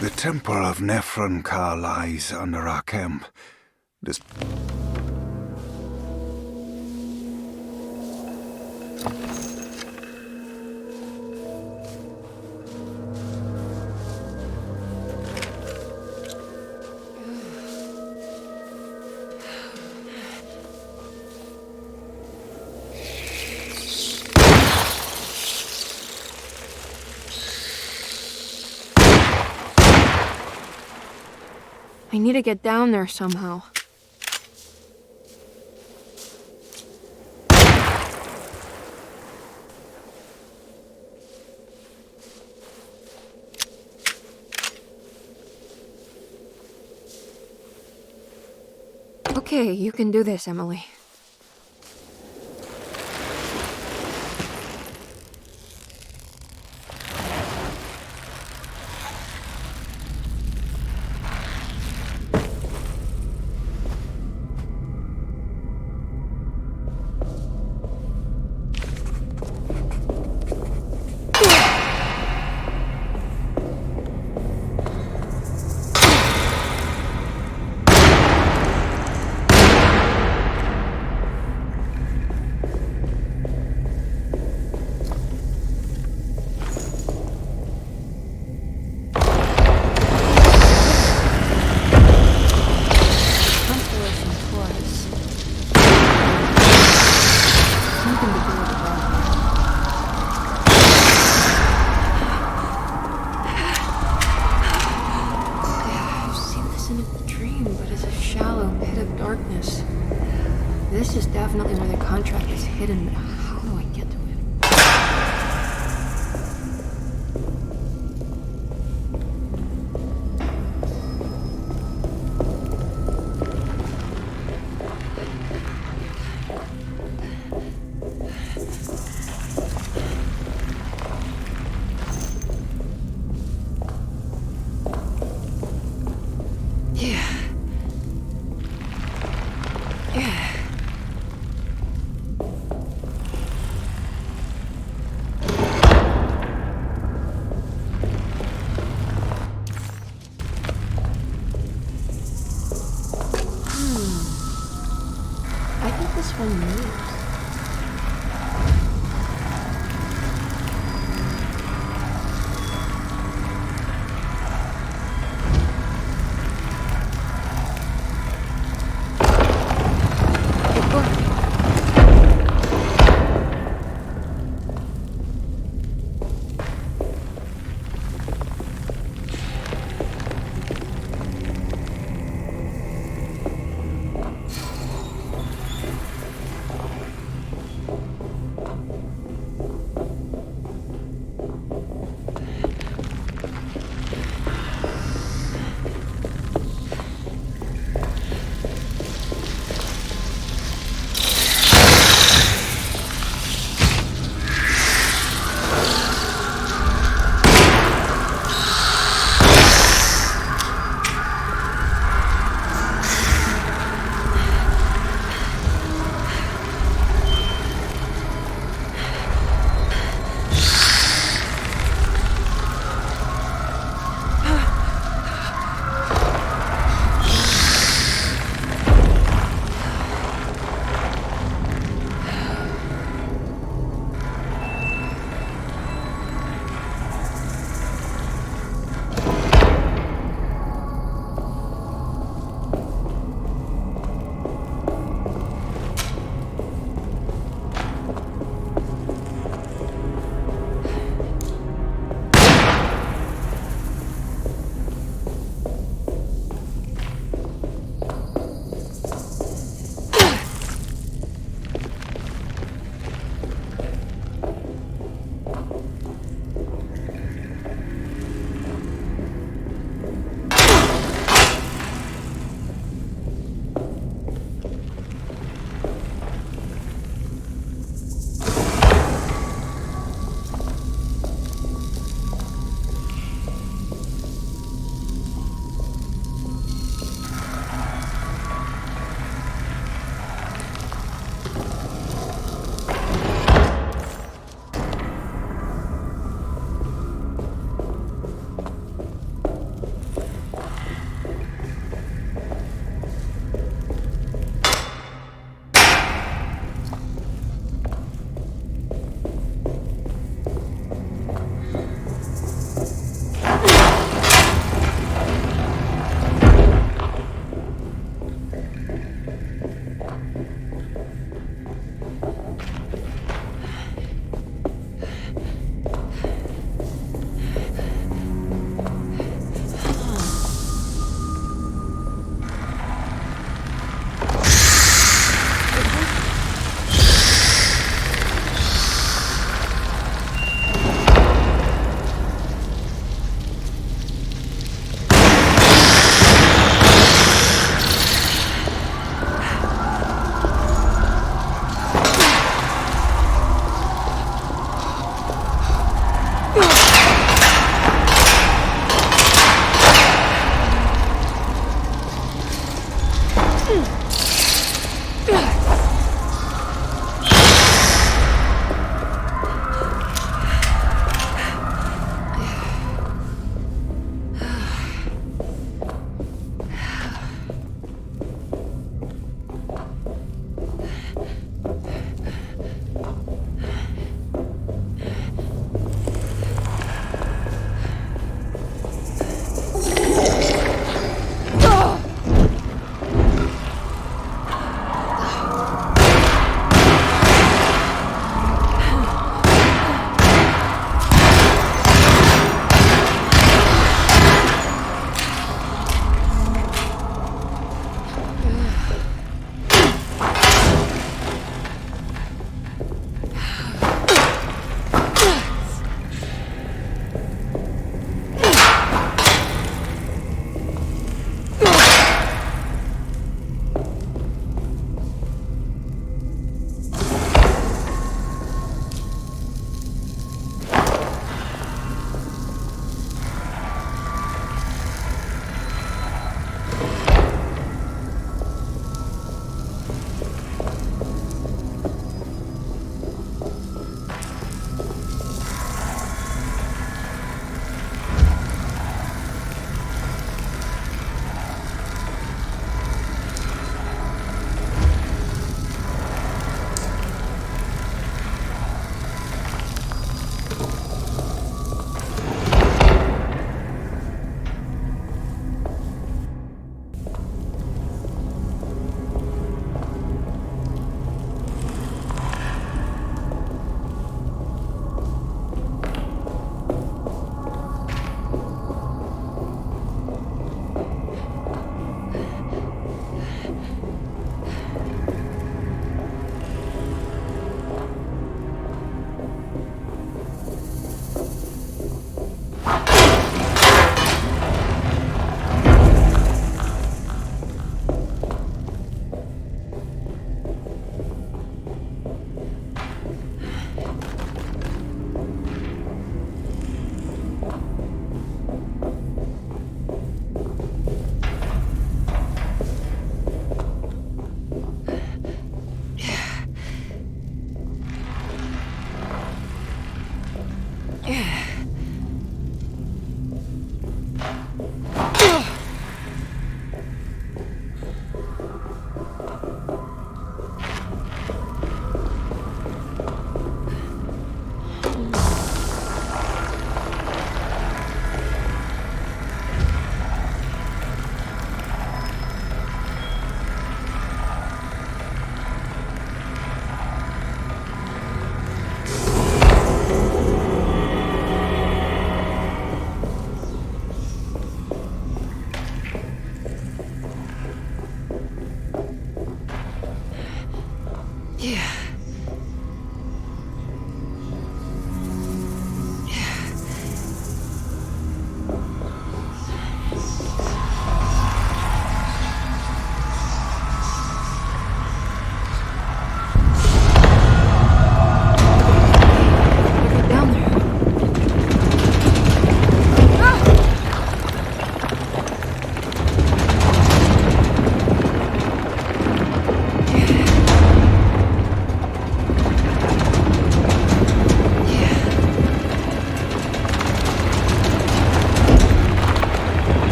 Speaker 21: The temple of Nephron-Ka lies under our camp. This...
Speaker 2: I need to get down there somehow. Okay, you can do this, Emily.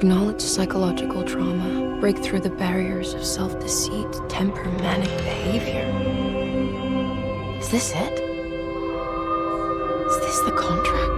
Speaker 2: Acknowledge psychological trauma. Break through the barriers of self-deceit. Temper manic behavior. Is this it? Is this the contract?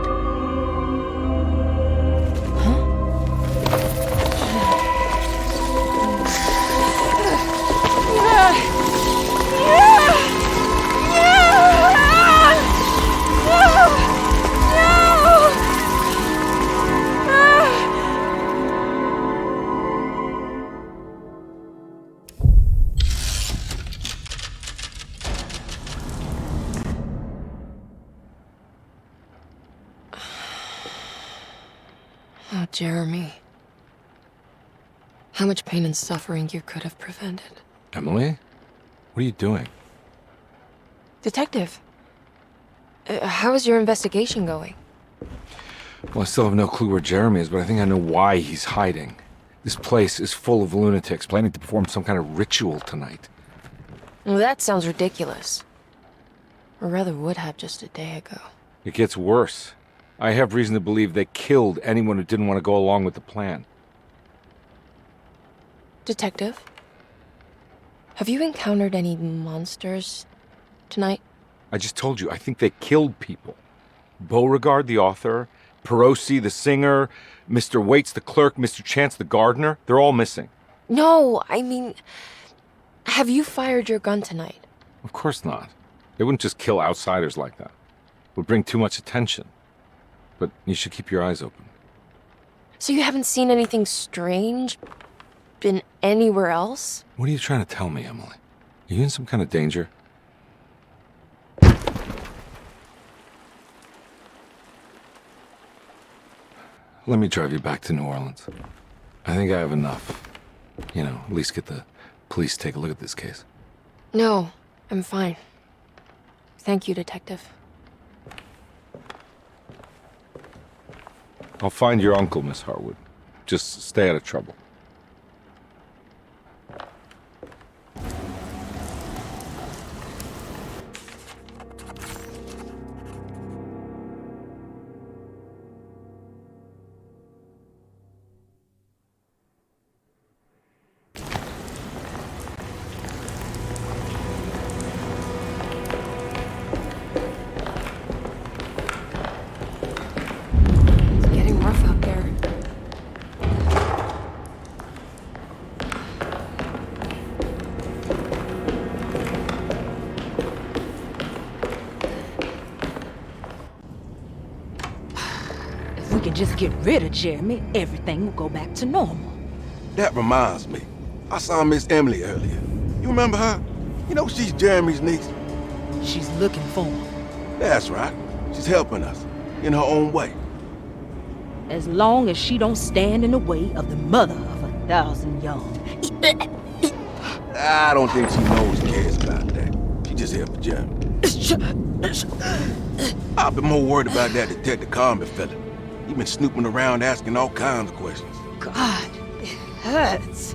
Speaker 2: Oh, Jeremy. How much pain and suffering you could have prevented.
Speaker 1: Emily? What are you doing?
Speaker 2: Detective, how is your investigation going?
Speaker 1: Well, I still have no clue where Jeremy is, but I think I know why he's hiding. This place is full of lunatics planning to perform some kind of ritual tonight.
Speaker 2: Well, that sounds ridiculous. Or rather would have just a day ago.
Speaker 1: It gets worse. I have reason to believe they killed anyone who didn't want to go along with the plan.
Speaker 2: Detective, have you encountered any monsters tonight?
Speaker 1: I just told you, I think they killed people. Beauregard, the author, Perosi, the singer, Mr. Waits, the clerk, Mr. Chance, the gardener, they're all missing.
Speaker 2: No, I mean, have you fired your gun tonight?
Speaker 1: Of course not. They wouldn't just kill outsiders like that. It would bring too much attention. But you should keep your eyes open.
Speaker 2: So you haven't seen anything strange? Been anywhere else?
Speaker 1: What are you trying to tell me, Emily? Are you in some kind of danger? Let me drive you back to New Orleans. I think I have enough. You know, at least get the police to take a look at this case.
Speaker 2: No, I'm fine. Thank you, Detective.
Speaker 1: I'll find your uncle, Miss Hartwood. Just stay out of trouble.
Speaker 14: Just get rid of Jeremy, everything will go back to normal.
Speaker 12: That reminds me. I saw Miss Emily earlier. You remember her? You know she's Jeremy's niece.
Speaker 14: She's looking for him.
Speaker 12: That's right. She's helping us, in her own way.
Speaker 14: As long as she don't stand in the way of the mother of 1,000 young.
Speaker 12: I don't think she knows cares about that. She just here for Jeremy. I've been more worried about that Detective Carnby fella. He's been snooping around asking all kinds of questions.
Speaker 14: God, it hurts.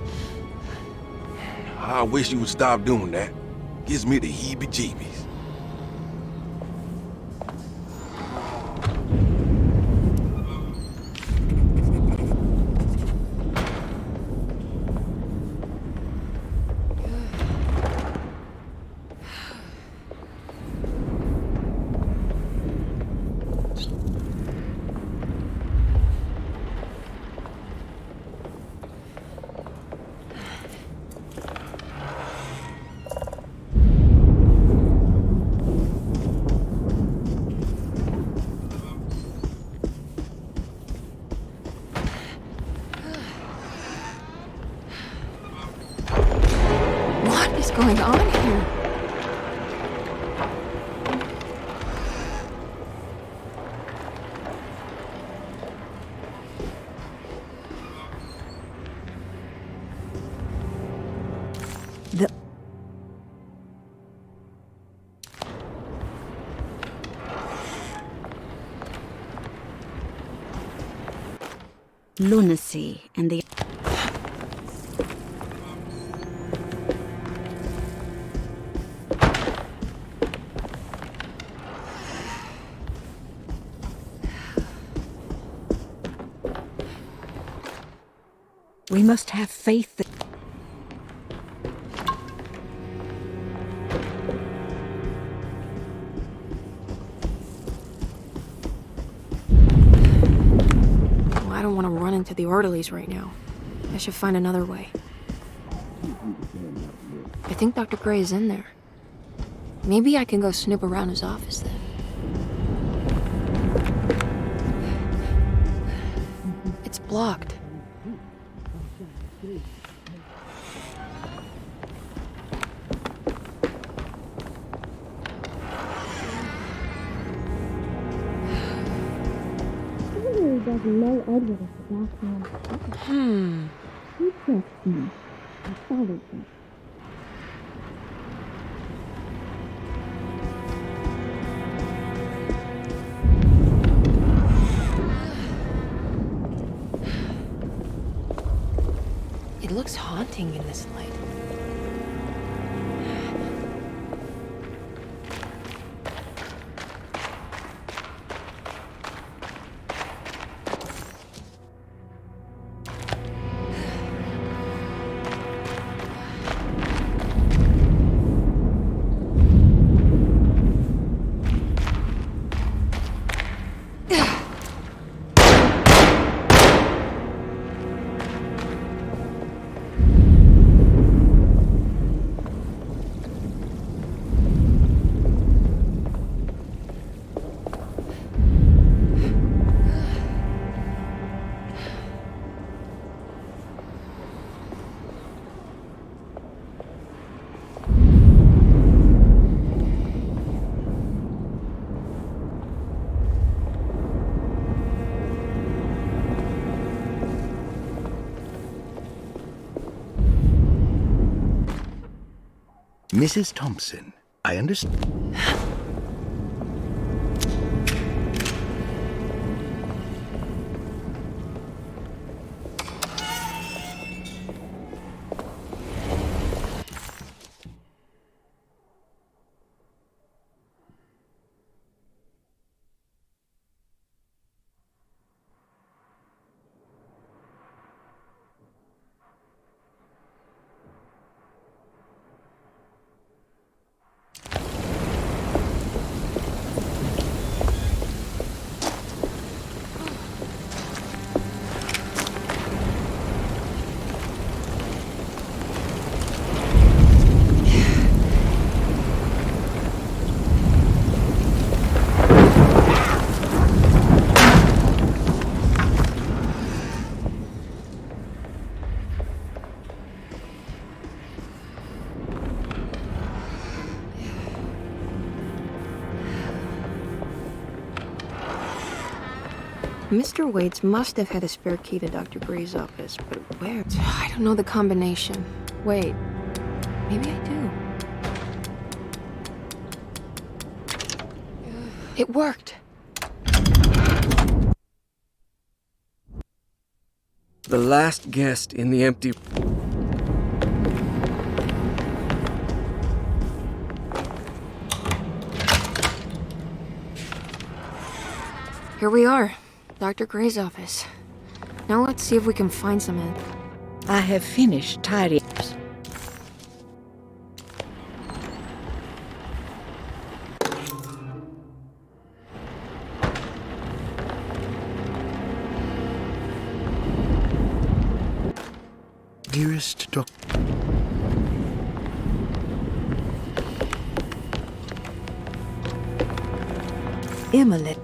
Speaker 12: I wish you would stop doing that. Gives me the heebie-jeebies.
Speaker 2: Going on here?
Speaker 16: The lunacy and the
Speaker 6: We must have faith that...
Speaker 2: Well, I don't want to run into the orderlies right now. I should find another way. I think Dr. Gray is in there. Maybe I can go snoop around his office then. It's blocked.
Speaker 8: Doesn't know Edward is the doctor. He trusts me. I followed him.
Speaker 2: It looks haunting in this light.
Speaker 10: Mrs. Thompson, I understand.
Speaker 2: Mr. Waits must have had a spare key to Dr. Gray's office, but where? I don't know the combination. Wait, maybe I do. It worked.
Speaker 5: The last guest in the empty...
Speaker 2: Here we are. Dr. Gray's office. Now let's see if we can find some in.
Speaker 6: I have finished tidying.
Speaker 10: Dearest Doctor...
Speaker 16: Emily.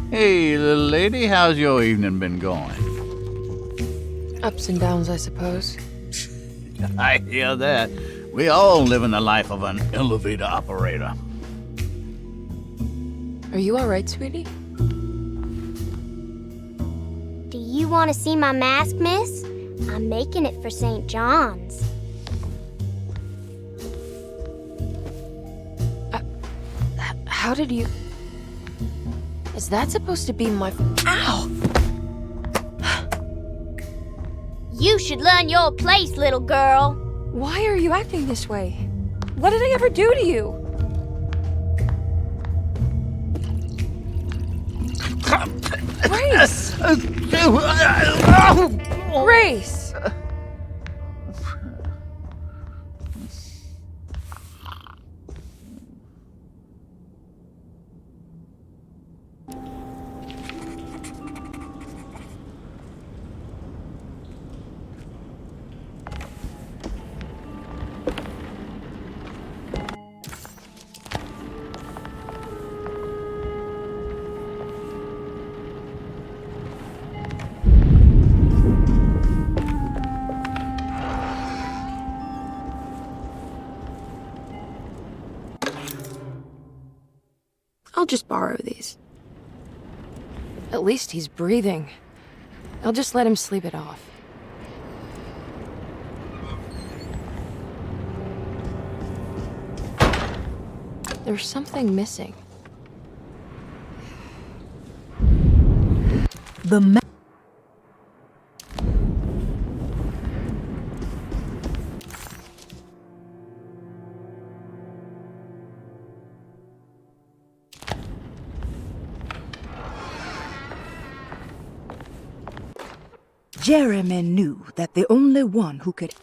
Speaker 15: Hey, little lady, how's your evening been going?
Speaker 2: Ups and downs, I suppose.
Speaker 15: I hear that. We all live in the life of an elevator operator.
Speaker 2: Are you alright, sweetie?
Speaker 8: Do you want to see my mask, miss? I'm making it for St. John's.
Speaker 2: How did you... Is that supposed to be my... Ow!
Speaker 8: You should learn your place, little girl.
Speaker 2: Why are you acting this way? What did I ever do to you? Grace! Grace! I'll just borrow these. At least he's breathing. I'll just let him sleep it off. There's something missing.
Speaker 16: The Jeremy knew that the only one who could...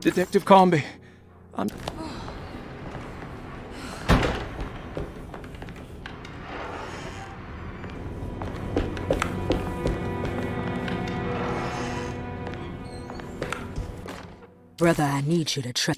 Speaker 11: Detective Carnby, I'm...
Speaker 18: Brother, I need you to try.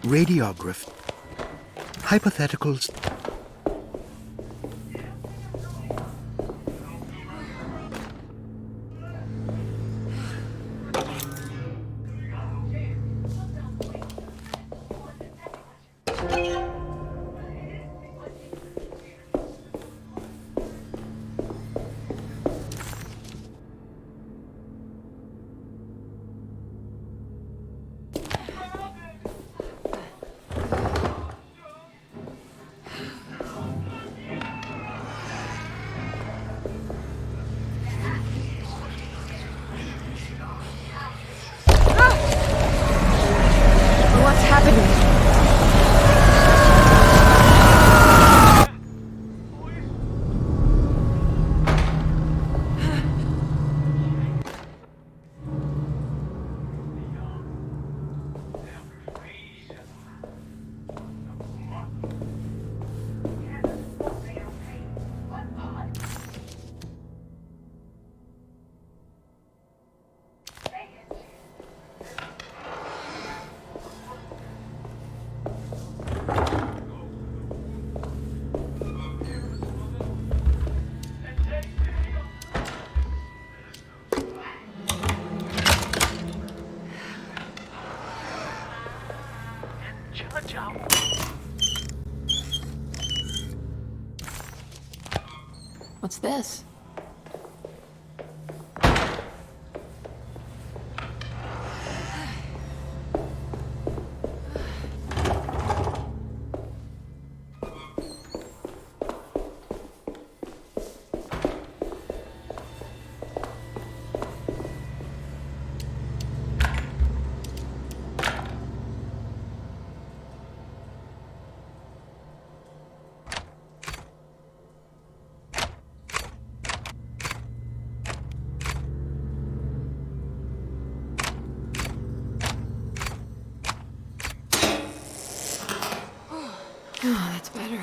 Speaker 10: Radiograph. Hypotheticals.
Speaker 2: What's this? Oh, that's better.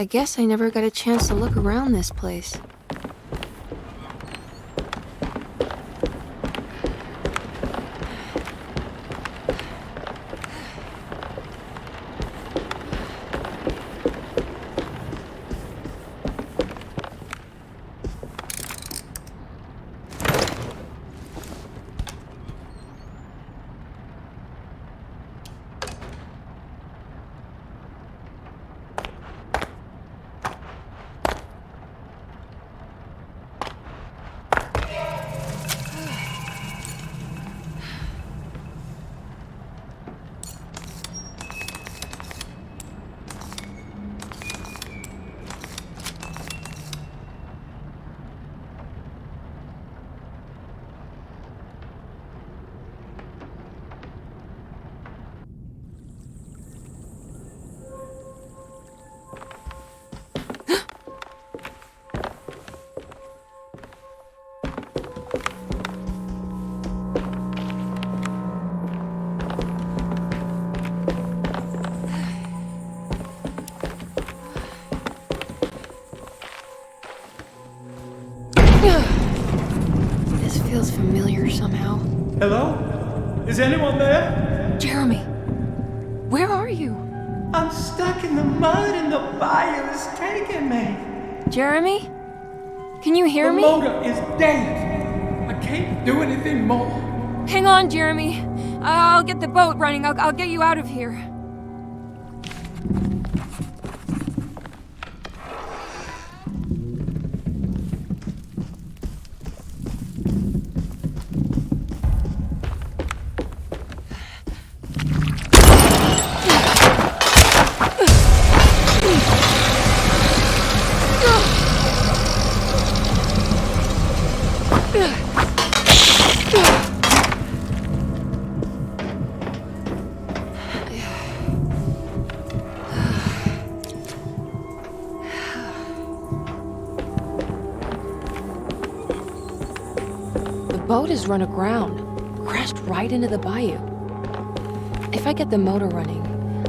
Speaker 2: I guess I never got a chance to look around this place.
Speaker 3: Hello? Is anyone there?
Speaker 2: Jeremy, where are you?
Speaker 3: I'm stuck in the mud and the bayou is taking me.
Speaker 2: Jeremy? Can you hear me?
Speaker 3: The motor is dead. I can't do anything more.
Speaker 2: Hang on, Jeremy. I'll get the boat running. I'll get you out of here. The boat is run aground, crashed right into the bayou. If I get the motor running,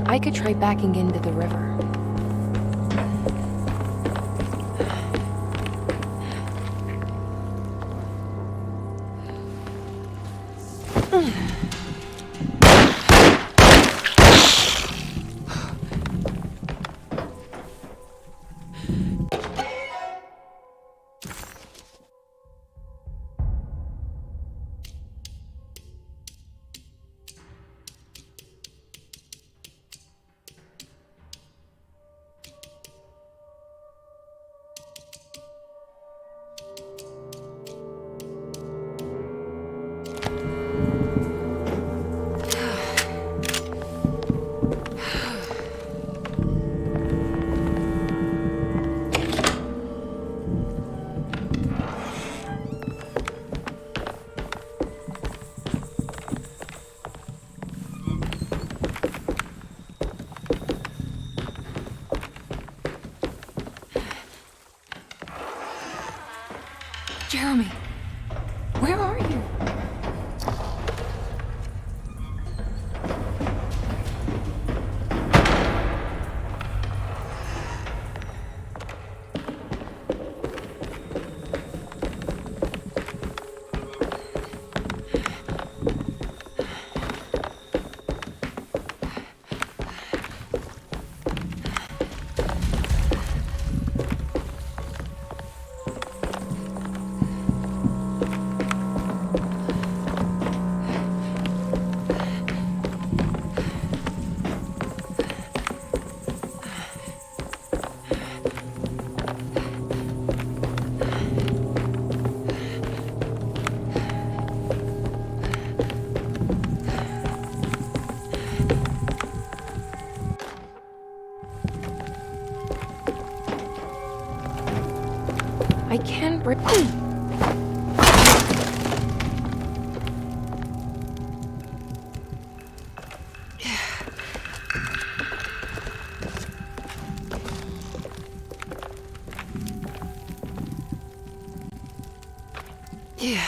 Speaker 2: I could try backing into the river. Jeremy, where are you? I can't break. Yeah.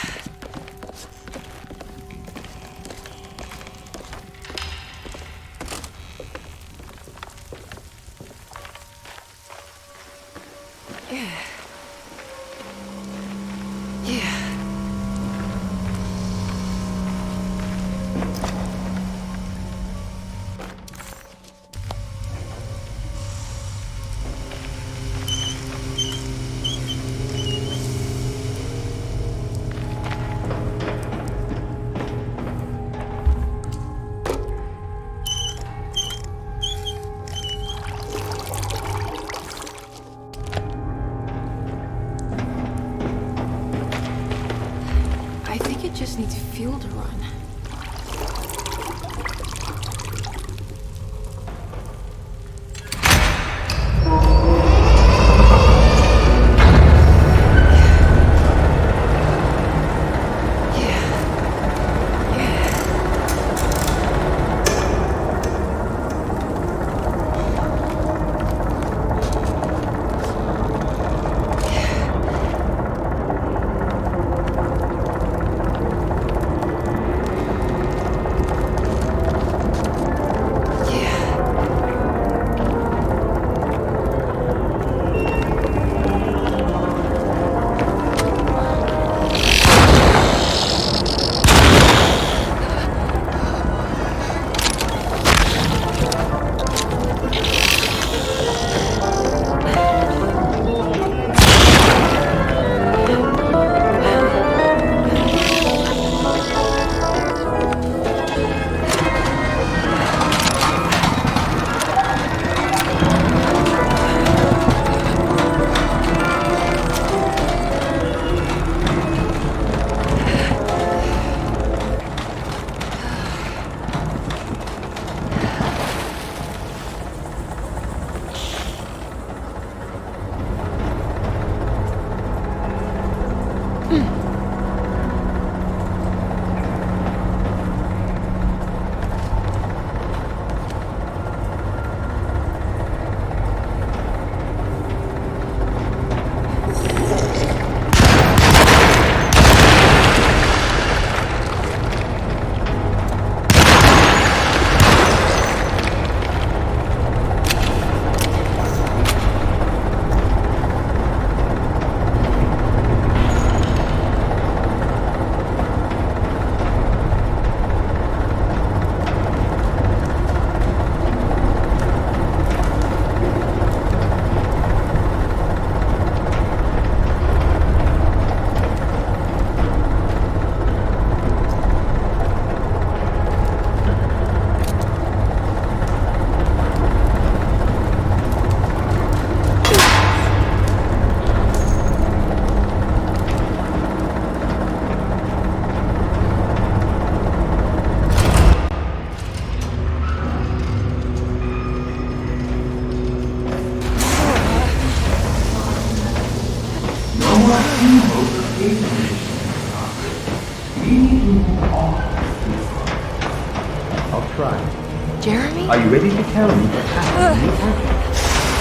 Speaker 2: Jeremy?
Speaker 11: Are you ready to tell me what happened?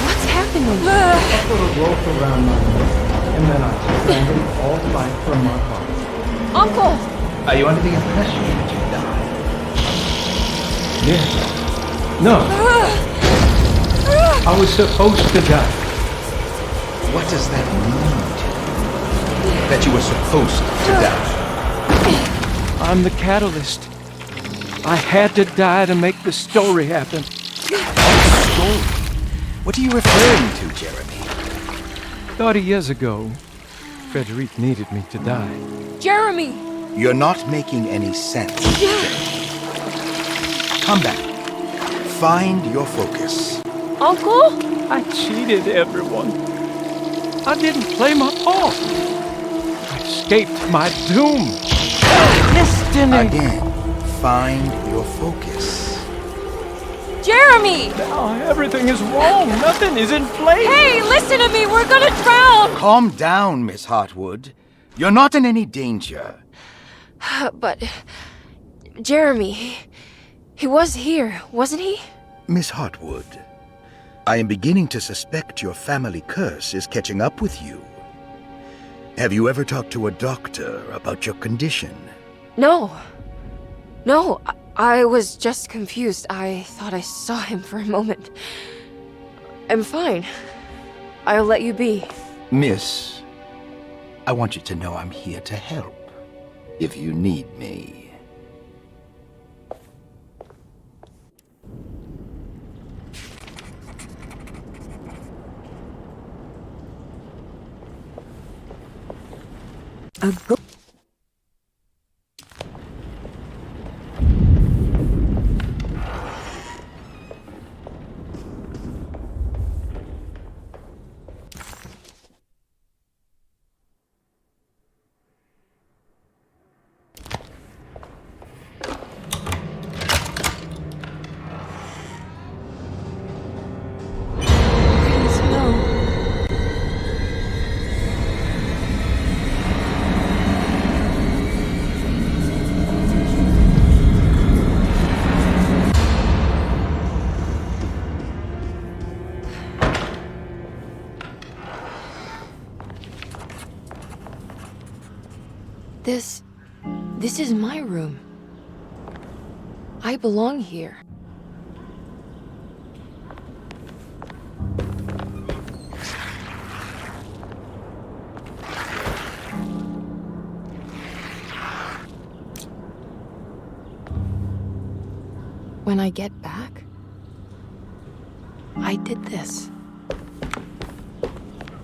Speaker 2: What's happening?
Speaker 11: I put a rope around my neck, and then I strangled all life from my heart.
Speaker 2: Uncle!
Speaker 11: Are you under the impression that you died? Yes. No. I was supposed to die.
Speaker 10: What does that mean to you? That you were supposed to die?
Speaker 11: I'm the catalyst. I had to die to make the story happen.
Speaker 10: Story? What are you referring to, Jeremy?
Speaker 11: 30 years ago, Frederic needed me to die.
Speaker 2: Jeremy!
Speaker 10: You're not making any sense, Jeremy. Come back. Find your focus.
Speaker 2: Uncle?
Speaker 11: I cheated everyone. I didn't play my part. I escaped my doom. Destiny!
Speaker 10: Again, find your focus.
Speaker 2: Jeremy!
Speaker 11: Now everything is wrong. Nothing is in place.
Speaker 2: Hey, listen to me! We're gonna drown!
Speaker 10: Calm down, Miss Hartwood. You're not in any danger.
Speaker 2: But... Jeremy... He was here, wasn't he?
Speaker 10: Miss Hartwood, I am beginning to suspect your family curse is catching up with you. Have you ever talked to a doctor about your condition?
Speaker 2: No. No, I was just confused. I thought I saw him for a moment. I'm fine. I'll let you be.
Speaker 10: Miss, I want you to know I'm here to help, if you need me.
Speaker 18: A go-
Speaker 2: This is my room. I belong here. When I get back, I did this.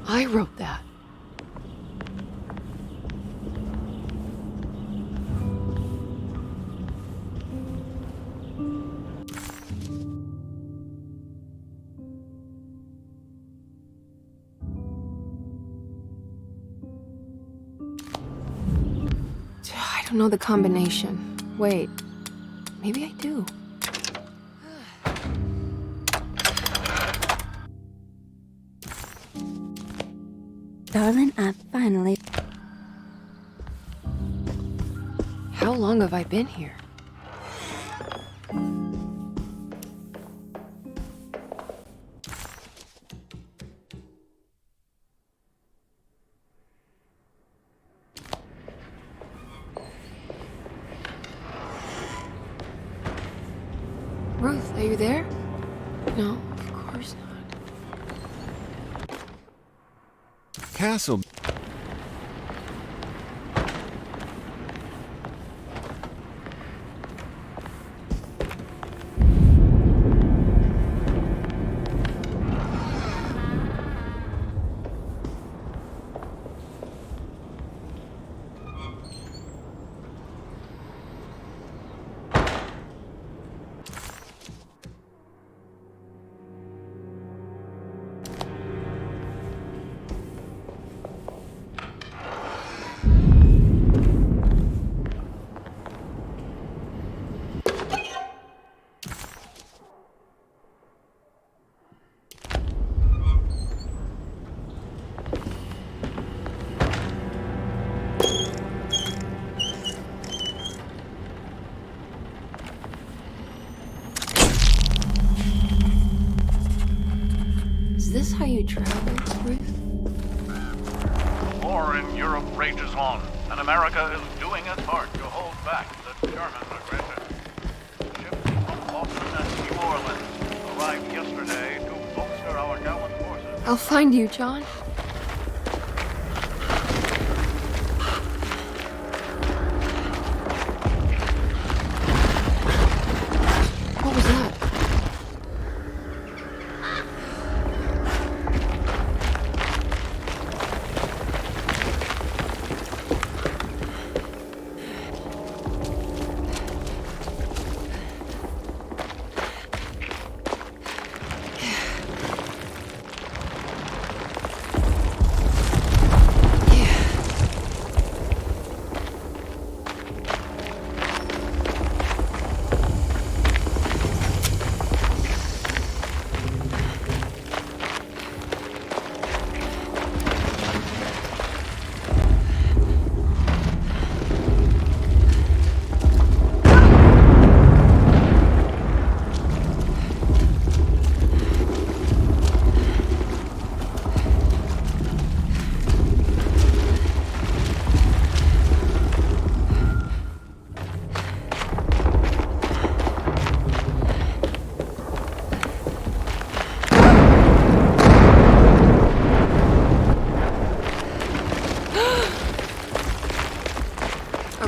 Speaker 2: I wrote that. I don't know the combination. Wait, maybe I do.
Speaker 17: Darling, I finally...
Speaker 2: How long have I been here? Ruth, are you there? No, of course not.
Speaker 7: Castle.
Speaker 2: Is this how you travel, Ruth?
Speaker 7: War in Europe rages on, and America is doing its part to hold back the German aggression. Ships from Boston and New Orleans arrived yesterday to bolster our gallant forces.
Speaker 2: I'll find you, John. What was that?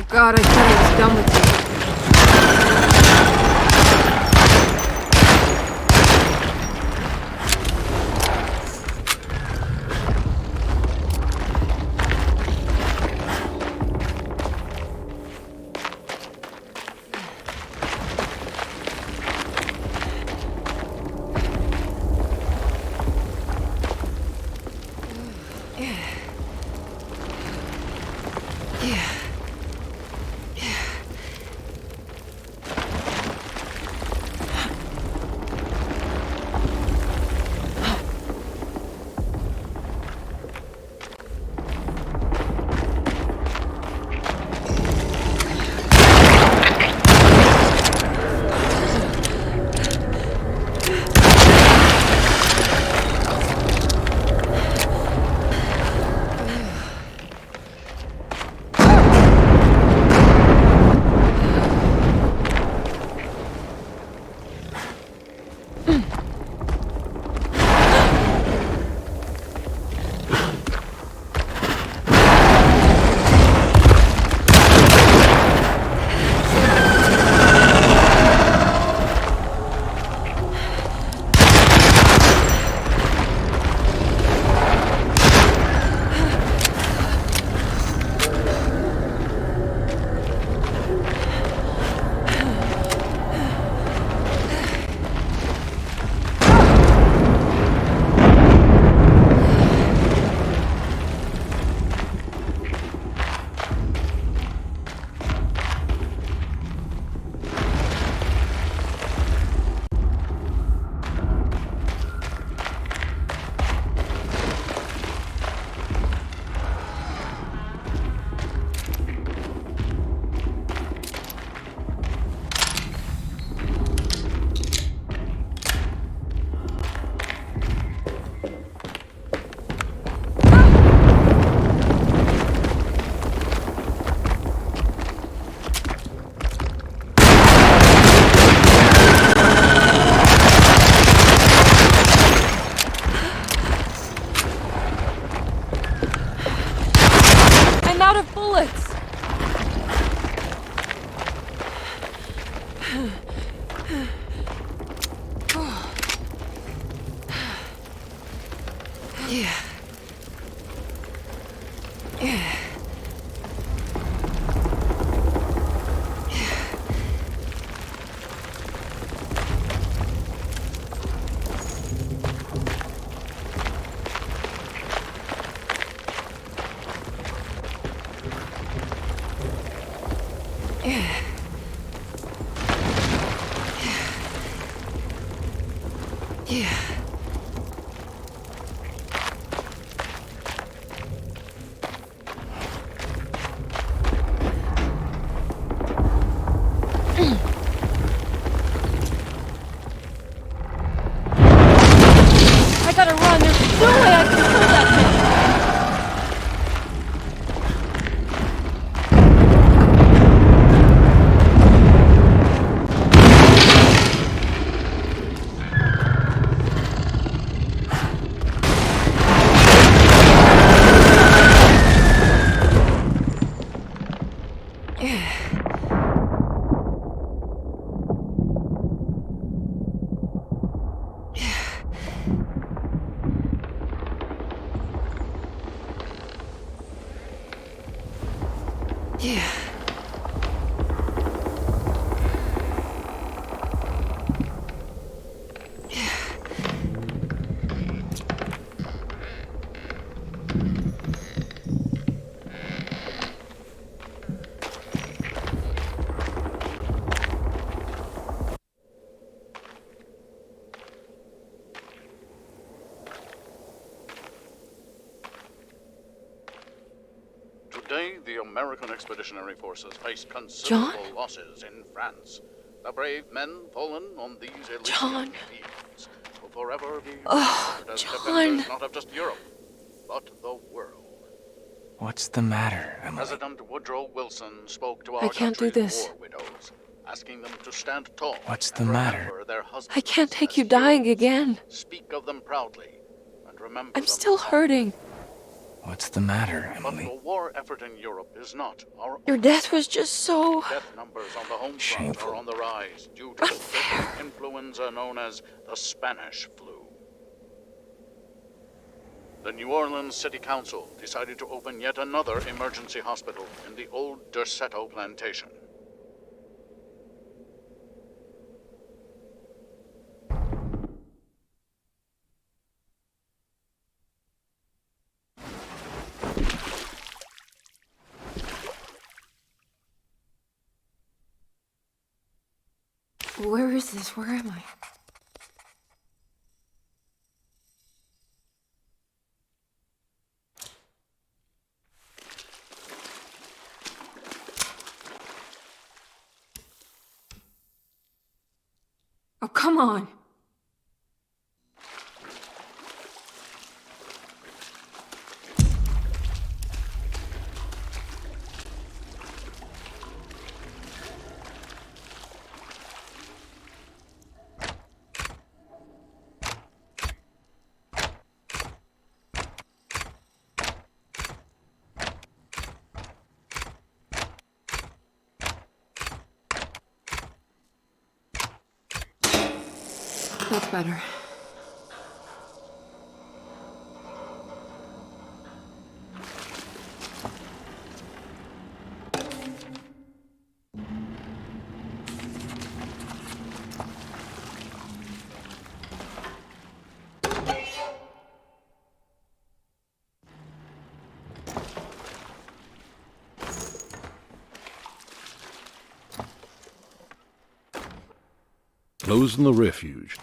Speaker 2: God, I thought I was done with you. I gotta run.
Speaker 7: American expeditionary forces face considerable losses in France. The brave men fallen on these Elysian fields will forever be remembered as defenders not of just Europe, but the world.
Speaker 19: What's the matter, Emily?
Speaker 7: President Woodrow Wilson spoke to
Speaker 2: I
Speaker 7: our
Speaker 2: can't do
Speaker 7: country's
Speaker 2: this.
Speaker 7: war widows, asking them to stand tall.
Speaker 19: What's the
Speaker 7: and
Speaker 19: matter?
Speaker 7: remember their husbands
Speaker 2: I can't take
Speaker 7: as
Speaker 2: you dying
Speaker 7: heroes.
Speaker 2: again.
Speaker 7: Speak of them proudly, and remember
Speaker 2: I'm
Speaker 7: them
Speaker 2: still hurting.
Speaker 19: What's the matter,
Speaker 7: But
Speaker 19: Emily?
Speaker 7: the war effort in Europe is not our
Speaker 2: Your death was just so...
Speaker 7: Death numbers on the home front
Speaker 19: Shameful.
Speaker 7: are on the rise due to the deadly influenza known as the Spanish flu. The New Orleans City Council decided to open yet another emergency hospital in the old Derceto plantation.
Speaker 2: Where is this? Where am I? Oh, come on! That's better.
Speaker 20: Closing the refuge.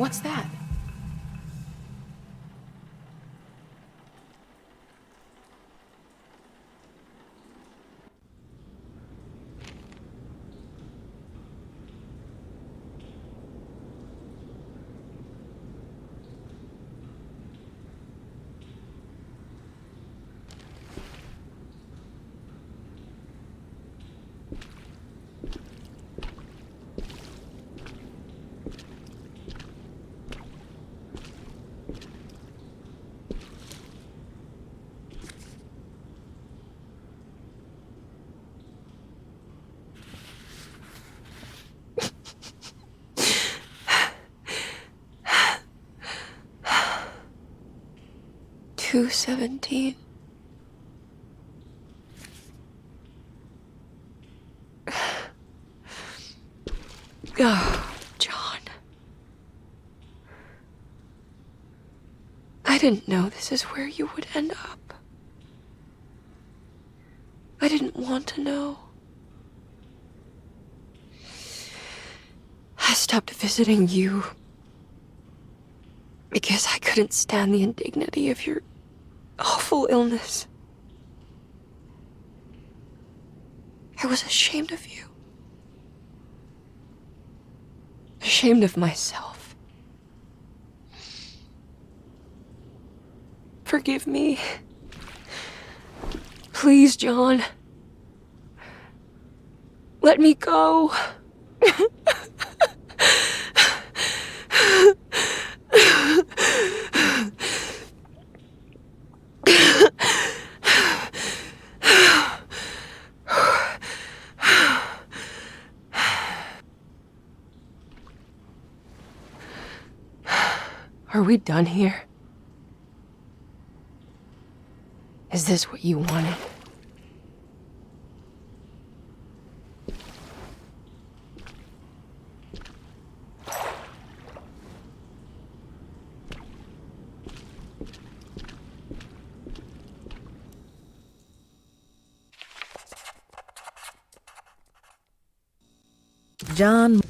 Speaker 2: What's that? 2:17. Oh, John. I didn't know this is where you would end up. I didn't want to know. I stopped visiting you because I couldn't stand the indignity of your awful illness. I was ashamed of you. Ashamed of myself. Forgive me. Please, John. Let me go. Are we done here? Is this what you wanted?
Speaker 16: John.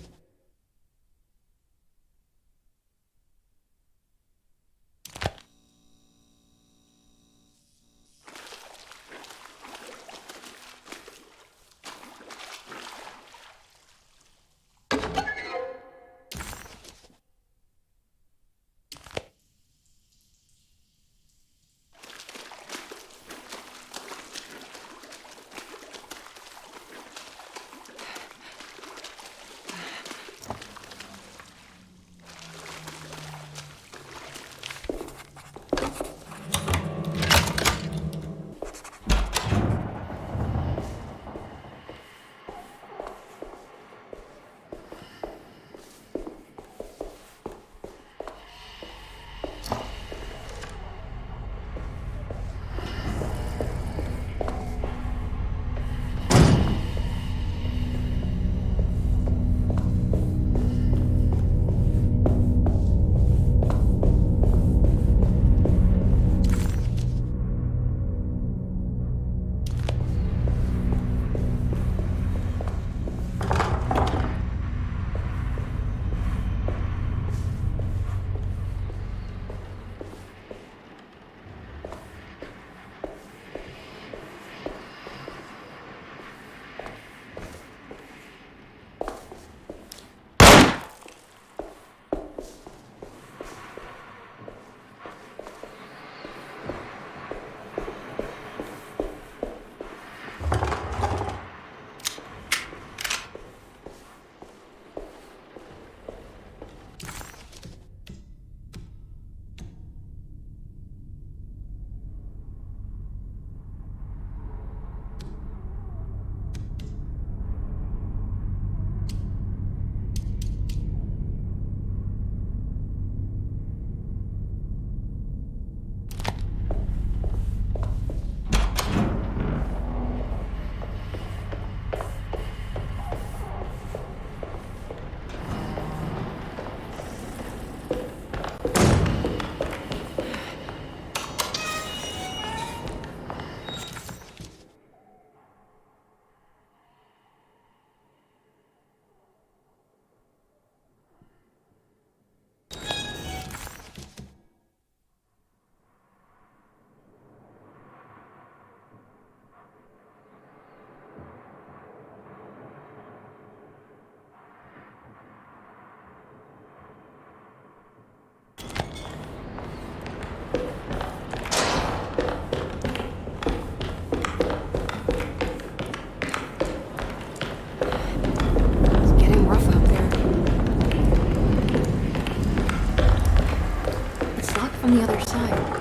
Speaker 2: on the other side.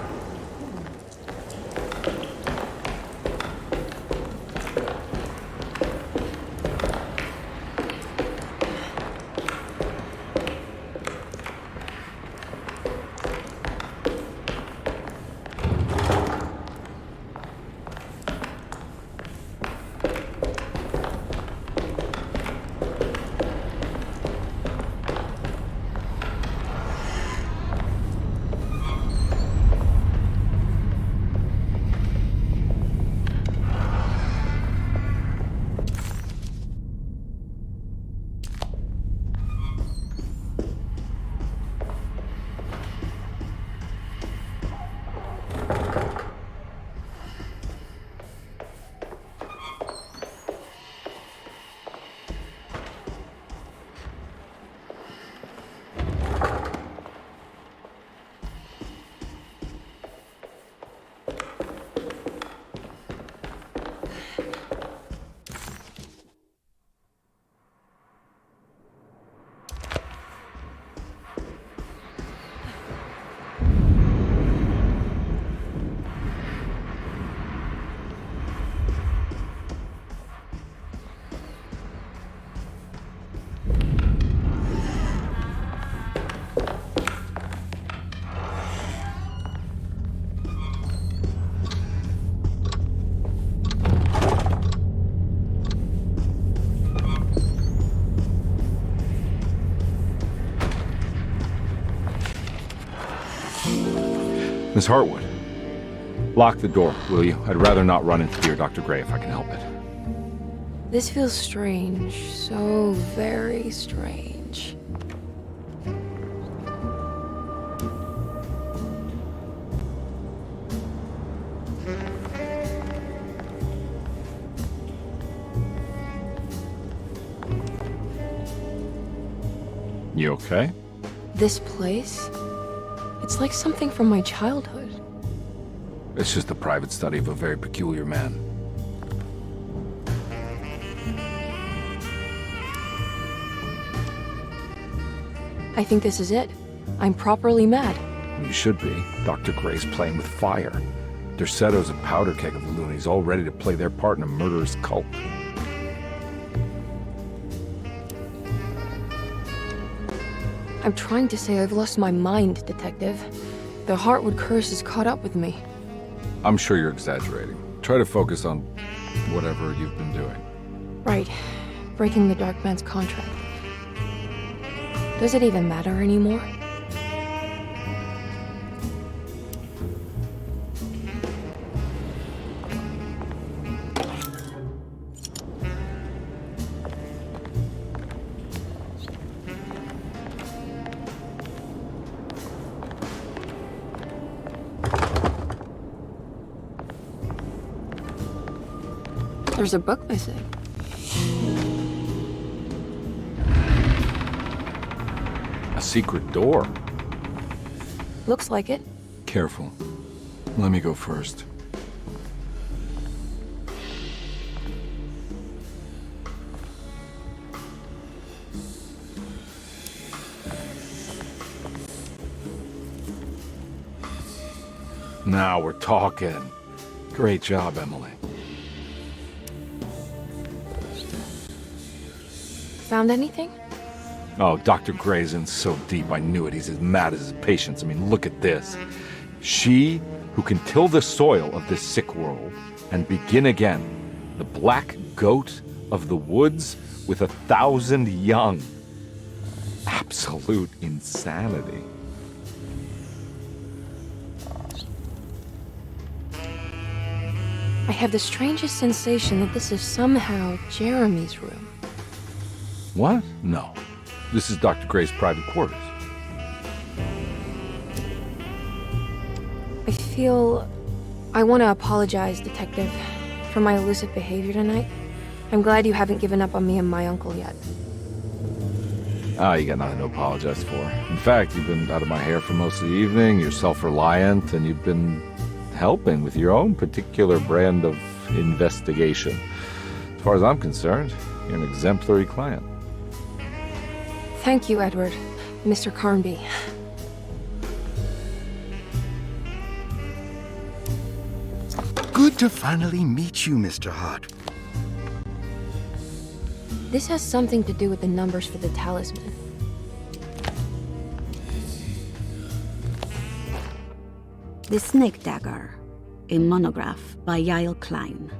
Speaker 4: Miss Hartwood, lock the door, will you? I'd rather not run into dear Dr. Gray if I can help it.
Speaker 2: This feels strange. So very strange.
Speaker 4: You okay?
Speaker 2: This place? It's like something from my childhood.
Speaker 4: It's just the private study of a very peculiar man.
Speaker 2: I think this is it. I'm properly mad.
Speaker 4: You should be. Dr. Gray's playing with fire. Derceto's a powder keg of loonies, all ready to play their part in a murderous cult.
Speaker 2: I'm trying to say I've lost my mind, Detective. The Hartwood curse has caught up with me.
Speaker 4: I'm sure you're exaggerating. Try to focus on whatever you've been doing.
Speaker 2: Right. Breaking the Dark Man's contract. Does it even matter anymore? There's a book missing.
Speaker 4: A secret door.
Speaker 2: Looks like it.
Speaker 4: Careful. Let me go first. Now we're talking. Great job, Emily.
Speaker 2: Found anything?
Speaker 4: Oh, Dr. Gray's in so deep, I knew it. He's as mad as his patients. I mean, look at this. She who can till the soil of this sick world and begin again, the black goat of the woods with 1,000 young. Absolute insanity.
Speaker 2: I have the strangest sensation that this is somehow Jeremy's room.
Speaker 4: What? No. This is Dr. Gray's private quarters.
Speaker 2: I feel... I want to apologize, Detective, for my elusive behavior tonight. I'm glad you haven't given up on me and my uncle yet.
Speaker 4: Ah, you got nothing to apologize for. In fact, you've been out of my hair for most of the evening, you're self-reliant, and you've been helping with your own particular brand of investigation. As far as I'm concerned, you're an exemplary client.
Speaker 2: Thank you, Edward. Mr. Carnby.
Speaker 10: Good to finally meet you, Mr. Hart.
Speaker 2: This has something to do with the numbers for the talisman.
Speaker 18: The Snake Dagger, a monograph by Yael Klein.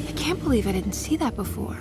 Speaker 2: I can't believe I didn't see that before.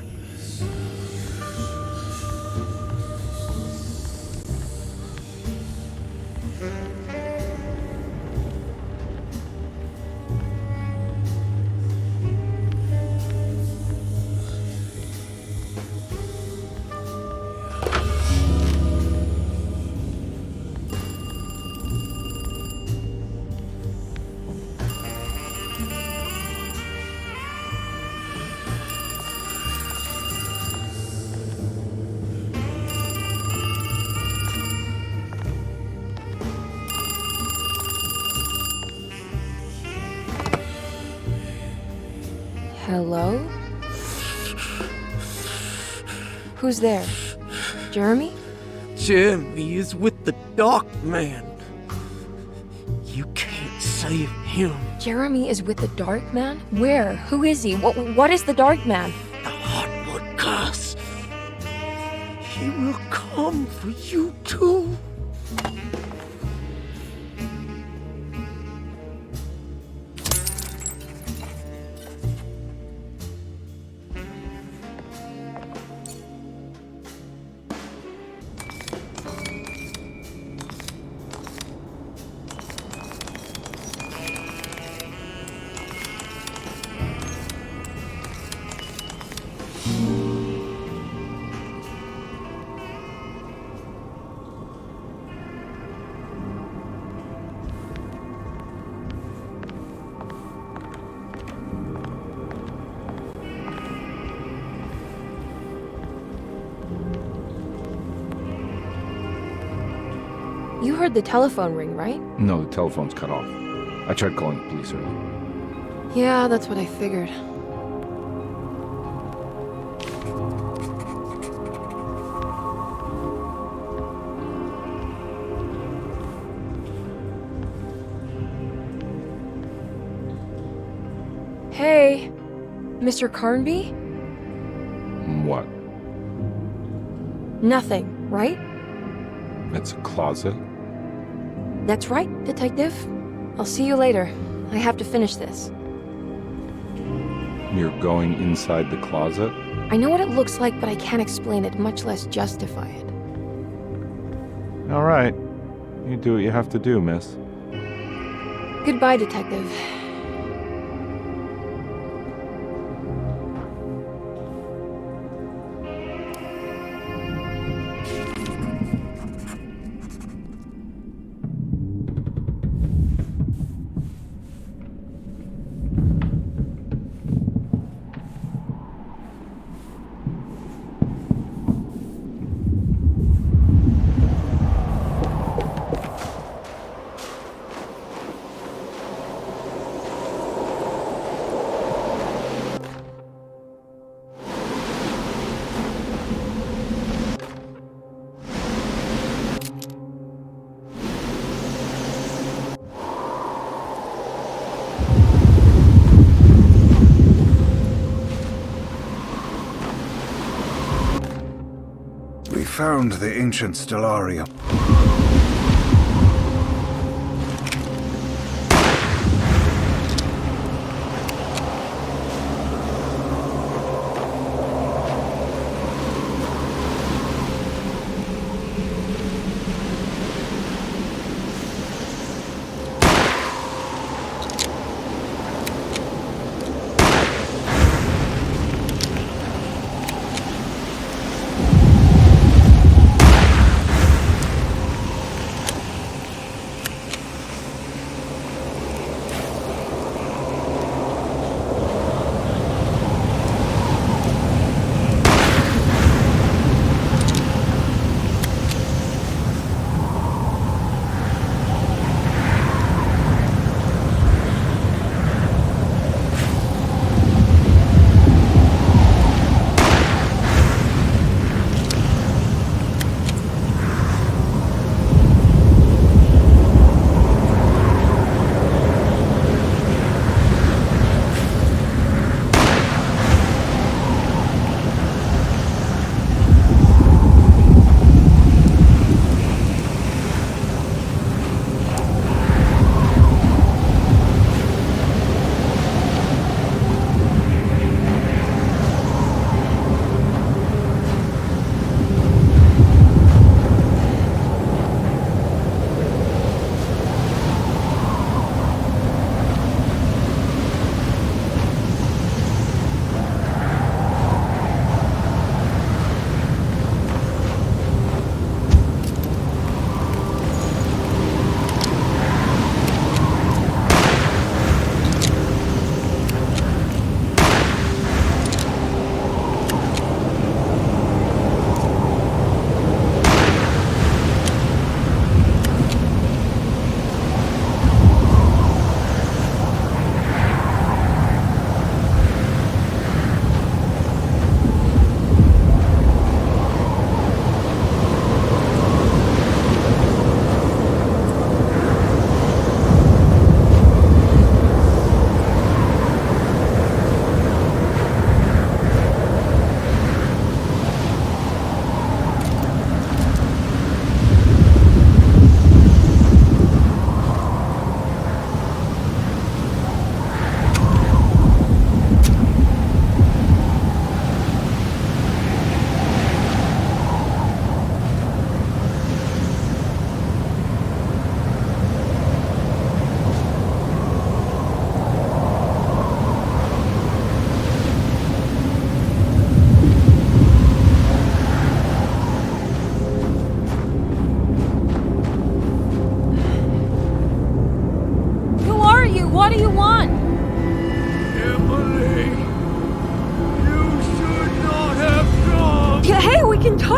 Speaker 2: Hello? Who's there? Jeremy?
Speaker 5: Jeremy is with the Dark Man. You can't save him.
Speaker 2: Jeremy is with the Dark Man? Where? Who is he? What is the Dark Man?
Speaker 5: The Hartwood curse.
Speaker 21: He will come for you too.
Speaker 2: You heard the telephone ring, right?
Speaker 4: No, the telephone's cut off. I tried calling the police earlier.
Speaker 2: Yeah, that's what I figured. Hey, Mr. Carnby?
Speaker 4: What?
Speaker 2: Nothing, right?
Speaker 4: It's a closet?
Speaker 2: That's right, Detective. I'll see you later. I have to finish this.
Speaker 4: You're going inside the closet?
Speaker 2: I know what it looks like, but I can't explain it, much less justify it.
Speaker 4: All right. You do what you have to do, miss.
Speaker 2: Goodbye, Detective.
Speaker 21: Found the ancient stellarium.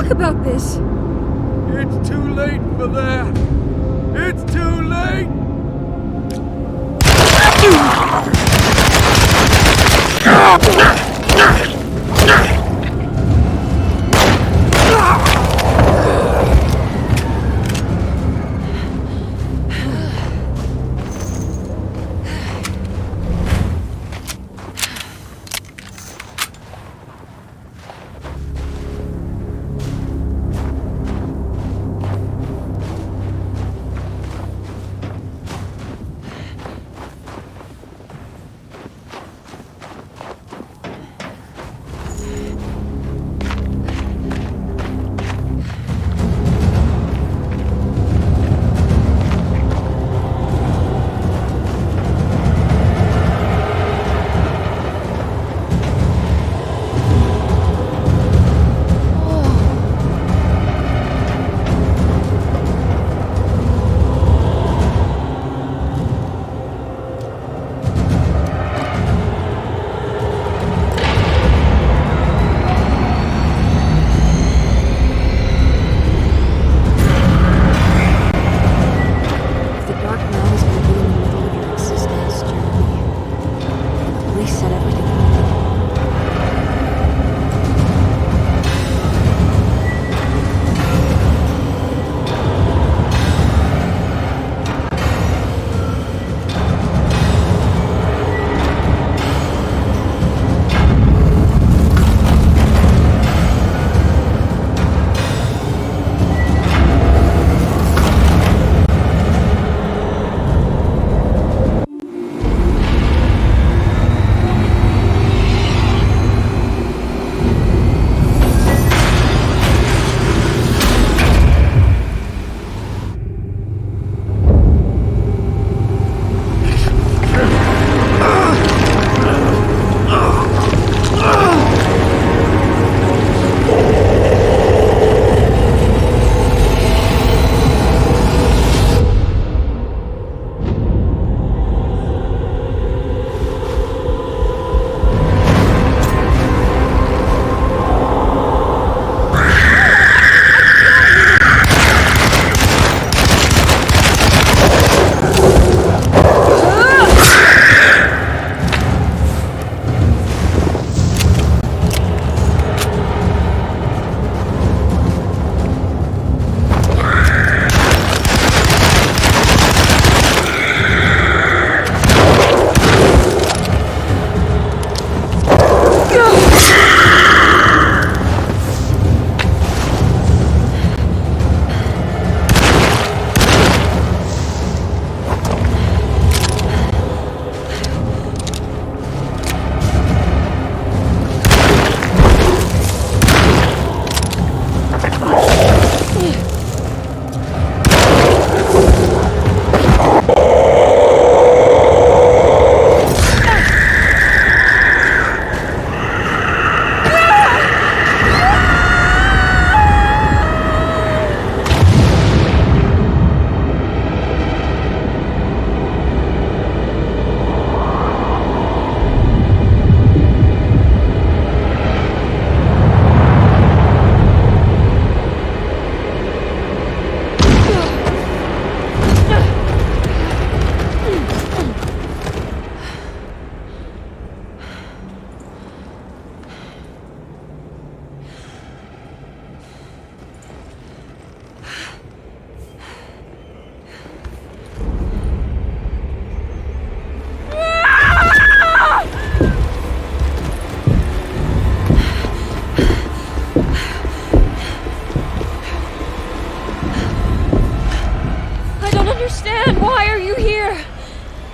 Speaker 13: talk about this.
Speaker 20: It's too late for that. It's too late.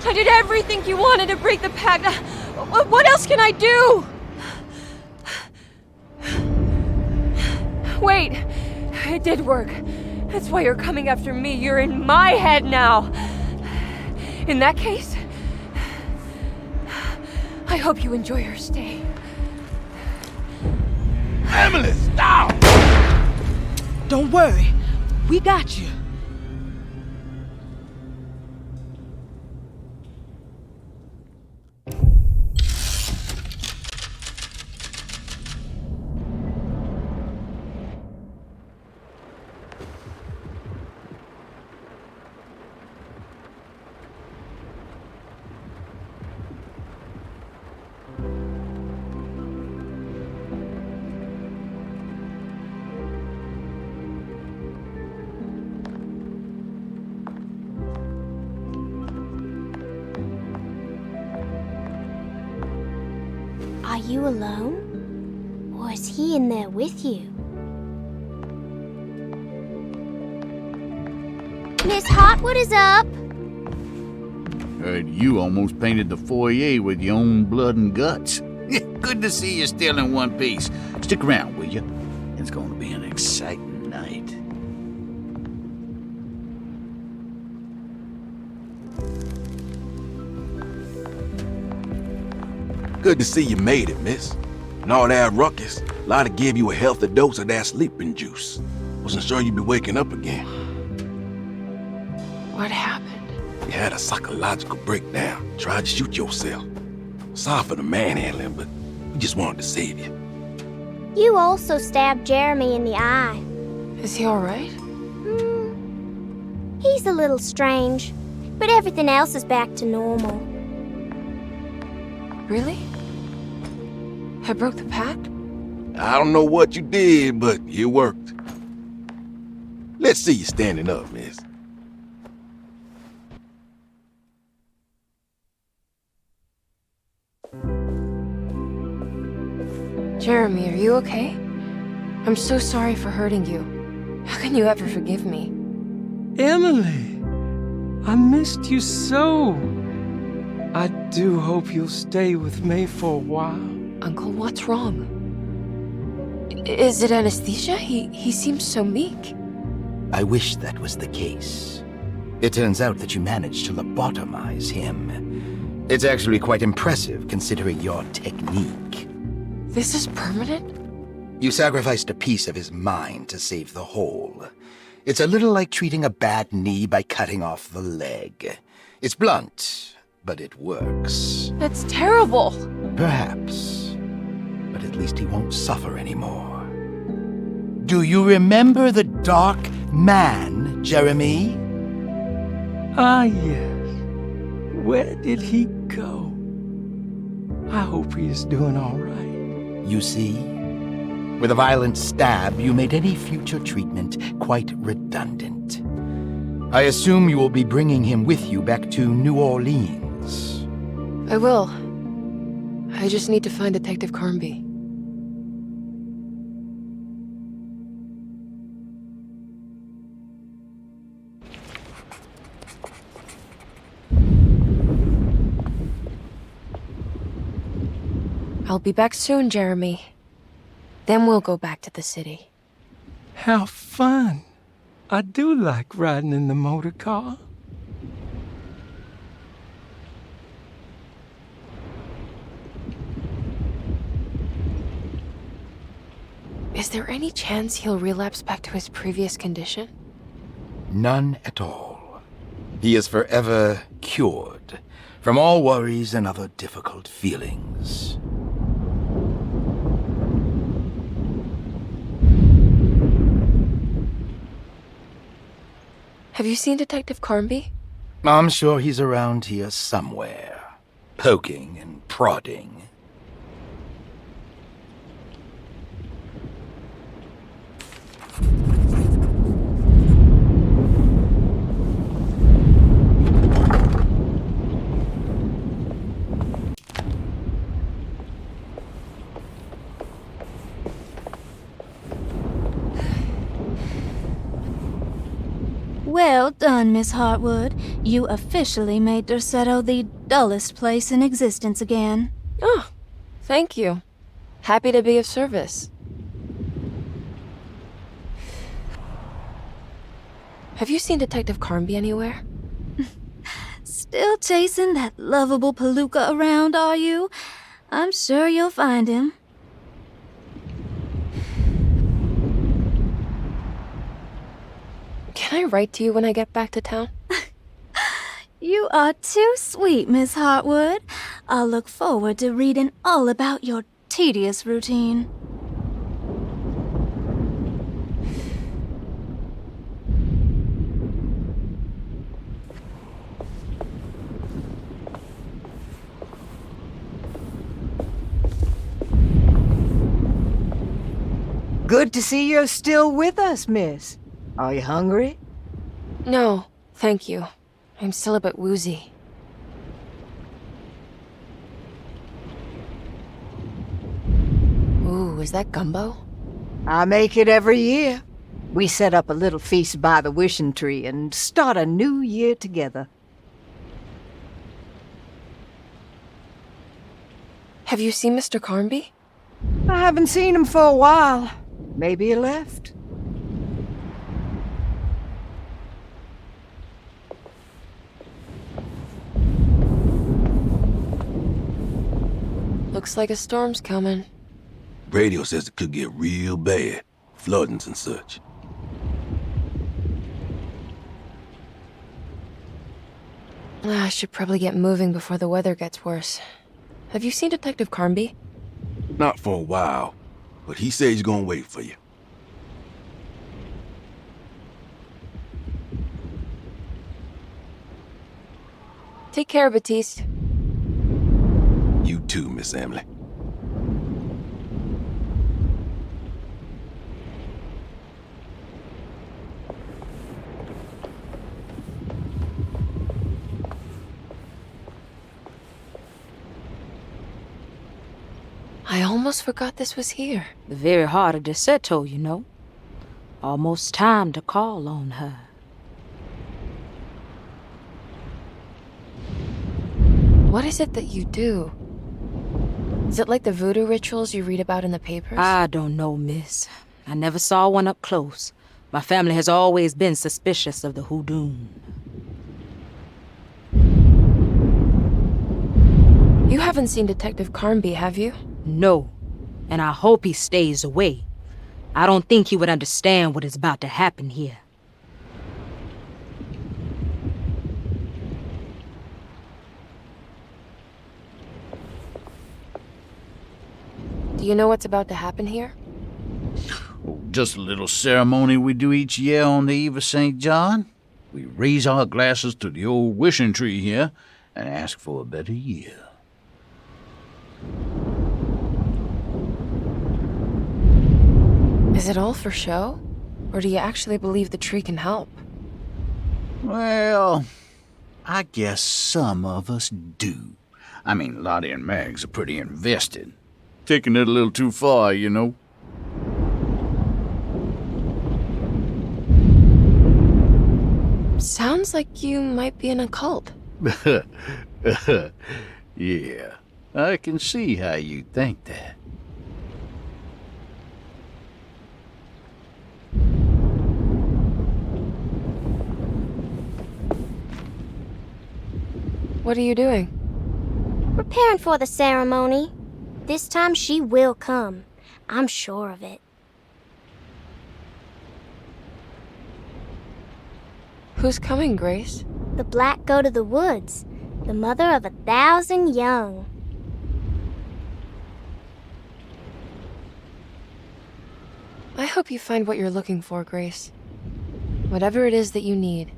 Speaker 2: I did everything you wanted to break the pact. What else can I do? Wait, it did work. That's why you're coming after me. You're in my head now. In that case, I hope you enjoy your stay.
Speaker 12: Emily, stop!
Speaker 14: Don't worry. We got you.
Speaker 8: you alone? Or is he in there with you? Miss Hartwood is up!
Speaker 15: Heard you almost painted the foyer with your own blood and guts. Good to see you still in one piece. Stick around, will you? It's going to be an exciting night.
Speaker 12: Good to see you made it, miss. And all that ruckus, Lotta gave you a healthy dose of that sleeping juice. Wasn't sure you'd be waking up again.
Speaker 2: What happened?
Speaker 12: You had a psychological breakdown. Tried to shoot yourself. Sorry for the manhandling, but we just wanted to save you.
Speaker 8: You also stabbed Jeremy in the eye.
Speaker 2: Is he alright?
Speaker 8: He's a little strange, but everything else is back to normal.
Speaker 2: Really? I broke the pact?
Speaker 12: I don't know what you did, but it worked. Let's see you standing up, miss.
Speaker 2: Jeremy, are you okay? I'm so sorry for hurting you. How can you ever forgive me?
Speaker 11: Emily, I missed you so. I do hope you'll stay with me for a while.
Speaker 2: Uncle, what's wrong? Is it anesthesia? He seems so meek.
Speaker 10: I wish that was the case. It turns out that you managed to lobotomize him. It's actually quite impressive considering your technique.
Speaker 2: This is permanent?
Speaker 10: You sacrificed a piece of his mind to save the whole. It's a little like treating a bad knee by cutting off the leg. It's blunt, but it works.
Speaker 2: That's terrible.
Speaker 10: Perhaps. But at least he won't suffer anymore. Do you remember the Dark Man, Jeremy?
Speaker 11: Ah, yes. Where did he go? I hope he is doing all right.
Speaker 10: You see? With a violent stab, you made any future treatment quite redundant. I assume you will be bringing him with you back to New Orleans.
Speaker 2: I will. I just need to find Detective Carnby. I'll be back soon, Jeremy. Then we'll go back to the city.
Speaker 11: How fun. I do like riding in the motor car.
Speaker 2: Is there any chance he'll relapse back to his previous condition?
Speaker 10: None at all. He is forever cured from all worries and other difficult feelings.
Speaker 2: Have you seen Detective Carnby?
Speaker 10: I'm sure he's around here somewhere, poking and prodding.
Speaker 17: Well done, Miss Hartwood. You officially made Derceto the dullest place in existence again.
Speaker 2: Oh, thank you. Happy to be of service. Have you seen Detective Carnby anywhere?
Speaker 17: Still chasing that lovable palooka around, are you? I'm sure you'll find him.
Speaker 2: Can I write to you when I get back to town?
Speaker 17: You are too sweet, Miss Hartwood. I'll look forward to reading all about your tedious routine.
Speaker 6: Good to see you're still with us, miss. Are you hungry?
Speaker 2: No, thank you. I'm still a bit woozy. is that gumbo?
Speaker 6: I make it every year. We set up a little feast by the wishing tree and start a new year together.
Speaker 2: Have you seen Mr. Carnby?
Speaker 6: I haven't seen him for a while. Maybe he left.
Speaker 2: Looks like a storm's coming.
Speaker 12: Radio says it could get real bad. Floodings and such.
Speaker 2: I should probably get moving before the weather gets worse. Have you seen Detective Carnby?
Speaker 12: Not for a while, but he said he's gonna wait for you.
Speaker 2: Take care, Batiste.
Speaker 12: You too, Miss Emily.
Speaker 2: I almost forgot this was here.
Speaker 14: The very heart of Derceto, you know. Almost time to call on her.
Speaker 2: What is it that you do? Is it like the voodoo rituals you read about in the papers?
Speaker 14: I don't know, miss. I never saw one up close. My family has always been suspicious of the hoodoo.
Speaker 2: You haven't seen Detective Carnby, have you?
Speaker 14: No, and I hope he stays away. I don't think he would understand what is about to happen here.
Speaker 2: Do you know what's about to happen here?
Speaker 15: Oh, just a little ceremony we do each year on the eve of St. John. We raise our glasses to the old wishing tree here and ask for a better year.
Speaker 2: Is it all for show? Or do you actually believe the tree can help?
Speaker 15: Well, I guess some of us do. I mean, Lottie and Mags are pretty invested. Taking it a little too far, you know.
Speaker 2: Sounds like you might be in a cult.
Speaker 15: Yeah, I can see how you think that.
Speaker 2: What are you doing?
Speaker 8: Preparing for the ceremony. This time she will come. I'm sure of it.
Speaker 2: Who's coming, Grace?
Speaker 8: The Black Goat of the Woods, the mother of 1,000 young.
Speaker 2: I hope you find what you're looking for, Grace. Whatever it is that you need.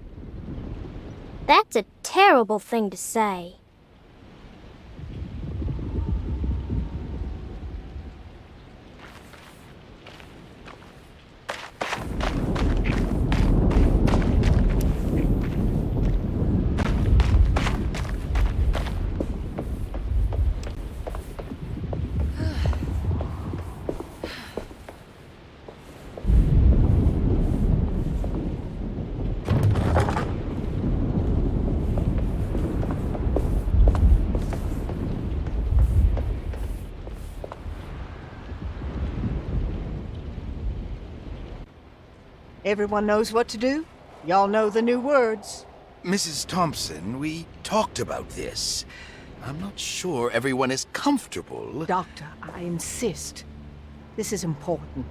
Speaker 8: That's a terrible thing to say.
Speaker 6: Everyone knows what to do? Y'all know the new words.
Speaker 10: Mrs. Thompson, we talked about this. I'm not sure everyone is comfortable.
Speaker 6: Doctor, I insist. This is important.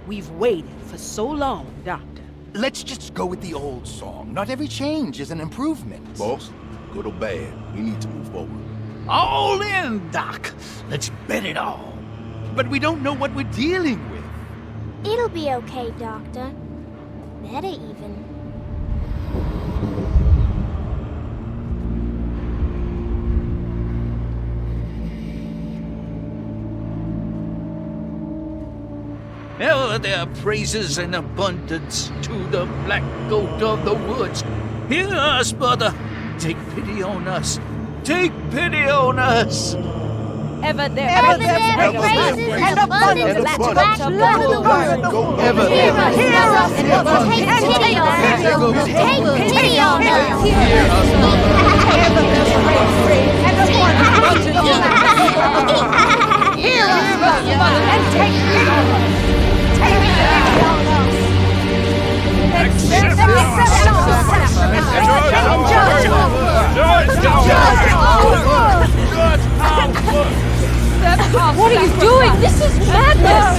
Speaker 14: We've waited for so long, Doctor.
Speaker 10: Let's just go with the old song. Not every change is an improvement.
Speaker 12: Boss, good or bad, we need to move forward.
Speaker 15: All in, Doc. Let's bet it all.
Speaker 10: But we don't know what we're dealing with.
Speaker 8: It'll be okay, Doctor. Better even.
Speaker 15: Ever their praises and abundance to the Black Goat of the Woods. Hear us, brother. Take pity on us. Take pity on us.
Speaker 13: Ever there
Speaker 8: praises and abundance
Speaker 13: black
Speaker 8: blood of the world.
Speaker 13: Ever
Speaker 8: Hear us, and take pity on us. Take pity on us.
Speaker 13: Hear us,
Speaker 8: Ever and abundance. Hear us, and take pity on us. Take pity on us. Accept
Speaker 2: What are you doing? This is madness!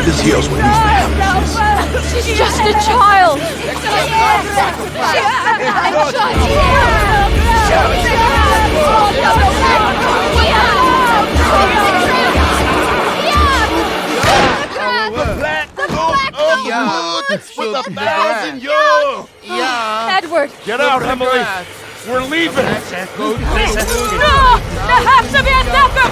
Speaker 12: This here's what needs to happen.
Speaker 2: She's just a child!
Speaker 12: With 1,000 yo!
Speaker 2: Edward!
Speaker 1: Get out, Emily! We're leaving!
Speaker 13: No! There has to be a Dr.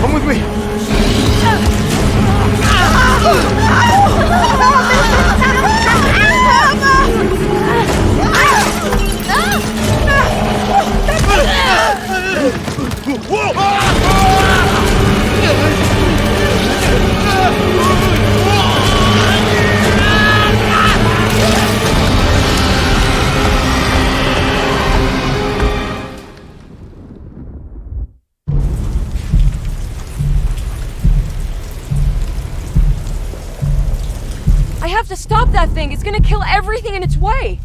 Speaker 1: Come with me!
Speaker 2: I have to stop that thing! It's gonna kill everything in its way!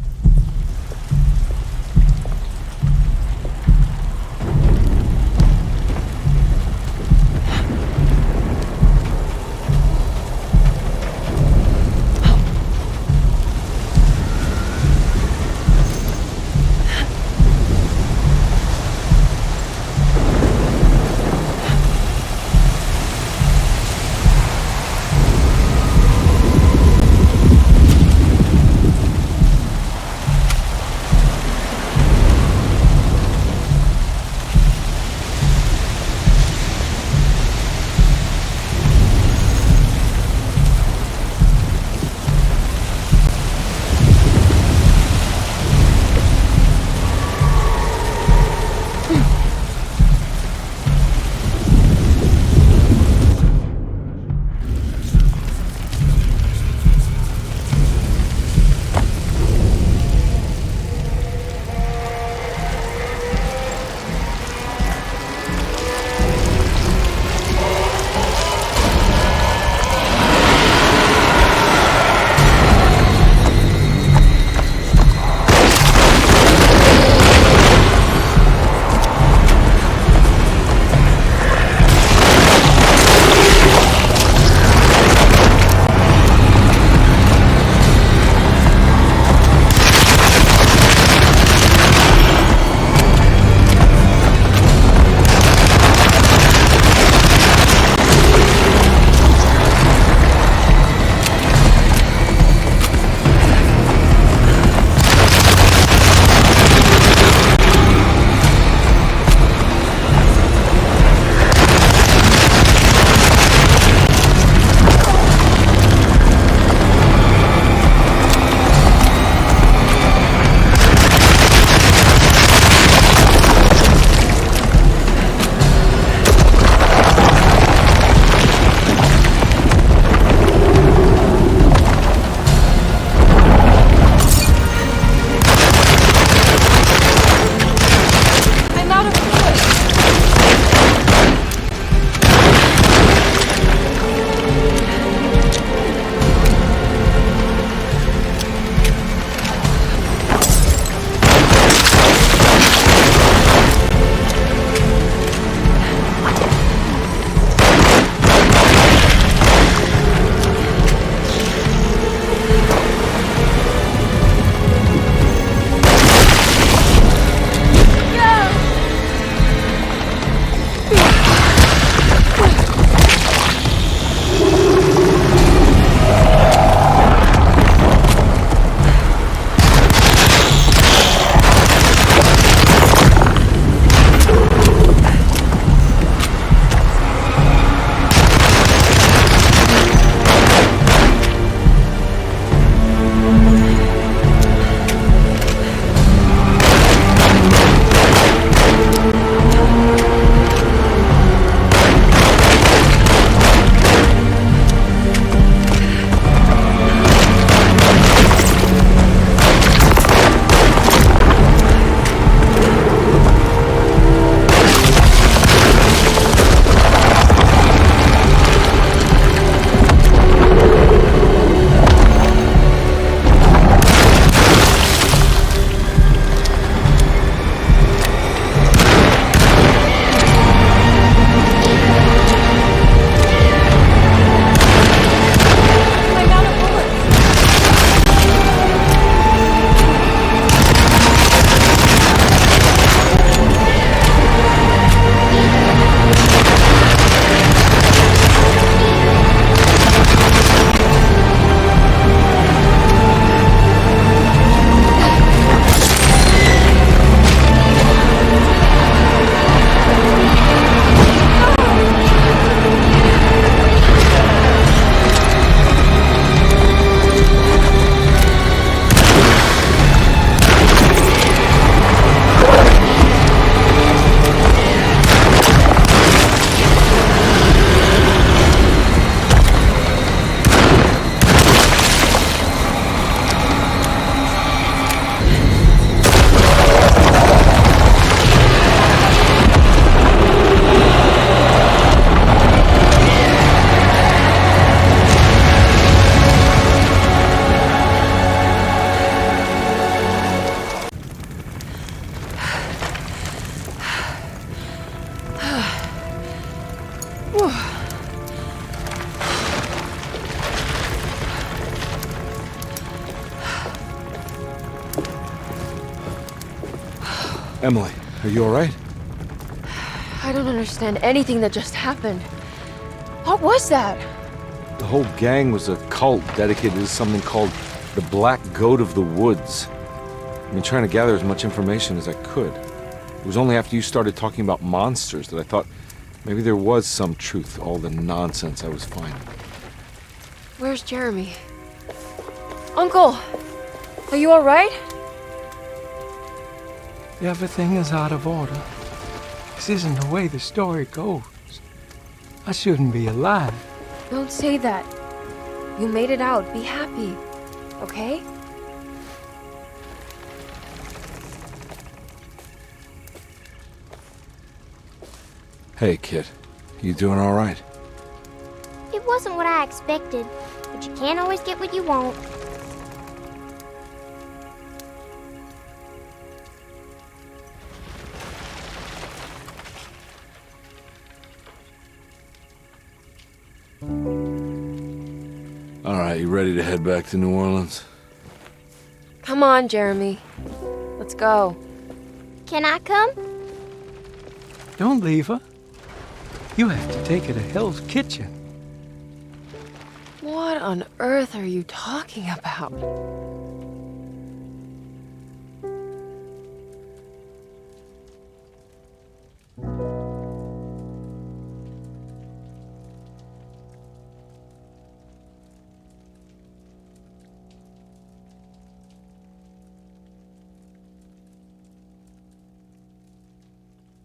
Speaker 1: Emily, are you all right?
Speaker 2: I don't understand anything that just happened. What was that?
Speaker 1: The whole gang was a cult dedicated to something called the Black Goat of the Woods. I've been trying to gather as much information as I could. It was only after you started talking about monsters that I thought maybe there was some truth to all the nonsense I was finding.
Speaker 2: Where's Jeremy? Uncle! Are you alright?
Speaker 11: Everything is out of order. This isn't the way the story goes. I shouldn't be alive.
Speaker 2: Don't say that. You made it out. Be happy. Okay?
Speaker 1: Hey, kid. You doing all right?
Speaker 8: It wasn't what I expected, but you can't always get what you want.
Speaker 1: All right, you ready to head back to New Orleans?
Speaker 2: Come on, Jeremy. Let's go.
Speaker 8: Can I come?
Speaker 11: Don't leave her. You have to take her to Hell's Kitchen.
Speaker 2: What on earth are you talking about?